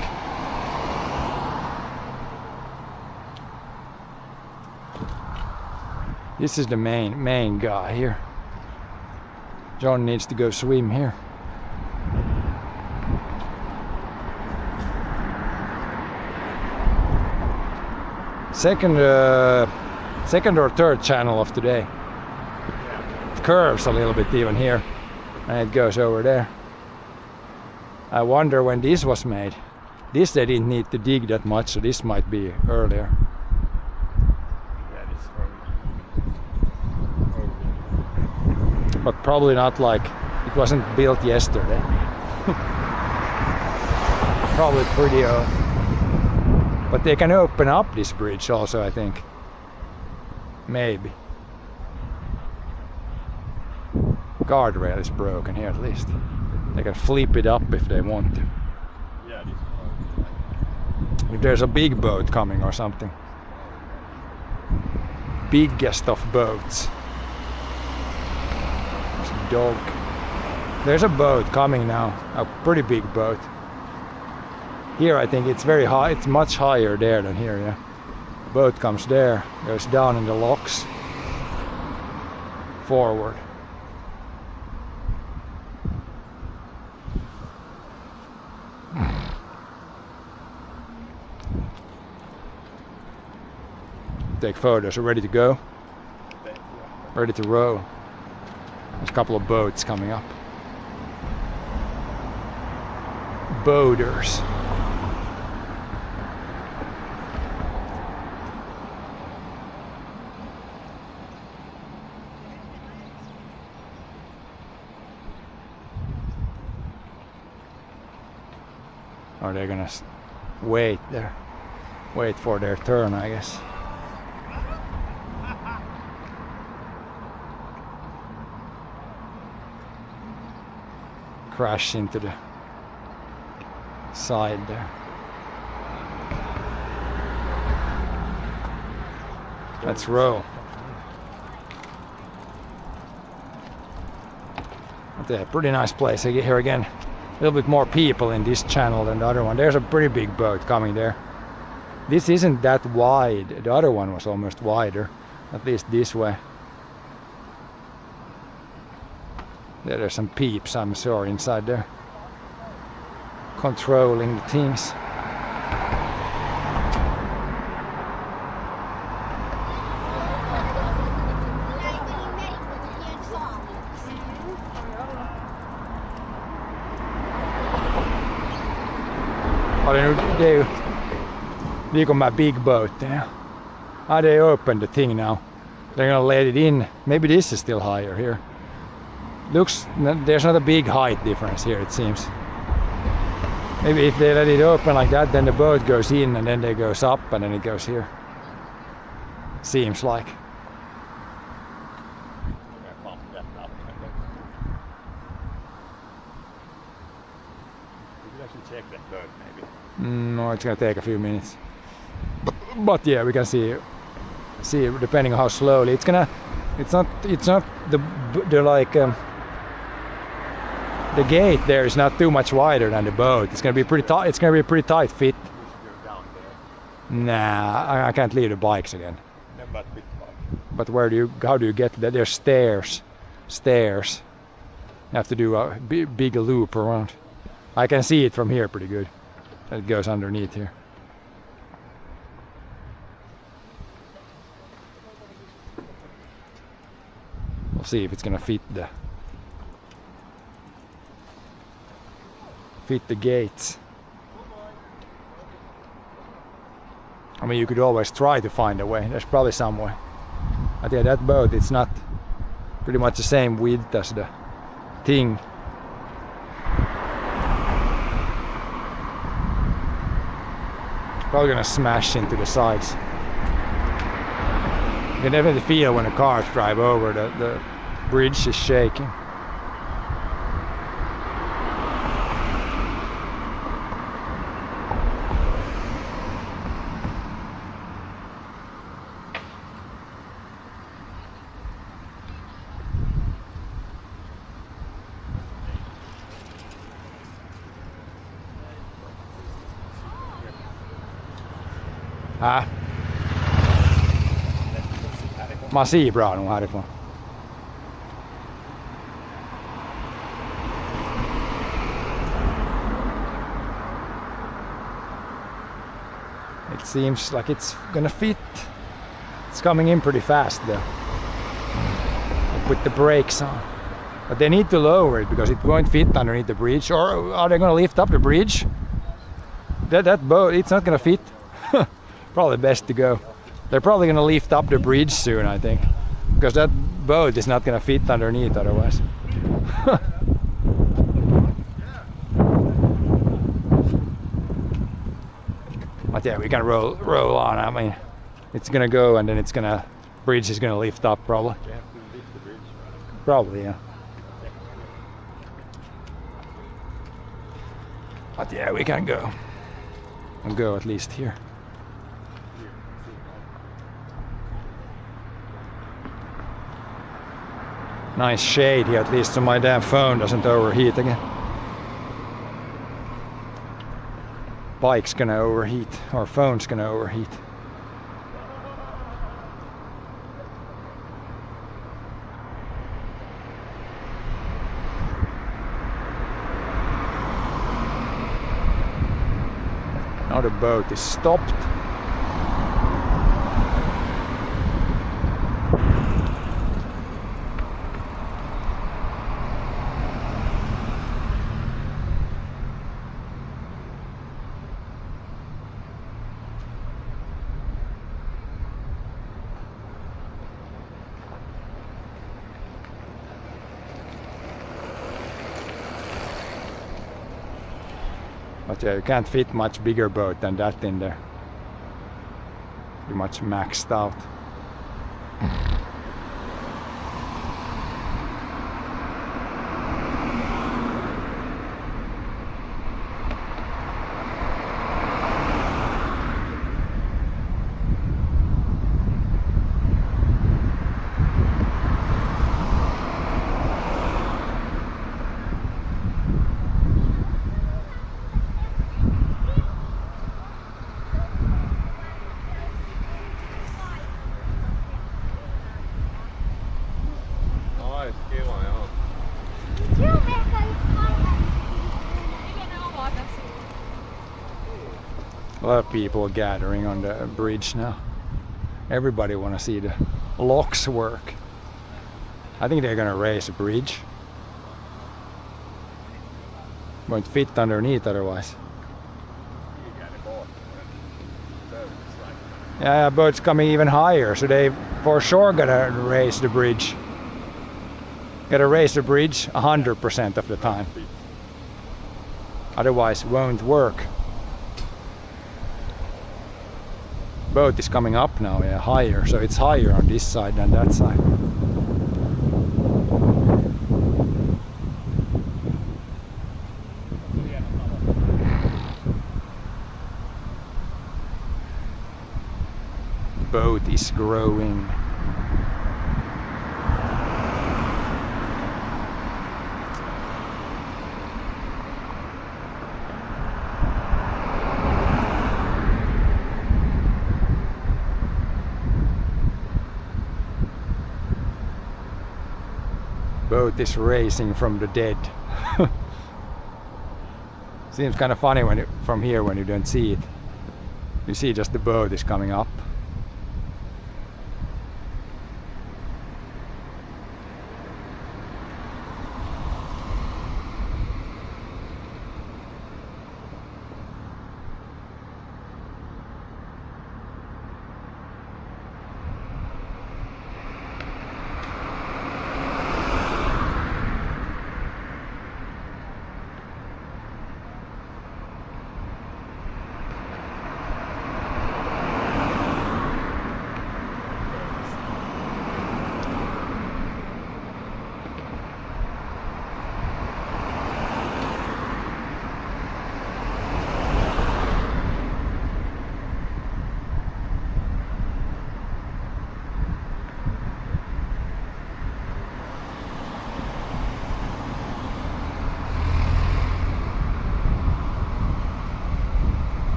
This is the main guy here. John needs to go swim here. Second or third channel of today. It curves a little bit even here. And it goes over there. I wonder when this was made. This they didn't need to dig that much, so this might be earlier. Yeah, this early. But probably not like it wasn't built yesterday. Probably pretty old. But they can open up this bridge also, I think. Maybe. Guardrail is broken here at least. They can flip it up if they want to. Yeah, this If there's a big boat coming or something. Biggest of boats. There's a dog. There's a boat coming now. A pretty big boat. Here I think it's very high. It's much higher there than here, yeah. The boat comes there, goes down in the locks. Forward. Take photos. We're ready to go. Ready to row. There's a couple of boats coming up. Boaters. Or they're gonna wait there. Wait for their turn, I guess. Crash into the side there. Let's roll. But yeah, pretty nice place. Here again, a little bit more people in this channel than the other one. There's a pretty big boat coming there. This isn't that wide. The other one was almost wider, at least this way. There's some peeps, I'm sure, inside there, controlling the things. They got my big boat there. They opened the thing now. They're gonna let it in. Maybe this is still higher here. Looks, there's not a big height difference here, it seems. Maybe if they let it open like that, then the boat goes in and then it goes up and then it goes here. Seems like. Check that boat maybe. No, it's gonna take a few minutes. But yeah, we can see depending on how slowly it's gonna. It's not the like the gate there is not too much wider than the boat. It's gonna be pretty tight. It's gonna be a pretty tight fit. Nah, I can't leave the bikes again. No, but with bike. But how do you get there? There's stairs. Stairs. You have to do a big loop around. I can see it from here pretty good. It goes underneath here. We'll see if it's gonna fit the gates. I mean, you could always try to find a way. There's probably some way. But yeah, that boat, it's not pretty much the same width as the thing. Probably gonna smash into the sides. You can definitely feel when the cars drive over, the bridge is shaking. Mä oon siibraanut härifon. It seems like it's gonna fit. It's coming in pretty fast though. With the brakes on. But they need to lower it because it won't fit underneath the bridge. Or are they gonna lift up the bridge? That boat, it's not gonna fit. Probably best to go. They're probably gonna lift up the bridge soon, I think. Because that boat is not gonna fit underneath otherwise. But yeah, we can roll on. I mean, it's gonna go and then it's gonna, bridge is gonna lift up probably. You have to lift the bridge, right? Probably, yeah. But yeah, we can go. And go at least here. Nice shade here at least so my damn phone doesn't overheat again. Bike's gonna overheat, or phone's gonna overheat. Now the boat is stopped. But yeah, you can't fit much bigger boat than that in there. Pretty much maxed out. A lot of people gathering on the bridge now. Everybody want to see the locks work. I think they're gonna raise the bridge. Won't fit underneath otherwise. Yeah, boats coming even higher, so they for sure gotta raise the bridge. Gotta raise the bridge 100% of the time. Otherwise it won't work. Boat is coming up now, yeah, higher, so it's higher on this side than that side. Boat is growing. Boat is raising from the dead. Seems kind of funny when from here when you don't see it. You see just the boat is coming up.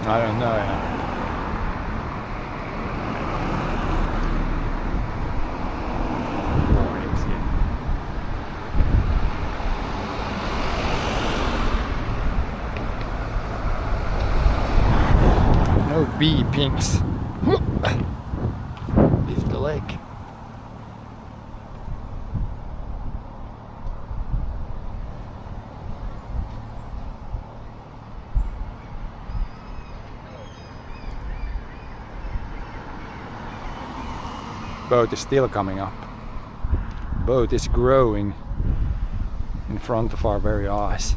I don't know. Yeah. No bee pinks. Leave the lake. Boat is still coming up. Boat is growing in front of our very eyes.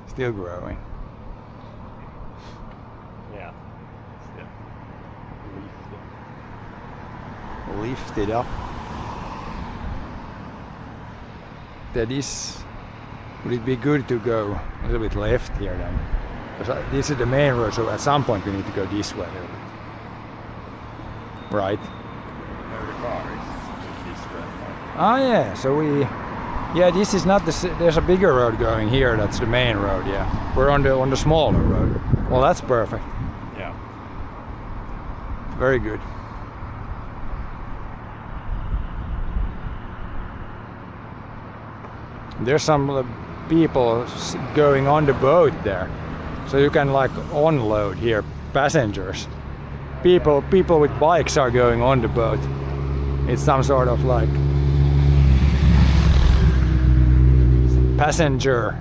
Still growing. Yeah. Still. Lifted up. That is. Would it be good to go a little bit left here then? Because this is the main road, so at some point we need to go this way a little bit. Right? No, the car is this way. Ah, yeah. So we. Yeah, this is not the. There's a bigger road going here. That's the main road. Yeah, we're on the smaller road. Well, that's perfect. Yeah. Very good. There's some people going on the boat there, so you can like unload here passengers. people with bikes are going on the boat. It's some sort of like passenger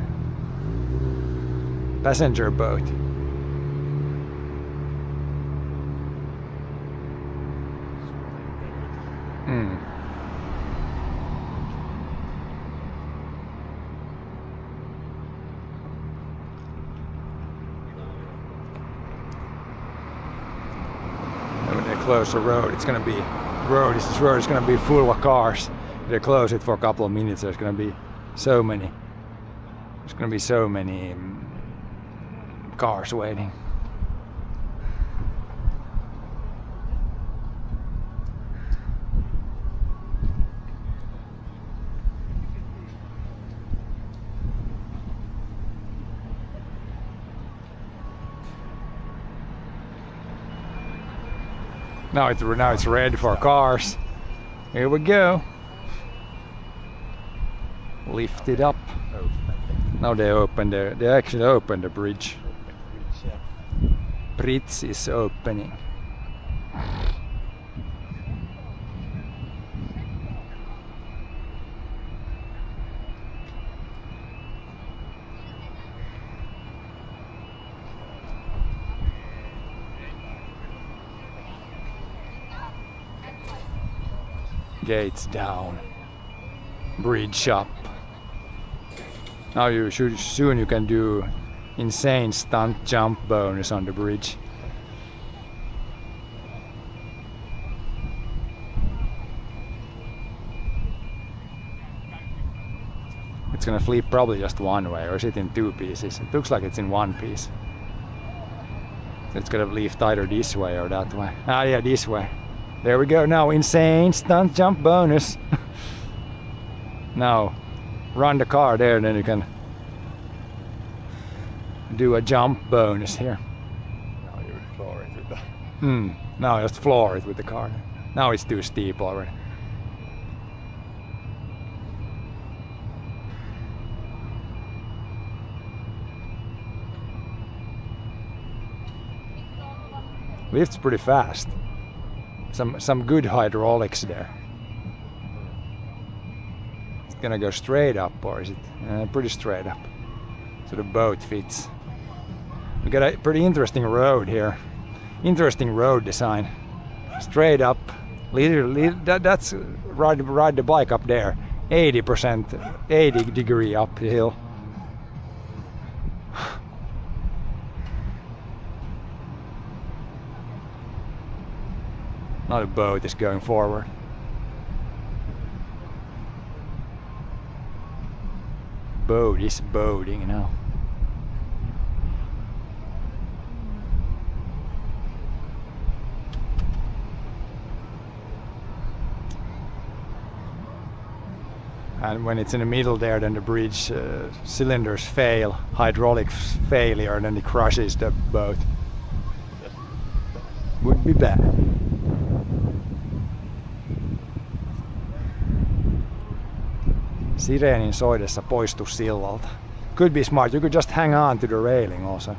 boat. And when they close the road, it's gonna be this road is gonna be full of cars. If they close it for a couple of minutes, there's gonna be so many. There's gonna be so many cars waiting. Now it's red for cars. Here we go. Lift it up. Now they actually opened the bridge. Bridge is opening. Gates down. Bridge up. Now soon you can do insane stunt jump bonus on the bridge. It's gonna flip probably just one way, or is it in two pieces? It looks like it's in one piece. So it's gonna lift either this way or that way. Ah yeah, this way. There we go. Now insane stunt jump bonus. Now run the car there, and then you can do a jump bonus here. Now you would floor it with the... Now just floor it with the car. Now it's too steep already. Lifts pretty fast. Some good hydraulics there. It's gonna go straight up, or is it pretty straight up? So the boat fits. We got a pretty interesting road here. Interesting road design. Straight up. Literally, that's ride the bike up there. 80%, 80 degree uphill. Now the boat is going forward. Boat is boating now. And when it's in the middle there, then the bridge cylinders fail, hydraulic failure, and then it crushes the boat. Would be bad. Sireenin soidessa poistu sillalta. Could be smart, you could just hang on to the railing also.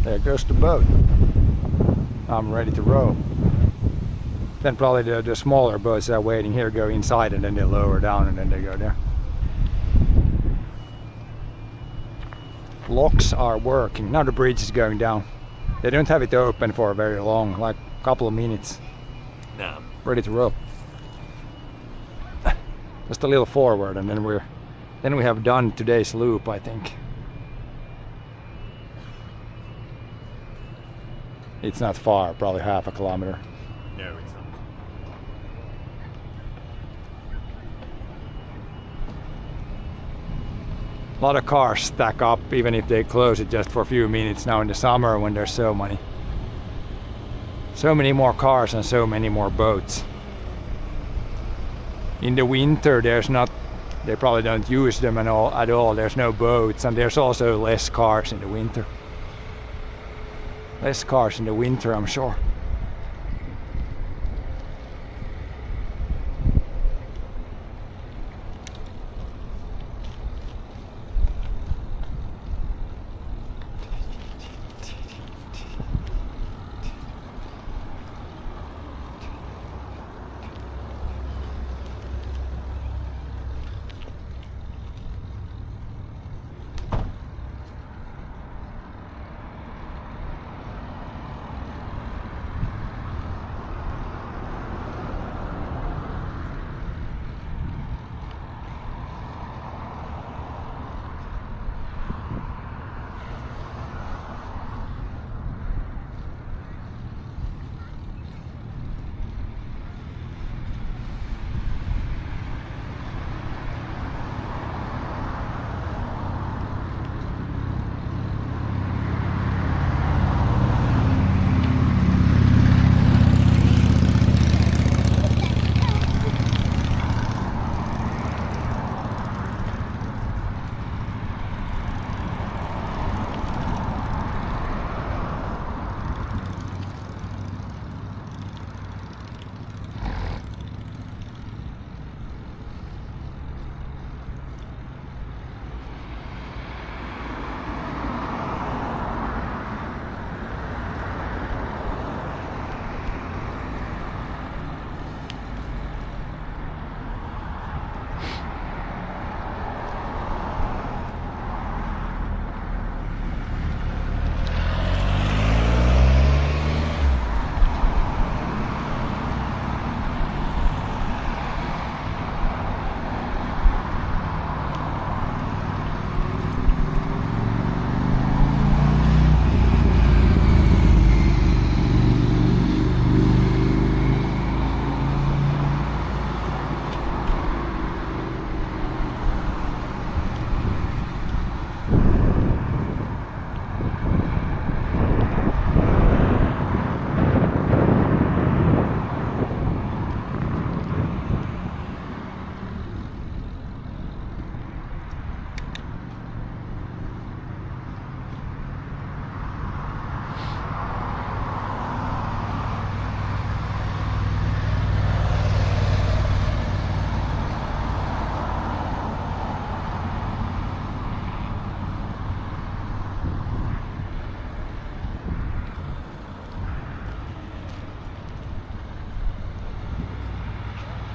There goes the boat. I'm ready to row. Then probably the smaller boats that are waiting here go inside, and then they lower down, and then they go there. Locks are working. Now the bridge is going down. They don't have it open for very long, like a couple of minutes. No. Ready to row. Just a little forward, and then we have done today's loop, I think. It's not far, probably half a kilometer. No, it's not. A lot of cars stack up, even if they close it just for a few minutes now in the summer when there's so many more cars and so many more boats. in the winter there's not, they probably don't use them at all. There's no boats, and there's also less cars in the winter. Less cars in the winter, I'm sure.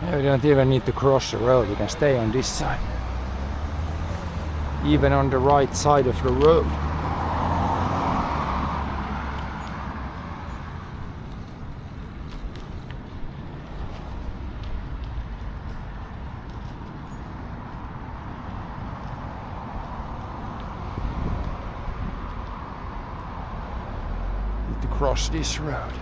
We don't even need to cross the road, we can stay on this side. Even on the right side of the road. Need to cross this road.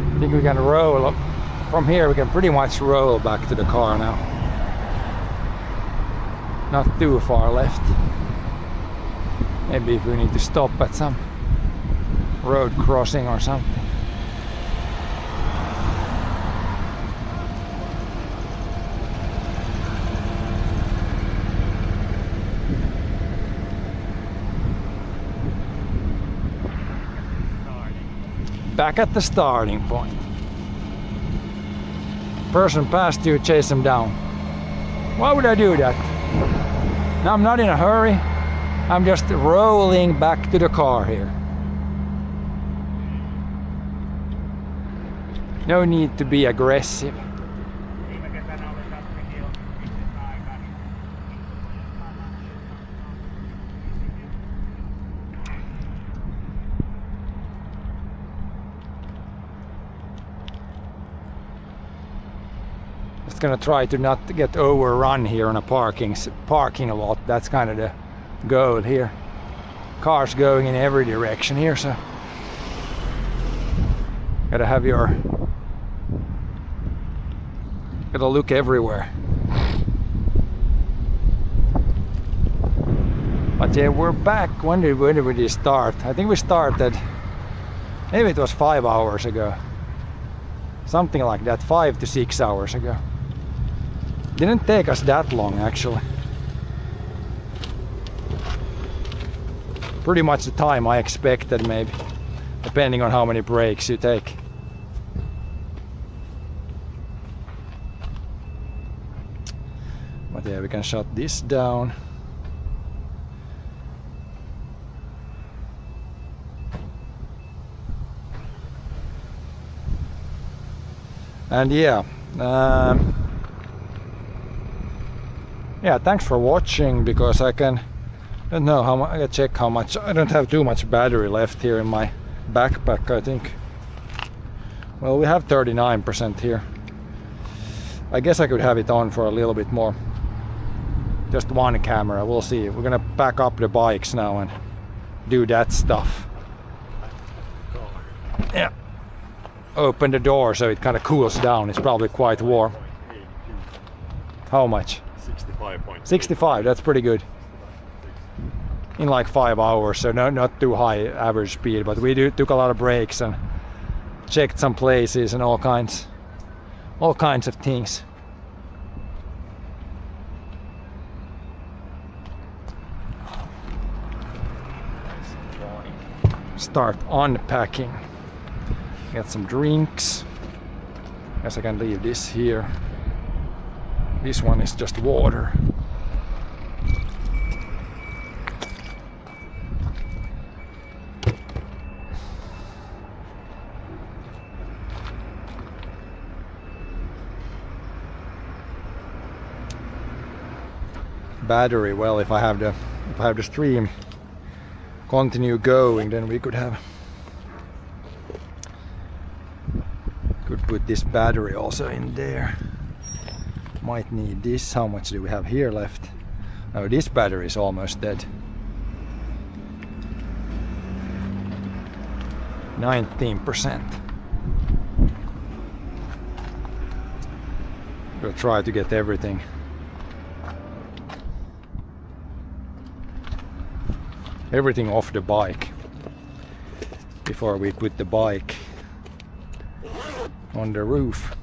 I think we can roll up from here. We can pretty much roll back to the car now. Not too far left. Maybe if we need to stop at some road crossing or something. Back at the starting point. Person passed you, chase him down. Why would I do that? Now I'm not in a hurry. I'm just rolling back to the car here. No need to be aggressive. Just gonna try to not get overrun here on a parking lot. That's kind of the goal here. Cars going in every direction here, so gotta look everywhere. But yeah, we're back. When did we start? I think we started, maybe it was 5 hours ago. Something like that, 5 to 6 hours ago. Didn't take us that long actually. Pretty much the time I expected, maybe, depending on how many breaks you take. But yeah, we can shut this down. And yeah, thanks for watching, because I don't know how much, I gotta check how much. I don't have too much battery left here in my backpack, I think. Well, we have 39% here. I guess I could have it on for a little bit more. Just one camera, we'll see. We're gonna pack up the bikes now and do that stuff. Yeah. Open the door so it kind of cools down. It's probably quite warm. How much? 65.8. 65, that's pretty good. In like 5 hours, so not too high average speed, but we took a lot of breaks and checked some places and all kinds of things. Start unpacking. Get some drinks. Guess I can leave this here. This one is just water. Battery, well, if I have the stream continue going, then we could put this battery also in there. Might need this. How much do we have here left? Oh, this battery is almost dead. 19%. We'll try to get everything. Everything off the bike before we put the bike on the roof.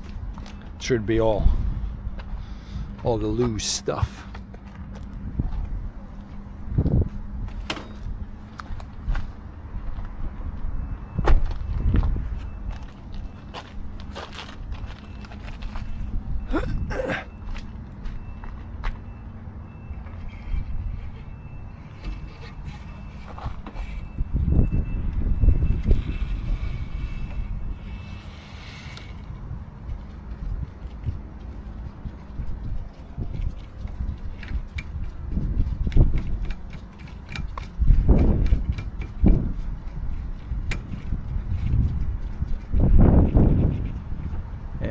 It should be all the loose stuff.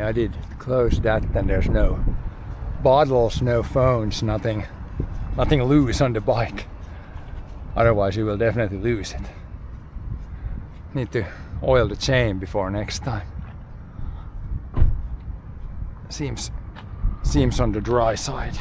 I did close that, and there's no bottles, no phones, nothing loose on the bike. Otherwise you will definitely lose it. Need to oil the chain before next time. Seems on the dry side.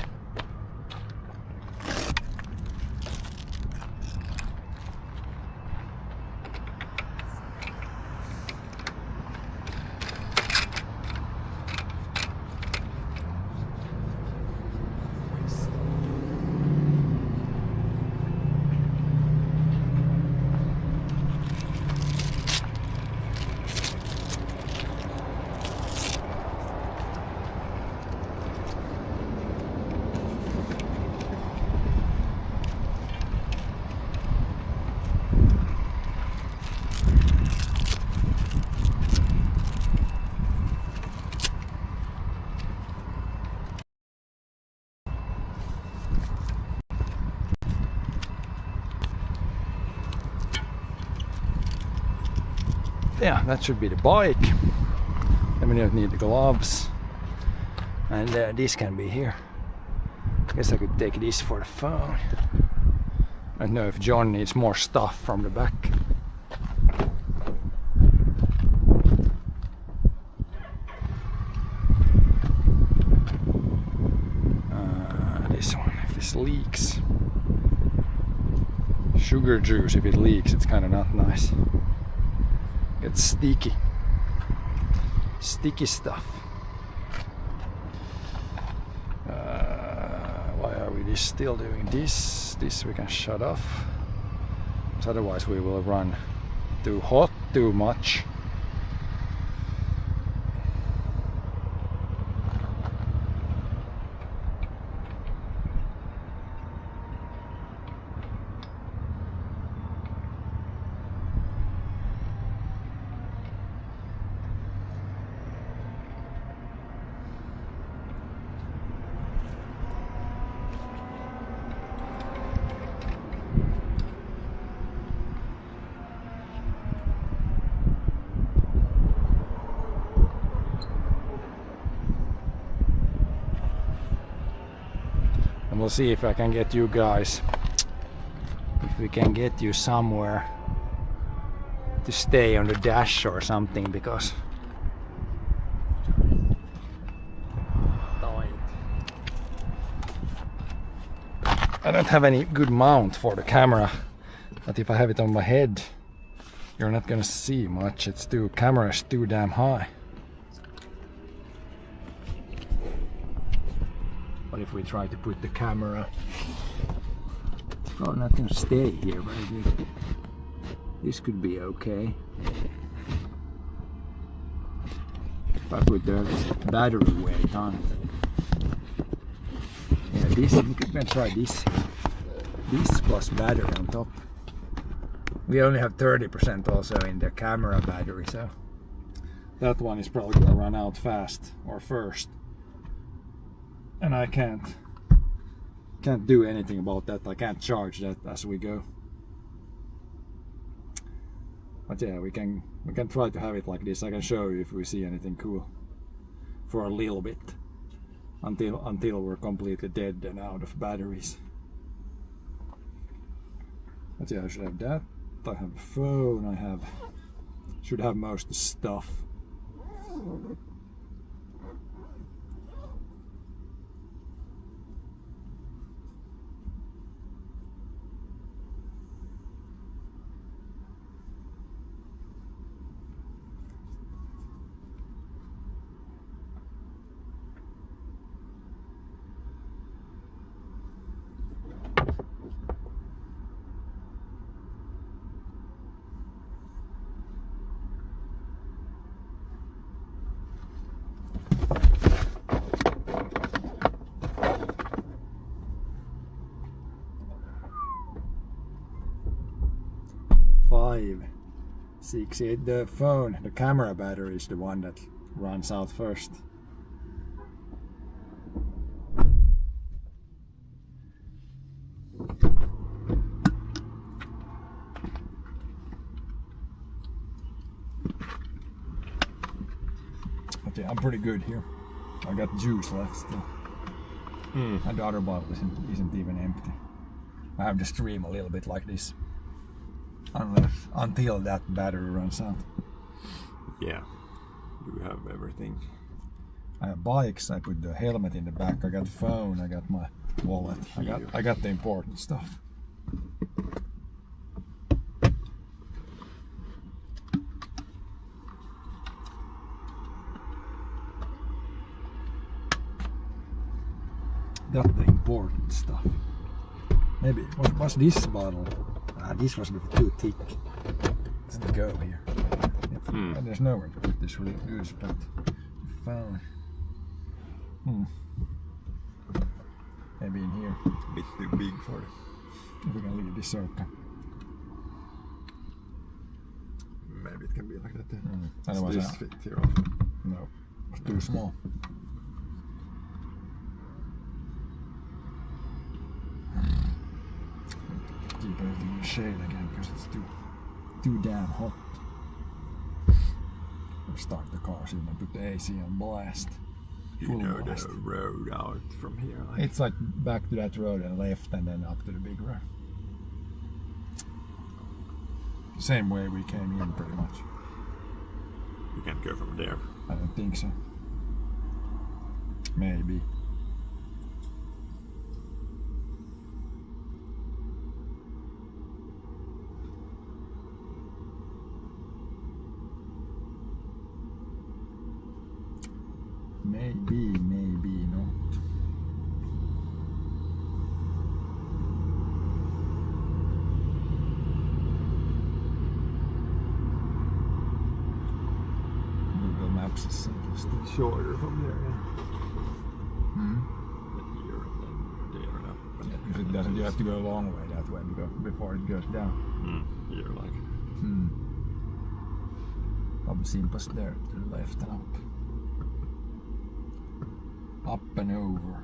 Yeah, that should be the bike. Then we don't need the gloves. And this can be here. Guess I could take this for the phone. I don't know if John needs more stuff from the back. This one, if this leaks. Sugar juice, if it leaks, it's kind of not nice. It's sticky. Sticky stuff. Why are we still doing this? This we can shut off. Because otherwise we will run too hot, too much. And we'll see if I can get you guys, if we can get you somewhere to stay on the dash or something, because I don't have any good mount for the camera, but if I have it on my head you're not gonna see much. It's camera's too damn high. But if we try to put the camera, it's probably not gonna stay here very good. This could be okay. If I put the battery weight on it. Yeah, this, we can try this. This plus battery on top. We only have 30% also in the camera battery, so that one is probably gonna run out fast or first. And I can't do anything about that. I can't charge that as we go. But yeah, we can try to have it like this. I can show you if we see anything cool for a little bit until we're completely dead and out of batteries. But yeah, I should have that. I have a phone. Should have most of the stuff. The phone, the camera battery is the one that runs out first. But yeah, I'm pretty good here. I got juice left still. And the other bottle isn't even empty. I have to stream a little bit like this. Until that battery runs out. Yeah, you have everything. I have bikes, I put the helmet in the back, I got the phone, I got my wallet, I got the important stuff. Got the important stuff. Maybe, what's this bottle? This was too thick. Let's go here. And there's nowhere to put this really good spot. Phone. Maybe in here. A bit too big for it. We're gonna leave this open. Maybe it can be like that then. Otherwise, this fit here also. No, it's too small. Keep everything in the shade again because it's too damn hot. We'll start the car soon and put the AC on blast. You know the road out from here? It's like back to that road and left and then up to the big road. Same way we came in, pretty much. You can't go from there. I don't think so. Maybe. Maybe not. Google Maps is simplest. Shorter from there, yeah. Hmm? Here and then there and up. And then Because it doesn't. You have to go a long way that way before it goes down. Here, like. Probably simplest there to the left and up. Up and over.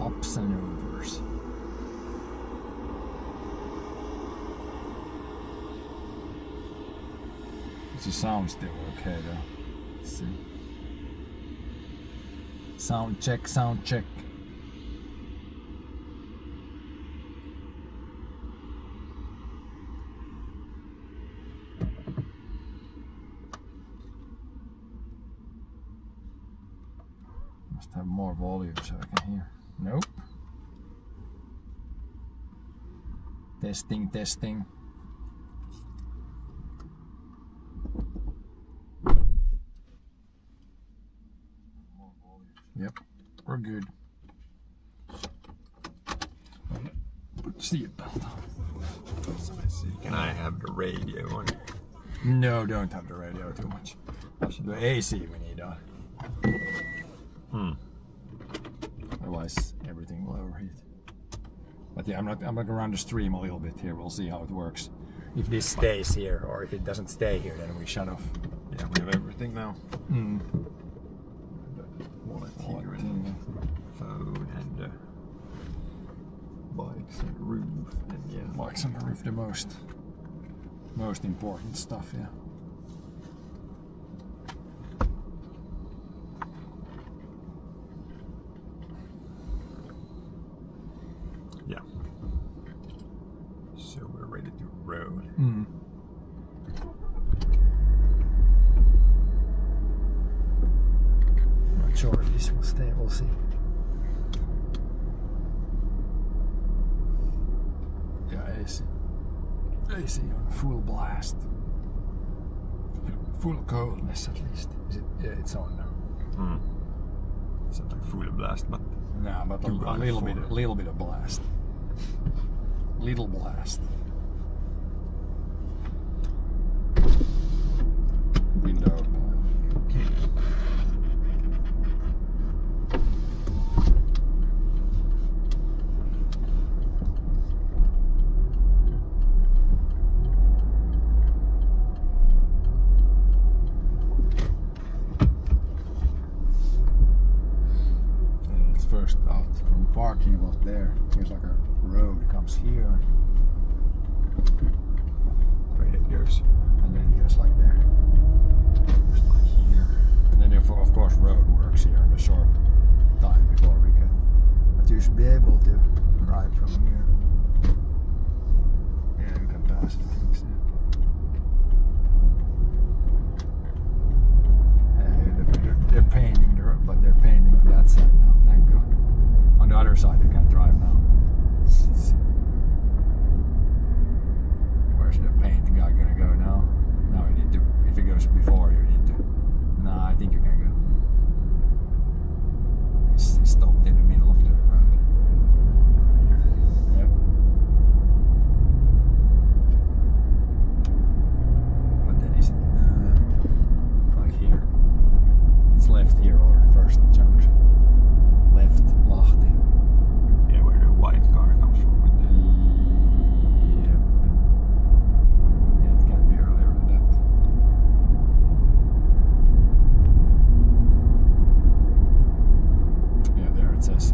Ups and overs. Is the sound still okay though? Let's see. Sound check, sound check. Must have more volume so I can hear. Nope. Testing, testing. Yep, we're good. Put the seatbelt on. So let's see. Can I have the radio on? No, don't have the radio too much. The AC we need on. Otherwise, everything will overheat. But yeah, I'm not gonna run the stream a little bit here. We'll see how it works. If this stays here, or if it doesn't stay here, then we shut off. Yeah, we have everything now. Wallet here and phone and bikes and roof and yeah. Bikes on the roof, the most important stuff. Yeah. Yeah. So we're ready to roll. Not sure if this will stay. We'll see. Yeah, AC on full blast. Full coldness at least. Is it? Yeah, it's on now. It's not like full blast, but No, but a little bit of blast. Little blast. Window open. okay. And it's first out from the parking lot there. There's like a road comes here. Right, it goes. And then it goes like there. Just like here. And then of course road works here in the short time before we get. But you should be able to drive from here. Yeah, you can pass it. Thanks, they're painting the road, but they're painting on that side now, thank God. On the other side you can't drive now. Where's the paint guy gonna go now? Now you need to, if he goes before you need to. Nah, I think you can go. He's stopped in the middle of the road. Yep. But then is it like here? It's left here or first junction. Left, Lahti. Yeah, where the white car comes from. With the Yep. Yeah, it can't be earlier than that. Yeah, there it says.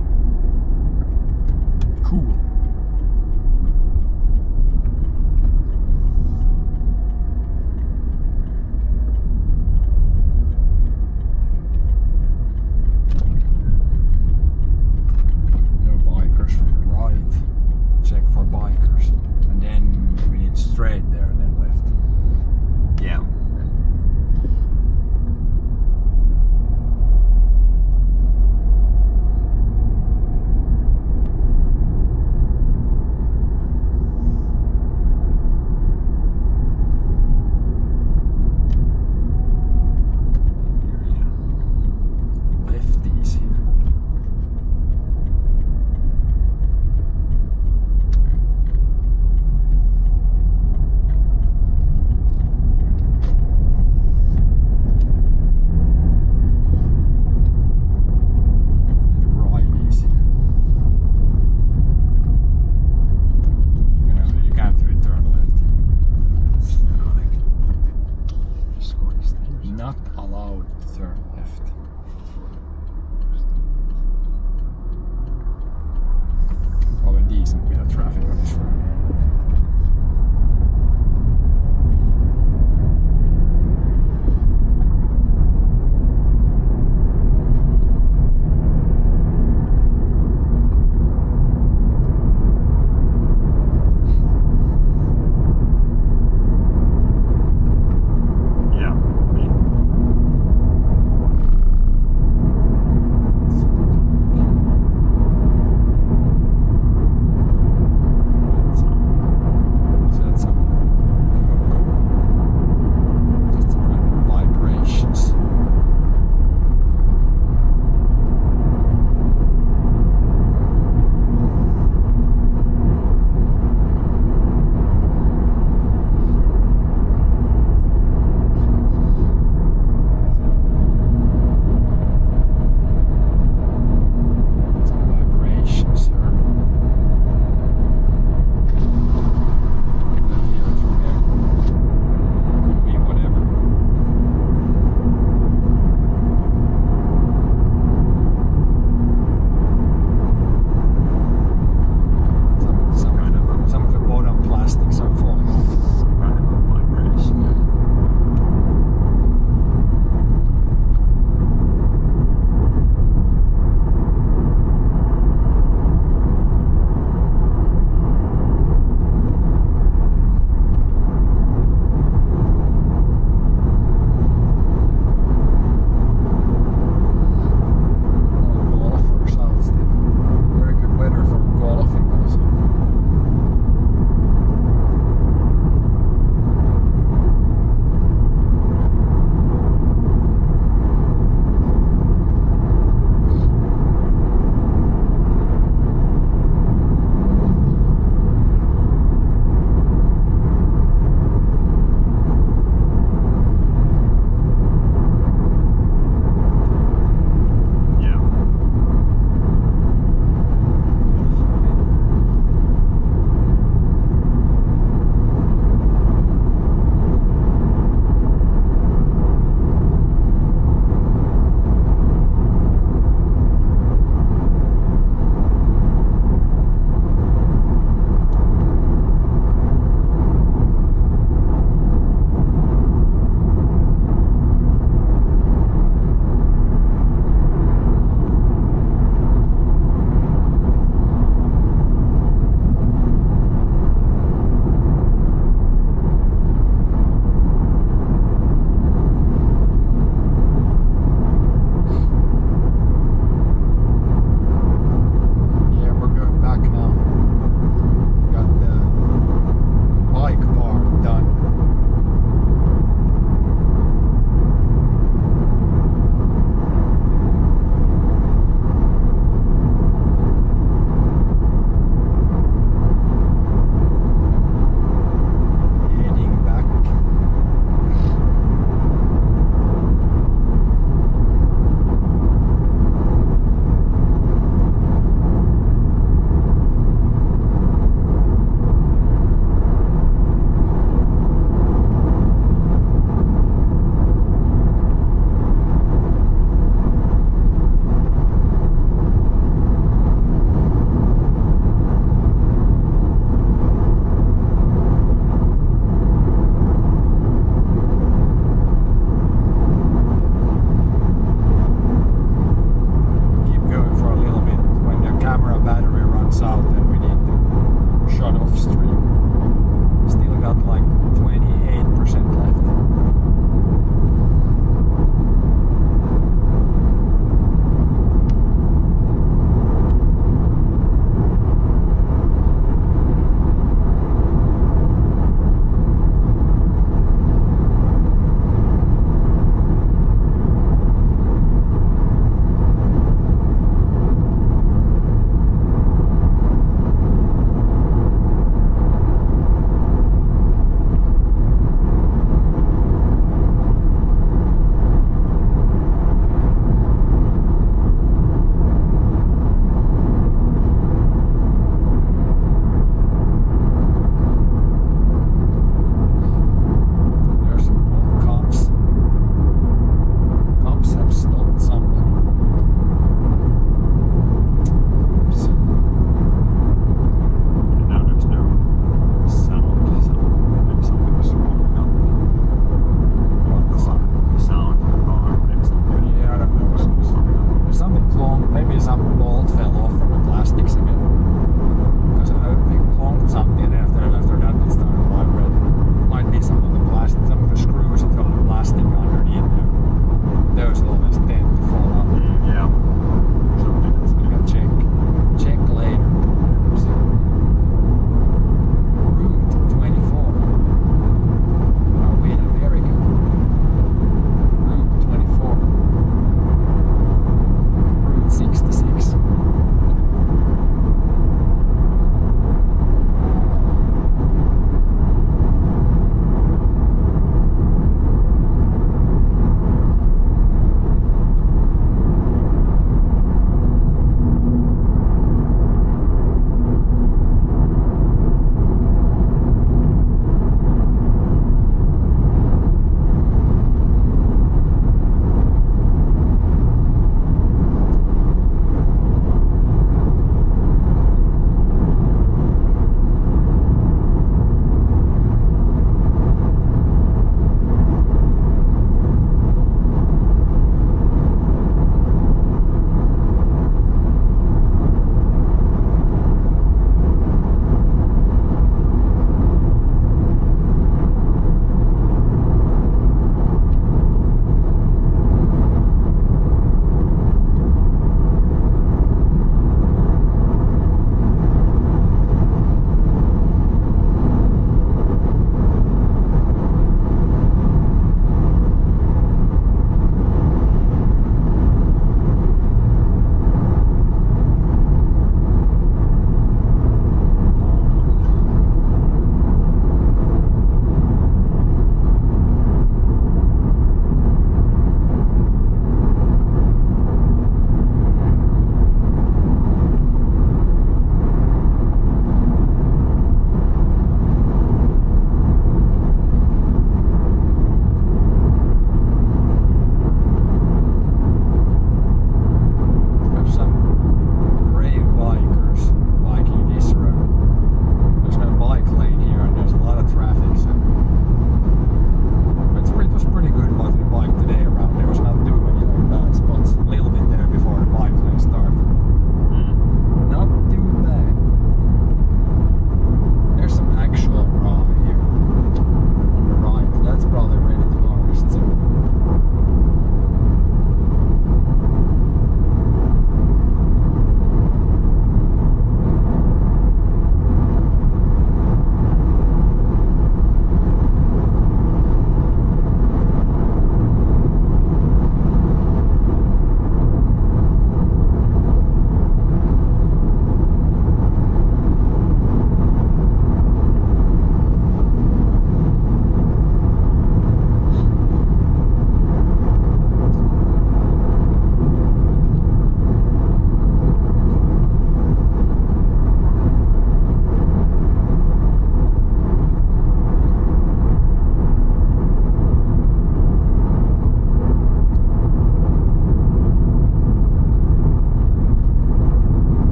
Cool.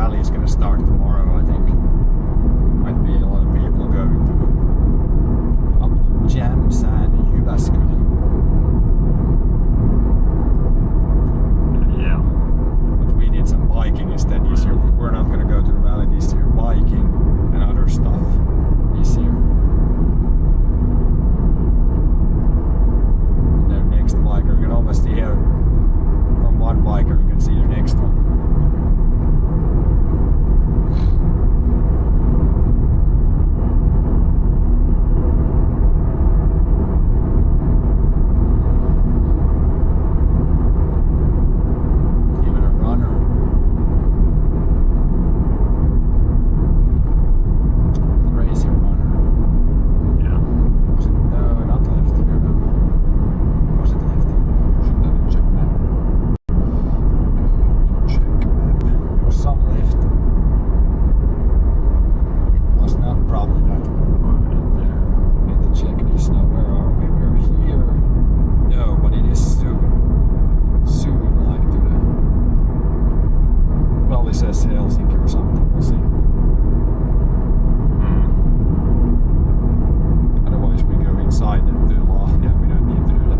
rally is gonna start tomorrow, I think. Might be a lot of people going to up to Jämsän, Jyväskylä. Yeah. But we did some biking instead this year. We're not gonna go to the rally this year. Biking and other stuff this year. The next biker, you can almost hear from one biker, you can see the next one. Even a runner. Crazy runner. Yeah. Was it? No, not left. Here, no. Was it left? Should I check map? Check map. There was some left. It was not probably that one. Right there. Need to check this now. Where are we? We're here. No, but it is soon. Soon, like to the. Probably says Helsinki or something. We'll see. Mm. Otherwise, we go inside to Lahti and we don't need to do that.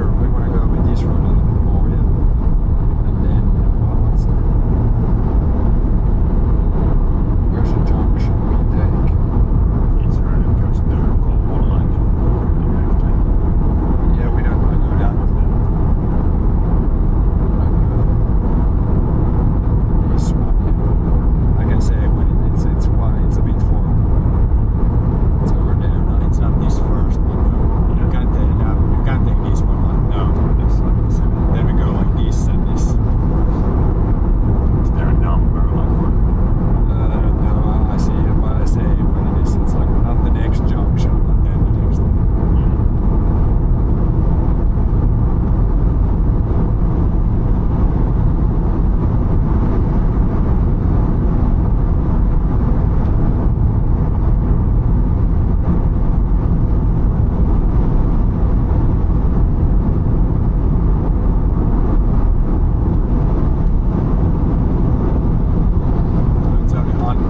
sure. We want to go with this road a little bit more, yeah. And then, well, what's there? Where's the junction we take? It's really because they're cold, like directly. Yeah, we don't want to go that. This one, yeah. I can say when it's why it's a bit forward. It's over there. No, it's not this first one. No. You can't take that. You can't take this one. No, it's like the seven. Then we go like this and this. Is there a number like for? No, I see. But I say when it is, it's like not the next junction, but then the next one. It's only 100. It's not even 100.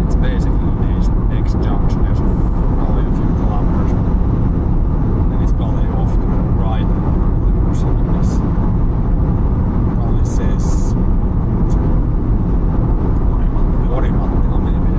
It's basically the next junction. There's probably a few kilometers, and it's probably off to the right or something like this. Probably says Orimattila maybe.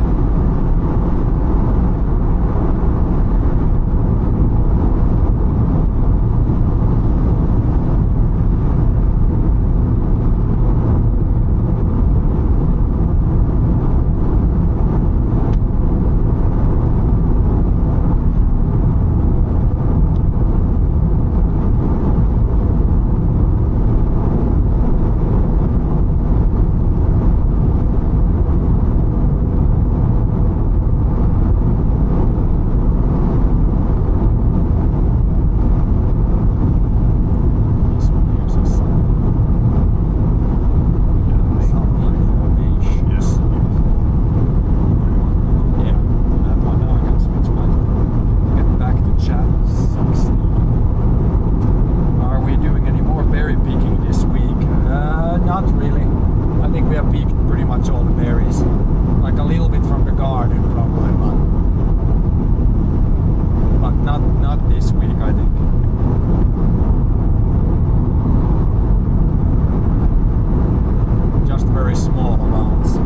This one here says something. Some information. Yes. Yeah, that one now I can switch back. Get back to chat 60. Are we doing any more berry picking this week? Not really. I think we have picked pretty much all the berries. Like a little bit from the garden probably, but not this week I think. Just very small amounts.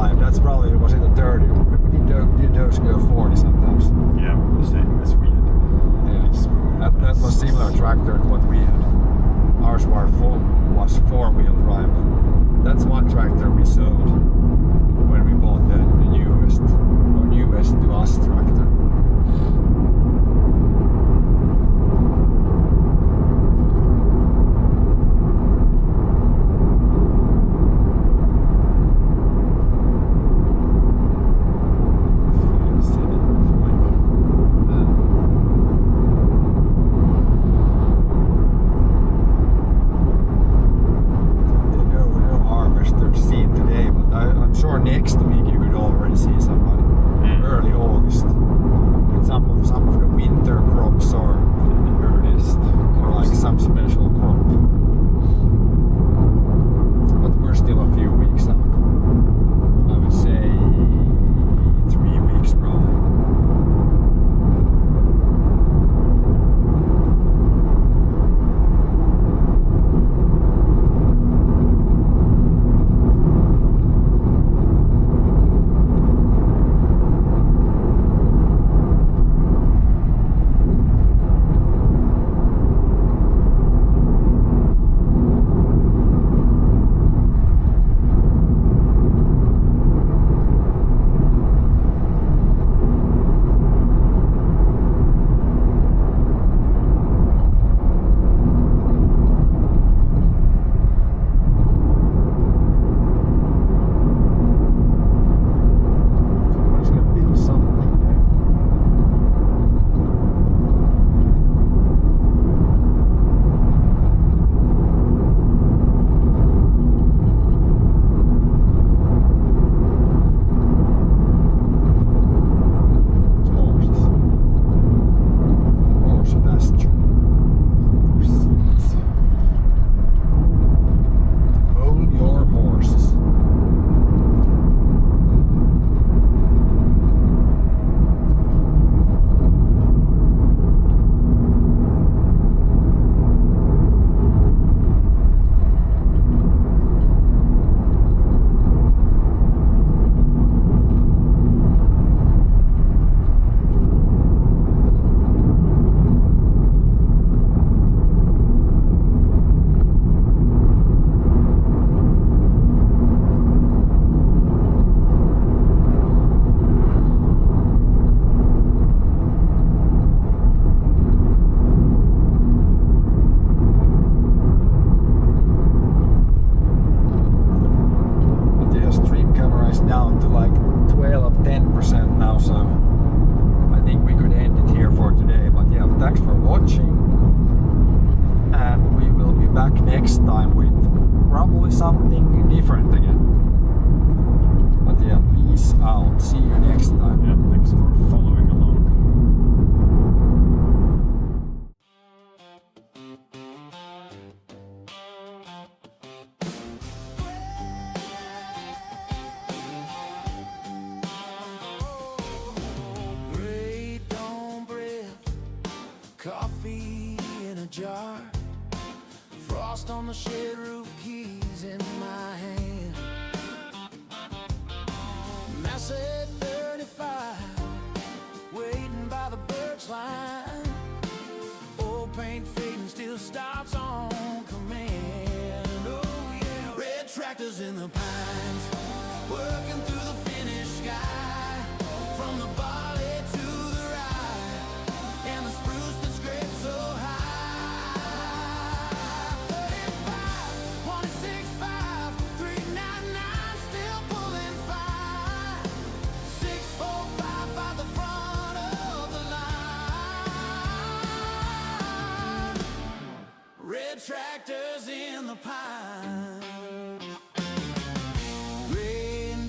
45. That's probably, was it a 30? Did those go 40 sometimes? Yeah, the same as we had. Yeah, that was similar tractor to what we had. Ours was four-wheel drive, but that's one tractor we sold when we bought the newest to us tractor. Next week you could already see somebody early August with some of the winter crops or the earliest or like some special crop, but we're still a few weeks out. I would say 3 weeks probably. Down to like 10% now, so I think we could end it here for today. But yeah, thanks for watching, and we will be back next time with probably something different again. But yeah, peace out, see you next time. Yeah, thanks for following along. Coffee in a jar, frost on the shed roof, keys in my hand. Mass at 35, waiting by the birch line. Old paint fading, still stops on command. Oh yeah, red tractors in the pines, working through the finished sky. From the barley to the rye, and the spruce that scrapes so high. 35, 165, 399, still pulling fire. 645 by the front of the line. Red tractors in the pine. Gray and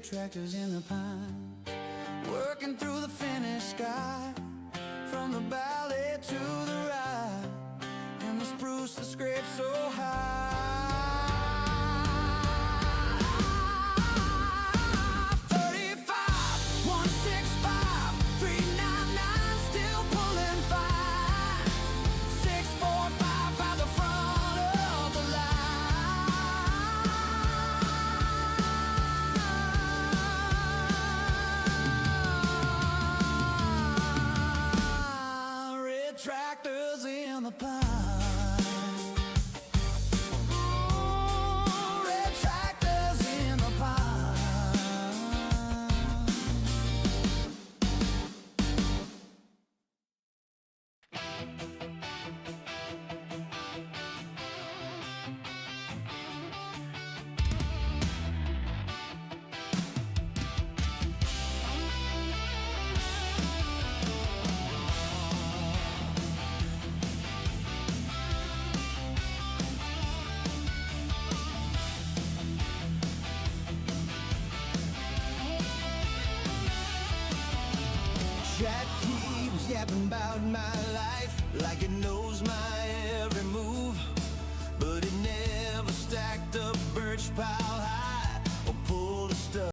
red tractors in the pine, working through the finished sky, from the valley to the ride, and the spruce that scrapes so high. 35, 165, 399, still pulling fine. 645 out the front of the line. Red tractors in the pine. Red tractors in the pine. Jack keeps yapping about my life like it knows my every move, but it never stacked up birch pile